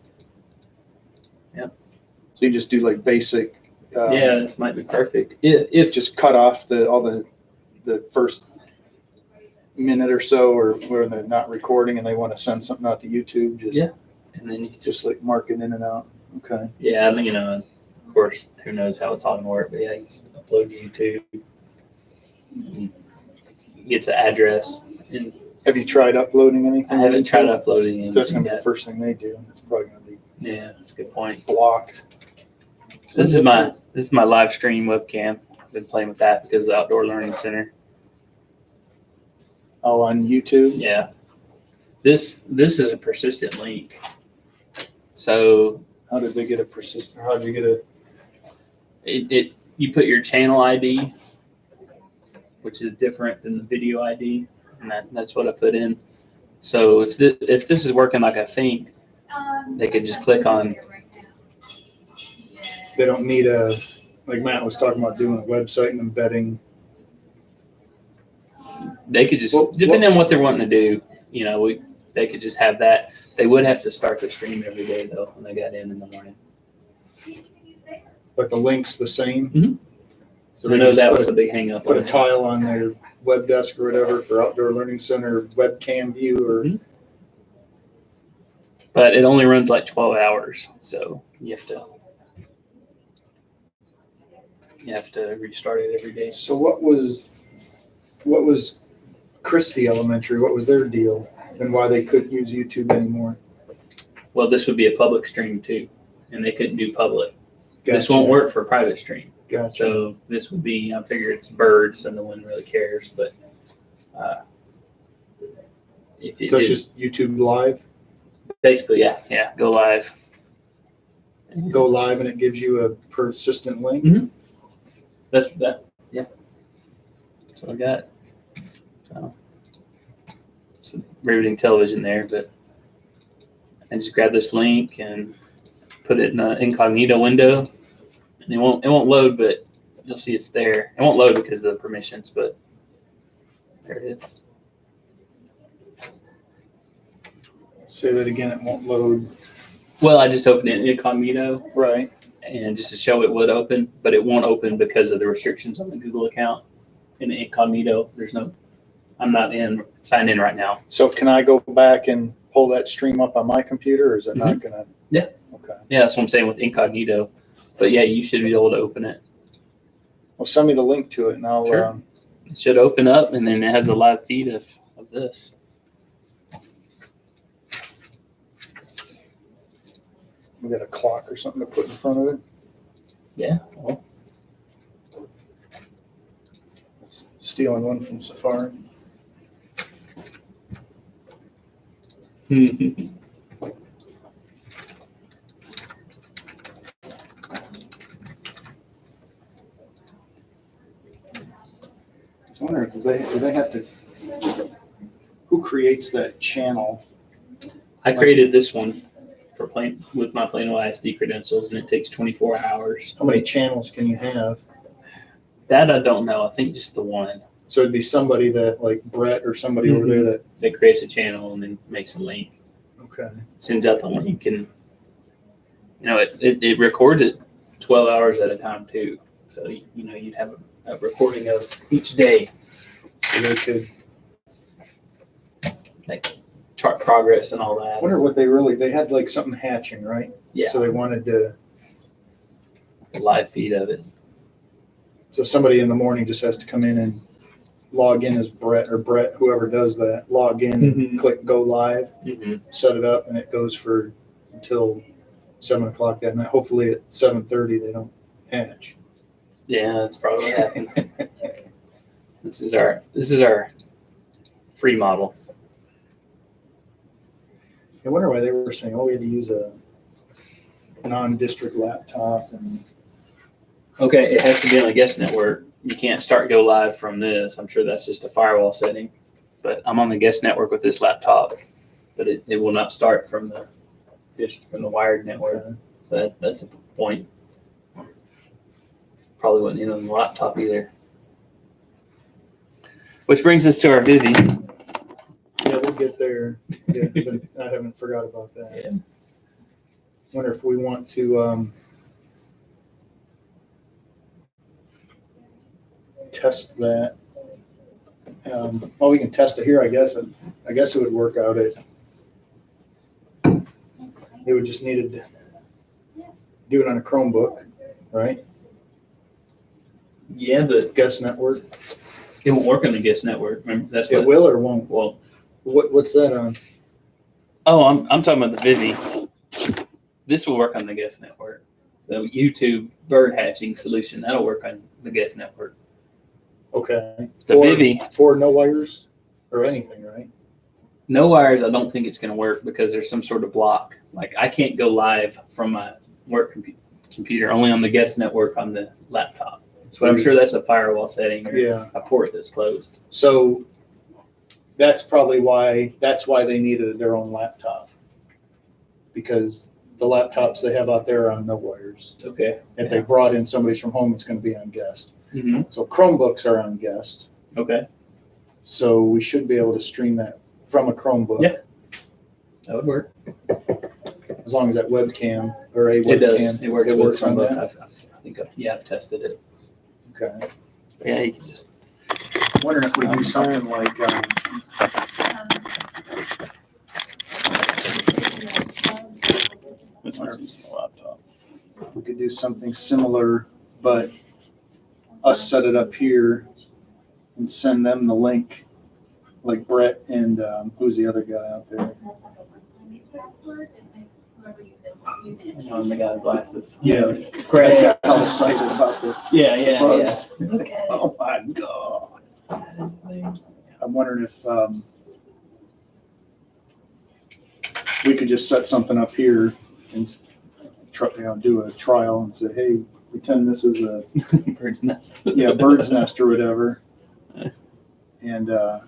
So you just do like basic. Yeah, this might be perfect. If Just cut off all the first minute or so, or where they're not recording and they want to send something out to YouTube. Yeah. and then you Just like mark it in and out. Okay. yeah, I think of course, who knows how it's all gonna work, but yeah, you just upload to YouTube. Gets an address, and Have you tried uploading anything? I haven't tried uploading anything That's gonna be the yet. first thing they do. It's probably gonna be Yeah, that's a good point. blocked. This is my live stream webcam. I've been playing with that because of the Outdoor Learning Center. Oh, on YouTube? Yeah. This is a persistent link. So How did they get a persistent, how did you get a, you put your channel ID which is different than the video ID, and that's what I put in. So if this is working like I think, they could just click on. They don't need like Matt was talking about doing a website and embedding. They could just, Well, depending on what they're wanting to do, they could just have that. They would have to start the stream every day though when they got in the morning. But the link's the same. Mhm. So I they know just that put was a big hang up. put on a it. tile on their web desk or whatever for outdoor learning center webcam view or Mhm. But it only runs like 12 hours, so you have to restart it every day. So what was Christie Elementary? What was their deal and why they couldn't use YouTube anymore? Well, this would be a public stream too, and they couldn't do public. This Gotcha. won't work for private stream. Gotcha. So this would be, I figure it's birds, so no one really cares. But if it So it's is, just YouTube Live. basically, yeah, go live. Go live and it gives you a persistent link. Mhm. That's that. Yeah. That's what I got. So it's riveting television there, but I just grab this link and put it in an incognito window, and it won't load, but you'll see it's there. It won't load because of the permissions, but there it is. Say that again. It won't load. Well, I just opened it in incognito, Right. and just to show it would open, but it won't open because of the restrictions on the Google account. In the incognito, I'm not signed in right now. So can I go back and pull that stream up on my computer, or is it not gonna? Yeah. Okay. Yeah, that's what I'm saying with incognito. But yeah, you should be able to open it. Well, send me the link to it and I'll. Sure. It should open up, and then it has a live feed of this. We got a clock or something to put in front of it. Yeah. Well, Stealing one from Safari. I wonder, do they have to? Who creates that channel? I created this one for with my Plano ISD credentials, and it takes 24 hours. How many channels can you have? That I don't know. I think just the one. So it'd be somebody that, like Brett or somebody over there that. That creates a channel and then makes a link, Okay. sends out the link, and it records it 12 hours at a time too. So you'd have a recording of each day, So they could. like chart progress and all I that. wonder what they had like something hatching, right? Yeah, So they wanted to. the live feed of it. So somebody in the morning just has to come in and log in as Brett, or Brett, whoever does that, log in, Mhm. click go live, Mm-hmm. set it up, and it goes for until 7 o'clock that night. Hopefully at 7:30 they don't hatch. Yeah, that's probably what happened. This is our free model. I wonder why they were saying, oh, we had to use a non-district laptop and. Okay, it has to be on a guest network. You can't start go live from this. I'm sure that's just a firewall setting. But I'm on the guest network with this laptop, but it will not start from the wired network. So that's a point. Probably wouldn't need on the laptop either. Which brings us to our Vivi. Yeah, we'll get there. Yeah, but I haven't forgot about that. Yeah. Wonder if we want to test that. Well, we can test it here, I guess. I guess it would work out. It would just need to do it on a Chromebook, right? Yeah, but Guest network. it won't work on the guest network. Remember, that's It what. will or won't? Well, What's that on? oh, I'm talking about the Vivi. This will work on the guest network. The YouTube bird hatching solution, that'll work on the guest network. Okay. The Vivi, For no wires or anything, right? no wires, I don't think it's going to work because there's some sort of block. Like I can't go live from my work computer, only on the guest network on the laptop. But I'm sure that's a firewall setting or Yeah. a port that's closed. So that's probably why they needed their own laptop. Because the laptops they have out there are on no wires. Okay. If they brought in somebody's from home, it's going to be on guest. Mm-hmm. So Chromebooks are on guest. Okay. So we should be able to stream that from a Chromebook. Yeah. That would work. As long as that webcam or a It webcam. does. It works. It with works on Chromebook. that. I think I've tested it. Okay. Yeah, you can just. Wondering if we do something like, This one's using a laptop. we could do something similar, but us set it up here and send them the link, like Brett and who's the other guy out there? That's like a one-time use password, it makes whoever uses it, using it. You know, and the guy with glasses. Yeah. Craig. Got all excited about the Yeah. bugs. Oh my God. I'm wondering if we could just set something up here and do a trial and say, hey, pretend this is a Bird's nest. bird's nest or whatever. And then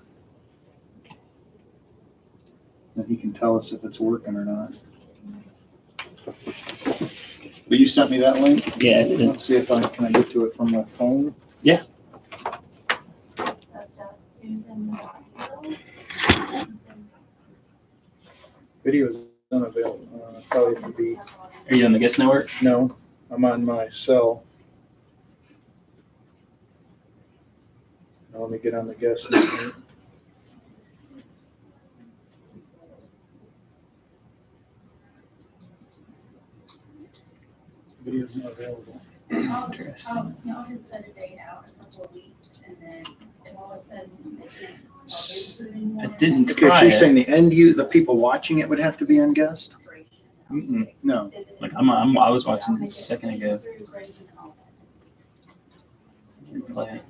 he can tell us if it's working or not. But you sent me that link? Yeah, it is. Let's see if can I get to it from my phone? So I've got Susan. Video is unavailable. Probably have to be, Are you on the guest network? no, I'm on my cell. Now let me get on the guest network. Video's not available. I'll Interesting. just set a date out a couple of weeks and then if all of a sudden they can't use it anymore. I didn't Okay, so try you're it. saying the people watching it would have to be on guest? Mm-mm. No. Like I was watching this a second ago. Play it.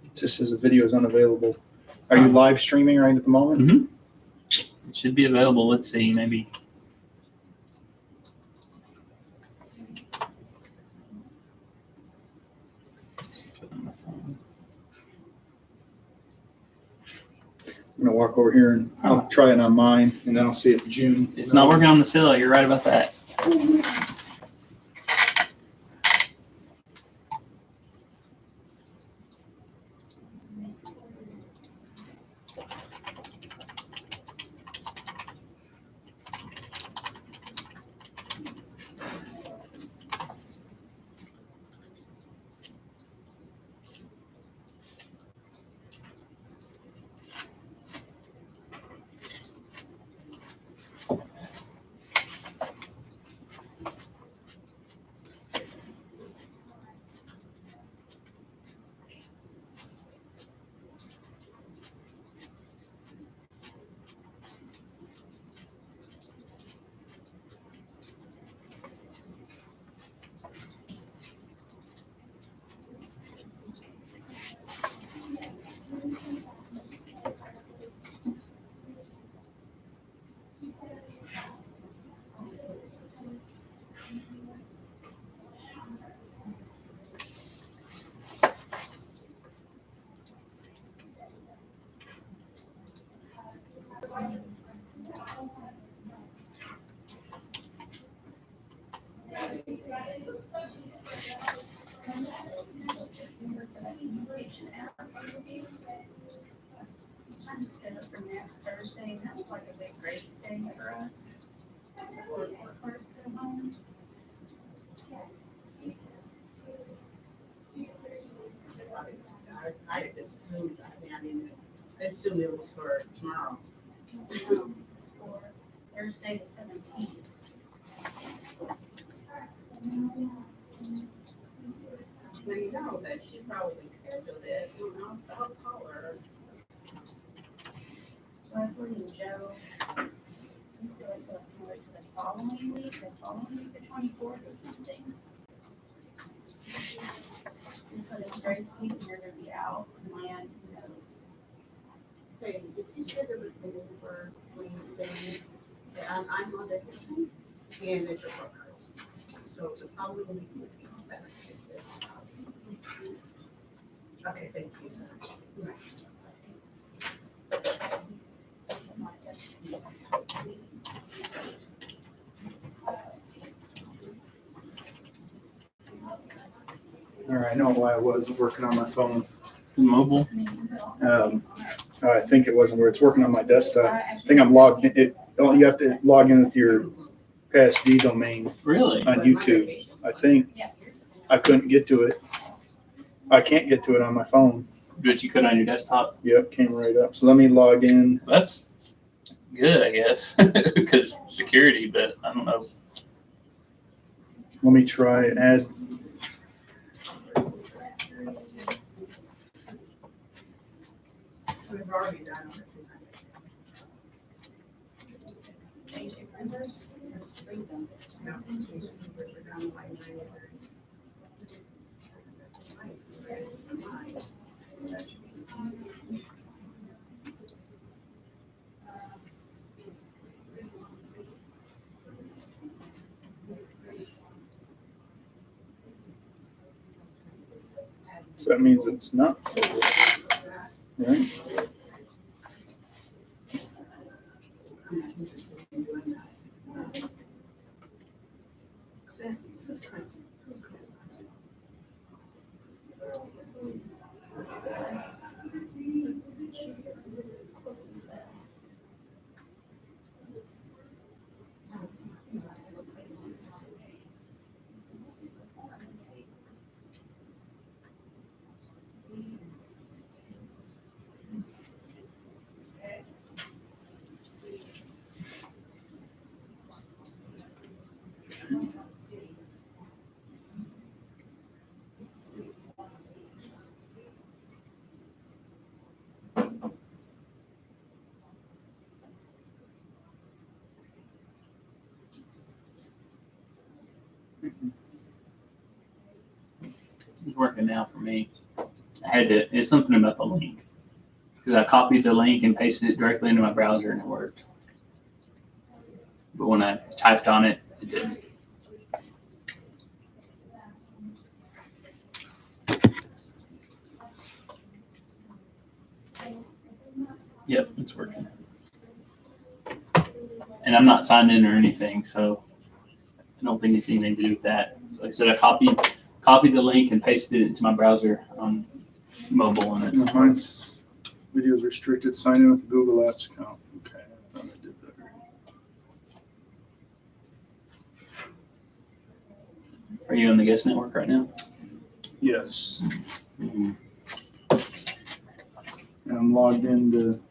It just says the video is unavailable. Are you live streaming right at the moment? Mm-hmm. It should be available. Let's see, maybe. I'm gonna walk over here and I'll try it on mine and then I'll see if June. It's not working on the cell. You're right about that. Trying to schedule for next Thursday, and that's like a big grades day for us. Before work first at home. I just assumed, I assumed it was for tomorrow. It's for Thursday the 17th. Now, you know that she probably scheduled it, I'll call her. Leslie and Joe. Let's go to the following week, the 24th or something. Because it's grades week and they're gonna be out, land, who knows. Hey, did you say there was going to be for when I'm on vacation? And it's a workers. So I will be back. Okay, thank you so much. All right, I know why I was working on my phone. Mobile? I think it wasn't where it's working on my desktop. I think I'm logged in. You have to log in with your PSD domain Really? on YouTube. I think I couldn't get to it. I can't get to it on my phone. But you could on your desktop? Yep, came right up. So let me log in. That's good, I guess, because security, but I don't know. Let me try add. We've already done it. Change your printers? No, she's- we're down the line. So that means it's not. Right? It's working now for me. It's something about the link. Because I copied the link and pasted it directly into my browser and it worked. But when I typed on it, it didn't. Yep, it's working. And I'm not signed in or anything, so I don't think it's anything to do with that. So like I said, I copied the link and pasted it into my browser on mobile and it Mine's videos restricted. Sign in with the Google Apps account. Okay, I thought I did that already. Are you on the guest network right now? Yes, Mm-hmm. and I'm logged into.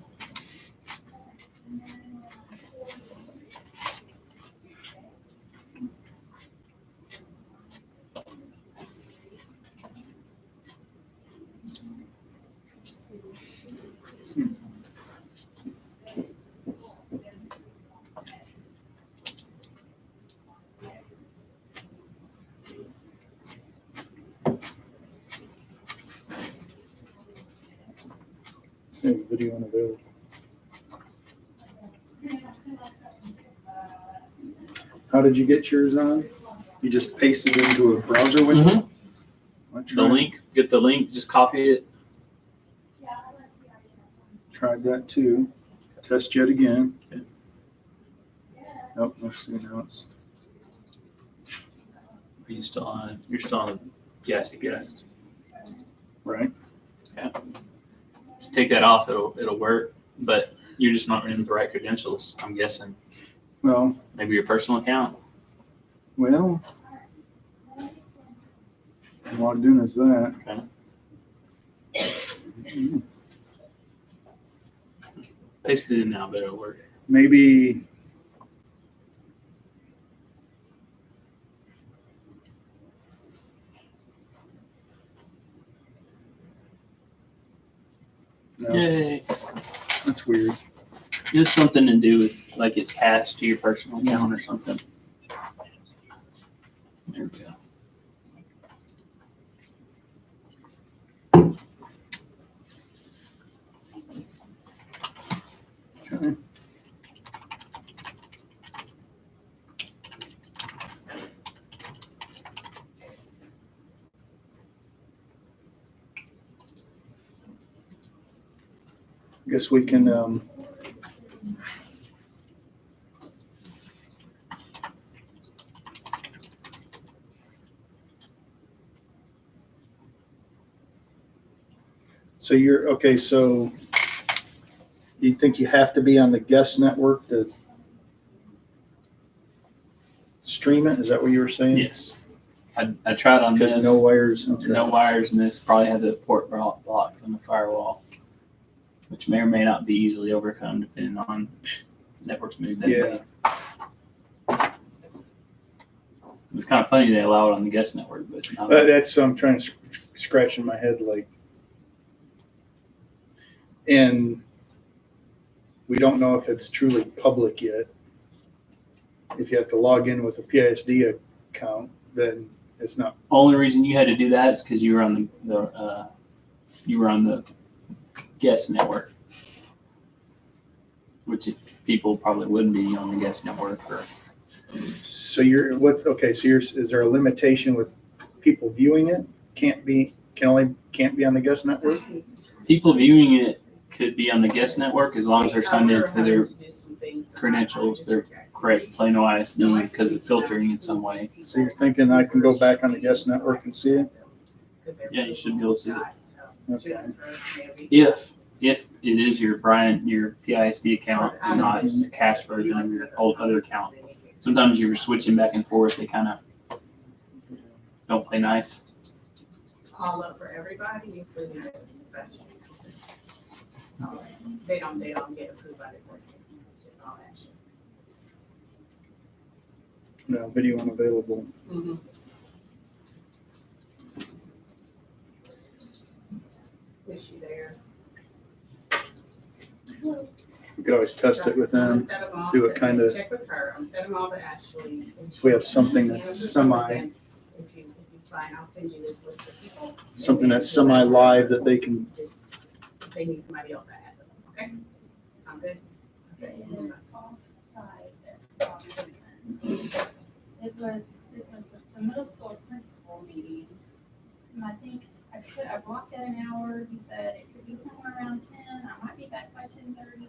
Says video unavailable. How did you get yours on? You just pasted it into a browser window? I The tried, link, get the link, just copy it. tried that too. Test yet again. Oh, let's see now it's. Are you still on? You're still on the Piasti guest. Right. If you take that off, it'll work, but you're just not in the right credentials, I'm guessing. Well, Maybe your personal account. well. I'm logged in as that. Okay. Paste it in now, but it'll work. Maybe. No, Yay. that's weird. It's something to do with like it's cached to your personal account or something. There we go. Okay. guess we can, so you're, okay, so you think you have to be on the guest network to stream it? Is that what you were saying? Yes. I tried on this. Because no wires. Okay. No wires, and this probably has a port blocked on the firewall, which may or may not be easily overcome depending on network smooth. Yeah. It's kind of funny they allow it on the guest network, but not. That's what I'm trying to scratch in my head, like. And we don't know if it's truly public yet. If you have to log in with a PISD account, then it's not. Only reason you had to do that is because you were on the guest network, which people probably wouldn't be on the guest network. So is there a limitation with people viewing it? Can't be on the guest network? People viewing it could be on the guest network as long as they're signed into their credentials, their correct Plano ISD, because of filtering in some way. So you're thinking I can go back on the guest network and see it? Yeah, you should be able to see it. Okay. If it is your PISD account and not the cache version of your old other account. Sometimes you're switching back and forth. They kind of don't play nice. It's all up for everybody, including the professionals. They don't get approved by the court. It's just all action. No, video unavailable. Mm-hmm. Is she there? We could always test it with them, see what kind of, Check with her. I'm sending all to Ashley. if we have something that's If you find, I'll send you this list of people. something that's semi-live that they can, If they need somebody else to add them, okay? Sound good? It is offsite at Robinson. It was the middle school principal meeting. And I think I blocked out an hour. He said it could be somewhere around 10. I might be back by 10:30.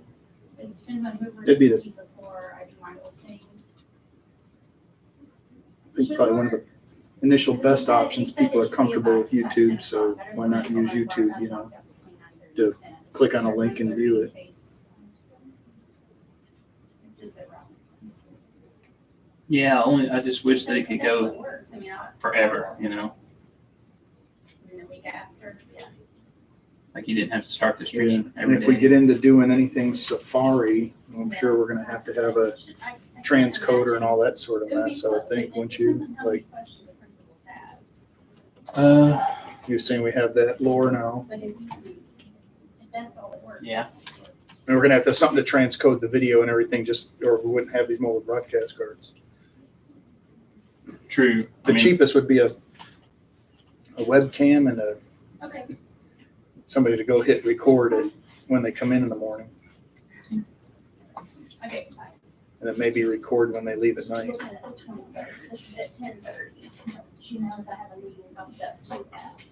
It depends on who we're It'd be going to be before I do my little thing. I think probably one of the initial best options. People are comfortable with YouTube, so why not use YouTube, to click on a link and view it. Yeah, I just wish they could go forever, And the week after, yeah. Like you didn't have to start the stream And every if we day. get into doing anything Safari, I'm sure we're gonna have to have a transcoder and all that sort of mess, I would think, wouldn't you? Like, you're saying we have that lore now, But if that's all it works. Yeah. and we're gonna have to have something to transcode the video and everything, or we wouldn't have these mobile broadcast cards. True. The cheapest would be a webcam and Okay. somebody to go hit record it when they come in the morning, Okay, bye. and then maybe record when they leave at night. Looking at the 23rd, this is at 10:30. She knows I have a meeting bumped up to that.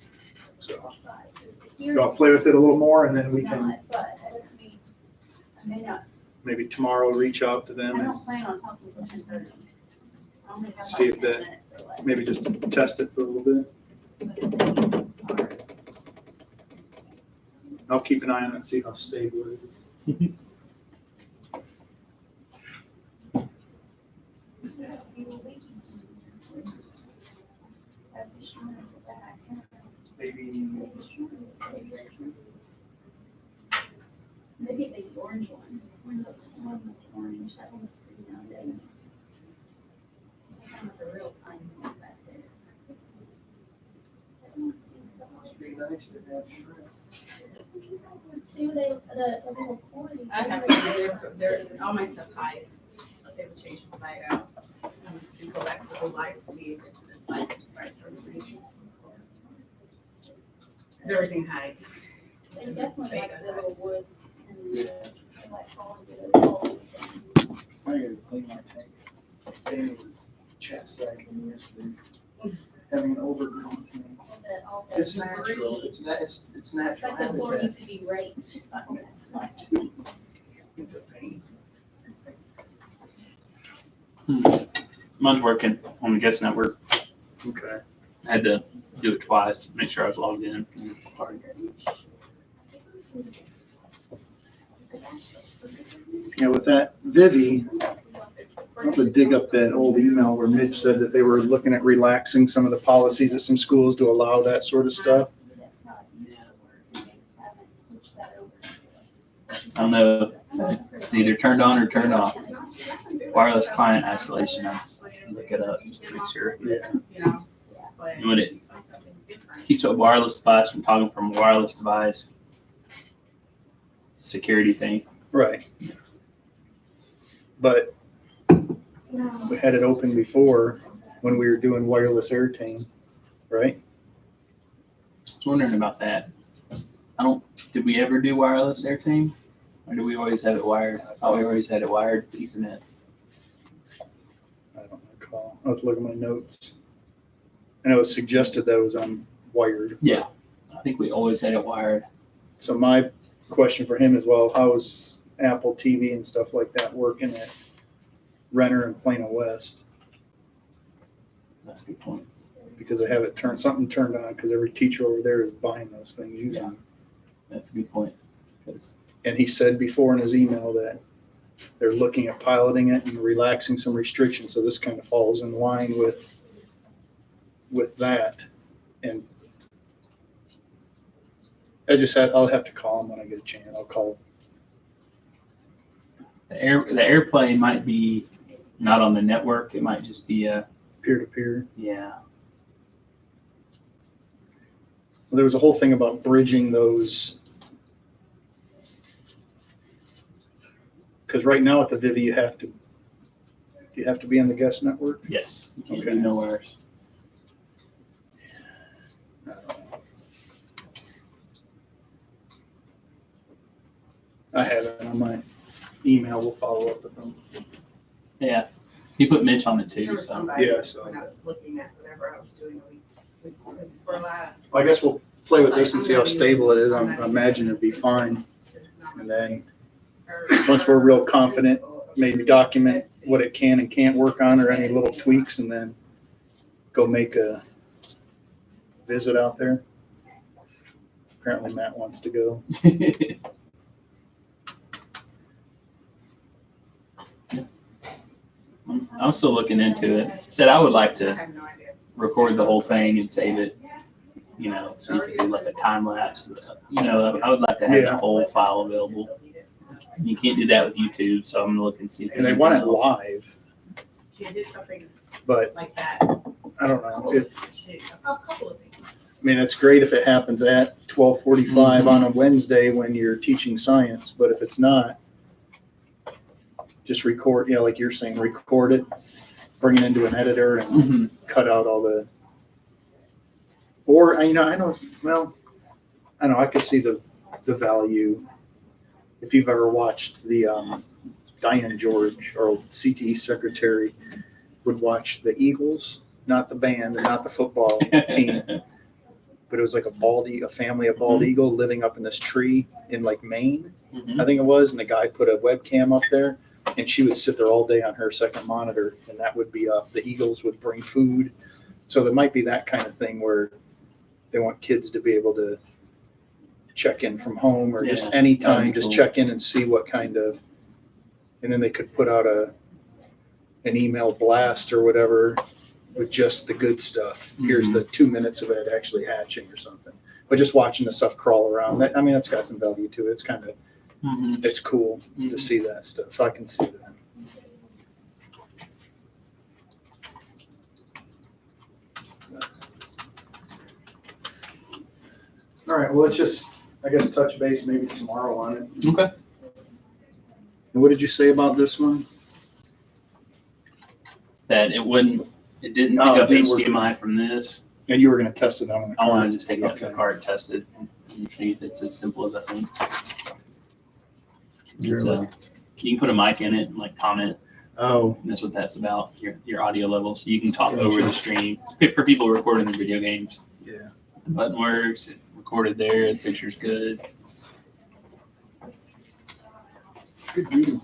I'll play with it a little more, and then we can Not, but I may not, maybe tomorrow reach out to I them and don't plan on talking till 10:30. I only have See like if 10 that- minutes or less. maybe just test it for a little bit. But if they are- I'll keep an eye on it and see how stable it is. Maybe a big orange one. One looks orange. That one looks pretty nowadays. That one's a real tiny one back there. That one seems so Must be nice to have shrimp. See, the little corys. I have to, they're, all my stuff hides. They would change the light out. To go back to the light, see if it's this light right from the region. Because everything hides. They definitely like the little wood and they like falling to those holes. I gotta clean my tank. Danny was chastising me yesterday, having an overgrown tank. All that It's debris. natural, it's It's natural like the floor habitat. needs to be raked. It's a pain. Mine's working on the guest network. Okay. I had to do it twice, make sure I was logged in. Yeah, with that, Vivi, I'll have to dig up that old email where Mitch said that they were looking at relaxing some of the policies at some schools to allow that sort of stuff. I don't know. It's either turned on or turned off. Wireless client isolation. I look it up just to make sure. Yeah. And when it keeps a wireless device from talking from a wireless device, it's a security thing. Right. But we had it open before when we were doing wireless airtime, right? I was wondering about that. Did we ever do wireless airtime? Or do we always have it wired? I thought we always had it wired to Ethernet. I don't recall. I'll have to look at my notes. And it was suggested that it was unwired. Yeah. I think we always had it wired. So my question for him as well, how is Apple TV and stuff like that working at Renner and Plano West? That's a good point. Because they have it something turned on because every teacher over there is buying those things using them. That's a good point. 'Cause And he said before in his email that they're looking at piloting it and relaxing some restrictions. So this kind of falls in line with that. And I'll have to call him when I get a chance. I'll call. the airplane might be not on the network. It might just be Peer-to-peer. yeah. Well, there was a whole thing about bridging those. Because right now at the Vivi, you have to be on the guest network. Yes. You can't Okay. do nowheres. I don't know. I have it on my email. We'll follow up with them. Yeah. He put Mitch on it There too. was So somebody, Yeah, so- when I was looking at whatever I was doing a week before last. I guess we'll play with this and see how stable it is. I imagine it'd be fine. And then once we're real confident, maybe document what it can and can't work on or any little tweaks and then go make a visit out there. Apparently Matt wants to go. I'm still looking into it. Said I would like I to have no idea. record the whole thing and save it, so you can do like a time lapse. I would like to have Yeah. the whole file available. You can't do that with YouTube, so I'm gonna look and see if And they there's want it anything else. live, She did something but like that. I don't know. A couple of things. mean, it's great if it happens at 12:45 Mhm. on a Wednesday when you're teaching science, but if it's not, just record, like you're saying, record it, bring it into an editor and Mhm. cut out all the, or, I know, well, I know, I could see the value. If you've ever watched the, Diane George, our CTE secretary, would watch the Eagles, not the band and not the football team, but it was like a family of bald eagle living up in this tree in like Maine, Mhm. I think it was, and the guy put a webcam up there, and she would sit there all day on her second monitor, and that would be up. The Eagles would bring food. So there might be that kind of thing where they want kids to be able to check in from home or just Yeah, anytime, that'd be just cool. check in and see what kind of, and then they could put out an email blast or whatever with just the good stuff. Here's the 2 minutes of it actually hatching or something. But just watching the stuff crawl around, that's got some value to it. It's kind of, Mhm. it's cool to Mhm. see that stuff. So I can see that. All right, well, let's just, I guess, touch base maybe tomorrow on it. Okay. And what did you say about this one? That it didn't pick Oh, it up didn't work. HDMI from this. And you were gonna test it on the I want card? to just take it out to the Okay. card, test it, and see if it's as simple as I think. It's Really? you can put a mic in it and like comment. Oh, And that's what that's about, your audio level. So you can talk Gotcha. over the stream. It's picked for people recording their video games. yeah. The button works, it recorded there, the picture's good. Good reading.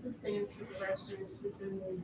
This dance supervisor is Susan.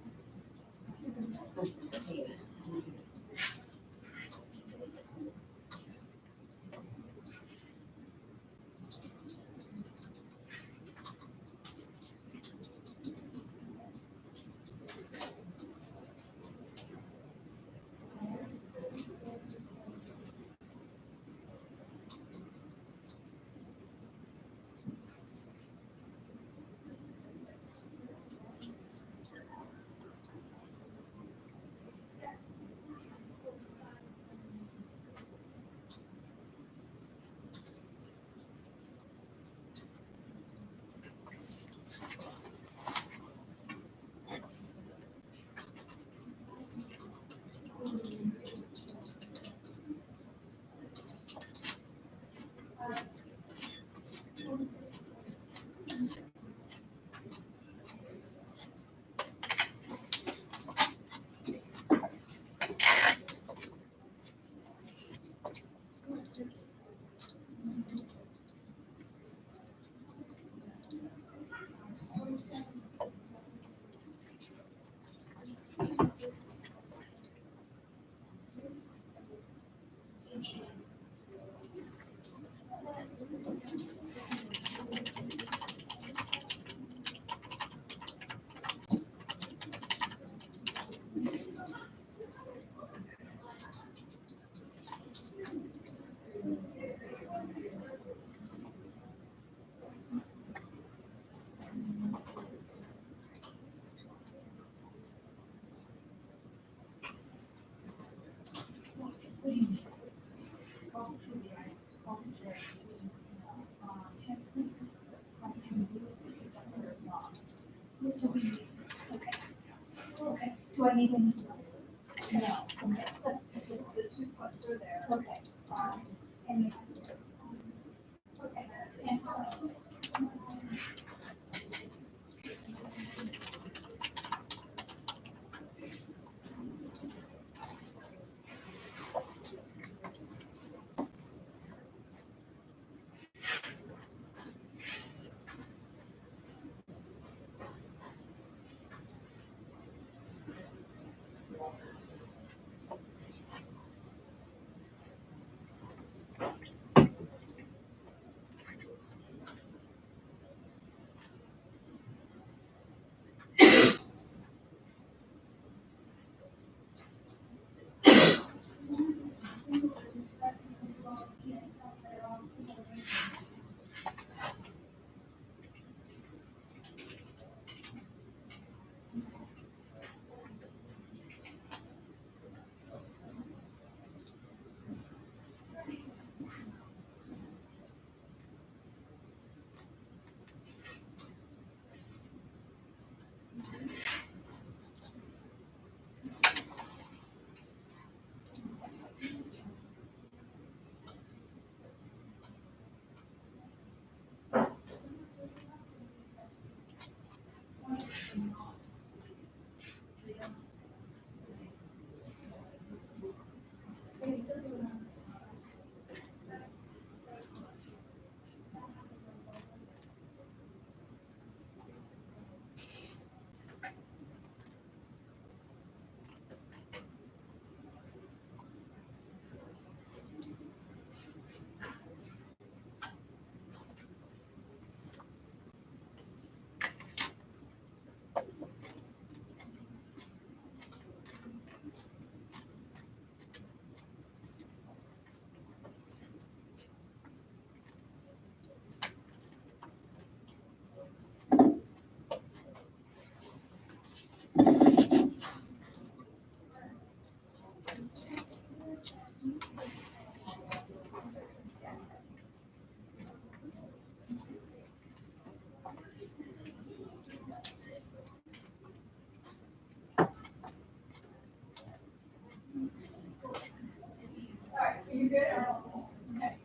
Okay, do I need any glasses? No, okay, that's, The two points are there. okay, and. Okay, and, good, Earl? Okay.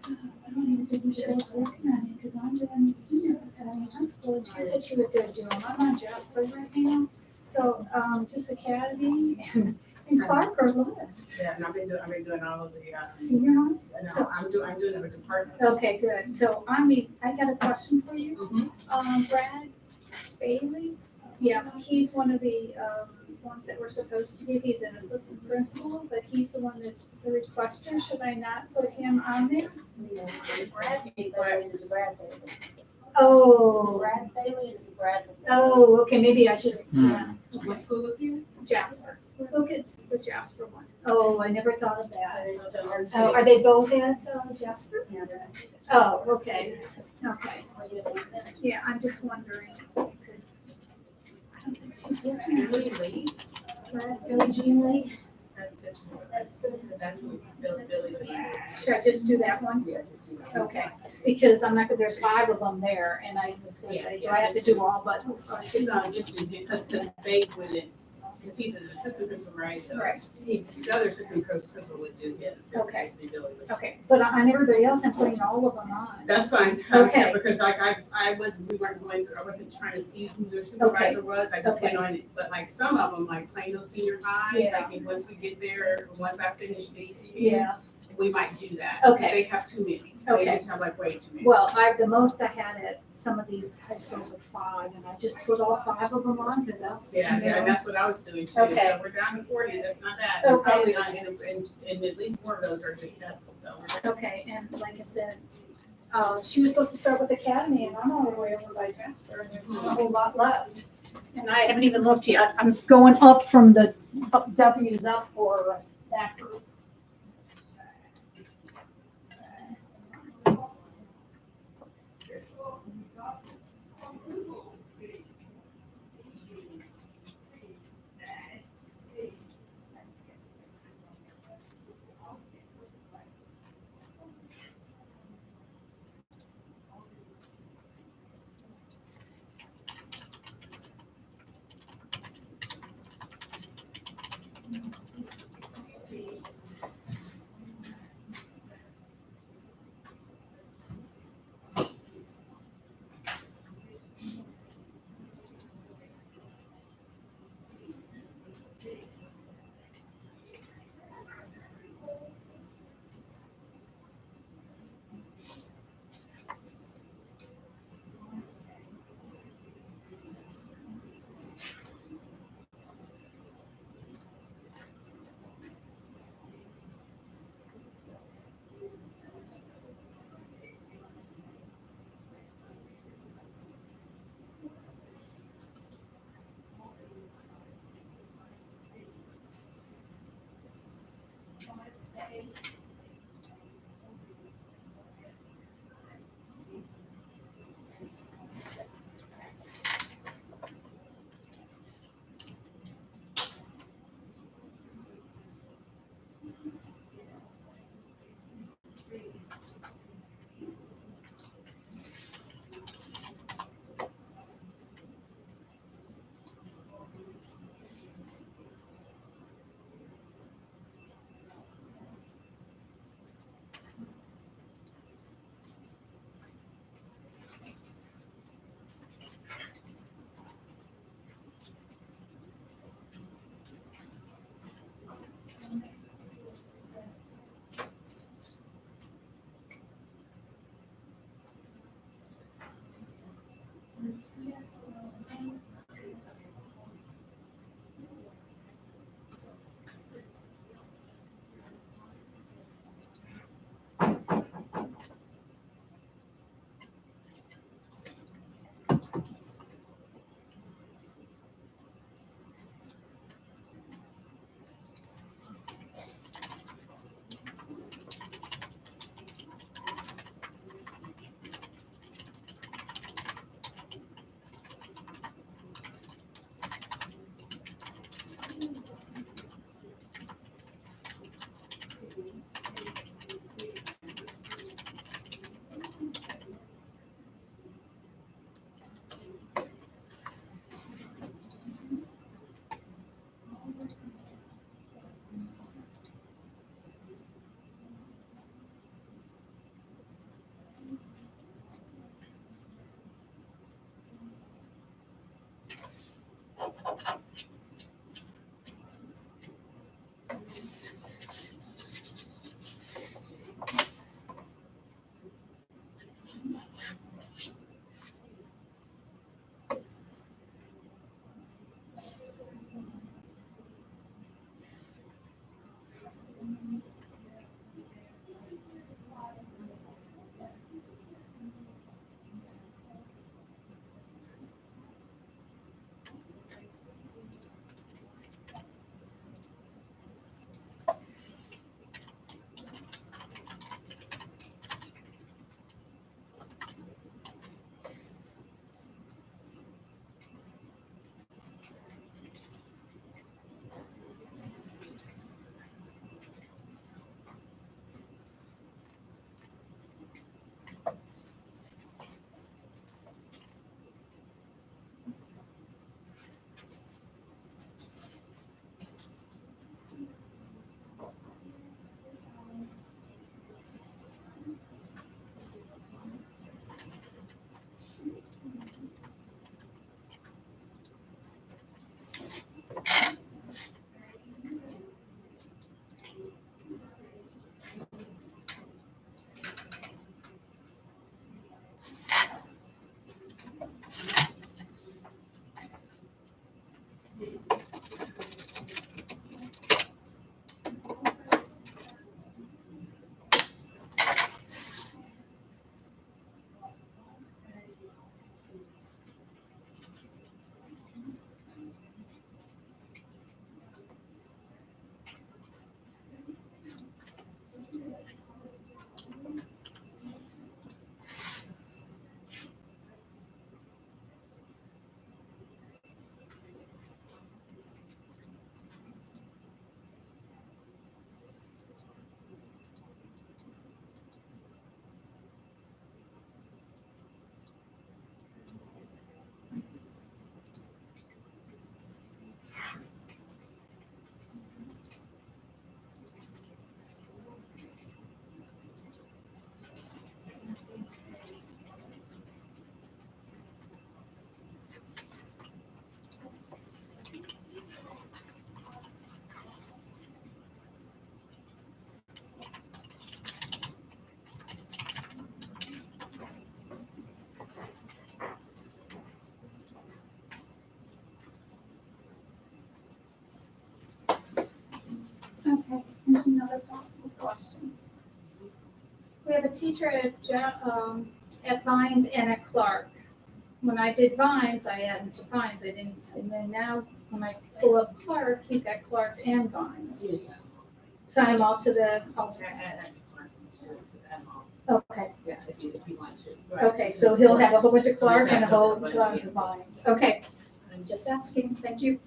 I don't even think she was working on it, because I'm doing senior at high school, and she said she was gonna do them. I'm on Jasper right now. So, just Academy and Clark are left. Yeah, and I've been doing all of the, Senior highs? So, no, I'm doing every department. okay, good. So, I got a question for you. Mhm. Brad Bailey, yeah, he's one of the, ones that we're supposed to be. He's an assistant principal, but he's the one that's the requester. Should I not put him on there? Brad Bailey is Brad Bailey. Oh. Brad Bailey is Brad. Oh, okay, maybe I just, yeah, What school is he? Jasper. Look at the Jasper one. Oh, I never thought of that. Oh, Oh, are they both at Jasper? Oh, okay, okay. Yeah, I'm just wondering. I don't think she's working. Billy Lee, Billie Jean Lee. that's his, That's that's who, Billy Lee. Should I just do that one? Yeah, just do that. Okay, because I'm not, there's 5 of them there, and I was gonna say, do I have to do all but? Just because they wouldn't, because he's an assistant principal, right? So Right. the other assistant principal would do his. So it would Okay. just be Billy Lee. Okay, but on everybody else, I'm putting all of them on. That's fine. Okay. Because like we weren't going through, I wasn't trying to see who their supervisor was. I just went on it. But like some of them, like Plano Senior High, Yeah. like once we get there, once I finish these few, Yeah, we might do that. Okay. Because they have too many. Okay. They just have like way too many. well, the most I had at some of these high schools were 5, and I just put all 5 of them on, because that's, Yeah, you yeah, and know. that's what I was doing too. Okay. So we're down to 40, that's not bad. And Okay. probably and at least 4 of those are just tests, so. Okay, and like I said, she was supposed to start with Academy, and I'm all the way over by Jasper, and there's not a whole lot left. And I haven't even looked yet. I'm going up from the W's up for staff group. We have a teacher at Vines and at Clark. When I did Vines, I added to Vines, I didn't, and then now when I pull up Clark, he's got Clark and Vines. Sign them all to the, okay, Yeah, if you want to. okay, so he'll have a whole bunch of Clark and a whole bunch of Vines. Okay, I'm just asking, thank you.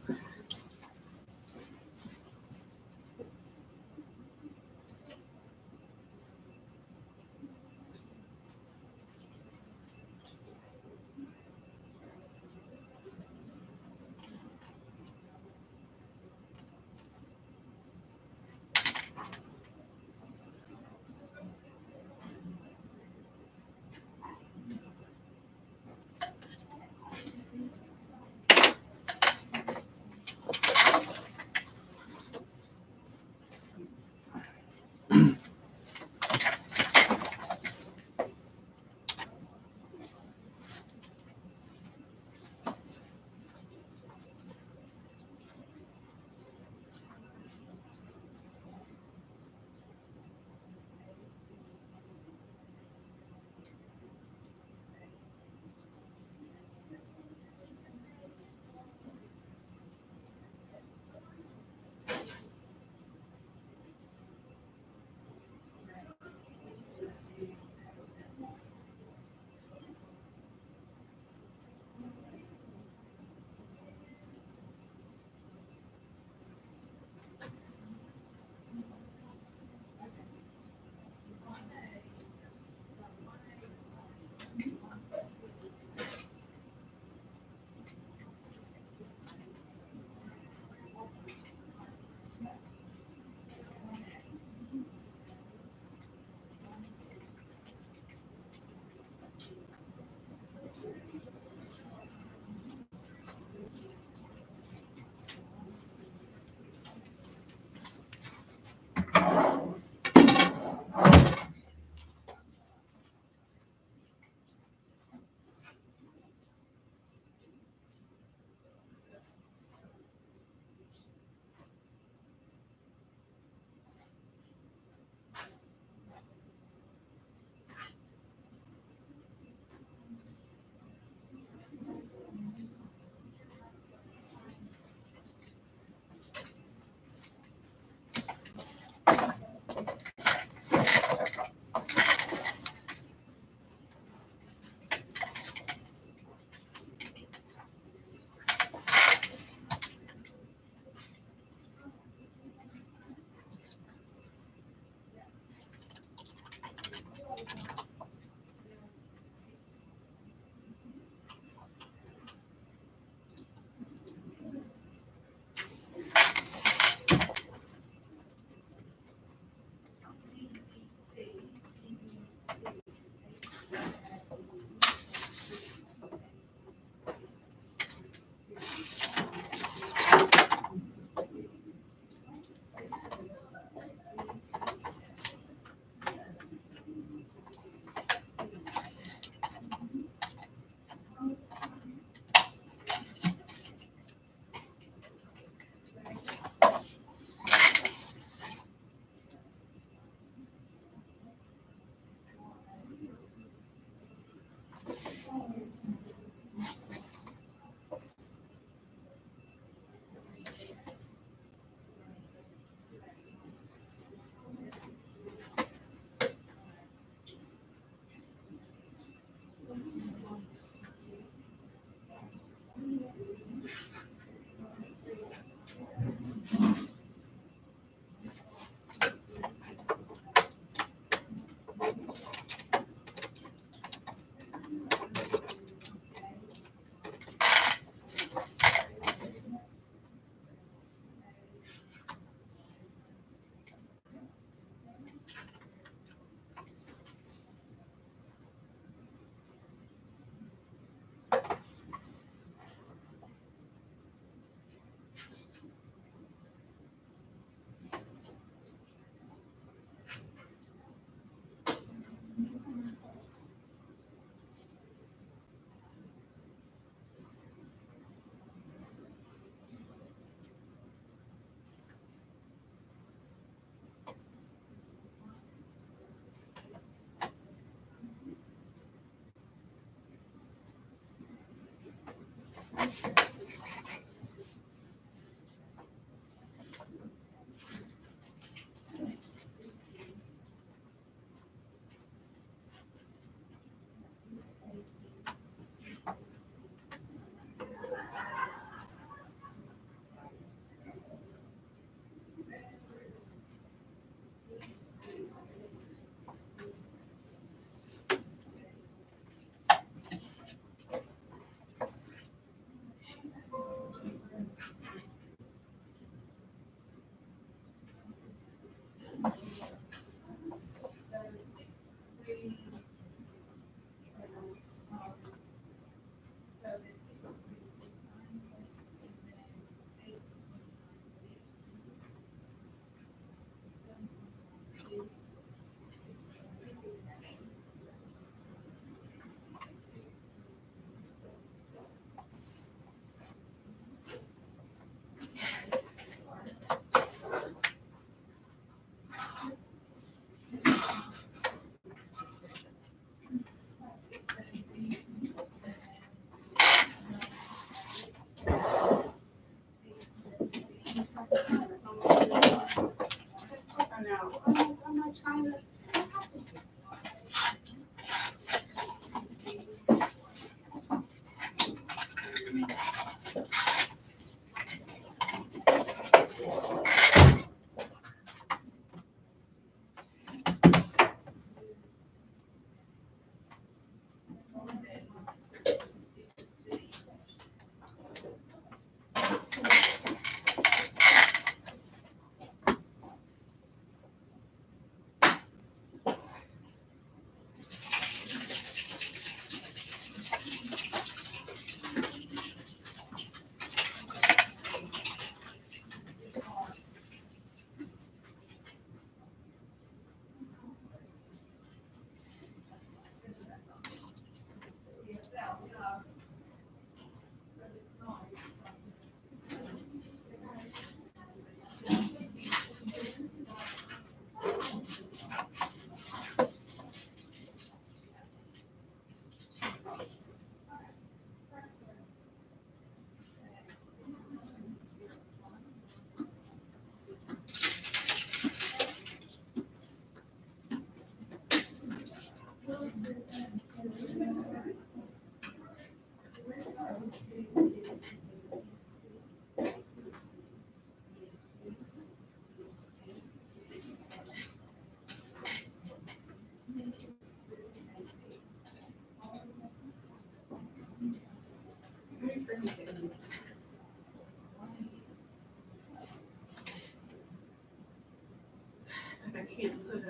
I can't put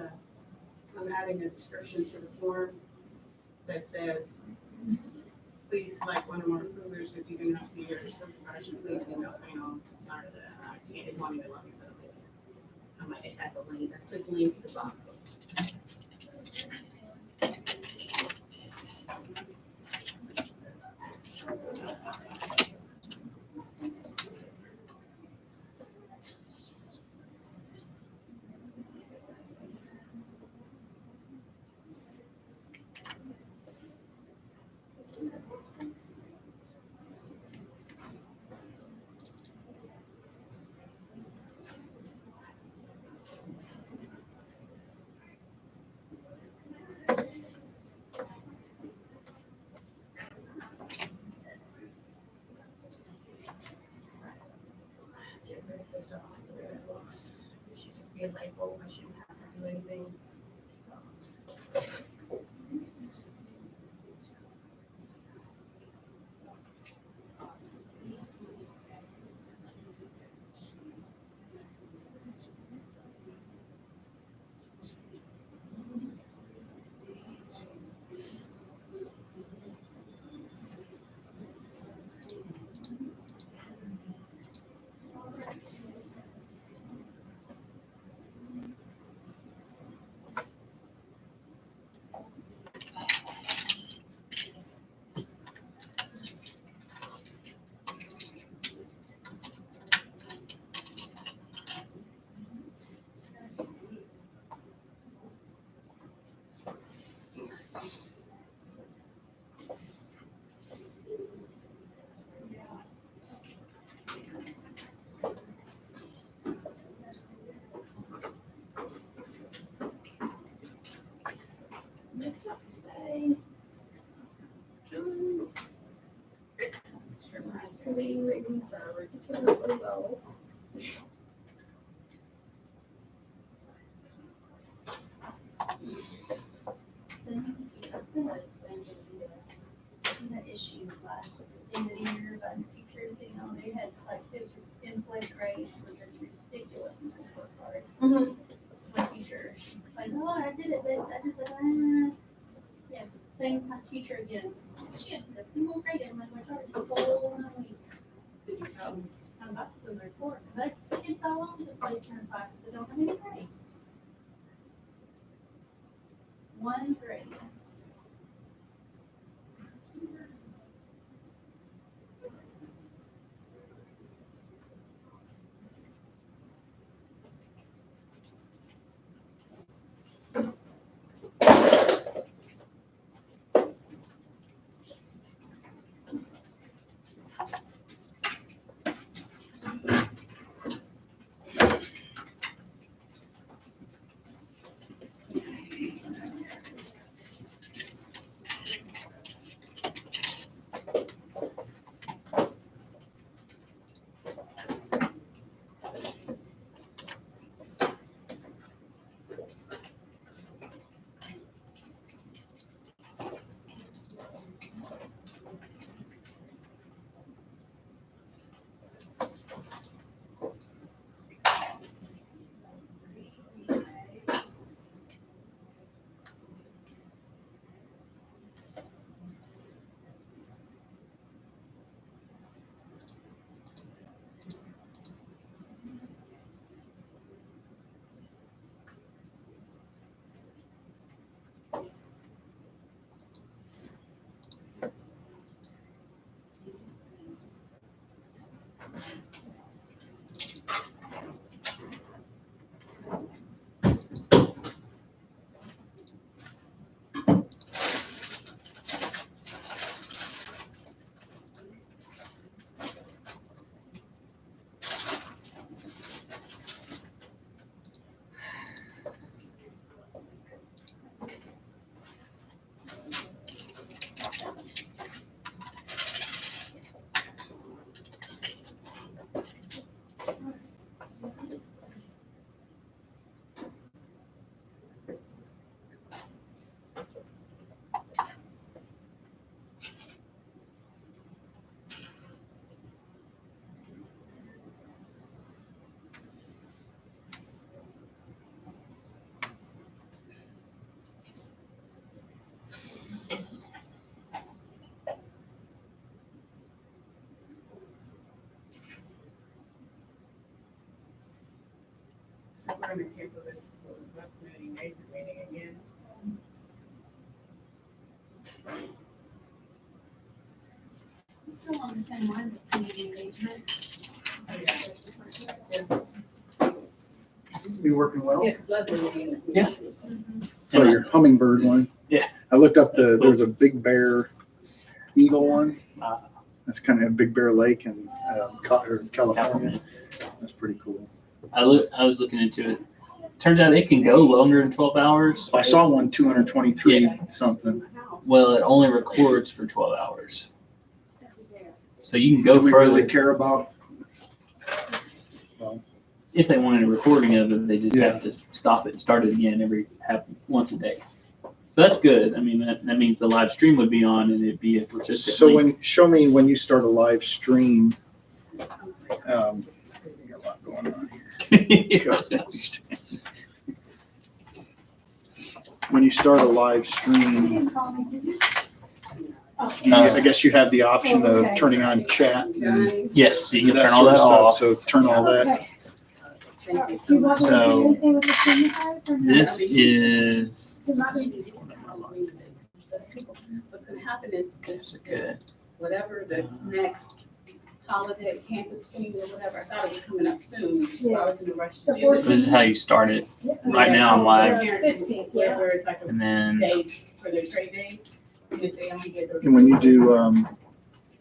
I'm adding a description to the form that says, please select one or more approvers. If you do not see your supervisor, please email panel. Or I can't, it won't even let me put a link. It has a link, a quick link to the box. Get rid of this off the way it looks. It should just be a label. I shouldn't have to do anything. Next up today. Sure, my activity ratings are ridiculously low. We had issues last end of the year, by teachers, you know, they had like his in-play grades were just ridiculous in the report card. So my teacher, like, oh, I did it, but I just said, yeah, same teacher again. She had a single grade in language arts this whole 9 weeks. Did you tell them? I'm about to send the report. That's kids all over the place in her classes that don't have any grades. One grade. we're gonna cancel this community engagement meeting again. Still on the same lines of community engagement. Seems to be working well. Yeah, because Leslie will be in it. Yeah. So your hummingbird one. Yeah. I looked up That's cool. there's a Big Bear Eagle one. Uh, That's kind of a Big Bear Lake in California. That's pretty cool. I was looking into it. Turns out it can go longer than 12 hours. I saw one 223 something. Well, it only records for 12 hours. So you can go Do we really further. care about? If they wanted a recording of it, they just Yeah. have to stop it and start it again once a day. So that's good. I mean, that means the live stream would be on and it'd be a persistent So link. show me when you start a live stream. You got a lot going on here. When you start a live You stream, didn't call me, did you? Oh, I guess you have the option of turning on chat and Yes, so you can that turn all sort of that stuff. off. So turn all that. okay. Thank you Do so you much. want me to do So, anything with the senior guys or no? This is Because I mean, What's gonna happen is okay. whatever the next holiday campus thing or whatever, I thought it was coming up soon. So I was in a rush to The do So it. this is how you start it. Right now I'm live. 15th, yeah. Where it's like a And then day for their trade days. And if they only get their. And when you do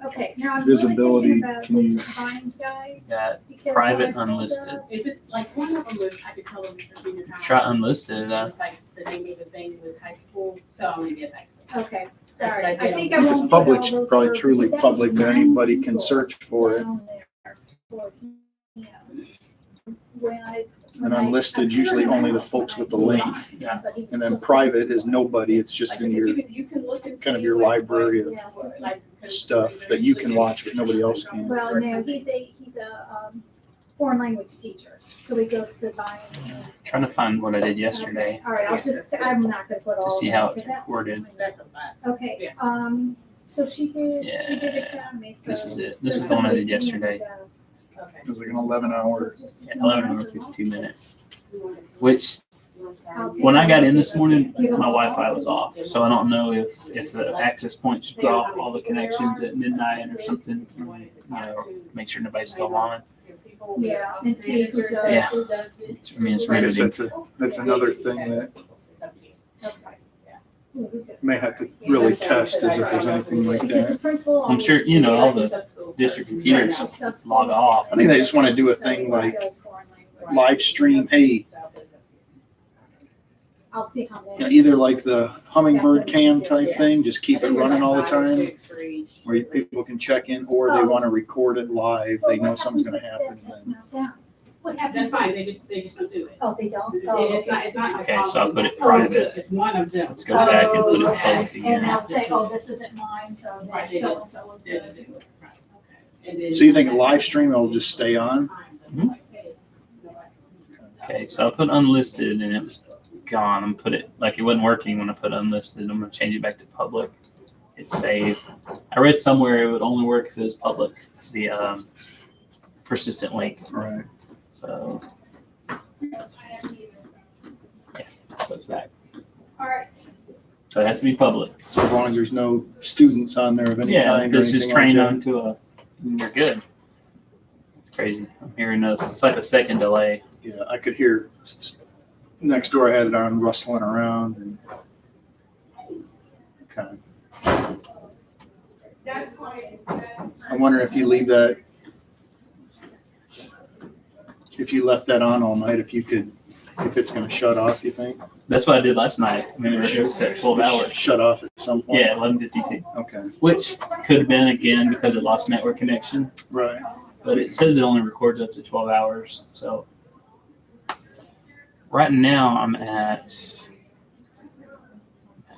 Okay, now I'm really Visibility, thinking about can you- this Vines guy. got because private when I pulled unlisted. up- If it's like one of them was, I could tell them it's for senior high. Try unlisted. It was like the name of the thing was high school, so I'm gonna get high school. Okay, That's all what I right. did. I think I because won't. public put all those probably for- truly because that public, was that anybody can people search for it. down there for, you know, when I- And when I- unlisted, I'm usually sure only the when folks I with the did link. mine, Yeah. but he And then still private said- is nobody. It's just Like, in if your you can look and kind of see your what- library of Yeah. like, 'cause stuff they that you usually can get- watch, but nobody else can. Well, no, he's a foreign language teacher, so he goes to Vine. Trying to find what I did yesterday. All right, I'm not gonna put all. To see of how them, it's 'cause that's- recorded. That's a fact. Okay, Yeah. so she did Yeah. Academy, so. This was it. This so is the one I did somebody's seen yesterday. it does. Okay. It was like an 11-hour. So just to Yeah, see 11 how hours, much 52 it minutes. Which, I'll take when I got it. in this morning, Give them my all Wi-Fi to was you. off. So I don't know if the access points drop all the connections at midnight or something. You know, make sure nobody's still on. Yeah, and see if he does. Yeah. Who does this? I mean, it's I guess riveting. that's another thing that Well, who does? may have to really test is if there's anything like Because the that. principal. I'm sure, you know, all the district computers log off. I think they just want to do a thing like live stream, hey, I'll see how you know, many. either like the hummingbird cam type thing, just keep it running all the time, where people can check in, or they want to record it live, they know something's gonna happen. That's then- not down. What That's happens? fine, they just don't do it. Oh, they don't? Oh, It's not like. Okay, so I'll put it Oh, private. It's one of them. Let's go back and put it Oh, okay. public And again. they'll say, oh, this isn't mine, so Right, then they so just- and so is They gonna just do do it. it. Right, okay. And then- So you think a live stream will just stay on? Okay, so I put unlisted and it was gone. I'm put it like it wasn't working when I put unlisted. I'm gonna change it back to public. It's saved. I read somewhere it would only work if it was public. The persistent link. Right. So yeah, so it's back. All right. So it has to be public. So as long as there's no students on there of any Yeah, kind or it's just anything like trained that. onto a. You're good. It's crazy. I'm hearing those. It's like a second delay. Yeah, I could hear next door, I had it on rustling around and kind of. I wonder if you leave that, if you left that on all night, if it's gonna shut off, you think? That's what I did last night. I mean, it was set 12 hours. Shut off at some point? Yeah, 11:52. Okay, Which could have been again because it lost network connection, right. but it says it only records up to 12 hours. So right now I'm at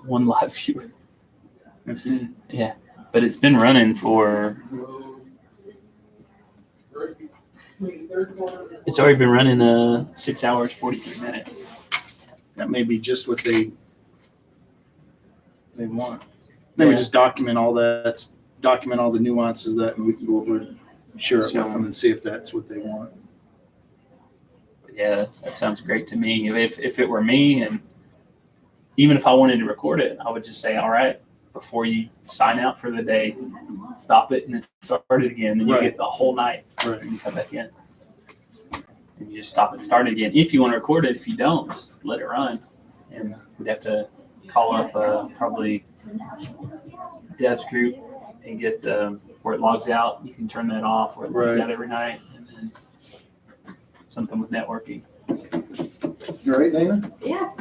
one live viewer. That's me. Yeah, but it's been running for. It's already been running 6 hours 43 minutes. That may be just what they want. They would just document all that, document all the nuances of that, and we can go over and share it with them and see if that's what they want. Yeah, that sounds great to me. If it were me, and even if I wanted to record it, I would just say, all right, before you sign out for the day, stop it and then start it again. Then you Right. get the whole night Right. and you come back in. And you just stop it and start it again. If you want to record it, if you don't, just let it run. And we'd have to call up probably Dev's group and get where it logs out. You can turn that off where it logs Right. out every night. And then something with networking. You all right, Dana? Yeah.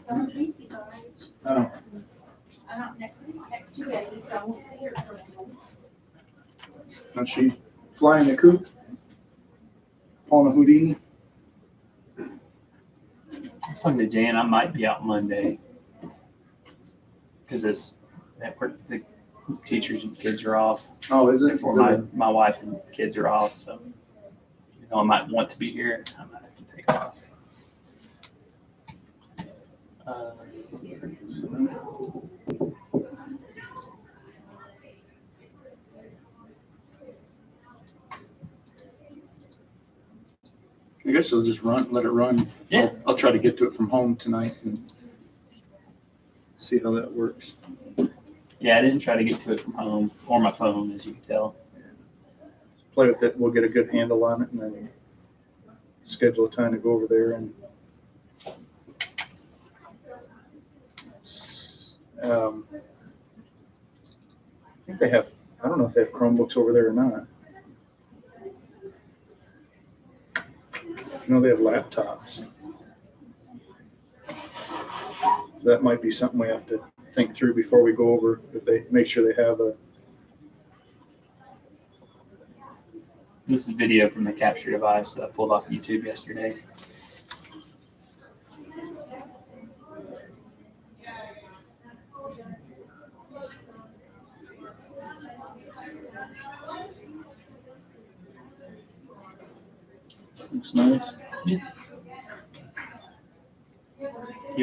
So easy, Oh, I'm not next Tuesday, so I won't see her for a minute. and she flying the coop on a Houdini? I was talking to Jan. I might be out Monday because the teachers and kids are off. Oh, is it? Before my wife and kids are off, so I might want to be here. I might have to take off. I guess I'll just let it run. Yeah. I'll try to get to it from home tonight and see how that works. Yeah, I didn't try to get to it from home or my phone, as you can tell. Play with it. We'll get a good handle on it and then schedule a time to go over there and I think they have, I don't know if they have Chromebooks over there or not. They have laptops. So that might be something we have to think through before we go over, if they make sure they have a. This is video from the capture device that I pulled off YouTube yesterday. Looks nice. You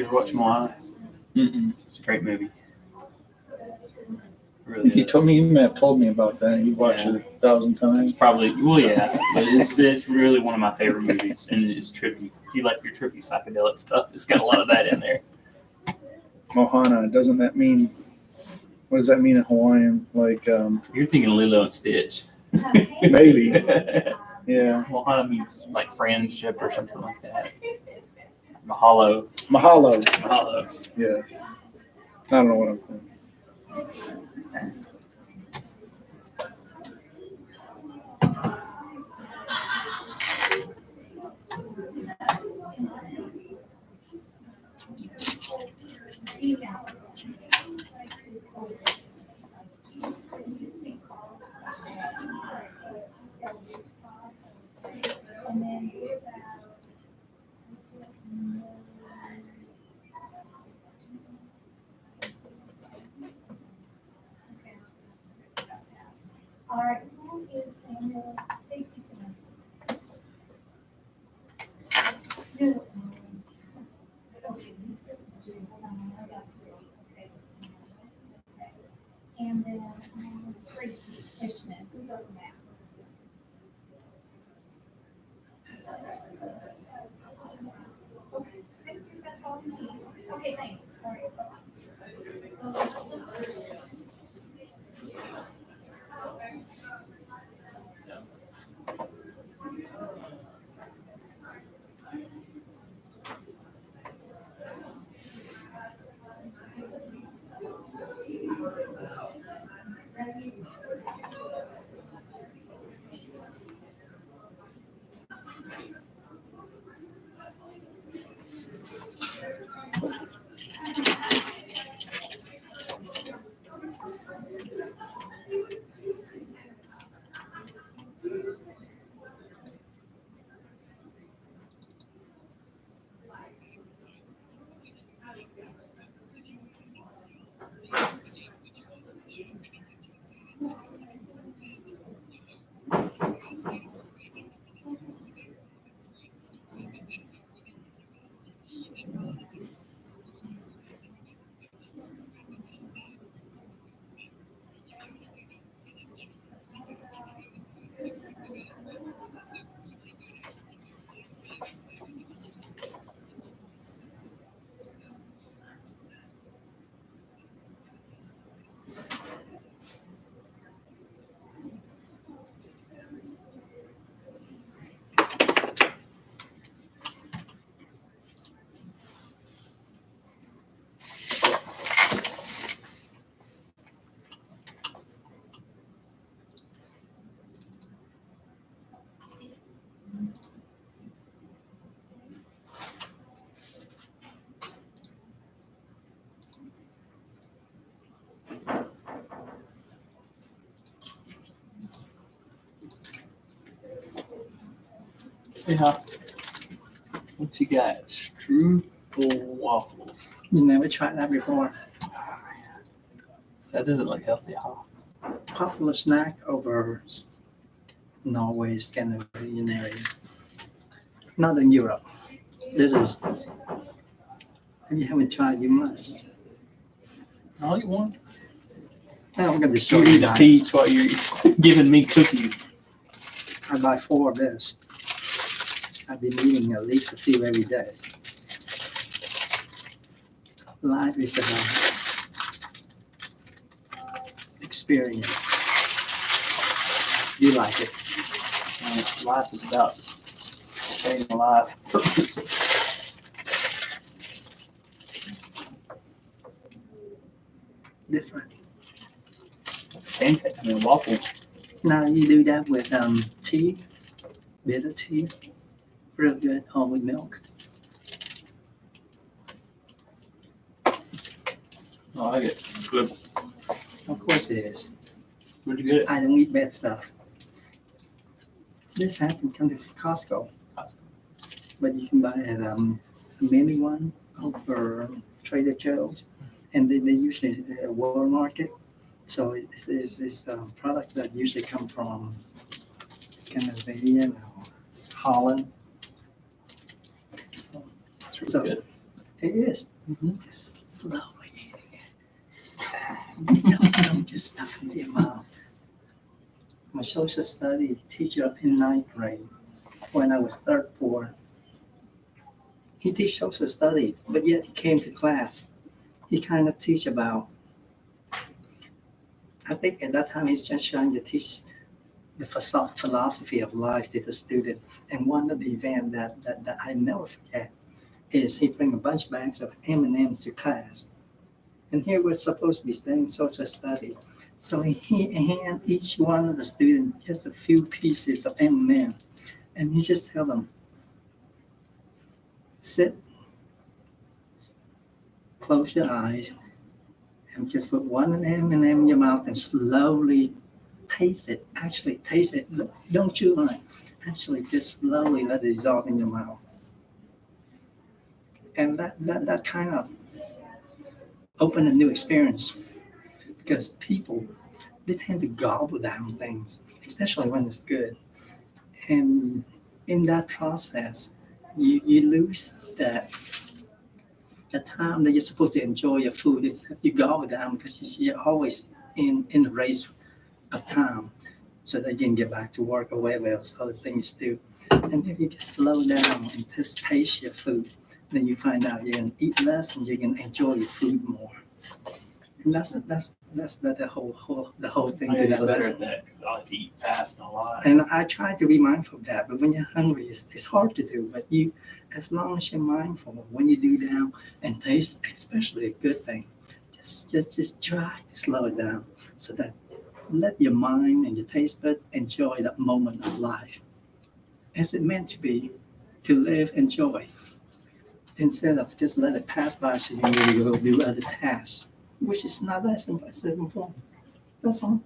ever watch Moana? Mm-mm. It's a great movie. I Really think you is. told me, you may have told me about that. You watched Yeah. it 1,000 times. It's probably, well, yeah, but it's really one of my favorite movies, and it's trippy. You like your trippy psychedelic stuff? It's got a lot of that in there. Mohana, doesn't that mean, what does that mean in Hawaiian? Like, You're thinking Lilo and Stitch. maybe, yeah. Mohana means like friendship or something like that. Mahalo. Mahalo, Mahalo. yeah. I don't know what I'm thinking. And then all right, who is Samuel? Stacy Samuel. No. Okay, hold on, I got three. Okay, okay. And then Tracy Fishman, who's over that? Okay, thank you, that's all I need. Okay, thanks. All right, bye-bye. Yeah. What you got? Strudel waffles. You never tried that before? That doesn't look healthy, huh? Popular snack over Norway, Scandinavian area. Not in Europe. This is, if you haven't tried, you must. I'll eat one. Now I'm going to show You you eat a mine. peach while you're giving me cookies. I buy 4 of this. I've been eating at least a few every day. Life is about experience. You like it. Life is about staying alive. Different. Pancake, waffle. Now you do that with tea, bitter tea, real good, or with milk. Oh, I get good. Of course it is. Where'd you get it? I don't eat bad stuff. This happened come to Costco, but you can buy it a mini one over Trader Joe's, and they use it at Walmart market. So it's this product that usually come from Scandinavia or Holland. So It's really So- good. it is. Mhm. Just slowly eating it. Don't just stuff it in your mouth. My social study teacher in 9th grade, when I was 3rd, 4th, he teach social study, but yet he came to class. He kind of teach about, I think at that time he's just trying to teach the philosophy of life to the student. And one of the events that I never forget is he bring a bunch of bags of M&Ms to class. And here we're supposed to be studying social study. So he hand each one of the students just a few pieces of M&M. And he just tell them, sit, close your eyes, and just put one M&M in your mouth and slowly taste it. Actually taste it. Don't chew on it. Actually just slowly let it dissolve in your mouth. And that kind of opened a new experience, because people, they tend to gobble down things, especially when it's good. And in that process, you lose that the time that you're supposed to enjoy your food. It's you gobble down because you're always in the race of time, so that you can get back to work or whatever else other things do. And if you just slow down and just taste your food, then you find out you're gonna eat less and you're gonna enjoy your food more. And that's the whole thing I to gotta that get better lesson. at that. I like to eat fast and a lot. And I try to be mindful of that, but when you're hungry, it's hard to do. But as long as you're mindful, when you do down and taste, especially a good thing, just try to slow it down, so that let your mind and your taste buds enjoy that moment of life as it meant to be, to live, enjoy, instead of just let it pass by so you really go do other tasks, which is not that simple. That's all.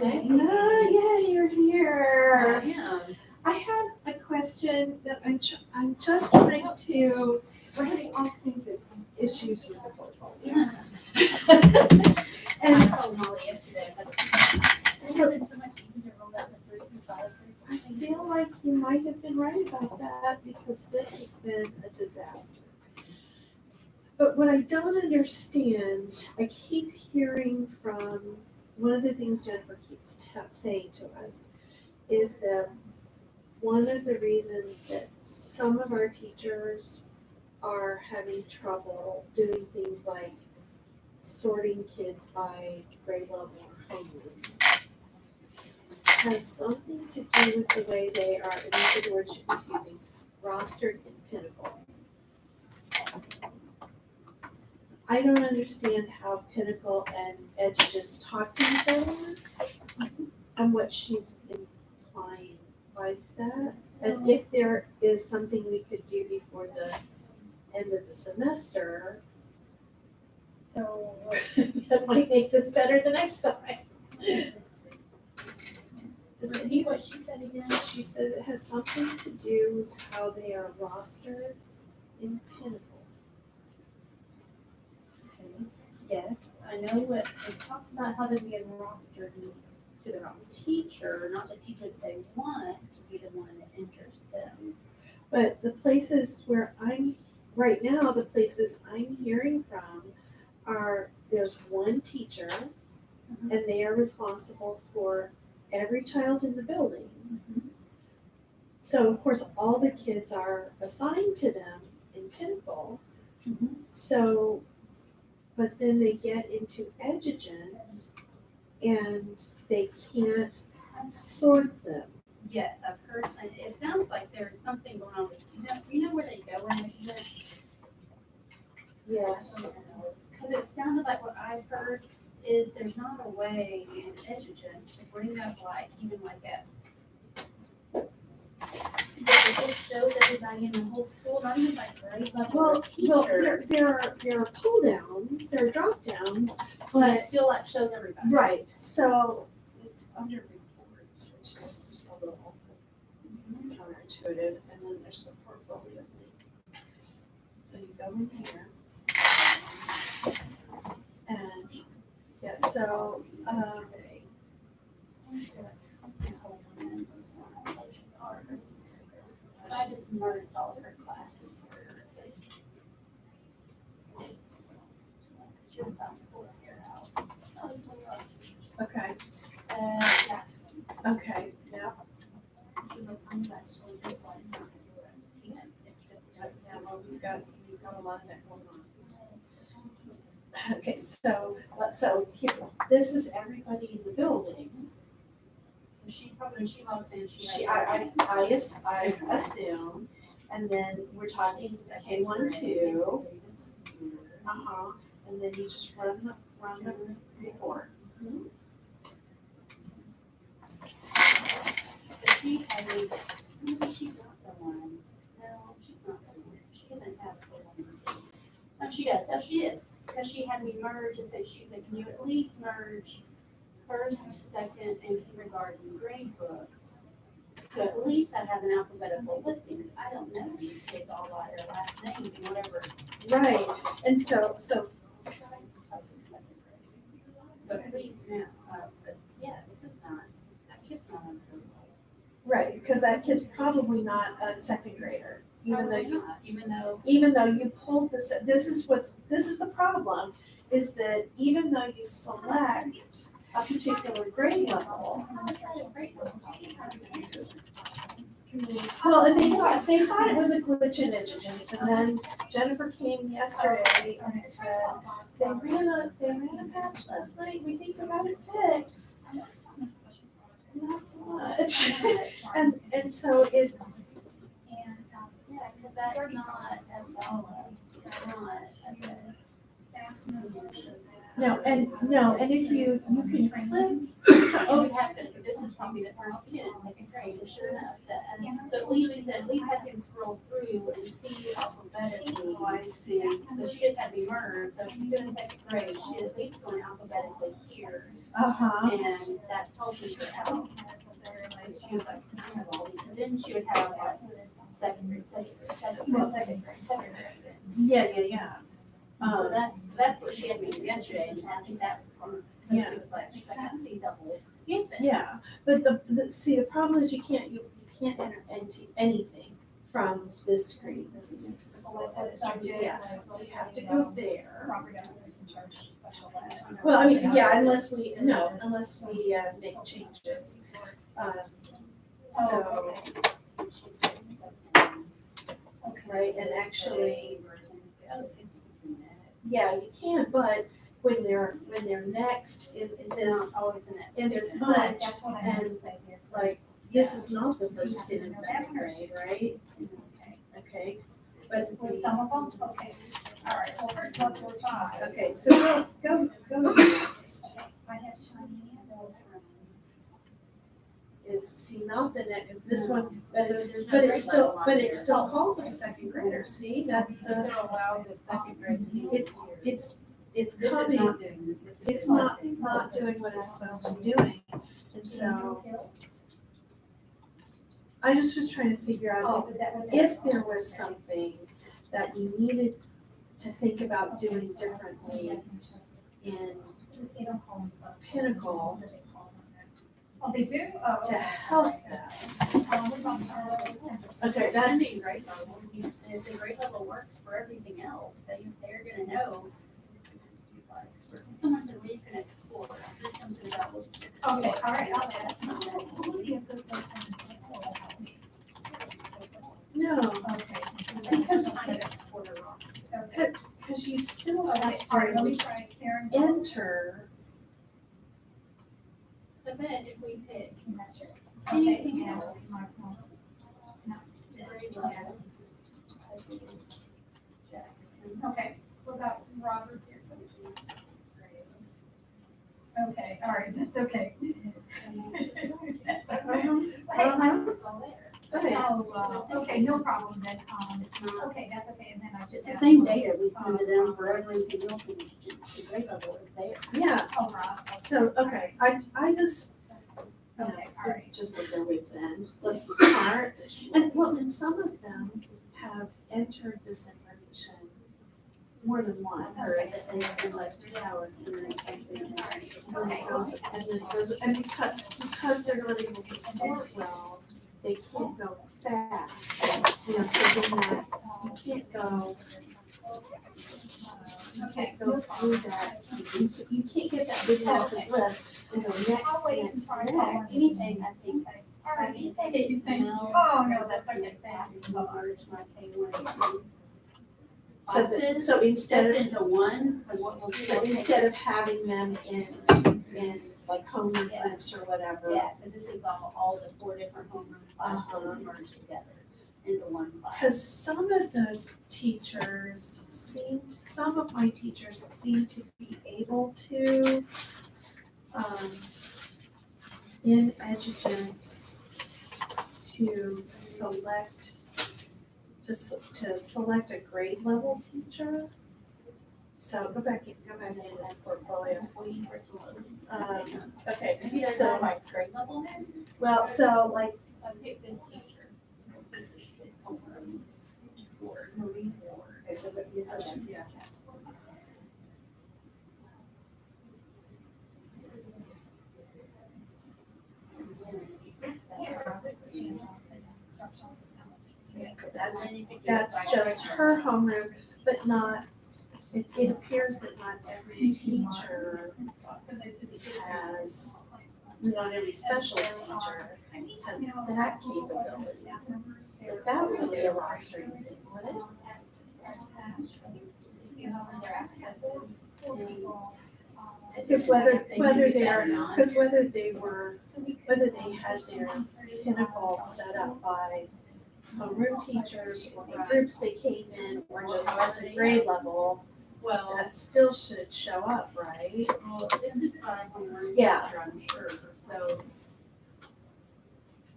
Oh, yeah, you're here. Yeah. I have a question that I'm just trying to, we're having all kinds of issues with the portfolio. I And told Molly yesterday, I was like, it's so much easier to roll out the 3 through 5. I feel like you might have been right about that because this has been a disaster. But what I don't understand, I keep hearing from, one of the things Jennifer keeps saying to us is that one of the reasons that some of our teachers are having trouble doing things like sorting kids by grade level or homeroom has something to do with the way they are, and these are the words she was using, rostered in Pinnacle. I don't understand how Pinnacle and Edgerton's talk to each other and what she's implying by that. And if there is something we could do before the end of the semester, So, that might make this better the next time. repeat what she said again. She says it has something to do with how they are rostered in Pinnacle. Yes, I know what, they talked about how they're being rostered to their own teacher, not the teacher that they want to be the one that enters them. But the places where right now, the places I'm hearing from are, there's one teacher and they are responsible for every child in the building. So of course, all the kids are assigned to them in Pinnacle. So, but then they get into Edgerton's and they can't sort them. Yes, I've heard, and it sounds like there's something going on with, you know where they go in this? Yes. Because it sounded like what I've heard is there's not a way in Edgerton's to bring up like, even like that it just shows everybody in the whole school, not even like grade level Well, teacher. there are pull downs, there are drop downs, But but, it still like shows everybody. right, so it's under reports, which is a little counterintuitive, and then there's the portfolio link. So you go in here. And, yeah, so, I just merged all of her classes for her. She was about to pull her hair out. okay, That's, okay, yeah, she was like, I'm actually this one, it's not gonna do it, I just can't, it's just. yeah, well, you've got a lot of that going on. Okay, so here, this is everybody in the building. So she probably, when she logs in, she. I assume, and then we're talking K1, 2, and then you just run the report. But she had me, maybe she's not the one. No, she's not the one. She doesn't have the one. No, she does. So she is. Because she had me merge and said, she's like, can you at least merge first, second, and kindergarten grade book? So at least I have an alphabetical listing. 'Cause I don't know these kids all by their last names and whatever. Right, and so, But at least now, but yeah, this is not, that kid's not on this. right, because that kid's probably not a second grader, even though Probably you not, even though you pulled this this is the problem, is that even though you select a particular grade level, well, and they thought it was a glitch in Edgerton's, and then Jennifer came yesterday and said, they ran a patch last night, we think they got it fixed. Not so much. And so it, yeah, because that's not at all, not, I guess, staff members should No, and if you can click, You would have to, so this is probably the first kid in second grade, and sure enough, so at least she said, at least I can scroll through and see alphabetically. oh, I see. So she just had to be murdered, so she's doing second grade, she's at least going alphabetically here, Uh-huh, and that's helping her out. And she was like, and then she would have like second grade. yeah. So that's what she had me do yesterday, and I think that was, Yeah. she was like, I see double infant. Yeah, but the problem is you can't enter into anything from this screen. This is, yeah, so you have to go there. Well, I mean, yeah, unless we make changes. So, right, and actually, yeah, you can, but when they're next in this, in this bunch, and like, this is not the first kid in second grade, right? Okay, but. Some of them, okay, all right, well, first one, 4, 5. Okay, so go next. I have shiny Is, see, not the next, this one, but There's it's, no but grade it's still, level on but here. it still calls it a second grader, see, that's It the, still allows a second grade. it's This is coming, not doing this. This is it's not doing what it's supposed to be doing, and so. I just was trying to figure out if there was something that we needed to think about doing differently in Pinnacle Oh, they do? to help them. Okay, that's, Sending grade level, if the grade level works for everything else, they're gonna know. Someone said we can explore, there's something about what to explore. Okay, all right, I'll add. no, Okay. Because- Kind of explore the rocks. because you still Okay, have all right, let me to try Karen. enter, So then if we pick Okay, anything yeah, else, my phone. grade level. Jackson. Okay, what about Robert here? Okay, all right, that's okay. Hey, uh-huh, It's all there. okay, oh, okay, no problem then, It's not. okay, that's okay, and then I just. It's the same data we send to them for everything else, and it's the grade level is there. yeah, Oh, Rob. so, okay, I just, Okay, all right. just at their wits' end, let's start. And well, and some of them have entered this information more than once. Or that they spend like 3 hours in the And then it goes, and because they're not able to sort well, they can't go fast. You know, so then that, you can't go, Okay, go through that, you can't get that big massive list and go next, I'll wait next, for next. Anything, I think, all right, anything. Oh, no, that's okay. Fast, merge my K1. So that, so instead Just of, into one, like what we'll do. so instead of having them in like homeroom groups or whatever. Yeah, so this is all the 4 different homeroom classes merged together into one class. Because some of those teachers some of my teachers seem to be able to, in EduGens, to select, to select a grade level teacher. So go back into that portfolio. Okay, Maybe they're so, not like grade level then? well, so like, I picked this teacher. This is homeroom 4, Marie 4. okay, so that, yeah. That's just her homeroom, but not, it appears that not every teacher has, not every specialist teacher has that capability. But that would be a rostering thing, wouldn't it? Because whether they're, because whether they had their Pinnacle set up by homeroom teachers or the groups they came in, or just as a grade level, Well, that still should show up, right? well, this is by homework, Yeah. I'm sure, so.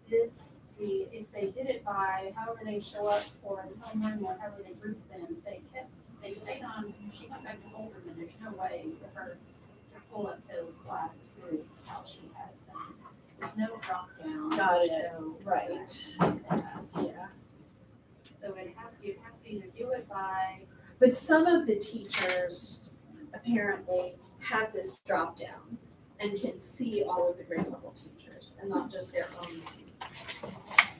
This, if they did it by however they show up for the homeroom or however they group them, they stayed on, she went back to Holderman, there's no way for her to pull up those class groups how she has them. There's no drop down. Got it. So, Right. Yeah. so you'd have to either do it by, But some of the teachers apparently have this drop down and can see all of the grade level teachers and not just their own name.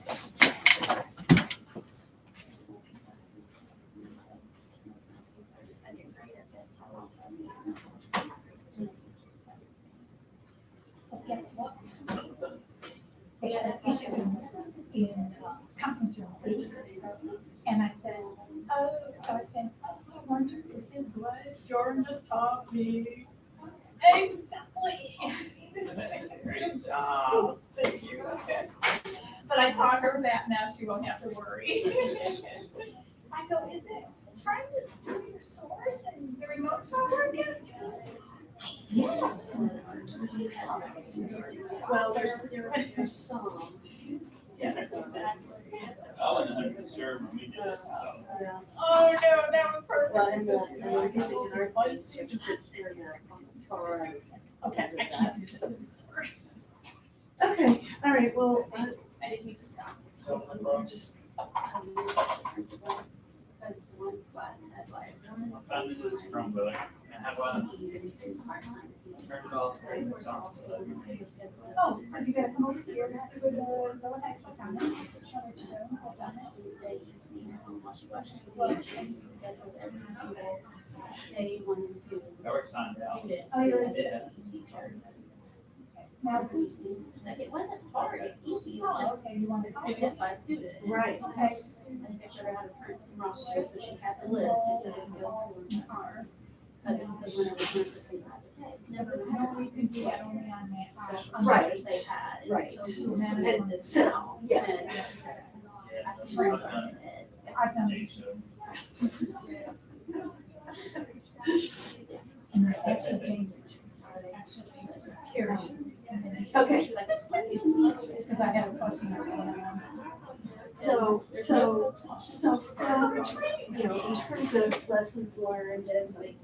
Well, guess what? They had an issue in conference room. And I said, oh, so I said, oh, I wonder if his was Jordan just taught me. Exactly. Great job. Thank you. Okay. But I taught her that now she won't have to worry. I go, is it trying to do your source and the remote's not working? Yes. Well, there's some. Yeah, exactly. I wasn't 100% when we did it. Yeah. Oh, no, that was perfect. Well, and the music and art ones, you have to put Syria on the far right. Okay, I can't do this anymore. Okay, all right, well, I didn't need to stop. I'm just. Because one class had like one. I found it in this Chromebook. And how about turn it off? Oh, so you gotta come over here, that's a good, go ahead, just come in. Shall I let you know? Hold on. I work signed out. Oh, you're. Yeah. Now, who's? Like, it wasn't hard, it's easy, it's Oh, just okay, you want to. student by student. Right. Okay. I think I showed her how to print some rosters, so she had the list, and it was still in the car. Because when I was doing the thing, I said, hey, it's never. This is only, you can do that only on that. Special Right. teachers they had. and Right. so you And manage this so, now, yeah. and Yeah. I can rest on it. I've done it. And I actually changed it. Actually, Terry. Okay. She's like, "That's funny." Because I had a question. So from, in terms of lessons learned and like,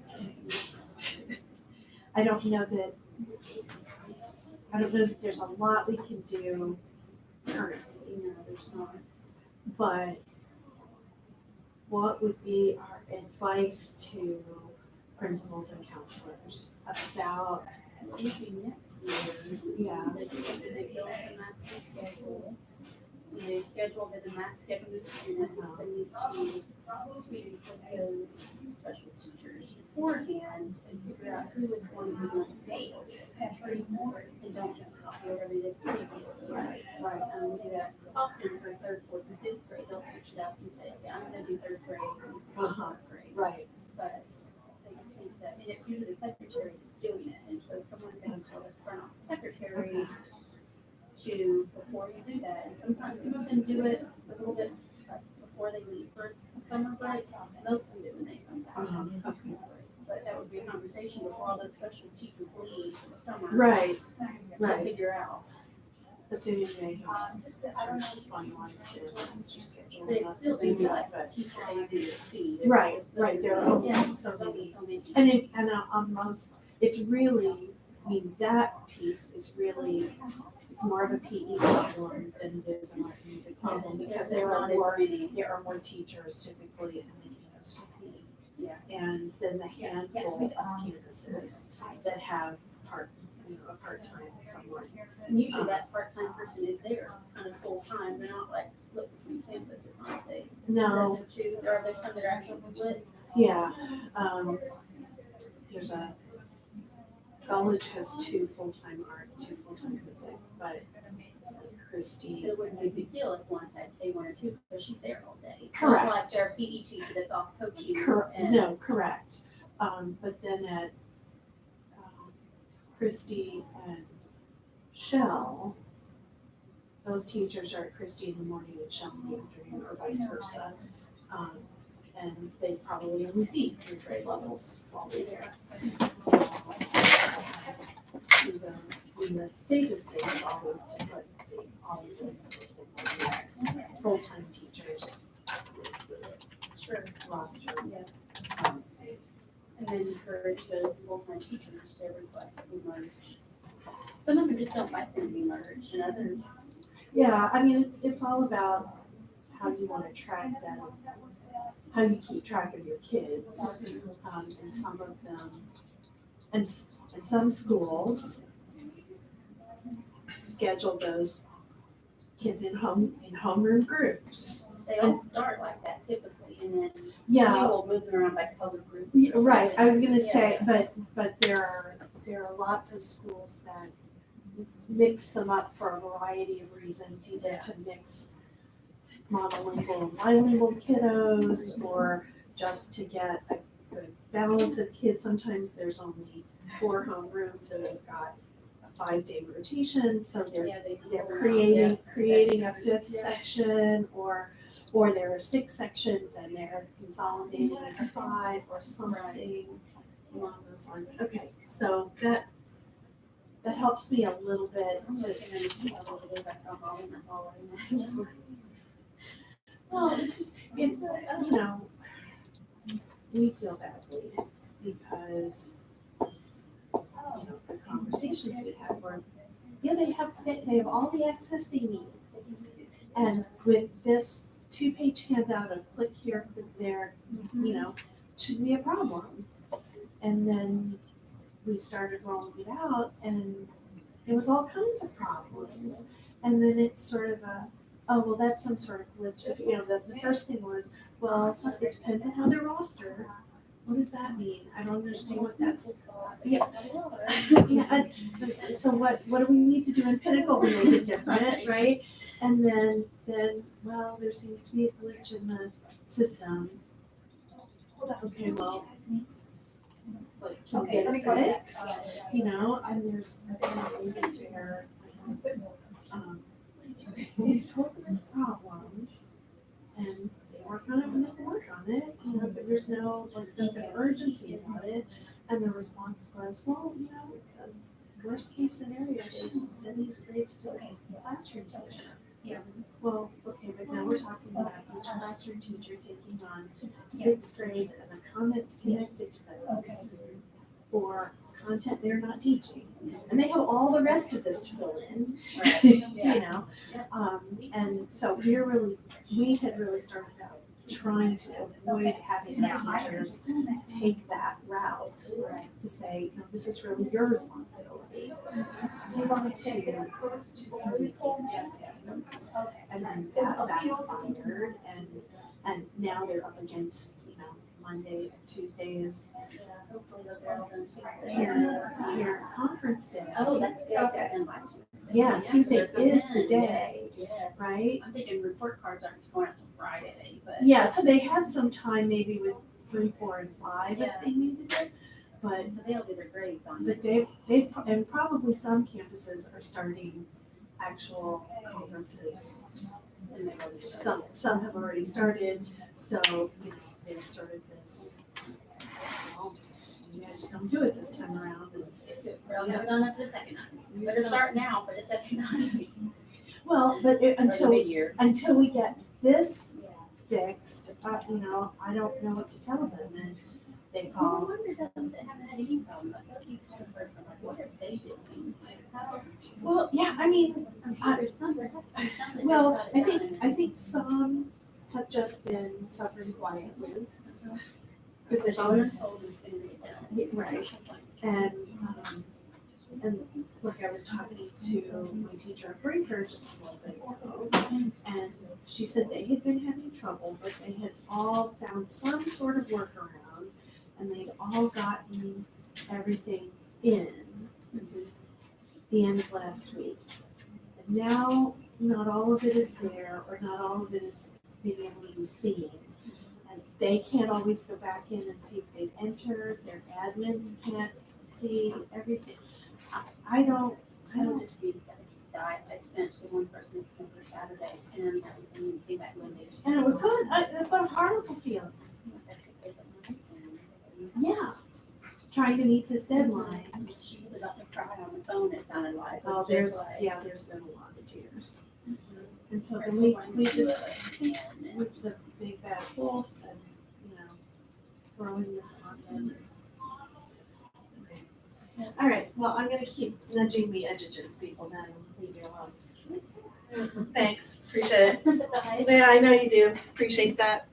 I don't know that there's a lot we can do currently, There's not. but what would be our advice to principals and counselors about, Maybe next year. yeah, They built a master schedule. When they schedule the mass schedule with students, they need to speak with those specialist teachers beforehand and figure out who is going to be on date every morning and don't just copy whatever they did previously. right. We do that often for third, fourth, and fifth grade. They'll switch it up and say, okay, I'm gonna do third grade and fourth grade. Right. But they just think that, and it's usually the secretary that's doing it, and so someone's saying, so turn off the secretary to, before you do that, and sometimes some of them do it a little bit before they leave for summer break, and most of them do when they come back. Okay. But that would be a conversation before all those specialist teachers leave for the summer. Right, To right. figure out, Assuming they I don't know. finalize their master schedule. but it's still gonna be like But- teacher A, B, or C. Right, right, there are only Yeah, so there'll be many. so many. And on most, it's really, I mean, that piece is really, it's more of a PE problem than it is an art music problem, because there are more teachers typically in the campus for PE. Yeah. And then the Yes, handful we of do. campuses that have a part-time someone. And usually that part-time person is there kind of full-time, they're not like split between campuses, aren't they? No, That's two, or are there some that are actually split? yeah, there's college has 2 full-time art, 2 full-time music, but Christie. It wouldn't be a big deal if one had K1 or 2, because she's there all day. It's Correct. not like their PE teacher that's off coaching. and- No, correct. But then at Christie and Shell, those teachers are at Christie in the morning and Shell in the afternoon, or vice versa. and they probably only see 3 grade levels while they're there. So, the safest thing is always to put all of this full-time teachers Sure. roster. And then encourage those full-time teachers to request that we merge. Some of them just don't like them to be merged, and others, Yeah, I mean, it's all about how you want to track them, how you keep track of your kids. And some of them, and some schools schedule those kids in homeroom groups. they all start like that typically, and then Yeah, we will move them around by color groups. yeah, right, I was gonna Yeah. say, but there are lots of schools that mix them up for a variety of reasons, either Yeah. to mix monolingual and bilingual kiddos, or just to get a good balance of kids. Sometimes there's only 4 homerooms, so they've got a 5-day rotation, so they're Yeah, they they're pull them out, creating yeah. a 5th section, or there are 6 sections and they're consolidating into 5 or something along those lines. Okay, so that helps me a little bit I'm to, looking and see how they do, I saw all of them following that. well, it's just, you know, we feel badly because, you know, the conversations we had were, yeah, they have all the access they need. And with this 2-page handout of click here, click there, you know, shouldn't be a problem. And then we started rolling it out and there was all kinds of problems. And then it's sort of oh, well, that's some sort of glitch. You know, the first thing was, well, it depends on how they're rostered. What does that mean? I don't understand what that is. Yeah. Yeah, so what do we need to do in Pinnacle to make it different, right? And then, well, there seems to be a glitch in the system. Okay, well, like, can we get it fixed? You know, and there's ways where, we told them it's a problem, and they work on it when they can work on it, you know, but there's no, like, sense of urgency about it. And the response was, well, you know, worst case scenario, send these grades to the classroom teacher. Yeah. Well, okay, but now we're talking about each classroom teacher taking on 6 grades and the comments connected to those for content they're not teaching. And they have all the rest of this to fill in, you know? And so we had really started out trying to avoid having the teachers take that route to say, no, this is really your responsibility to communicate these things. And then that backfired, and now they're up against, you know, Monday and Tuesday is parent conference day. Oh, that's good, and by Tuesday. Yeah, Tuesday is the day, Yes. right? I'm thinking report cards aren't going out till Friday, but. Yeah, so they have some time maybe with 3, 4, and 5 Yeah. if they needed it. But They'll do their grades on But it. and probably some campuses are starting actual conferences. Some have already started, so, you know, there's sort of this, well, you just don't do it this time around. Well, never done it the second time. Better start now for the second time. Well, but For the mid-year. until we get this fixed, you know, I don't know what to tell them, and they I call. wonder those that haven't had any problem, I thought you kind of heard from, like, what are they doing? Like, how? Well, yeah, I mean, I'm sure there's some, there has to be some that well, just got it done. I think some have just been suffering quietly. Because there's always, Told them it's gonna get done. yeah, right, and like I was talking to my teacher at Brinker just a little bit ago, and she said they had been having trouble, but they had all found some sort of workaround, and they'd all gotten everything in the end of last week. And now, not all of it is there, or not all of it is being able to be seen. And they can't always go back in and see if they've entered, their admins can't see everything. I don't, Just be, I just died, I spent, so one person spent for Saturday, and everything came back Monday. and it was good, but a horrible feeling. trying to meet this deadline. She was about to cry on the phone, it sounded like. It was Oh, just there's, like- yeah, there's been a lot of tears. And so Or then we going just, through it, and with the big bad wolf and, throwing this on them. Okay. All right, well, I'm gonna keep nudging the Edgerton's people down and leave you alone. Thanks, appreciate I it. sympathize. Yeah, I know you do, appreciate that.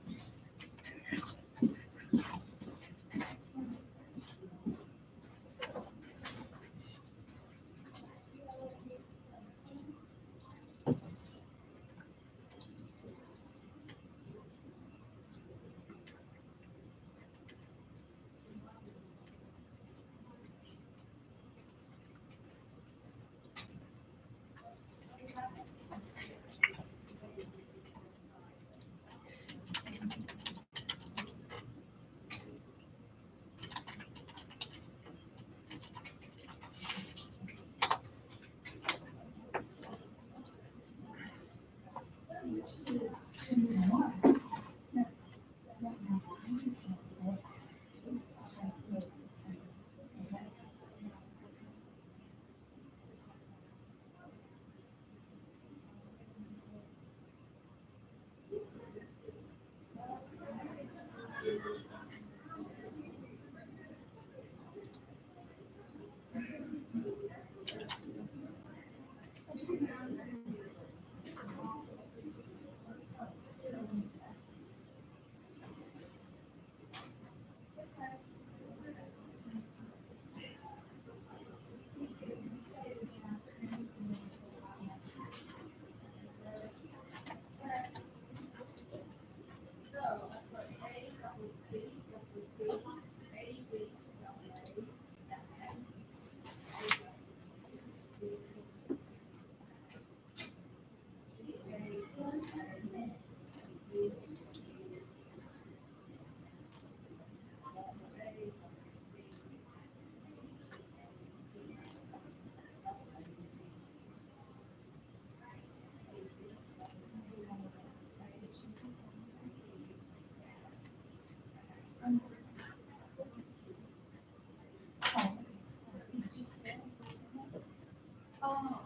Oh,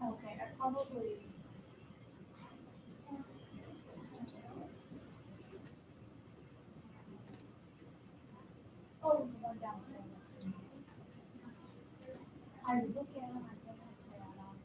okay, I probably. Oh, the one down there. I look at them, I think I say I don't.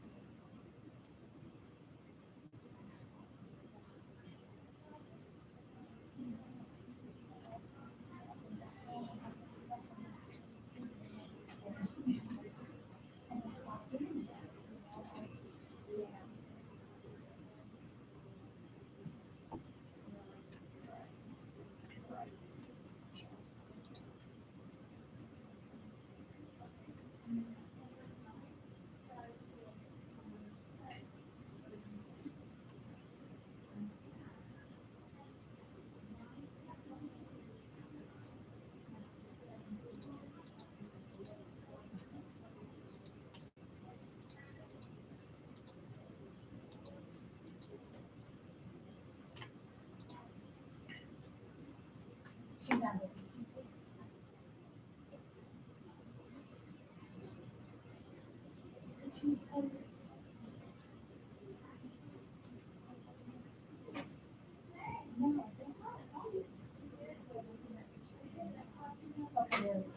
She's on vacation. Could you tell her? No, I don't. Okay, there we go.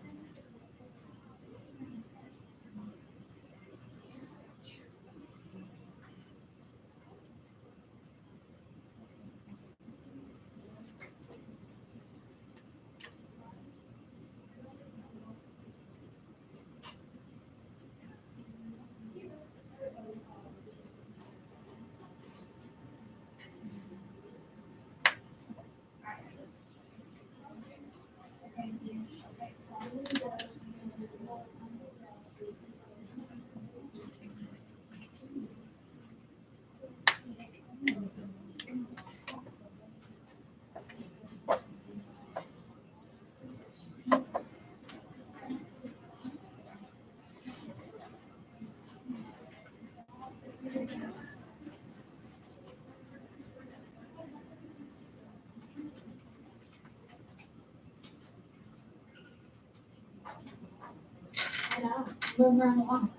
moving right along.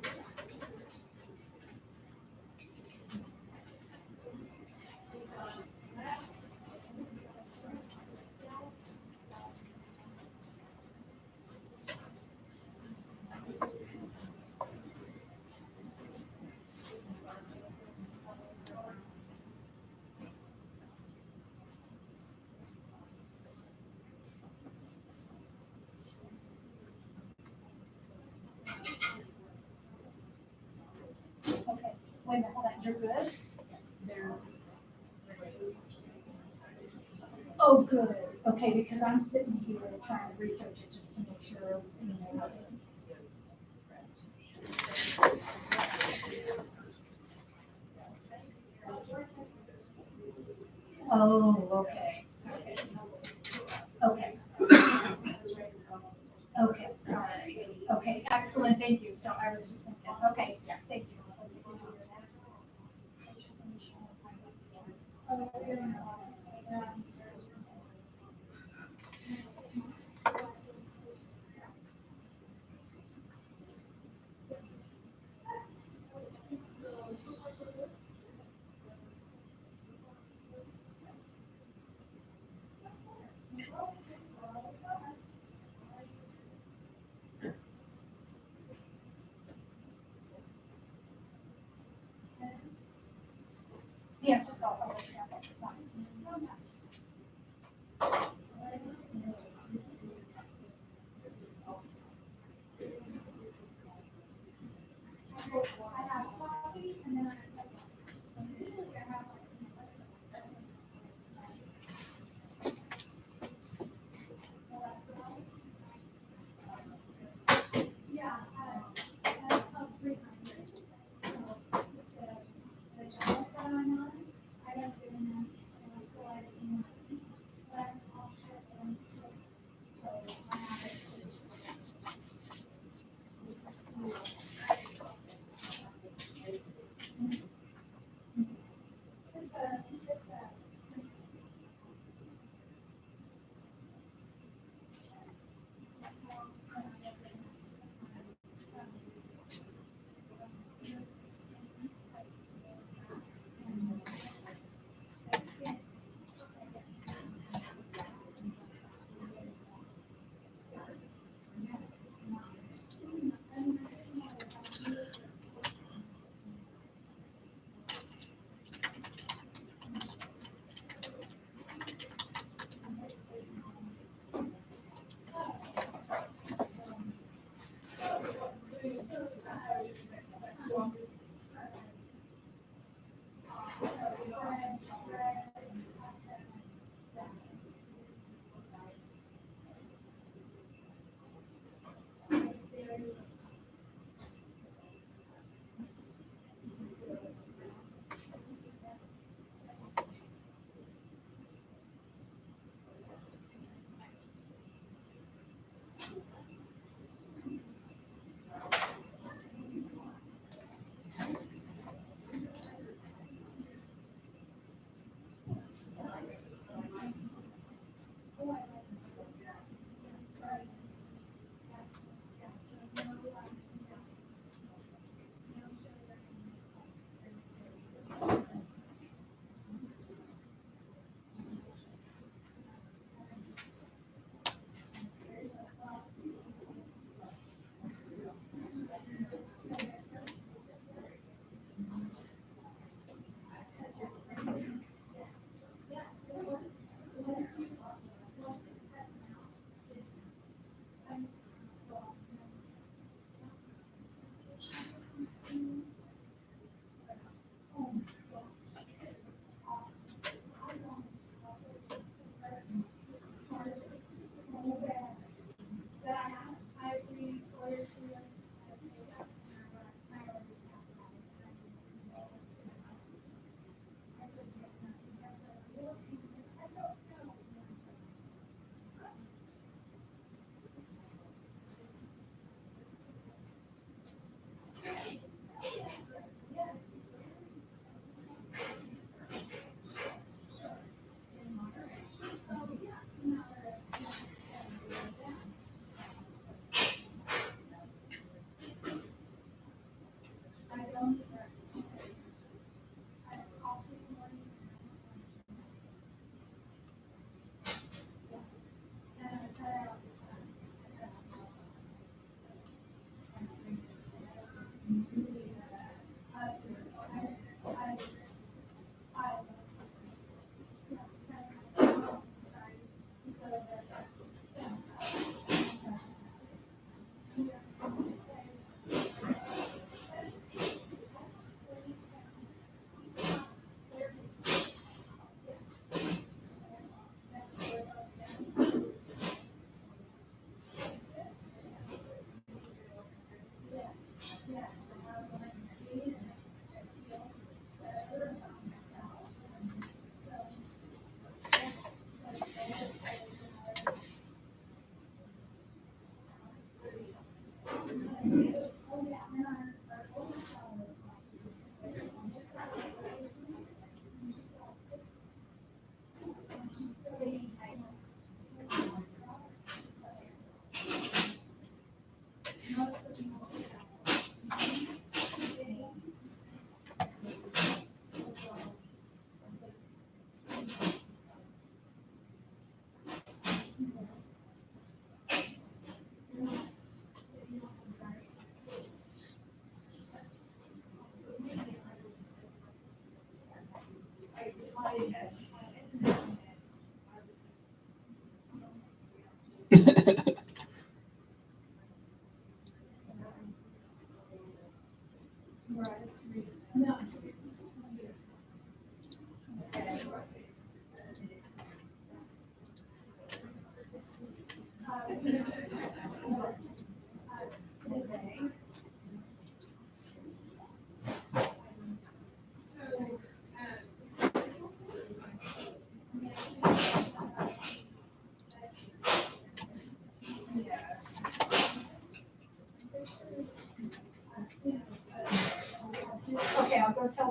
Okay, wait a minute, hold on, you're good? Oh, good, okay, because I'm sitting here trying to research it just to make sure, you know, it's. Oh, okay. Okay. Okay, all right, okay, excellent, thank you, so I was just thinking, okay, yeah, thank you. Yeah, just I'll let you know.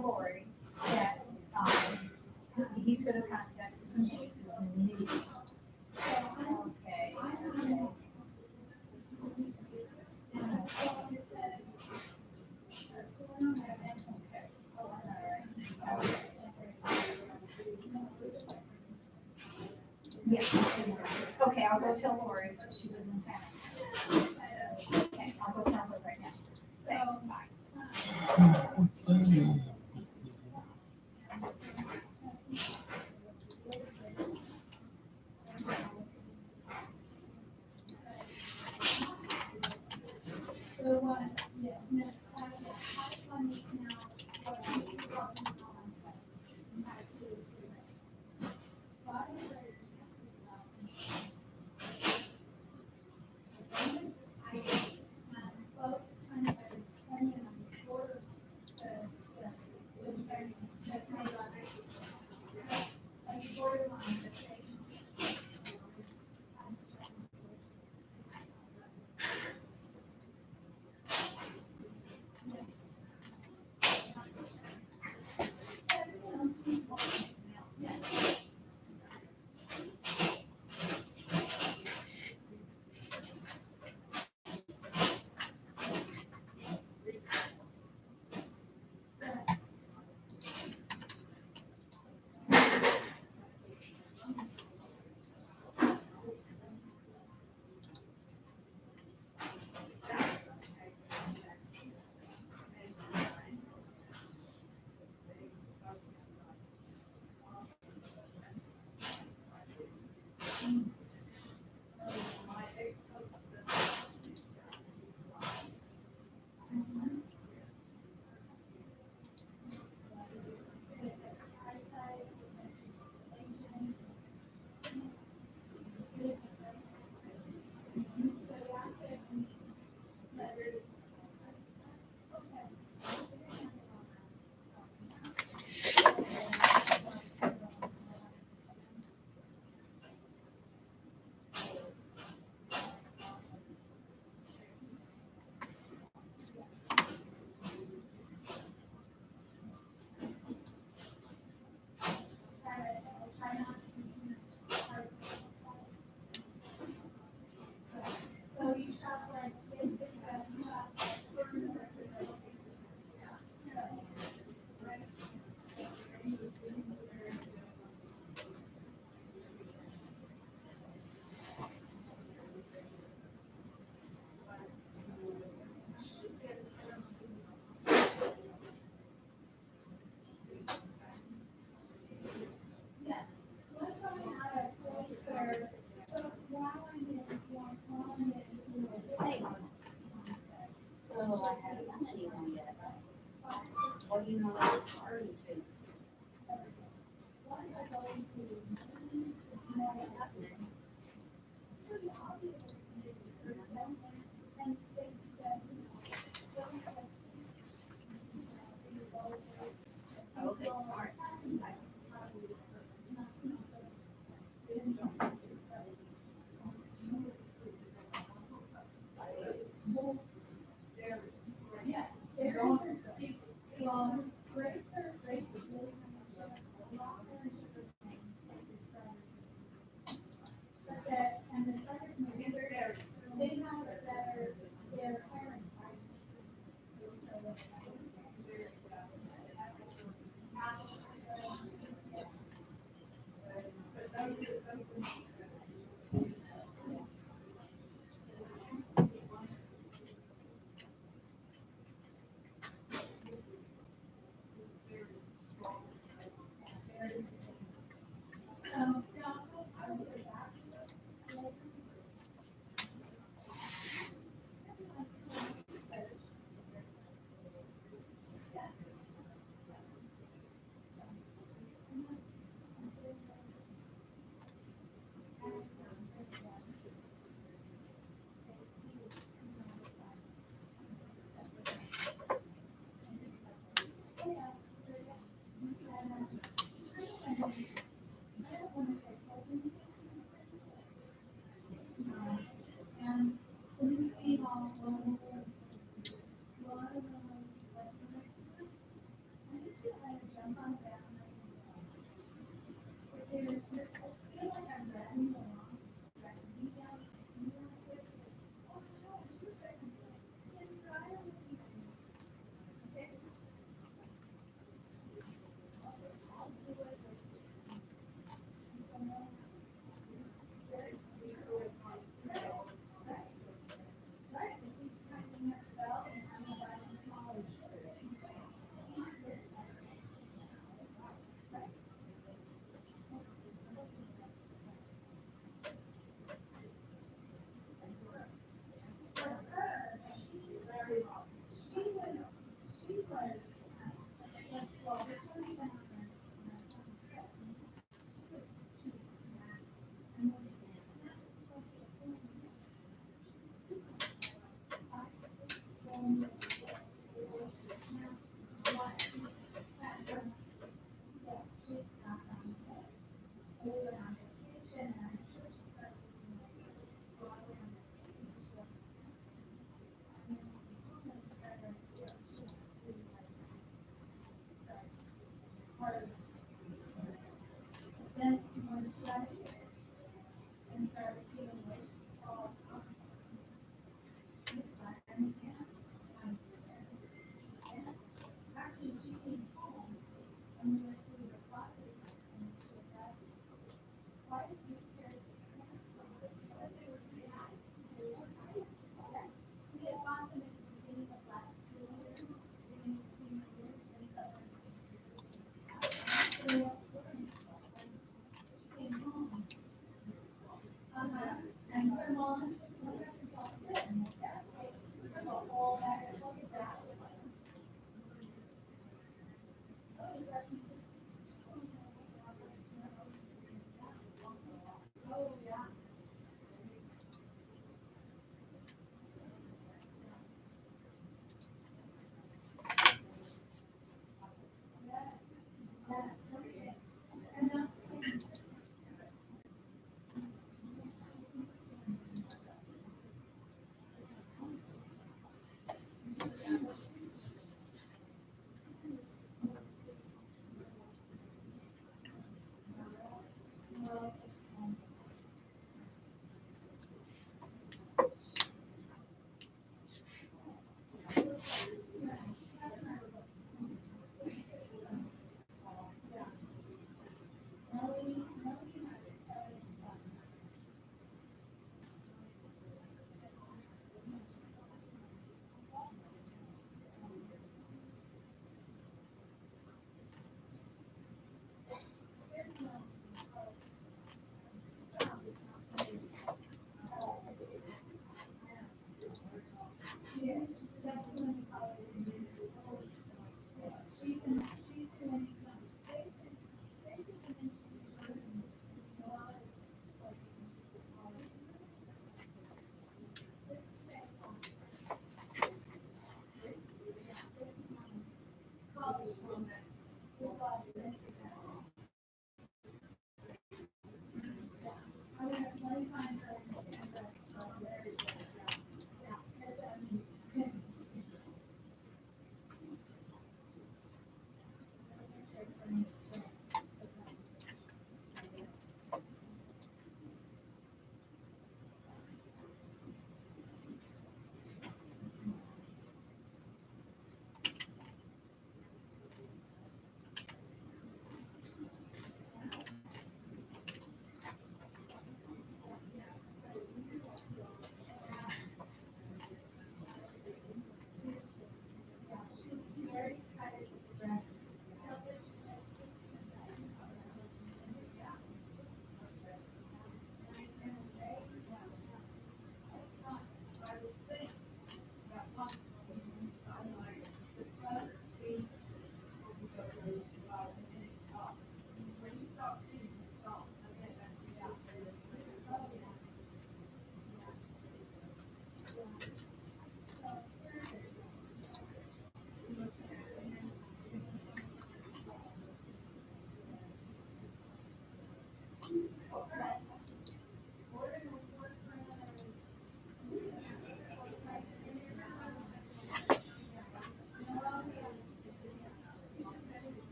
tell Lori that, he's gonna contact me, so it's in the meeting. Okay. Yeah. Okay, I'll go tell Lori, but she was in town. So, okay, I'll go tell her right now. Thanks, bye. So I haven't done anyone yet. What do you know about party to? Okay, all right.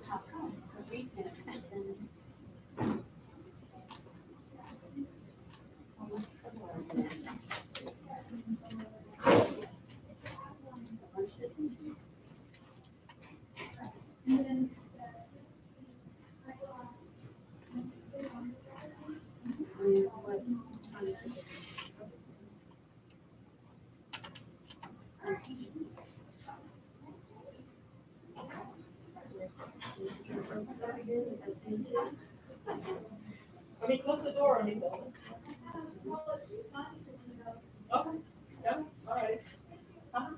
How come? The reason I mean, close the door, I mean. Okay, yeah, all right. Uh-huh.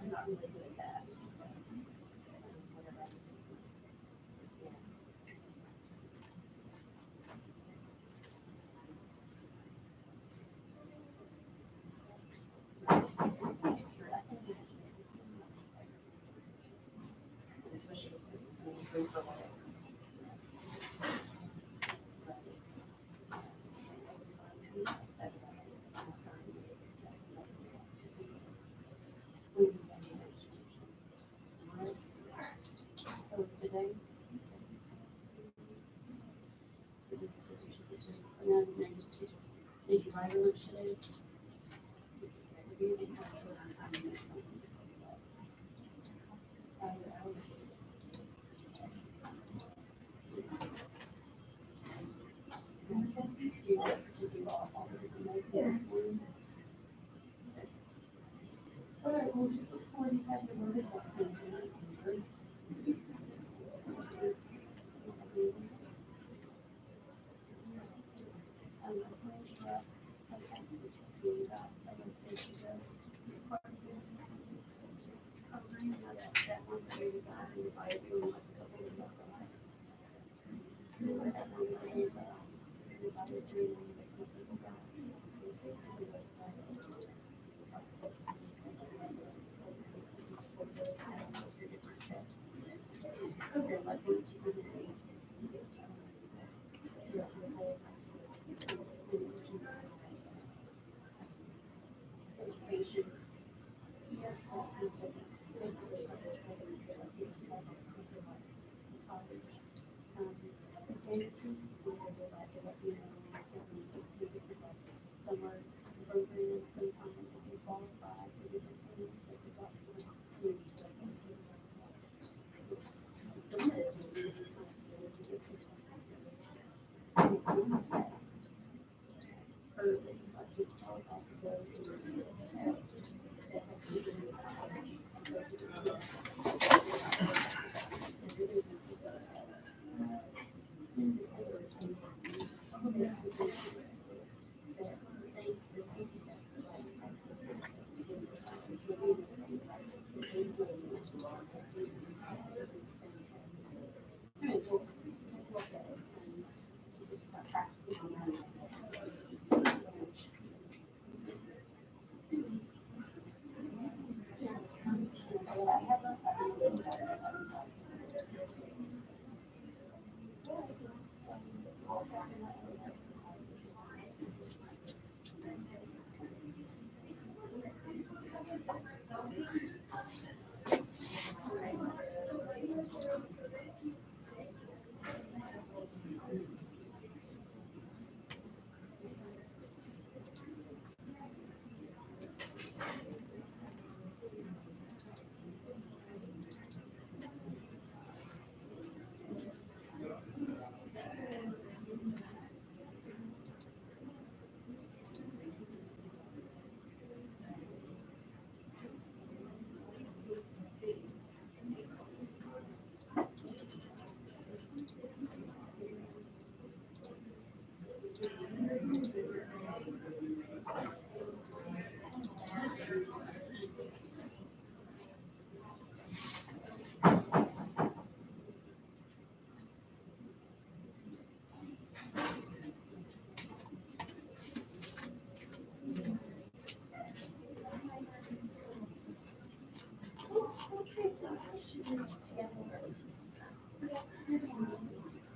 I'm not really good at that. Today. Did you write a lunch today? All right, we'll just look forward to having a little bit. managers, we have to like to let you know, we do different like summer programs sometimes if you qualify for different things, like the talks about community stuff. So this is kind of good. It's one test early, like you qualify to go through this test that helps you do in December sometime. This is the same, the safety test, like high school.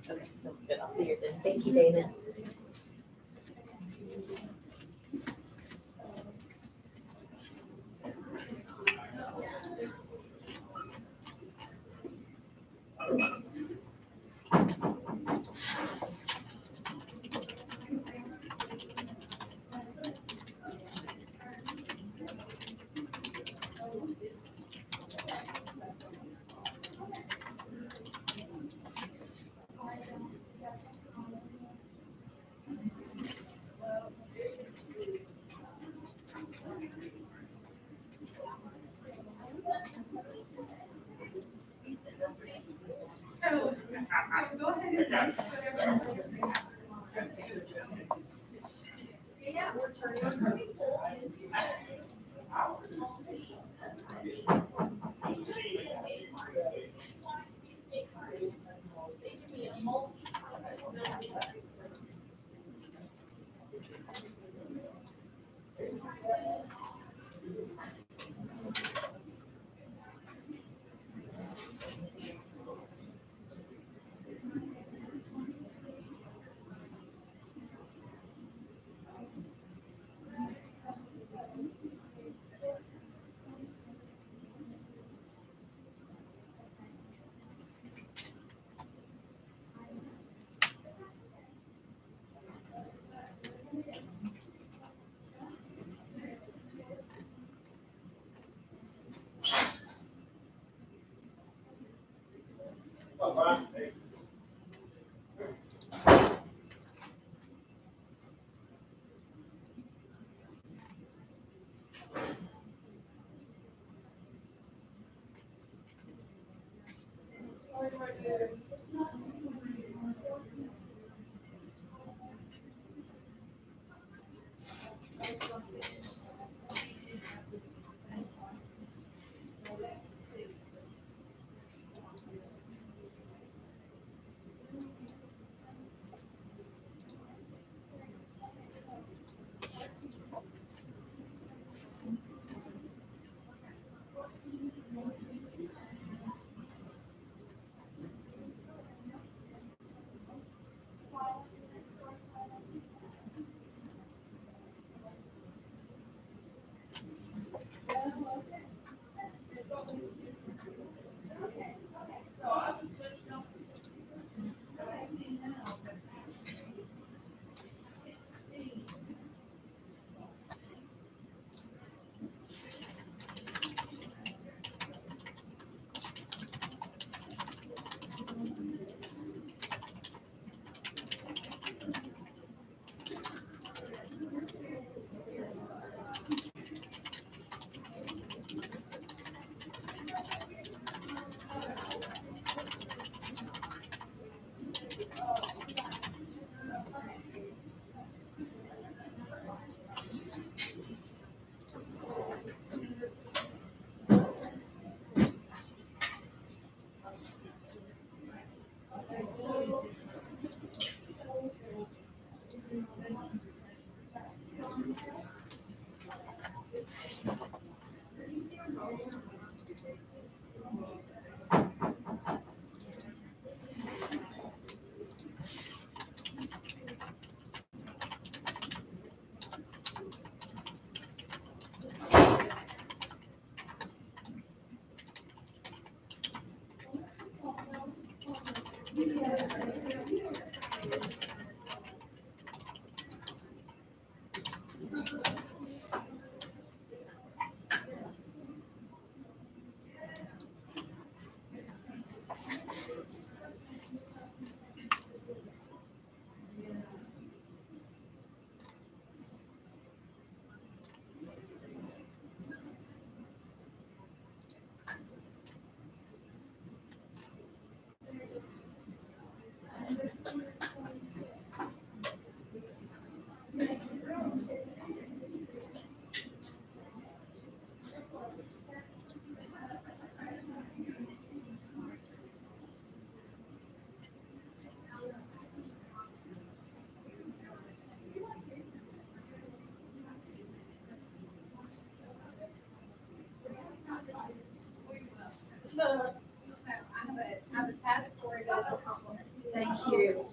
Okay, that's good. I'll see you then. Thank you, Dana. So go ahead and type whatever. Yeah, we're turning. you.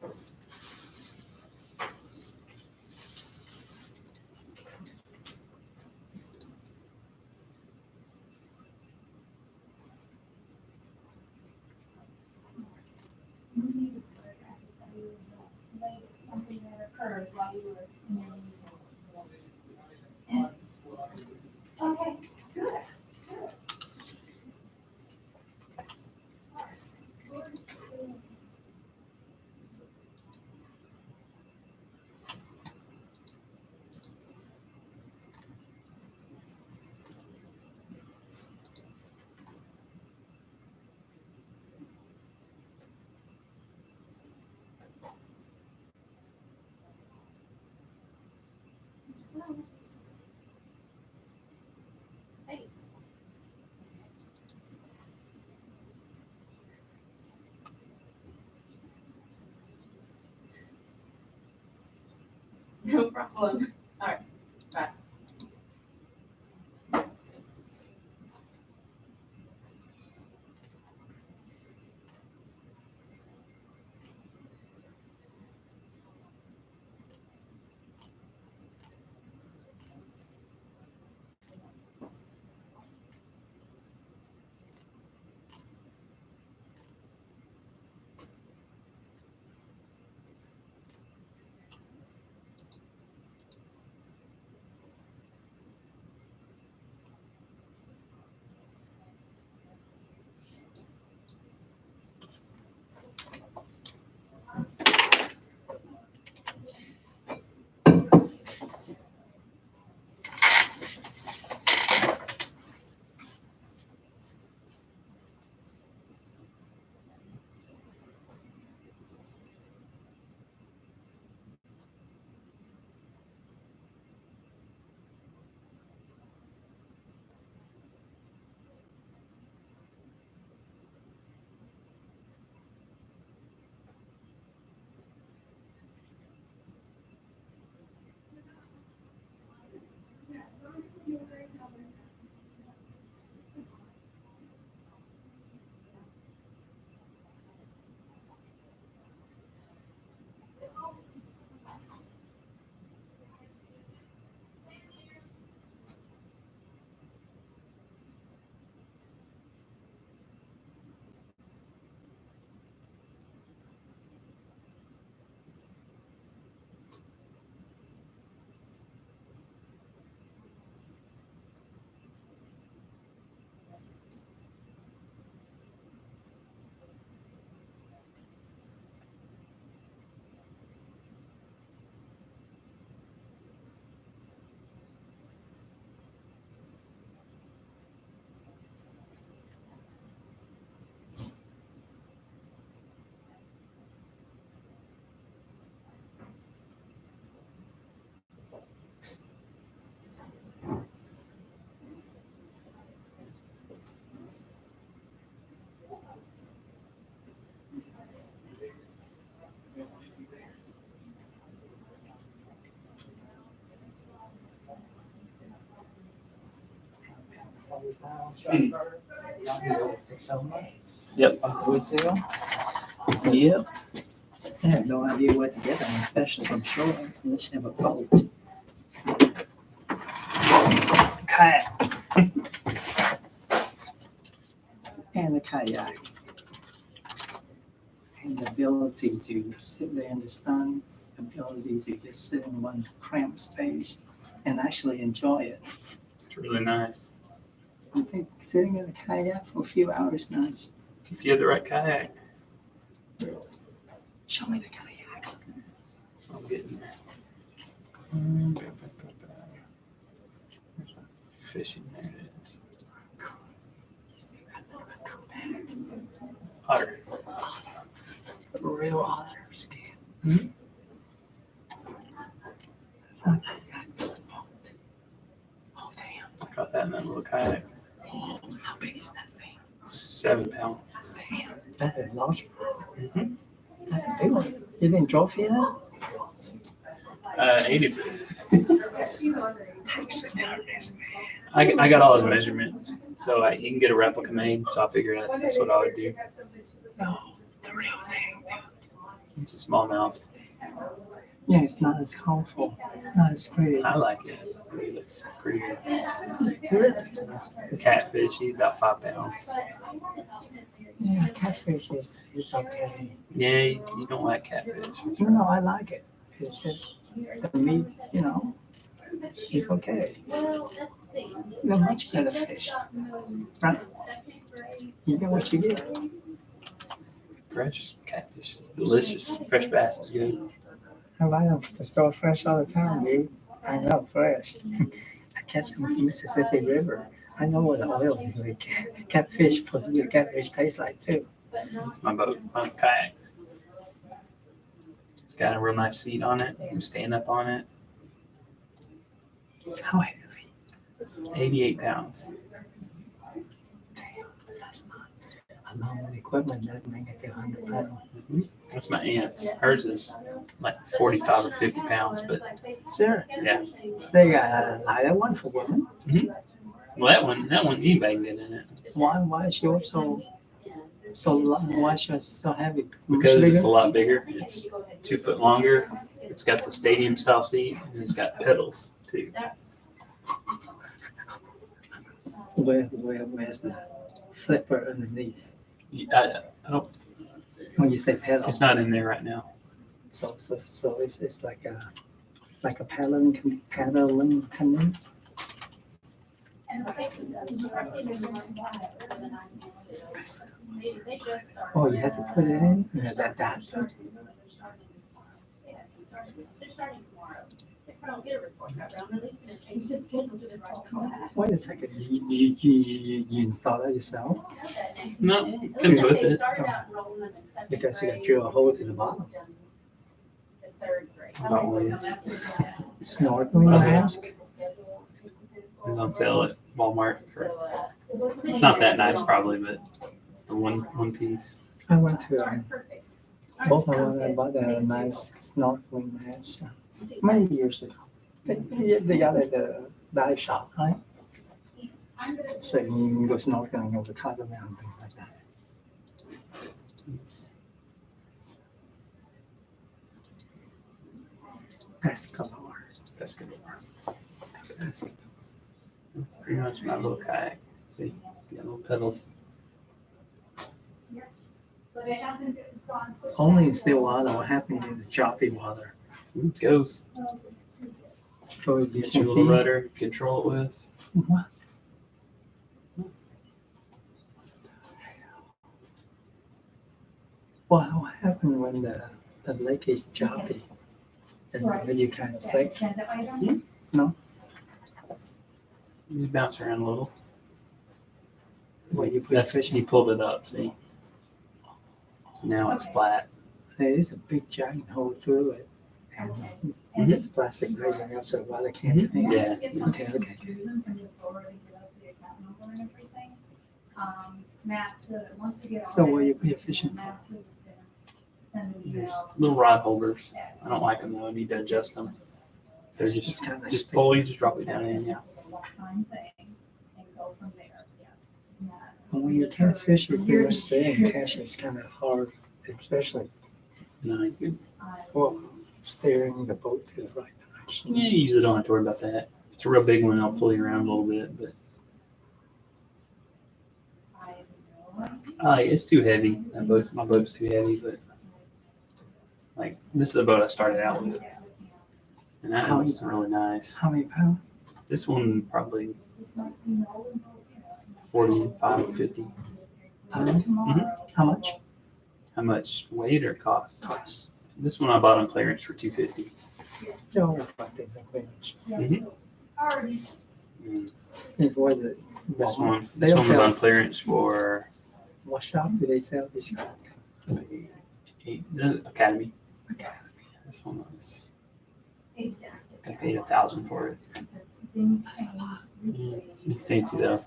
You need to photograph it, so you would know something that occurred while you were in your meeting. Okay, good. No problem. All right, bye. Yep. Louisville. Yep. I have no idea what to get them, especially from shore, unless you have a boat. Kayak. And a kayak. And the ability to sit there in the sun, ability to just sit in one cramped space and actually enjoy it. It's really nice. I think sitting in a kayak for a few hours is nice. If you have the right kayak. Show me the kayak. I'm getting there. There's my fishing. There it is. Otter. Real otter skin. Mhm. It's not a kayak, it's a boat. Oh, damn. I caught that in that little kayak. Oh, how big is that thing? 7 pound. Damn, that's a large one. Mm-hmm. That's a big one. You didn't trophy that? Ate it. Taxidermist, man. I got all his measurements, so he can get a replica made. So I figured that's what I would do. No, the real thing. It's a smallmouth. Yeah, it's not as colorful, not as pretty. I like it. It looks prettier. The catfish, he's about 5 pounds. Yeah, catfish is okay. Yeah, you don't like catfish. No, I like it. It's just the meat's, it's okay. They're much better fish, right? You get what you get. Fresh catfish is delicious. Fresh bass is good. I buy them to store fresh all the time, dude. I know, fresh. I catch them from Mississippi River. I know what the oil is like. Catfish, for the catfish tastes like too. It's my boat, my kayak. It's got a real nice seat on it. You can stand up on it. How heavy? 88 pounds. That's not along with equipment that make it 100 pounds. That's my aunt's. Hers is like 45 or 50 pounds, but Sure. yeah. They got a lighter one for women. Well, that one, anybody can get in it. Why is yours so long? Why is yours so heavy? Much Because bigger? it's a lot bigger. It's 2 foot longer. It's got the stadium style seat and it's got pedals too. Where's the flipper underneath? I don't, When you say pedal, it's not in there right now. so it's like a paddling canoe. Oh, you have to put it in. Yeah, that. They're starting tomorrow. If I don't get a report back, I'm at least gonna change the schedule to the right. Wait a second. You install it yourself No, it comes with it. because you got to drill a hole to the bottom. About one. Snorkeling mask. It's on sale at Walmart for, it's not that nice probably, but it's the one piece. I went to both of them. I bought a nice snorkeling mask many years ago. They got it at the dive shop, right? So you can go snorkeling over Cozumel and things like that. Pescador. Pescador. That's pretty much my little kayak. See, got little pedals. Only in still water. What happened in the choppy water? It goes. So it Get gets your your little feet. rudder, control it with. What? Well, what happened when the lake is choppy? And then you kind of sink? No? You bounce around a little. Well, you put That's fish he pulled it up. See. So now it's flat. There is a big giant hole through it. And it's plastic raising up so water can't get in. Yeah. Okay. So where you put your fishing for? There's little rod holders. I don't like them though. I need to adjust them. They're It's just kind of just pull. You just drop it down in. Yeah. And when you catch fish, you're pretty much saying catching is kind of hard, especially No, you can. for steering the boat to the right direction. Yeah, you usually don't have to worry about that. If it's a real big one, I'll pull you around a little bit, but it's too heavy. My boat's too heavy, but like this is the boat I started out with, and that was really nice. How many pounds? This one probably 45 or 50. Pounds? Mhm. How much? How much weight or cost? Cost. This one I bought on clearance for $250. They're all about things like clearance. Mm. It was it. This Walmart. one They don't was sell. on clearance for What shop do they sell these? the Academy. This one was I paid $1,000 for it. That's a lot. It's fancy though.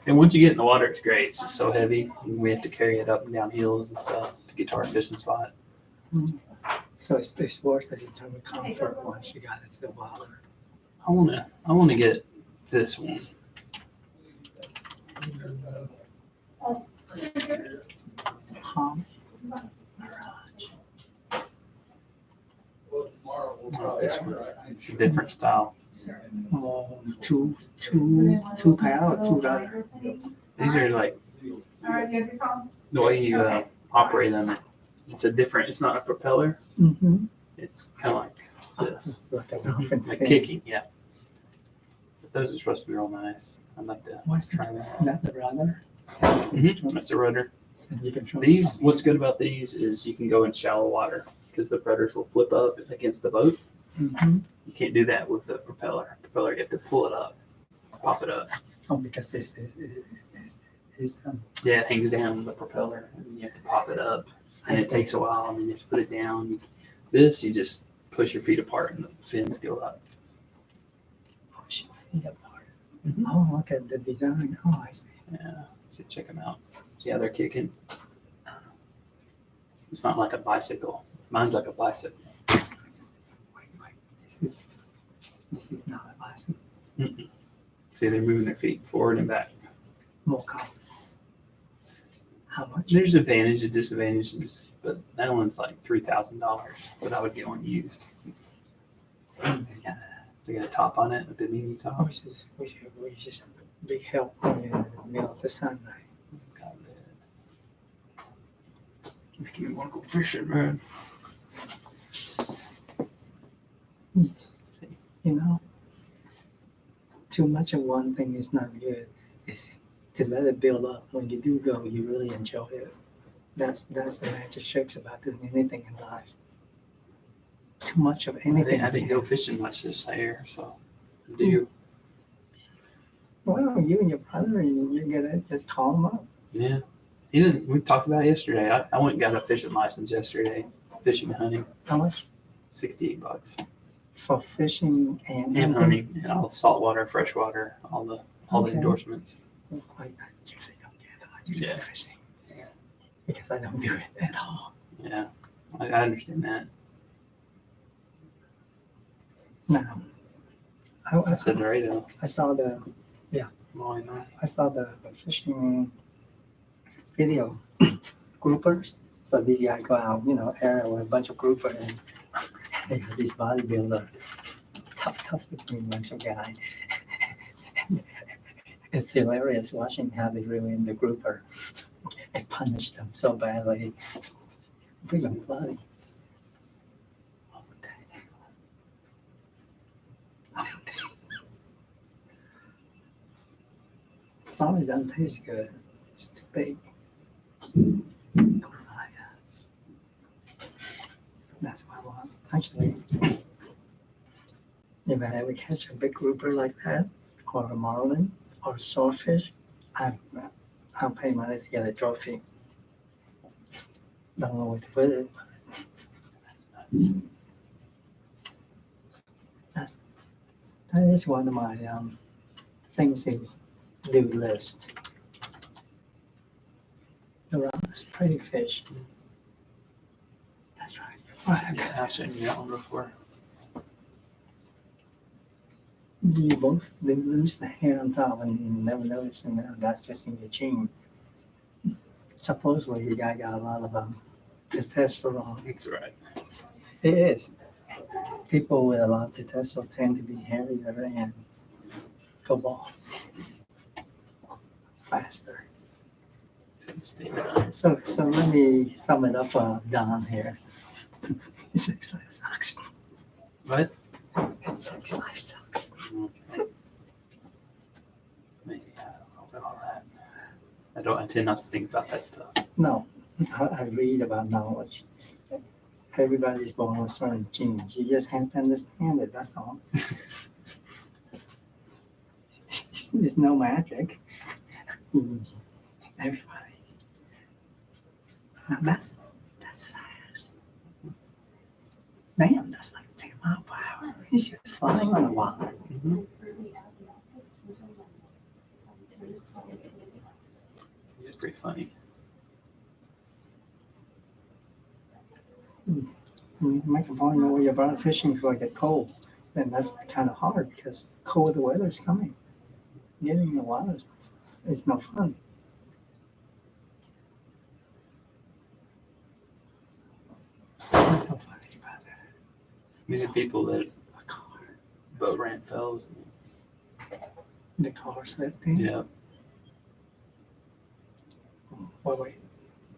And once you get in the water, it's great. It's just so heavy. We have to carry it up and down hills and stuff to get to our fishing spot. So it's worth it in terms of comfort once you got into the water. I wanna get this one. Hum. Mirage. Oh, this one. It's a different style. Two paddle or two rudder. These are like All right, you have your phone? the way you operate on it. It's a different. It's not a propeller. Mm-hmm. It's kind of like this, Like a dolphin like fin. kicking. Yeah. But those are supposed to be real nice. I'd like to What's try that. that? The rudder? That's a rudder. And you control These, what's good about these is you can go in shallow water because the predators will flip up against the boat. Mm-hmm. You can't do that with the propeller. Propeller, you have to pull it up, pop it up. Oh, because it's Yeah, it hangs down the propeller, and you have to pop it up, and it takes a while, and then you have to put it down. This, you just push your feet apart, and the fins go up. push your feet apart. Oh, look at the design. Oh, I see. Yeah, so check them out. See how they're kicking? It's not like a bicycle. Mine's like a bicycle. Wait. This is not a bicycle. Mm-mm. See, they're moving their feet forward and back. More comfortable. How much? There's advantages and disadvantages, but that one's like $3,000, but I would get one used. They got a top on it, a bimini top. Which is a big help when you're in the middle of the sun, right? Make me want to go fishing, man. You know, too much of one thing is not good. It's to let it build up. When you do go, you really enjoy it. That's the magic tricks about doing anything in life. Too much of anything. I didn't go fishing much this year, so do you? Well, you and your brother, you're gonna just call them up. Yeah. He didn't. We talked about it yesterday. I went and got a fishing license yesterday. Fishing and hunting, How much $68. for fishing and And hunting, and all the saltwater, freshwater, all the Okay. endorsements. I usually don't get it. I just Yeah. go fishing because I don't do it at all. Yeah, I understand that. Now, I said Laredo. I saw the Why not? I saw the fishing video groupers. So these guys go out, area with a bunch of groupers and they have this bodybuilder, tough looking bunch of guys. It's hilarious watching how they ruin the grouper. I punished them so badly. Bring them bloody. Probably doesn't taste good. It's too big. That's what I want. Actually, if I ever catch a big grouper like that, or a marlin, or a swordfish, I'll pay money to get a trophy. Don't know where to put it. That is one of my things to do list. The rock's pretty fish. That's right. Yeah, I've seen that one before. You both they lose the hair on top and you never notice, and that's just in your chin. Supposedly, the guy got a lot of testosterone. That's right. It is. People with a lot of testosterone tend to be hairier and go bald faster. So let me sum it up, Don here. Sex life sucks. What? Sex life sucks. Okay. Maybe I don't know about all that. I tend not to think about that stuff. No, I read about knowledge. Everybody's born with certain genes. You just have to understand it. That's all. There's no magic. Everybody. Now that's fast. Damn, that's like 10 miles per hour. He's just flying on a wire. Mm-hmm. It's pretty funny. You make a point where you're out fishing before it get cold. Then that's kind of hard because colder weather is coming. Getting in the water is no fun. What's so funny about that? These are people that boat ramp fellows. The car slip thing? Yeah. Wait.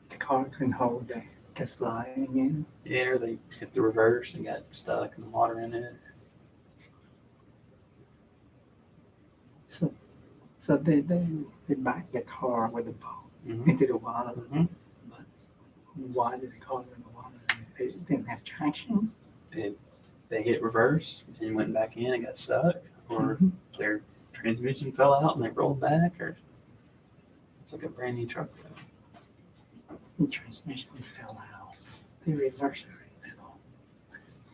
The car couldn't hold the sliding in. Yeah, or they hit the reverse and got stuck in the water in it. So they backed the car with the boat Mhm. into the water. Mhm. But why did they call it in the water? They didn't have traction. They hit reverse and went back in and got stuck, or Mhm. their transmission fell out and they rolled back, or it's like a brand new truck. The transmission fell out. They reversed very little.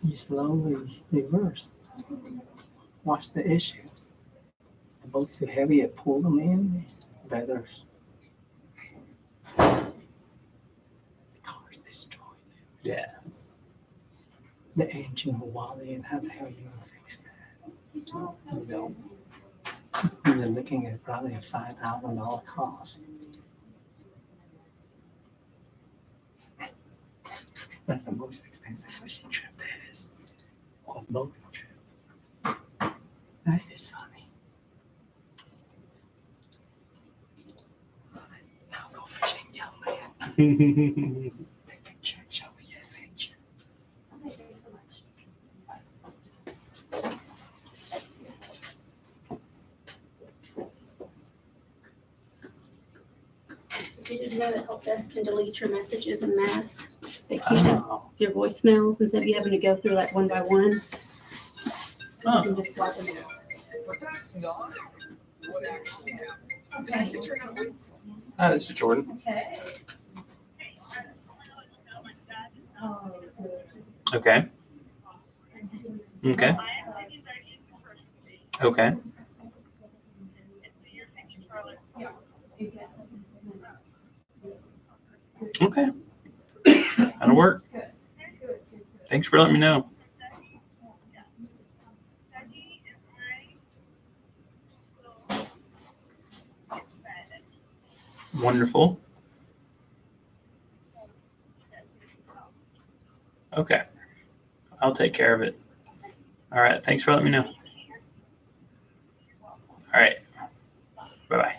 You slowly reverse. What's the issue? The boat's too heavy, it pulled them in. It's better. The car's destroyed. Yeah. The engine will wobble in. How the hell are you going to fix that? You don't. You're looking at probably a $5,000 cost. That's the most expensive fishing trip there is, or boating trip. That is funny. Now go fishing, young man. Take a picture and show me your adventure. Okay, thank you so much. Did you know that help desk can delete your messages en masse? They keep Wow. your voicemails instead of you having to go through like one by one. Huh. You can just wipe them out. Hi, this is Jordan. Okay. Oh, good. Okay. Okay. Okay. Okay. That'll work. Thanks for letting me know. Wonderful. Okay. I'll take care of it. All right. Thanks for letting me know. All right. Bye-bye.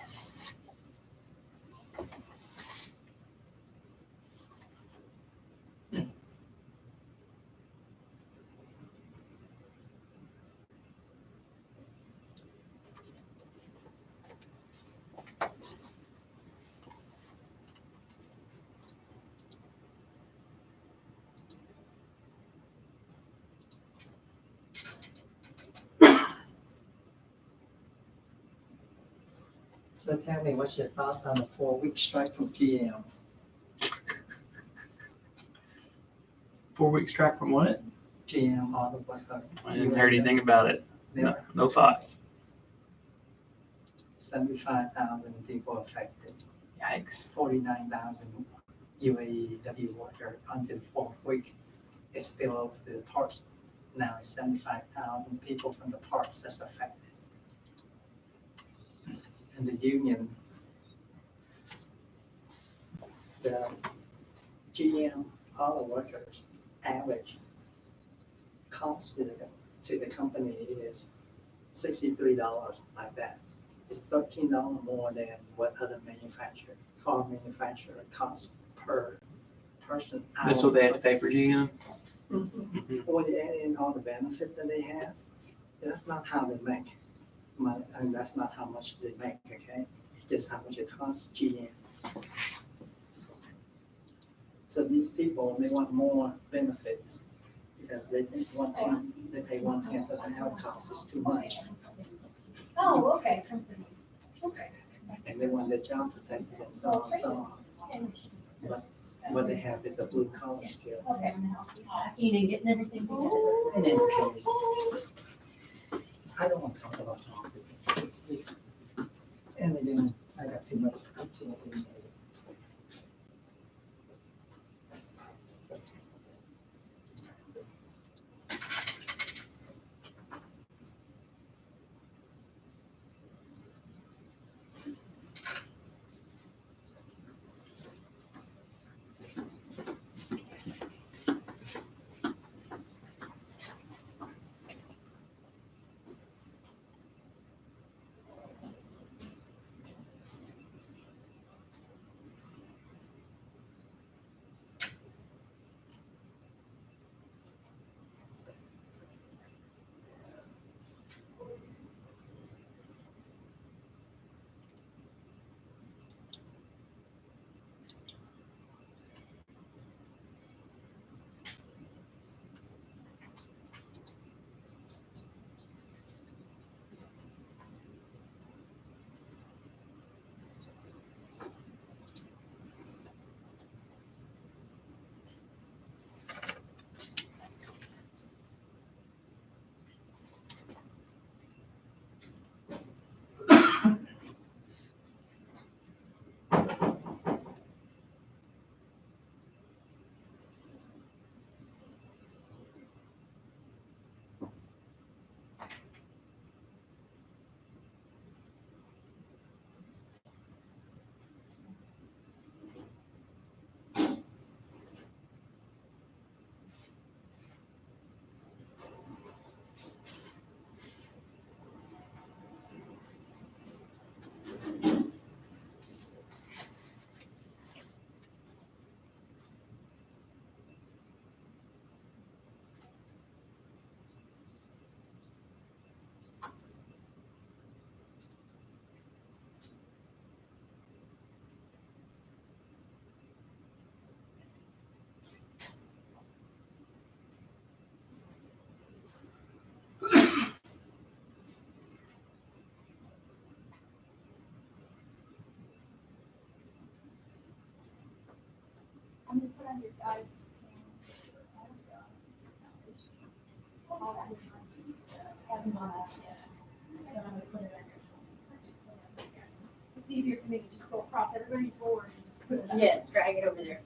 So tell me, what's your thoughts on the 4-week strike from GM? 4-week strike from what? GM Auto Worker. I didn't hear anything about it. No thoughts. 75,000 people affected. Yikes. 49,000 UAW worker until 4th week. It spilled over to the parts. Now it's 75,000 people from the parts that's affected. And the union, the GM auto workers average cost to the company is $63 like that. It's $13 more than what other car manufacturer costs per person. That's what they had to pay for GM? Or they add in all the benefits that they have. That's not how they make money. I mean, that's not how much they make, okay? It's just how much it costs GM. So these people, they want more benefits because they think they pay 1/10 of the health costs is too much. Oh, okay. Okay. And they want their job protected and so on and so on. But what they have is a blue collar skill. Okay. You know, getting everything together. In any case, I don't want to talk about politics. And again, I got too much. on your guys' Hasn't gone out yet. I don't know, put it on your. It's easier for me to just go across everybody's board and just put it up. Yes, drag it over there.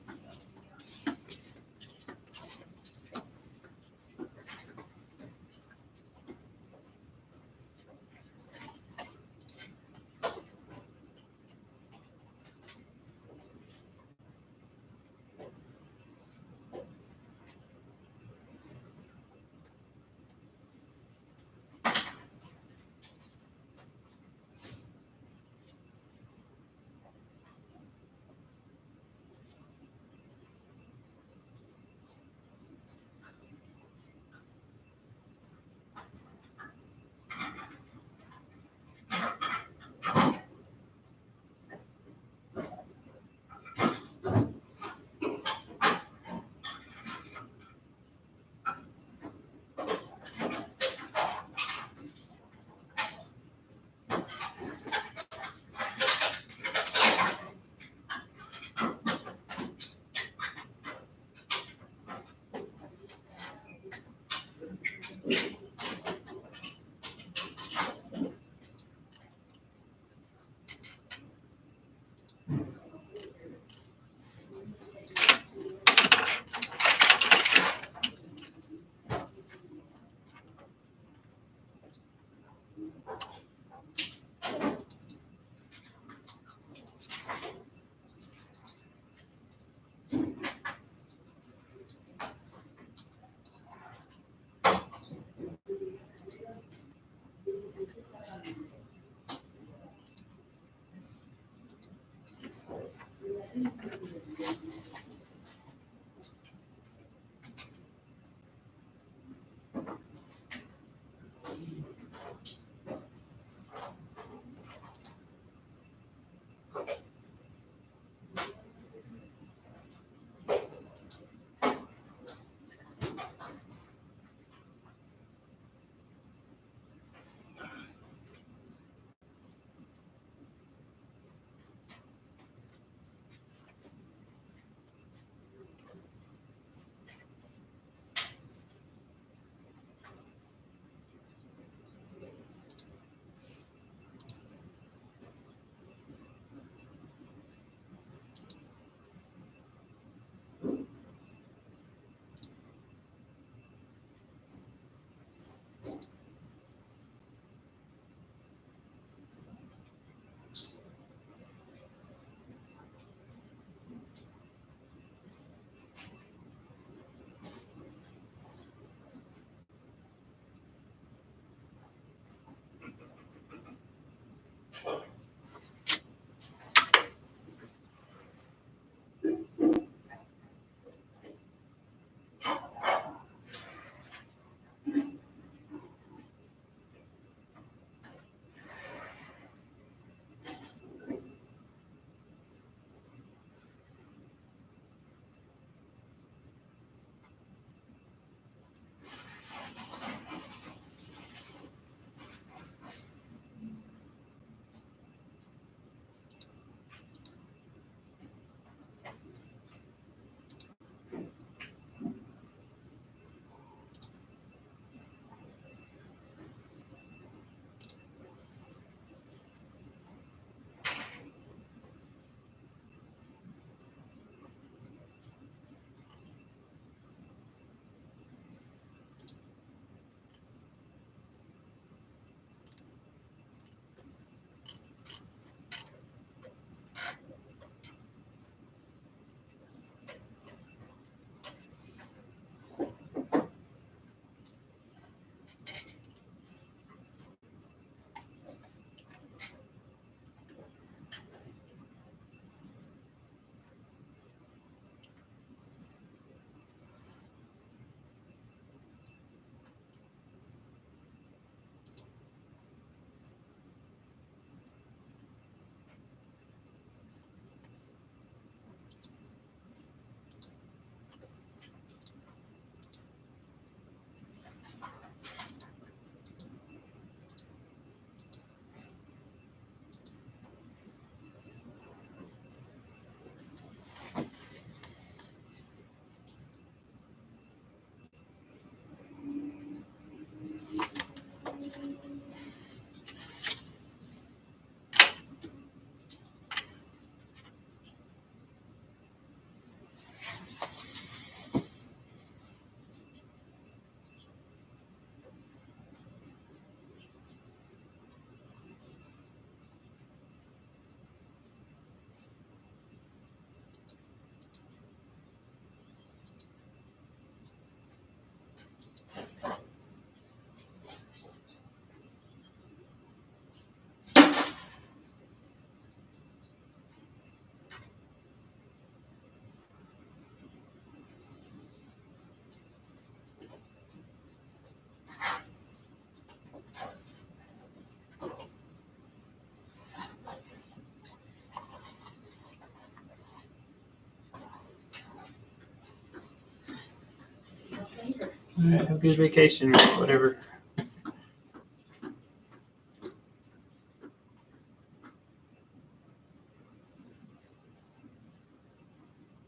Have a good vacation or whatever.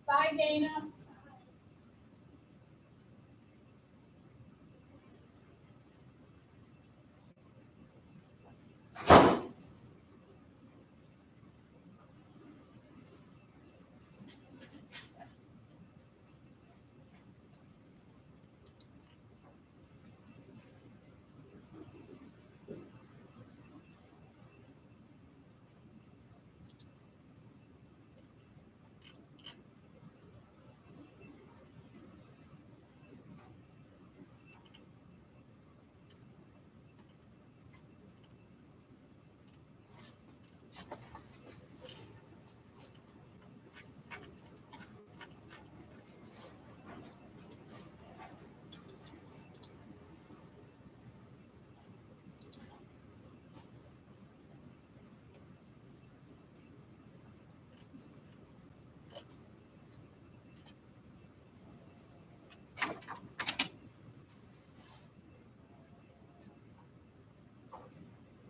Bye, Dana.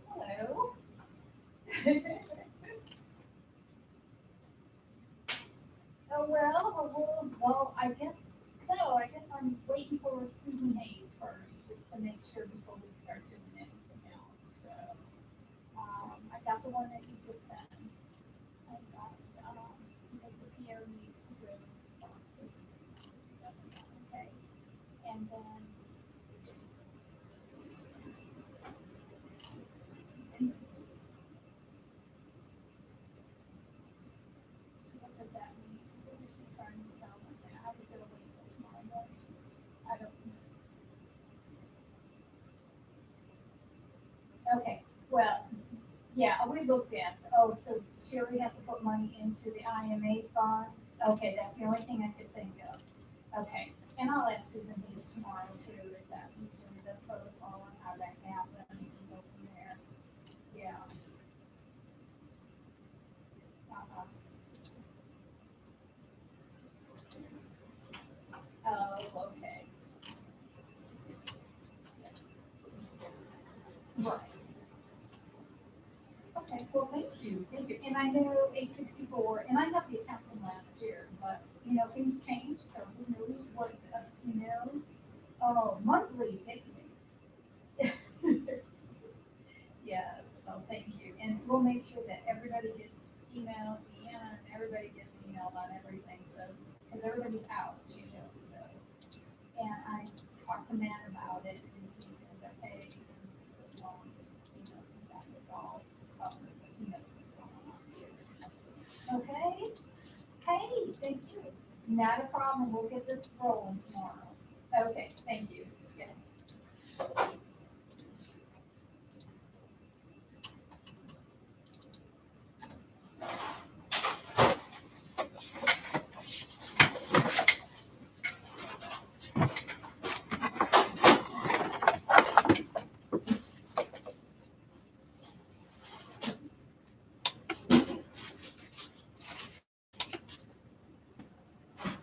Hello. Oh, well, I guess so. I guess I'm waiting for Susan Hayes first, just to make sure before we start doing anything else. So, I got the one that you just sent. I got, because the PO needs to go to the process. Okay. And then. So what does that mean? What is she trying to tell me now? I was gonna wait till tomorrow morning. I don't know. Okay, well, yeah, we looked at, so Sherry has to put money into the IMA fund? Okay, that's the only thing I could think of. Okay, and I'll ask Susan Hayes tomorrow too, if that usually the protocol and how that happens and go from there. Yeah. Uh-huh. Oh, okay. Right. Okay, well, thank you. And I know 864, and I have the account from last year, but, things change, so who knows what, monthly, thank you. Yes, well, thank you. And we'll make sure that everybody gets emailed, Deanna, and everybody gets emailed on everything, so, because everybody's out, so. And I talked to Matt about it, and he was okay, and so, that was all covered, so he knows what's going on too. Okay? Hey, thank you. Not a problem, we'll get this rolling tomorrow. Okay, thank you. Yeah.